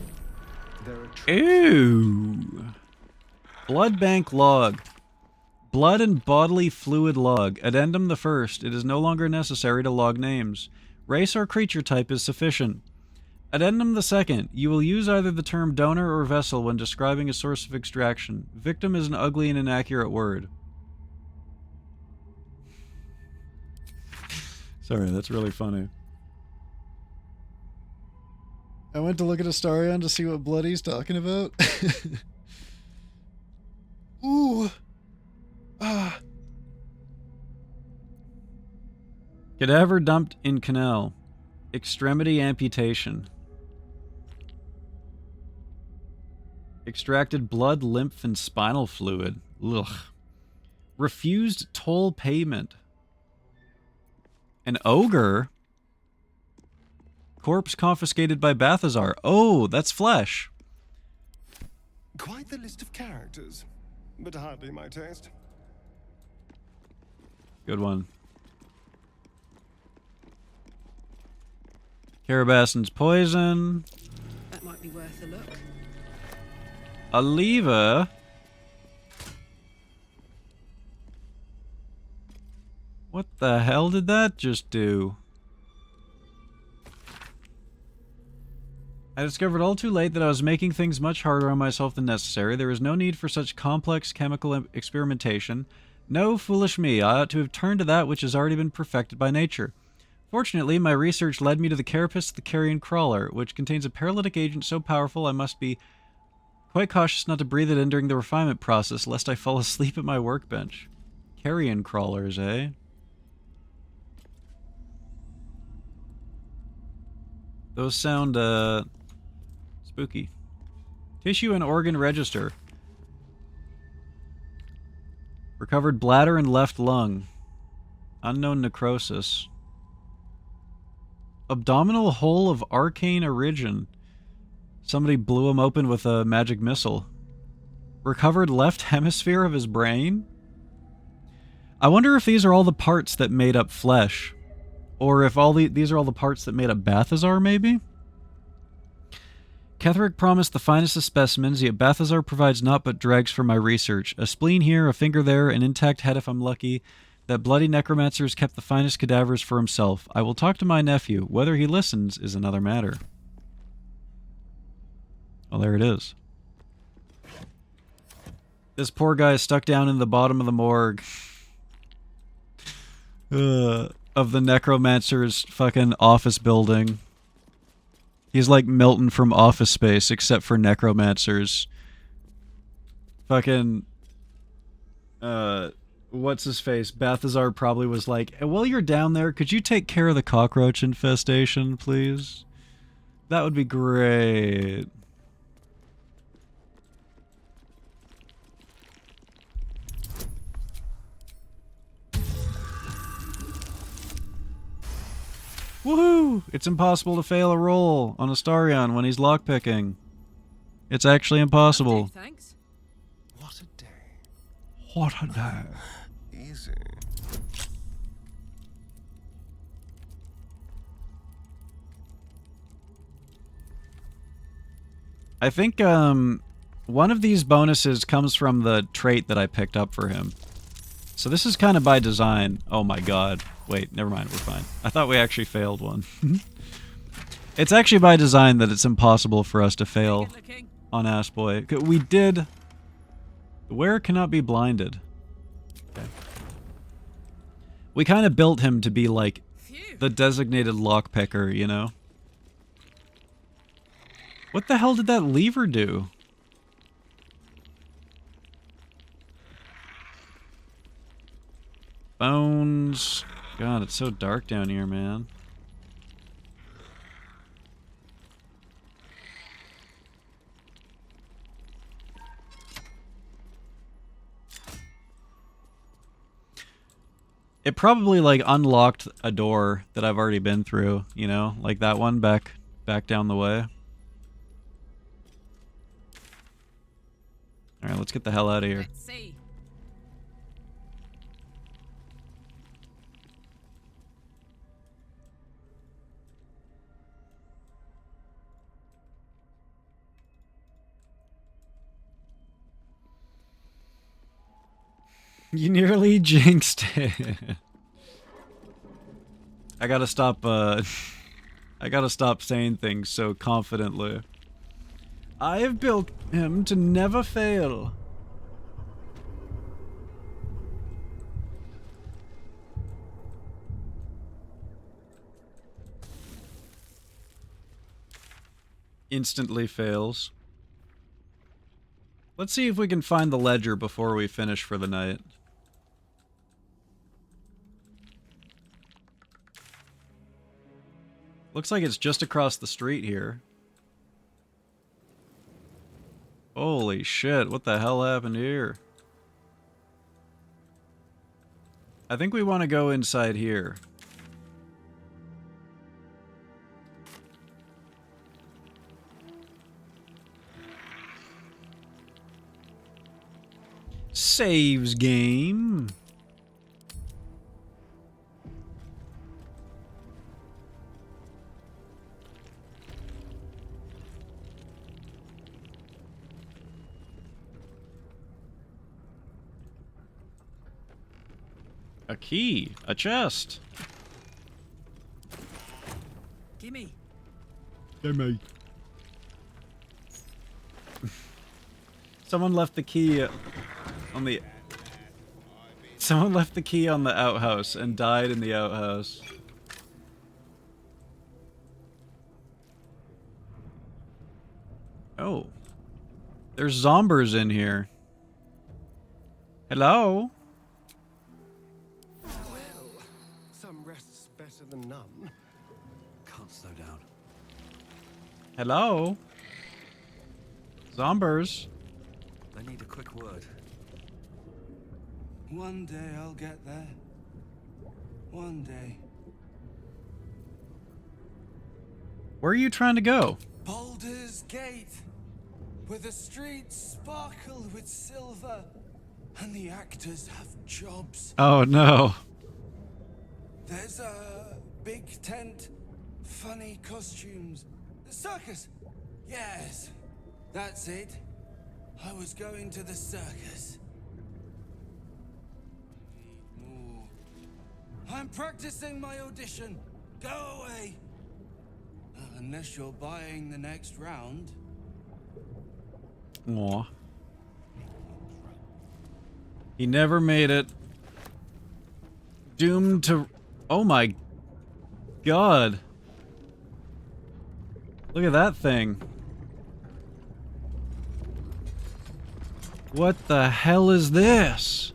There are traps. Ooh. Blood bank log. Blood and bodily fluid log. Addendum the first. It is no longer necessary to log names. Race or creature type is sufficient. Addendum the second. You will use either the term donor or vessel when describing a source of extraction. Victim is an ugly and inaccurate word. Sorry, that's really funny. I went to look at Astarion to see what Bloody's talking about. Ooh. Ah. Cadaver dumped in canal. Extremity amputation. Extracted blood, lymph, and spinal fluid. Ugh. Refused toll payment. An ogre? Corpse confiscated by Balthazar. Oh, that's flesh. Quite the list of characters, but hardly my taste. Good one. Carabassen's poison. That might be worth a look. A lever. What the hell did that just do? I discovered all too late that I was making things much harder on myself than necessary. There is no need for such complex chemical experimentation. No, foolish me. I ought to have turned to that which has already been perfected by nature. Fortunately, my research led me to the carapace of the carrion crawler, which contains a paralytic agent so powerful I must be quite cautious not to breathe it in during the refinement process, lest I fall asleep at my workbench. Carrion crawlers, eh? Those sound, spooky. Tissue and organ register. Recovered bladder and left lung. Unknown necrosis. Abdominal hole of arcane origin. Somebody blew him open with a magic missile. Recovered left hemisphere of his brain? I wonder if these are all the parts that made up flesh. Or if these are all the parts that made up Balthazar, maybe? Ketherick promised the finest of specimens, yet Balthazar provides naught but dregs for my research. A spleen here, a finger there, an intact head if I'm lucky. That bloody necromancer has kept the finest cadavers for himself. I will talk to my nephew. Whether he listens is another matter. Well, there it is. This poor guy is stuck down in the bottom of the morgue. Of the necromancer's fucking office building. He's like Milton from Office Space, except for necromancers. Fucking... what's his face? Balthazar probably was like, while you're down there, could you take care of the cockroach infestation, please? That would be great. Woohoo! It's impossible to fail a roll on Astarion when he's lockpicking. It's actually impossible. Okay, thanks. What a day. What a day. Easy. I think one of these bonuses comes from the trait that I picked up for him. So this is kind of by design. Oh my god. Wait, never mind, we're fine. I thought we actually failed one. It's actually by design that it's impossible for us to fail on Ass Boy. We did... The wearer cannot be blinded. Okay. We kind of built him to be like the designated lockpicker, you know? What the hell did that lever do? Bones. God, it's so dark down here, man. It probably, like, unlocked a door that I've already been through, you know? Like that one back down the way. Alright, let's get the hell out of here. Let's see. You nearly jinxed it. I gotta stop, I gotta stop saying things so confidently. I have built him to never fail. Instantly fails. Let's see if we can find the ledger before we finish for the night. Looks like it's just across the street here. Holy shit, what the hell happened here? I think we want to go inside here. Saves game. A key. A chest. Gimme. Gimme. Someone left the key on the... Someone left the key on the outhouse and died in the outhouse. Oh. There's zombies in here. Hello? Well, some rest's better than none. Can't slow down. Hello? Zombies. I need a quick word. One day I'll get there. One day. Where are you trying to go? Baldur's Gate, where the streets sparkle with silver and the actors have jobs. Oh no. There's a big tent, funny costumes. The circus! Yes, that's it. I was going to the circus. Need more. I'm practicing my audition. Go away. Unless you're buying the next round. Aw. He never made it. Doomed to... Oh my god. Look at that thing. What the hell is this?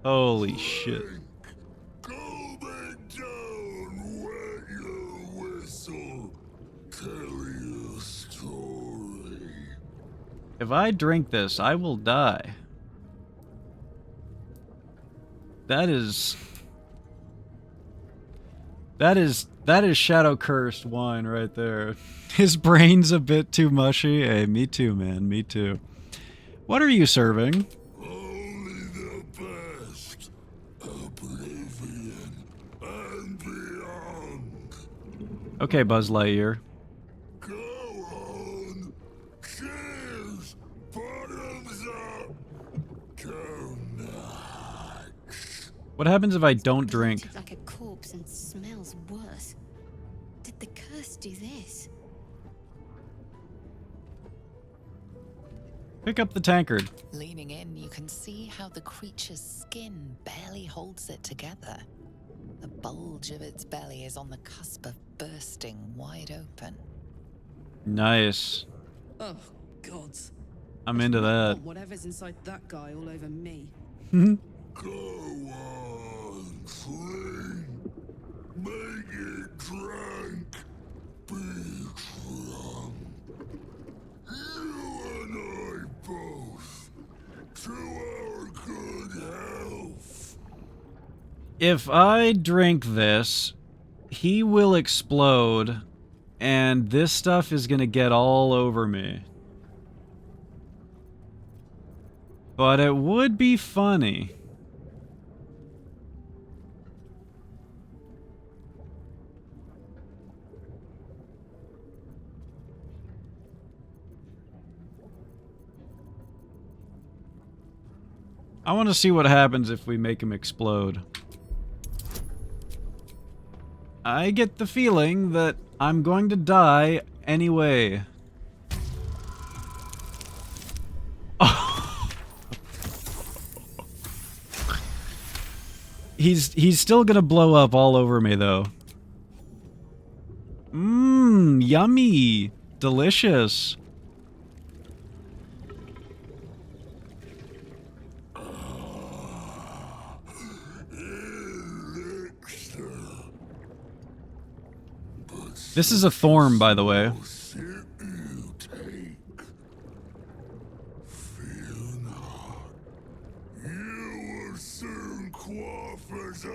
Holy shit. If I drink this, I will die. That is shadow cursed wine right there. His brain's a bit too mushy. Hey, me too, man. Me too. What are you serving? Only the best. Oblivion and beyond. Okay, Buzz Lightyear. Go on. Cheers. Bottoms up. Go nuts. What happens if I don't drink? Like a corpse and smells worse. Did the curse do this? Pick up the tankard. Leaning in, you can see how the creature's skin barely holds it together. The bulge of its belly is on the cusp of bursting wide open. Nice. Oh, gods. I'm into that. Want whatever's inside that guy all over me. Go on, fling. Make it drunk. Be drunk. You and I both. To our good health. If I drink this, he will explode, and this stuff is gonna get all over me. But it would be funny. I want to see what happens if we make him explode. I get the feeling that I'm going to die anyway. He's still gonna blow up all over me though. Mmm, yummy. Delicious. This is a thorn, by the way. As I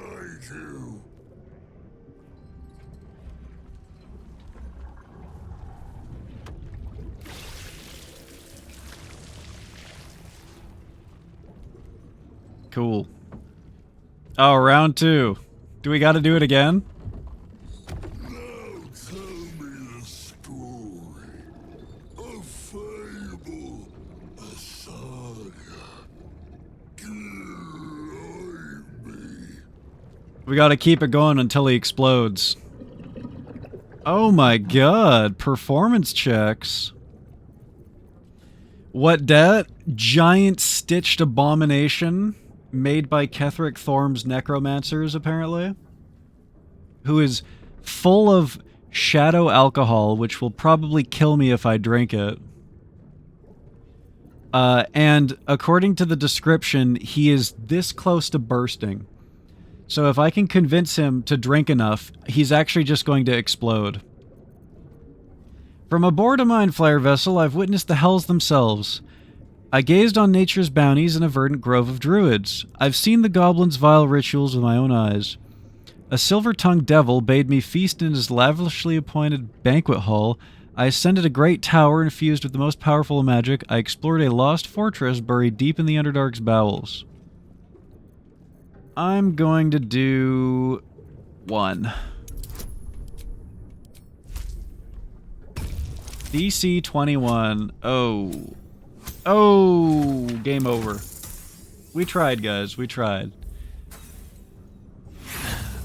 do. Cool. Oh, round 2. Do we gotta do it again? Now tell me the story. A fable, a We gotta keep it going until he explodes. Oh my god, performance checks. What dat? Giant stitched abomination made by Ketheric Thorm's necromancers, apparently. Who is full of shadow alcohol, which will probably kill me if I drink it. And according to the description, he is this close to bursting. So if I can convince him to drink enough, he's actually just going to explode. From aboard a mine flyer vessel, I've witnessed the hells themselves. I gazed on nature's bounties in a verdant grove of druids. I've seen the goblins' vile rituals with my own eyes. A silver-tongued devil bade me feast in his lavishly appointed banquet hall. I ascended a great tower infused with the most powerful magic. I explored a lost fortress buried deep in the Underdark's bowels. I'm going to do 1. DC 21. Oh. Oh, game over. We tried, guys. We tried.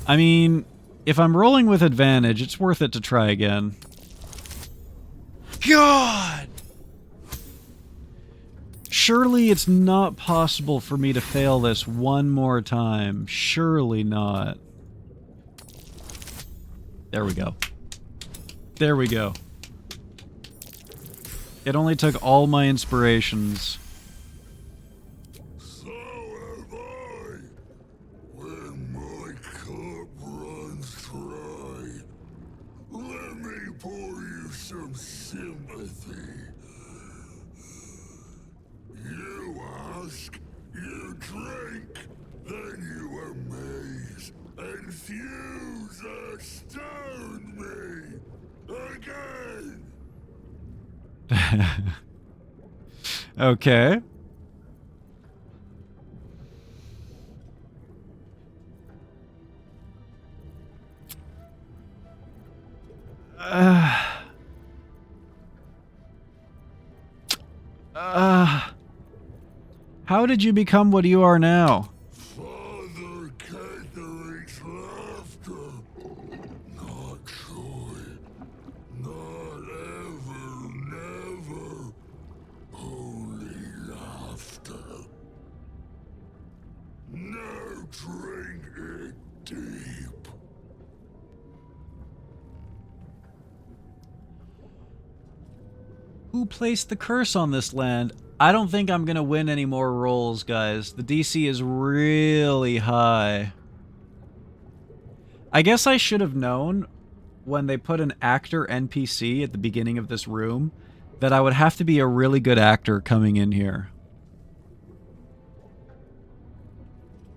I mean, if I'm rolling with advantage, it's worth it to try again. God! Surely it's not possible for me to fail this one more time. Surely not. There we go. There we go. It only took all my inspirations. So have I. When my cup runs dry, let me pour you some sympathy. You ask, you drink, then you amaze and fuse astound me again. Okay. How did you become what you are now? Father Ketheric's laughter. Not joy. Not ever, never. Only laughter. Now drink it deep. Who placed the curse on this land? I don't think I'm gonna win any more rolls, guys. The DC is really high. I guess I should have known when they put an actor NPC at the beginning of this room that I would have to be a really good actor coming in here.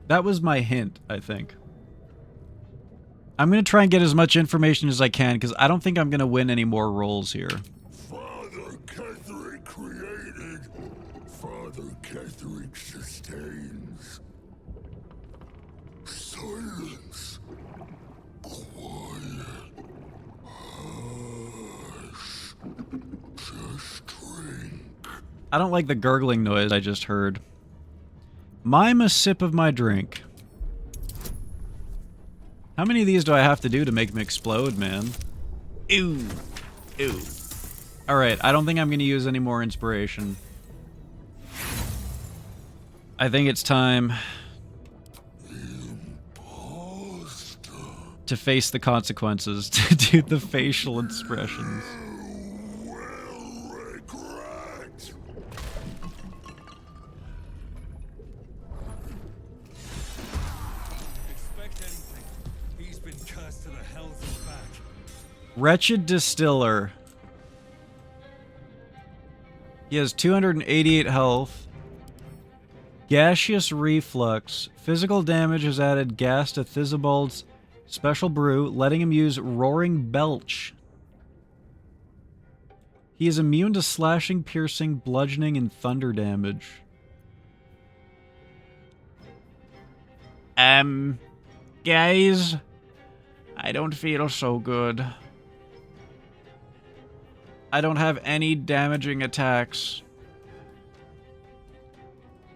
That was my hint, I think. I'm gonna try and get as much information as I can because I don't think I'm gonna win any more rolls here. Father Ketheric created. Father Ketheric sustains. Silence. Quiet. Hush. Just drink. I don't like the gurgling noise I just heard. Mime a sip of my drink. How many of these do I have to do to make him explode, man? Ew. Ew. Alright, I don't think I'm going to use any more inspiration. I think it's time to face the consequences, to do the facial expressions. Wretched Distiller. He has 288 health. Gaseous Reflux. Physical damage has added gas to Thizibald's special brew, letting him use Roaring Belch. He is immune to slashing, piercing, bludgeoning, and thunder damage. Guys, I don't feel so good. I don't have any damaging attacks.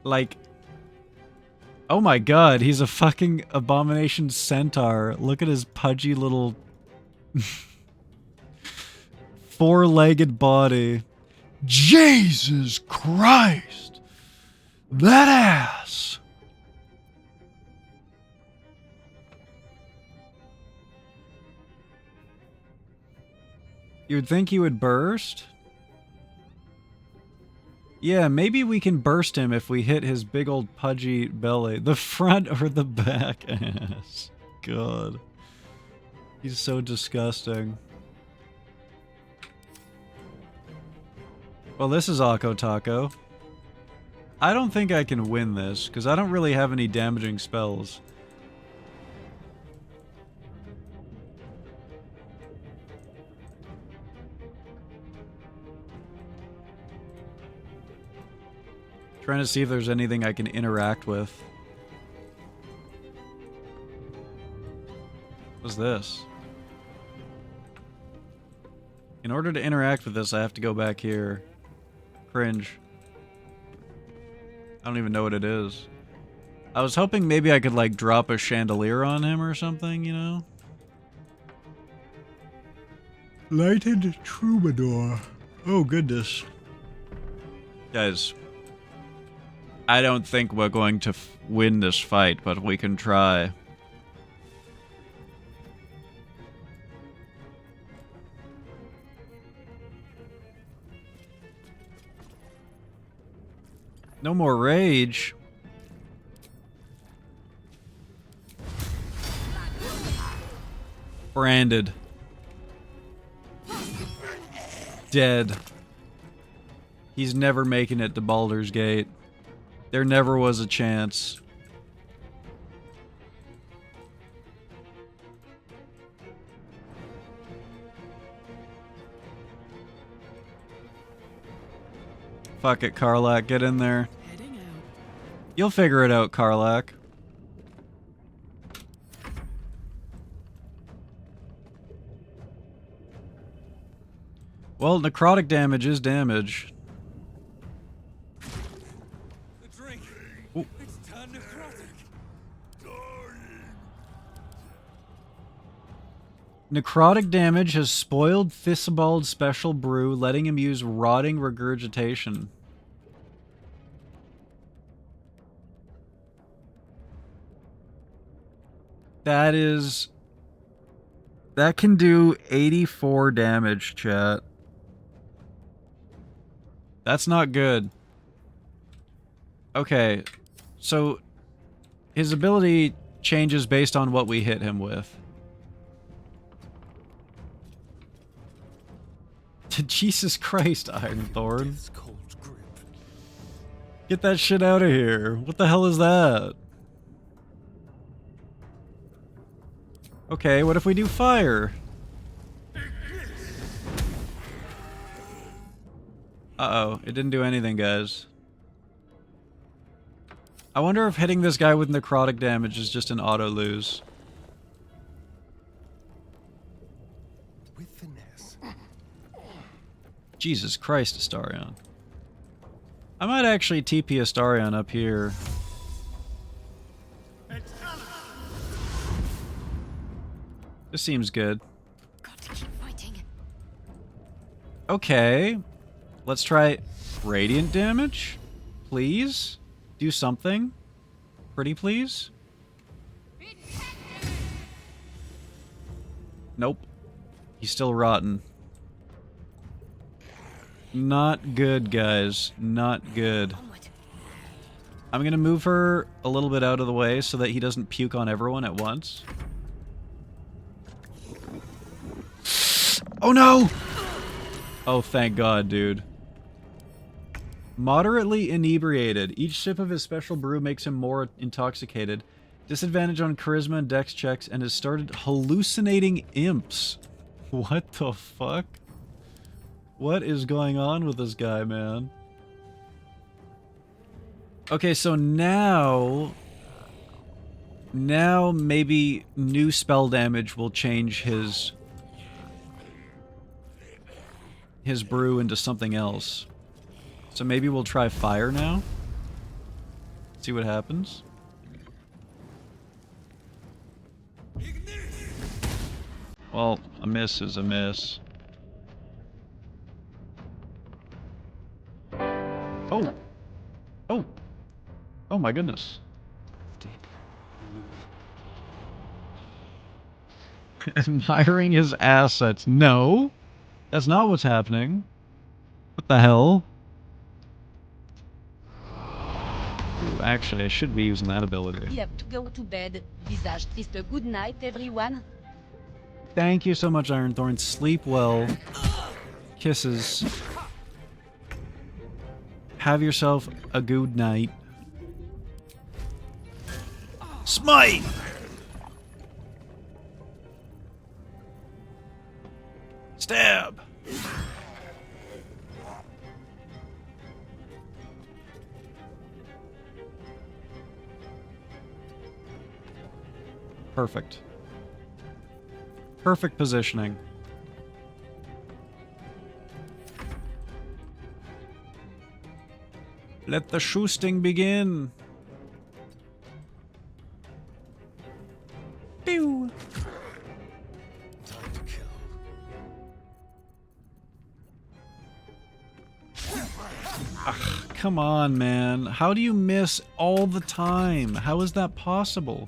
Like, Oh my god, he's a fucking abomination centaur. Look at his pudgy little four-legged body. Jesus Christ! That ass! You'd think he would burst? Yeah, maybe we can burst him if we hit his big old pudgy belly. The front or the back ass. God. He's so disgusting. Well, this is Akko Taco. I don't think I can win this, because I don't really have any damaging spells. Trying to see if there's anything I can interact with. What's this? In order to interact with this, I have to go back here. Cringe. I don't even know what it is. I was hoping maybe I could, like, drop a chandelier on him or something, you know? Lighted troubadour. Oh, goodness. Guys. I don't think we're going to win this fight, but we can try. No more rage. Branded. Dead. He's never making it to Baldur's Gate. There never was a chance. Fuck it, Karlak, get in there. You'll figure it out, Karlak. Well, necrotic damage is damage. It's turned necrotic. Necrotic damage has spoiled Thisbald's special brew, letting him use rotting regurgitation. That can do 84 damage, chat. That's not good. Okay, so his ability changes based on what we hit him with. Jesus Christ, Ironthorn. Get that shit out of here. What the hell is that? Okay, what if we do fire? Uh-oh, it didn't do anything, guys. I wonder if hitting this guy with necrotic damage is just an auto lose. With finesse. Jesus Christ, Astarion. I might actually TP Astarion up here. This seems good. Got to keep fighting. Okay. Let's try radiant damage. Please? Do something. Pretty please? Nope. He's still rotten. Not good, guys. Not good. I'm gonna move her a little bit out of the way so that he doesn't puke on everyone at once. Oh no! Oh, thank God, dude. Moderately inebriated. Each sip of his special brew makes him more intoxicated. Disadvantage on charisma and dex checks, and has started hallucinating imps. What the fuck? What is going on with this guy, man? Okay, so now maybe new spell damage will change his brew into something else. So maybe we'll try fire now. See what happens. Well, a miss is a miss. Oh! Oh! Oh my goodness. Admiring his assets. No! That's not what's happening. What the hell? Ooh, actually, I should be using that ability. You have to go to bed. Visage triste. Good night, everyone. Thank you so much, Ironthorn. Sleep well. Kisses. Have yourself a good night. Smite! Stab! Perfect. Perfect positioning. Let the shoosting begin. Pew! Time to kill. Ugh, come on, man. How do you miss all the time? How is that possible?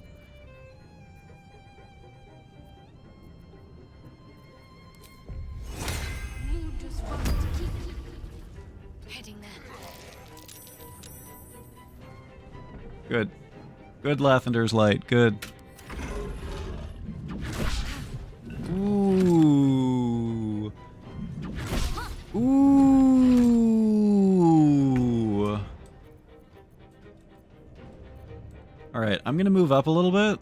Good. Good, Lathender's light. Good. Ooh. Ooh. Alright, I'm gonna move up a little bit.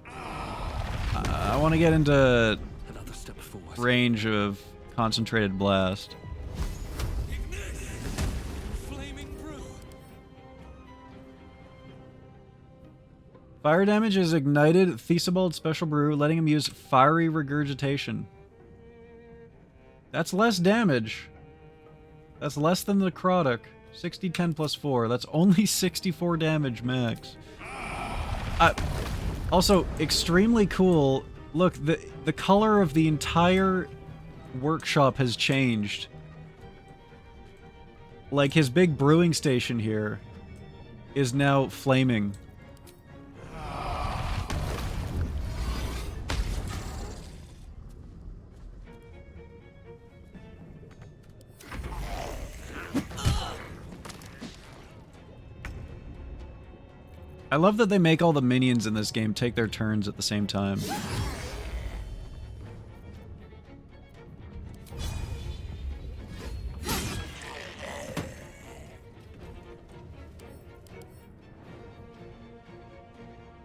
I want to get into range of concentrated blast. Fire damage is ignited Theobald Special Brew, letting him use fiery regurgitation. That's less damage. That's less than the necrotic. 60, 10 plus 4. That's only 64 damage max. Also, extremely cool. Look, the color of the entire workshop has changed. Like, his big brewing station here is now flaming. I love that they make all the minions in this game take their turns at the same time.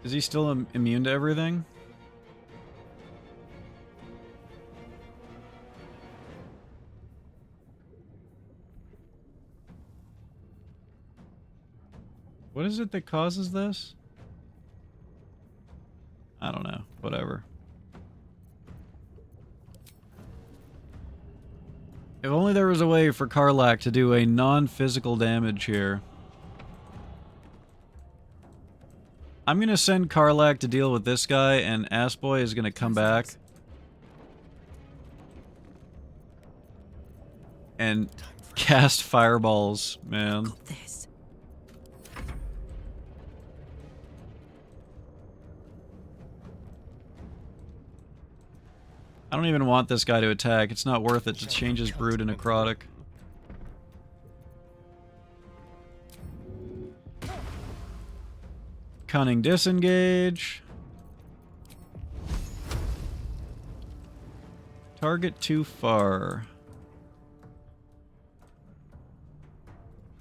Is he still immune to everything? What is it that causes this? I don't know. Whatever. If only there was a way for Karlach to do a non-physical damage here. I'm gonna send Karlach to deal with this guy, and Assboy is gonna come back and cast fireballs, man. I don't even want this guy to attack. It's not worth it to change his brew to necrotic. Cunning disengage. Target too far.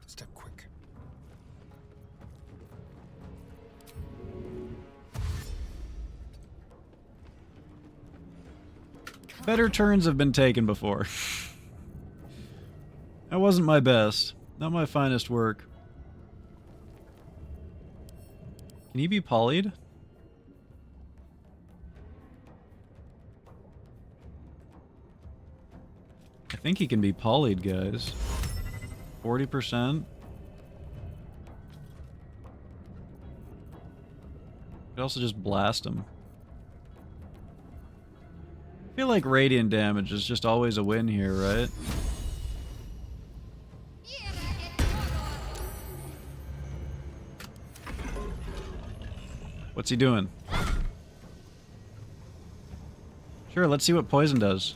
Step quick. Better turns have been taken before. That wasn't my best. Not my finest work. Can he be polyed? I think he can be polyed, guys. 40%. Could also just blast him. I feel like radiant damage is just always a win here, right? What's he doing? Sure, let's see what poison does.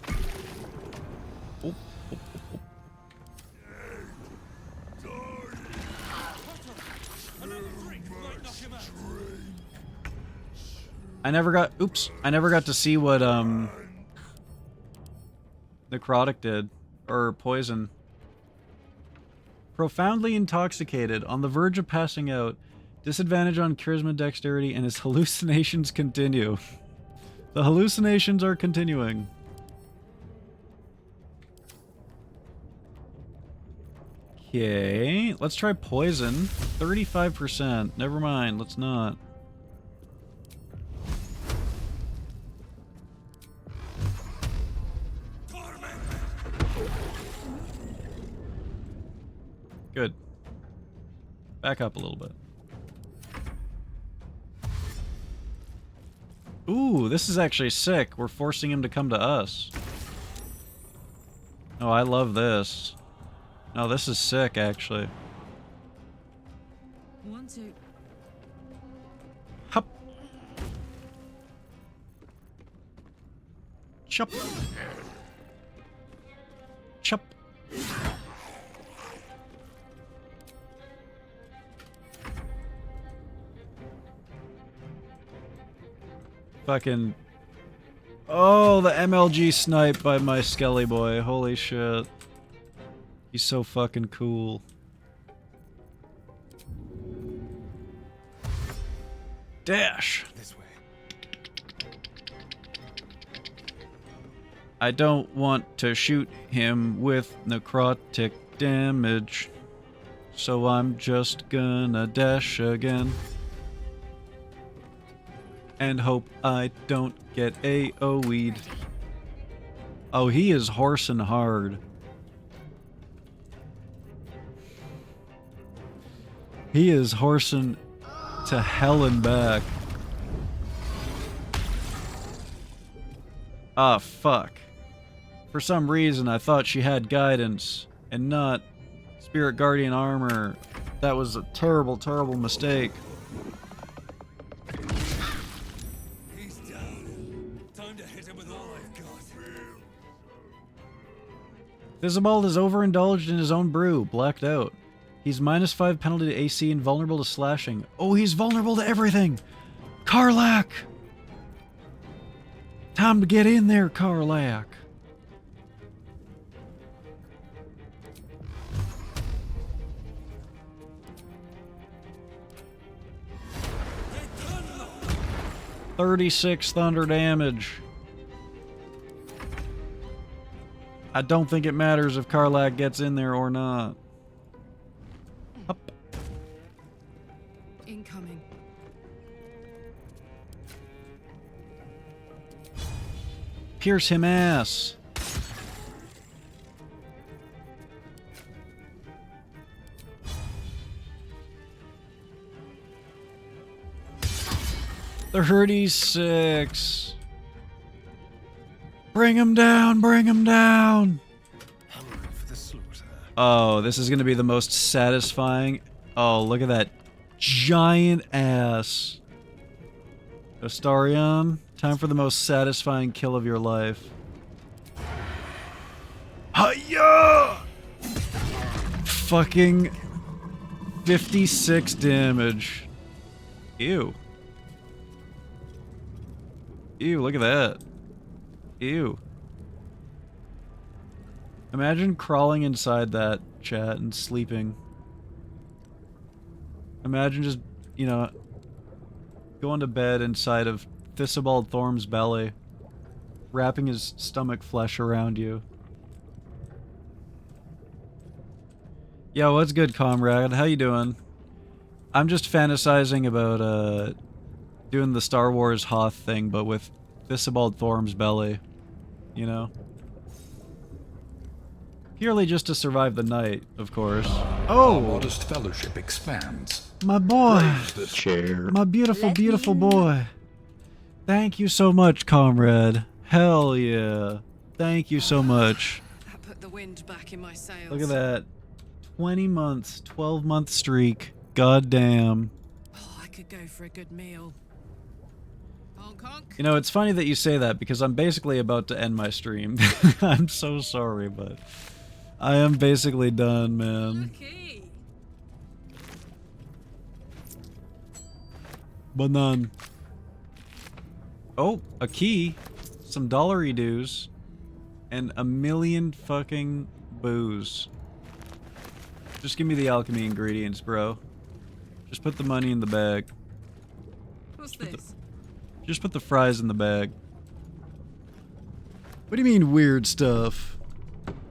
Oh, oh, oh, oh. I never got to see what necrotic did, or poison. Profoundly intoxicated, on the verge of passing out, disadvantage on charisma dexterity, and his hallucinations continue. The hallucinations are continuing. Okay, let's try poison. 35%. Never mind, let's not. Good. Back up a little bit. Ooh, this is actually sick. We're forcing him to come to us. Oh, I love this. No, this is sick, actually. 1, 2. Hup. Chup. Chup. Fucking... Oh, the MLG snipe by my Skelly boy. Holy shit. He's so fucking cool. Dash! This way. I don't want to shoot him with necrotic damage, so I'm just gonna dash again. And hope I don't get AoE'd. Oh, he is horsing hard. He is horsing to hell and back. Ah, fuck. For some reason, I thought she had guidance and not Spirit Guardian armor. That was a terrible, terrible mistake. Visibald is overindulged in his own brew, blacked out. He's -5 penalty to AC and vulnerable to slashing. Oh, he's vulnerable to everything! Karlach! Time to get in there, Karlach! $36 thunder damage. I don't think it matters if Karlach gets in there or not. Up. Incoming. Pierce him ass. The 36. Bring him down, bring him down. Oh, this is going to be the most satisfying. Oh, look at that giant ass. Astarion, time for the most satisfying kill of your life. Hiya! Fucking 56 damage. Ew. Ew, look at that. Ew. Imagine crawling inside that, chat, and sleeping. Imagine just, you know, going to bed inside of Visibald Thorm's belly, wrapping his stomach flesh around you. Yo, what's good, comrade? How you doing? I'm just fantasizing about, doing the Star Wars Hoth thing, but with Visibald Thorm's belly. You know? Purely just to survive the night, of course. Oh! Our modest fellowship expands. My boy! Raise the chair. My beautiful, beautiful boy. Thank you so much, comrade. Hell yeah. Thank you so much. That put the wind back in my sails. Look at that. 20 months, 12-month streak. God damn. Oh, I could go for a good meal. Honk honk. You know, it's funny that you say that because I'm basically about to end my stream. I'm so sorry, but I am basically done, man. Lucky. But none. Oh, a key. Some dollary dues. And a million fucking booze. Just give me the alchemy ingredients, bro. Just put the money in the bag. What's this? Just put the fries in the bag. What do you mean weird stuff?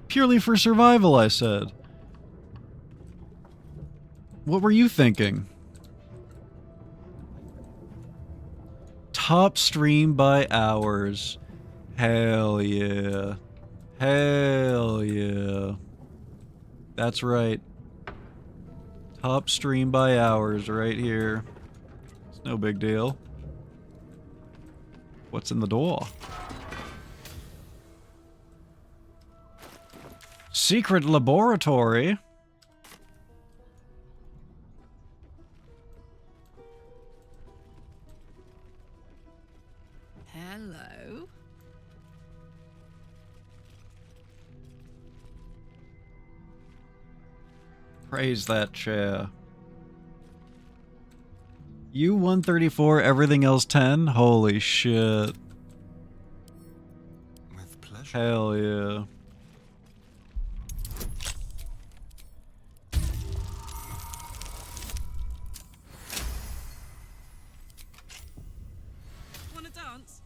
Purely for survival, I said. What were you thinking? Top stream by hours. Hell yeah. Hell yeah. That's right. Top stream by hours right here. It's no big deal. What's in the door? Secret laboratory. Hello. Praise that chair. You 134, everything else 10? Holy shit. With pleasure. Hell yeah. Wanna dance?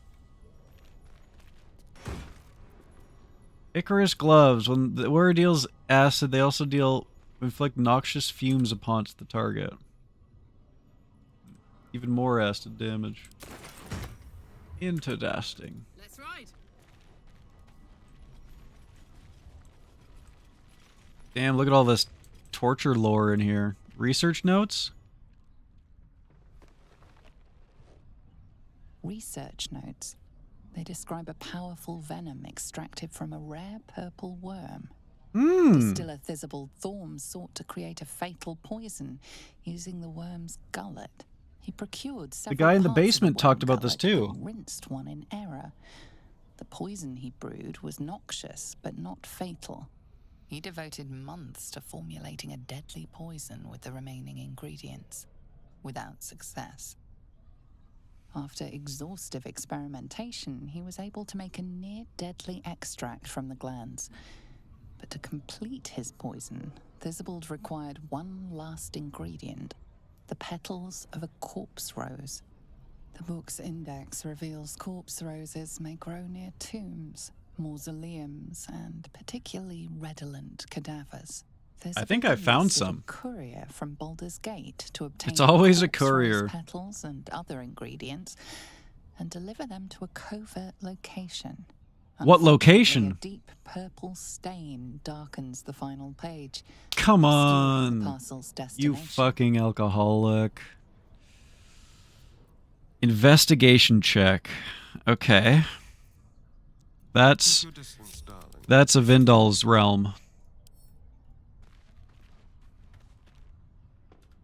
Icarus gloves. When the wearer deals acid, they also inflict noxious fumes upon the target. Even more acid damage. Interesting. Let's ride. Damn, look at all this torture lore in here. Research notes? Research notes. They describe a powerful venom extracted from a rare purple worm. Distiller Thisibald Thorm sought to create a fatal poison using the worm's gullet. He procured several The guy in the parts of basement worm talked about this gullet, too. but rinsed one in error. The poison he brewed was noxious, but not fatal. He devoted months to formulating a deadly poison with the remaining ingredients, without success. After exhaustive experimentation, he was able to make a near-deadly extract from the glands. But to complete his poison, Thisibald required one last ingredient, the petals of a corpse rose. The book's index reveals corpse roses may grow near tombs, mausoleums, and particularly redolent cadavers. I think I found enlisted some. A courier from Baldur's Gate to obtain It's always a corpse rose courier. petals and other ingredients and deliver them to a covert location. What location? A deep purple stain darkens the final page. Come obscuring the on. parcel's You destination. fucking alcoholic. Investigation check. Okay. That's a Vindal's realm.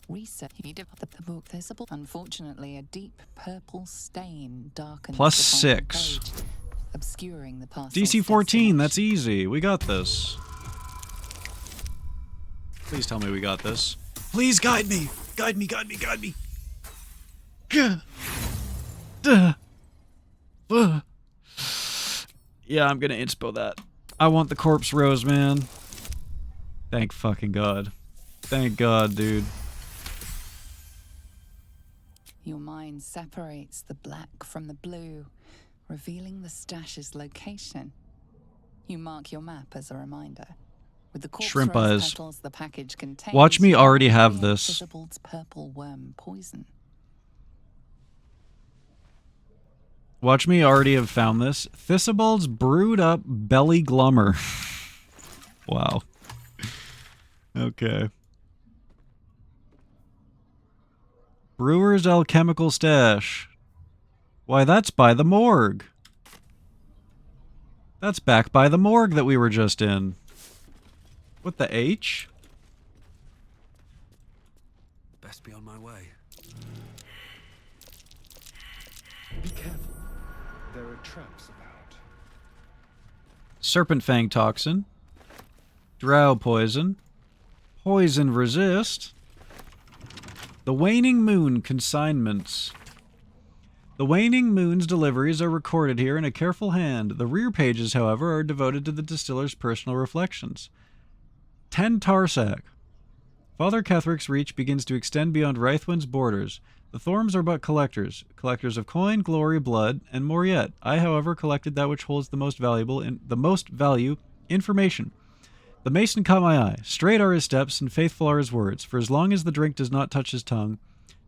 Research. The book. There's unfortunately a deep purple stain darkens Plus the final 6. page, obscuring the parcel's DC 14, that's easy. We got this. Please tell me we got this. Please guide me. Guide me, guide me, guide me. Gah. Duh. Ugh. Yeah, I'm gonna inspo that. I want the corpse rose, man. Thank fucking God. Thank God, dude. Your mind separates the black from the blue, revealing the stash's location. You mark your map as a reminder. With the corpse Shrimp rose eyes. petals the package contains, Watch me you already can have create this. Thisibald's purple worm poison. Watch me already have found this. Thisibald's brewed up belly glummer. Wow. Okay. Brewer's alchemical stash. Why, that's by the morgue. That's back by the morgue that we were just in. What the H? Best be on my way. Be careful. There are traps about. Serpent Fang Toxin. Drow Poison. Poison Resist. The Waning Moon Consignments. The Waning Moon's deliveries are recorded here in a careful hand. The rear pages, however, are devoted to the distiller's personal reflections. 10 Tarsak. Father Kethric's reach begins to extend beyond Rythwin's borders. The Thorms are but collectors. Collectors of coin, glory, blood, and more yet. I, however, collected that which holds the most value, information. The Mason caught my eye. Straight are his steps, and faithful are his words. For as long as the drink does not touch his tongue,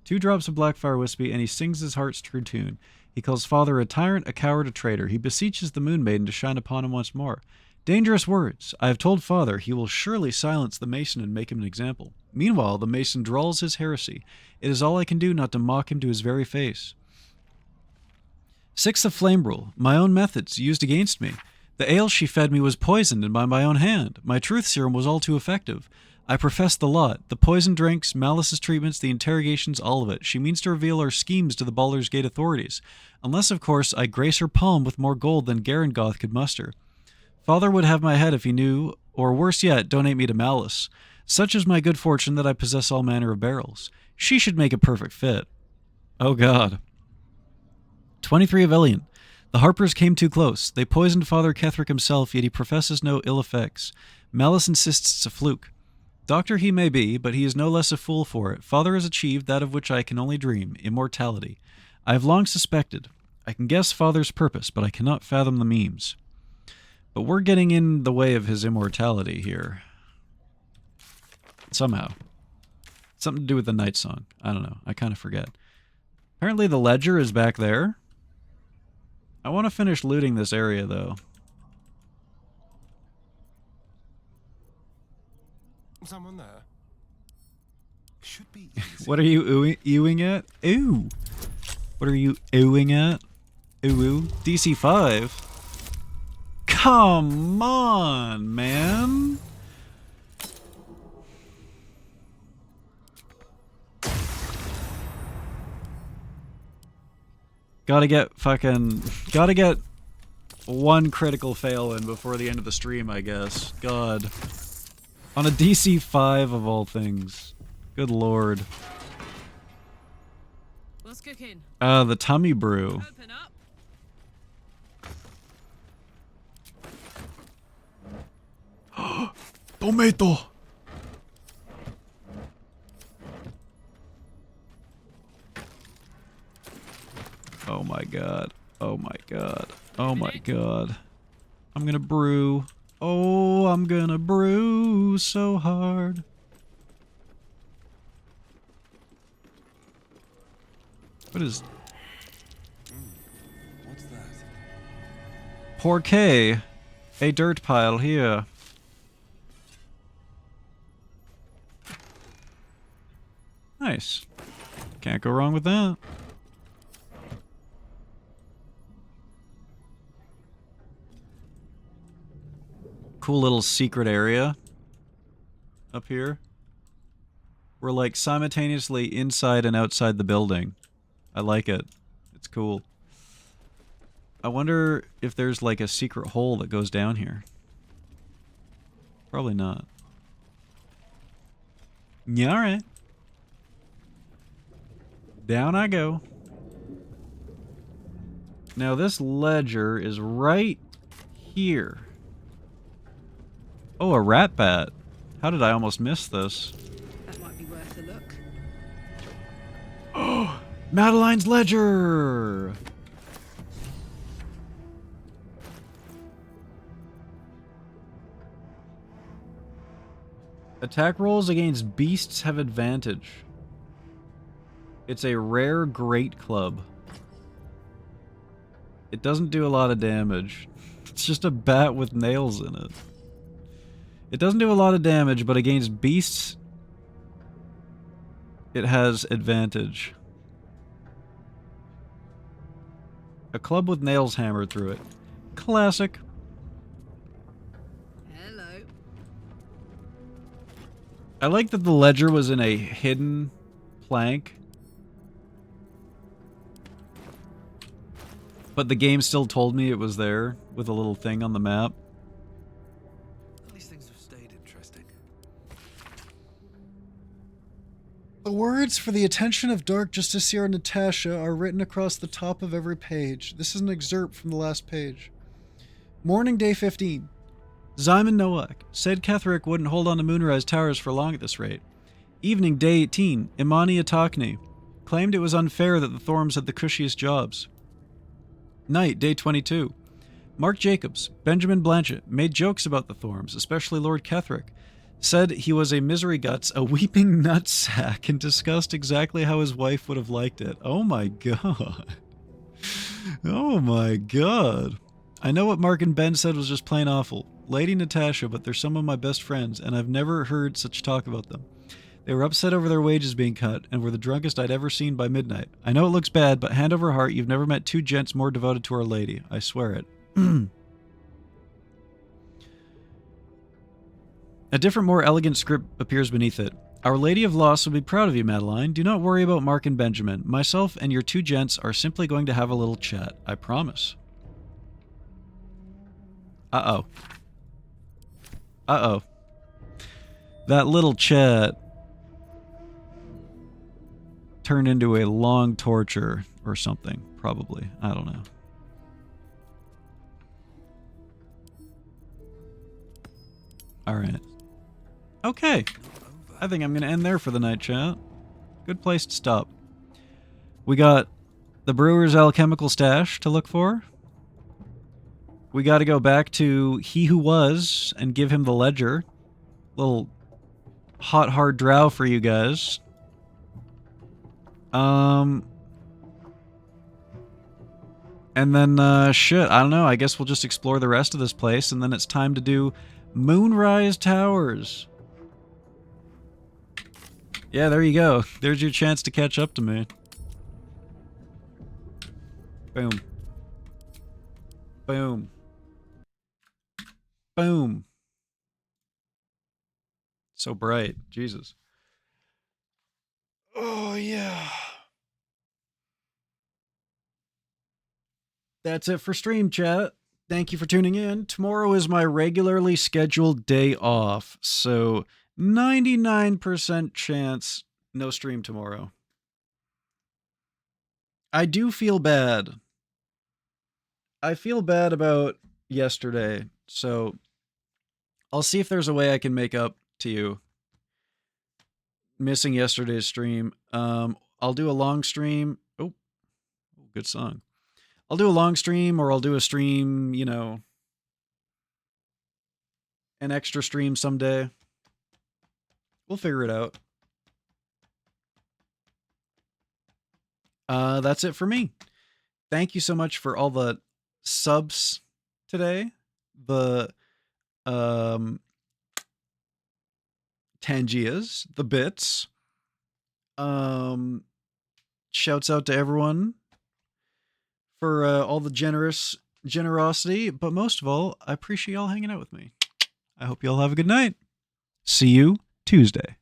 2 drops of Blackfire Wispy, and he sings his heart's true tune. He calls Father a tyrant, a coward, a traitor. He beseeches the Moon Maiden to shine upon him once more. Dangerous words. I have told Father he will surely silence the Mason and make him an example. Meanwhile, the Mason drawls his heresy. It is all I can do not to mock him to his very face. 6 of Flame Rule. My own methods, used against me. The ale she fed me was poisoned, and by my own hand. My truth serum was all too effective. I profess the lot. The poison drinks, Malice's treatments, the interrogations, all of it. She means to reveal our schemes to the Baldur's Gate authorities. Unless, of course, I grace her palm with more gold than Garangoth could muster. Father would have my head if he knew, or worse yet, donate me to Malice. Such is my good fortune that I possess all manner of barrels. She should make a perfect fit. Oh God. 23 of Elian. The Harpers came too close. They poisoned Father Ketherick himself, yet he professes no ill effects. Malice insists it's a fluke. Doctor he may be, but he is no less a fool for it. Father has achieved that of which I can only dream, immortality. I have long suspected. I can guess Father's purpose, but I cannot fathom the memes. But we're getting in the way of his immortality here. Somehow. Something to do with the Night Song. I don't know. I kind of forget. Apparently the ledger is back there. I want to finish looting this area, though. Someone there. Should be easy. What are you oohing at? Ooh. What are you oohing at? Ooh. DC 5? Come on, man. Gotta get one critical fail in before the end of the stream, I guess. God. On a DC 5 of all things. Good lord. What's cooking? The tummy brew. Open up. Tomato. Oh my god. Oh my god. Oh my god. I'm gonna brew. Oh, I'm gonna brew so hard. What is... What's that? Porquet. A dirt pile here. Nice. Can't go wrong with that. Cool little secret area up here. We're like simultaneously inside and outside the building. I like it. It's cool. I wonder if there's like a secret hole that goes down here. Probably not. Yeah, alright. Down I go. Now this ledger is right here. Oh, a rat bat. How did I almost miss this? That might be worth a look. Oh, Madeline's ledger! Attack rolls against beasts have advantage. It's a rare great club. It doesn't do a lot of damage. It's just a bat with nails in it. It doesn't do a lot of damage, but against beasts, it has advantage. A club with nails hammered through it. Classic. I like that the ledger was in a hidden plank. But the game still told me it was there with a little thing on the map. At least things have stayed interesting. The words for the attention of Dark Justiciar Natasha are written across the top of every page. This is an excerpt from the last page. Morning day 15. Zyman Nowak said Ketherick wouldn't hold on to Moonrise Towers for long at this rate. Evening day 18. Imani Atakni claimed it was unfair that the Thorms had the cushiest jobs. Night, day 22. Mark Jacobs, Benjamin Blanchett, made jokes about the Thorms, especially Lord Ketherick. Said he was a misery guts, a weeping nutsack, and discussed exactly how his wife would have liked it. Oh my god. Oh my god. I know what Mark and Ben said was just plain awful. Lady Natasha, but they're some of my best friends, and I've never heard such talk about them. They were upset over their wages being cut, and were the drunkest I'd ever seen by midnight. I know it looks bad, but hand over heart, you've never met two gents more devoted to Our Lady. I swear it. A different, more elegant script appears beneath it. Our Lady of Loss will be proud of you, Madeline. Do not worry about Mark and Benjamin. Myself and your two gents are simply going to have a little chat. I promise. Uh-oh. Uh-oh. That little chat turned into a long torture or something, probably. I don't know. Alright. Okay. I think I'm going to end there for the night, chat. Good place to stop. We got the Brewer's Alchemical Stash to look for. We got to go back to He Who Was and give him the ledger. Little hot, hard drow for you guys. And then, shit, I don't know. I guess we'll just explore the rest of this place, and then it's time to do Moonrise Towers. Yeah, there you go. There's your chance to catch up to me. Boom. Boom. Boom. So bright. Jesus. Oh, yeah. That's it for stream, chat. Thank you for tuning in. Tomorrow is my regularly scheduled day off, so 99% chance no stream tomorrow. I do feel bad. I feel bad about yesterday, so I'll see if there's a way I can make up to you missing yesterday's stream. I'll do a long stream. Oh, good song. I'll do a long stream, or I'll do a stream, you know, an extra stream someday. We'll figure it out. That's it for me. Thank you so much for all the subs today. The Tangias, the bits. Shouts out to everyone for all the generosity, but most of all, I appreciate y'all hanging out with me. I hope y'all have a good night. See you Tuesday.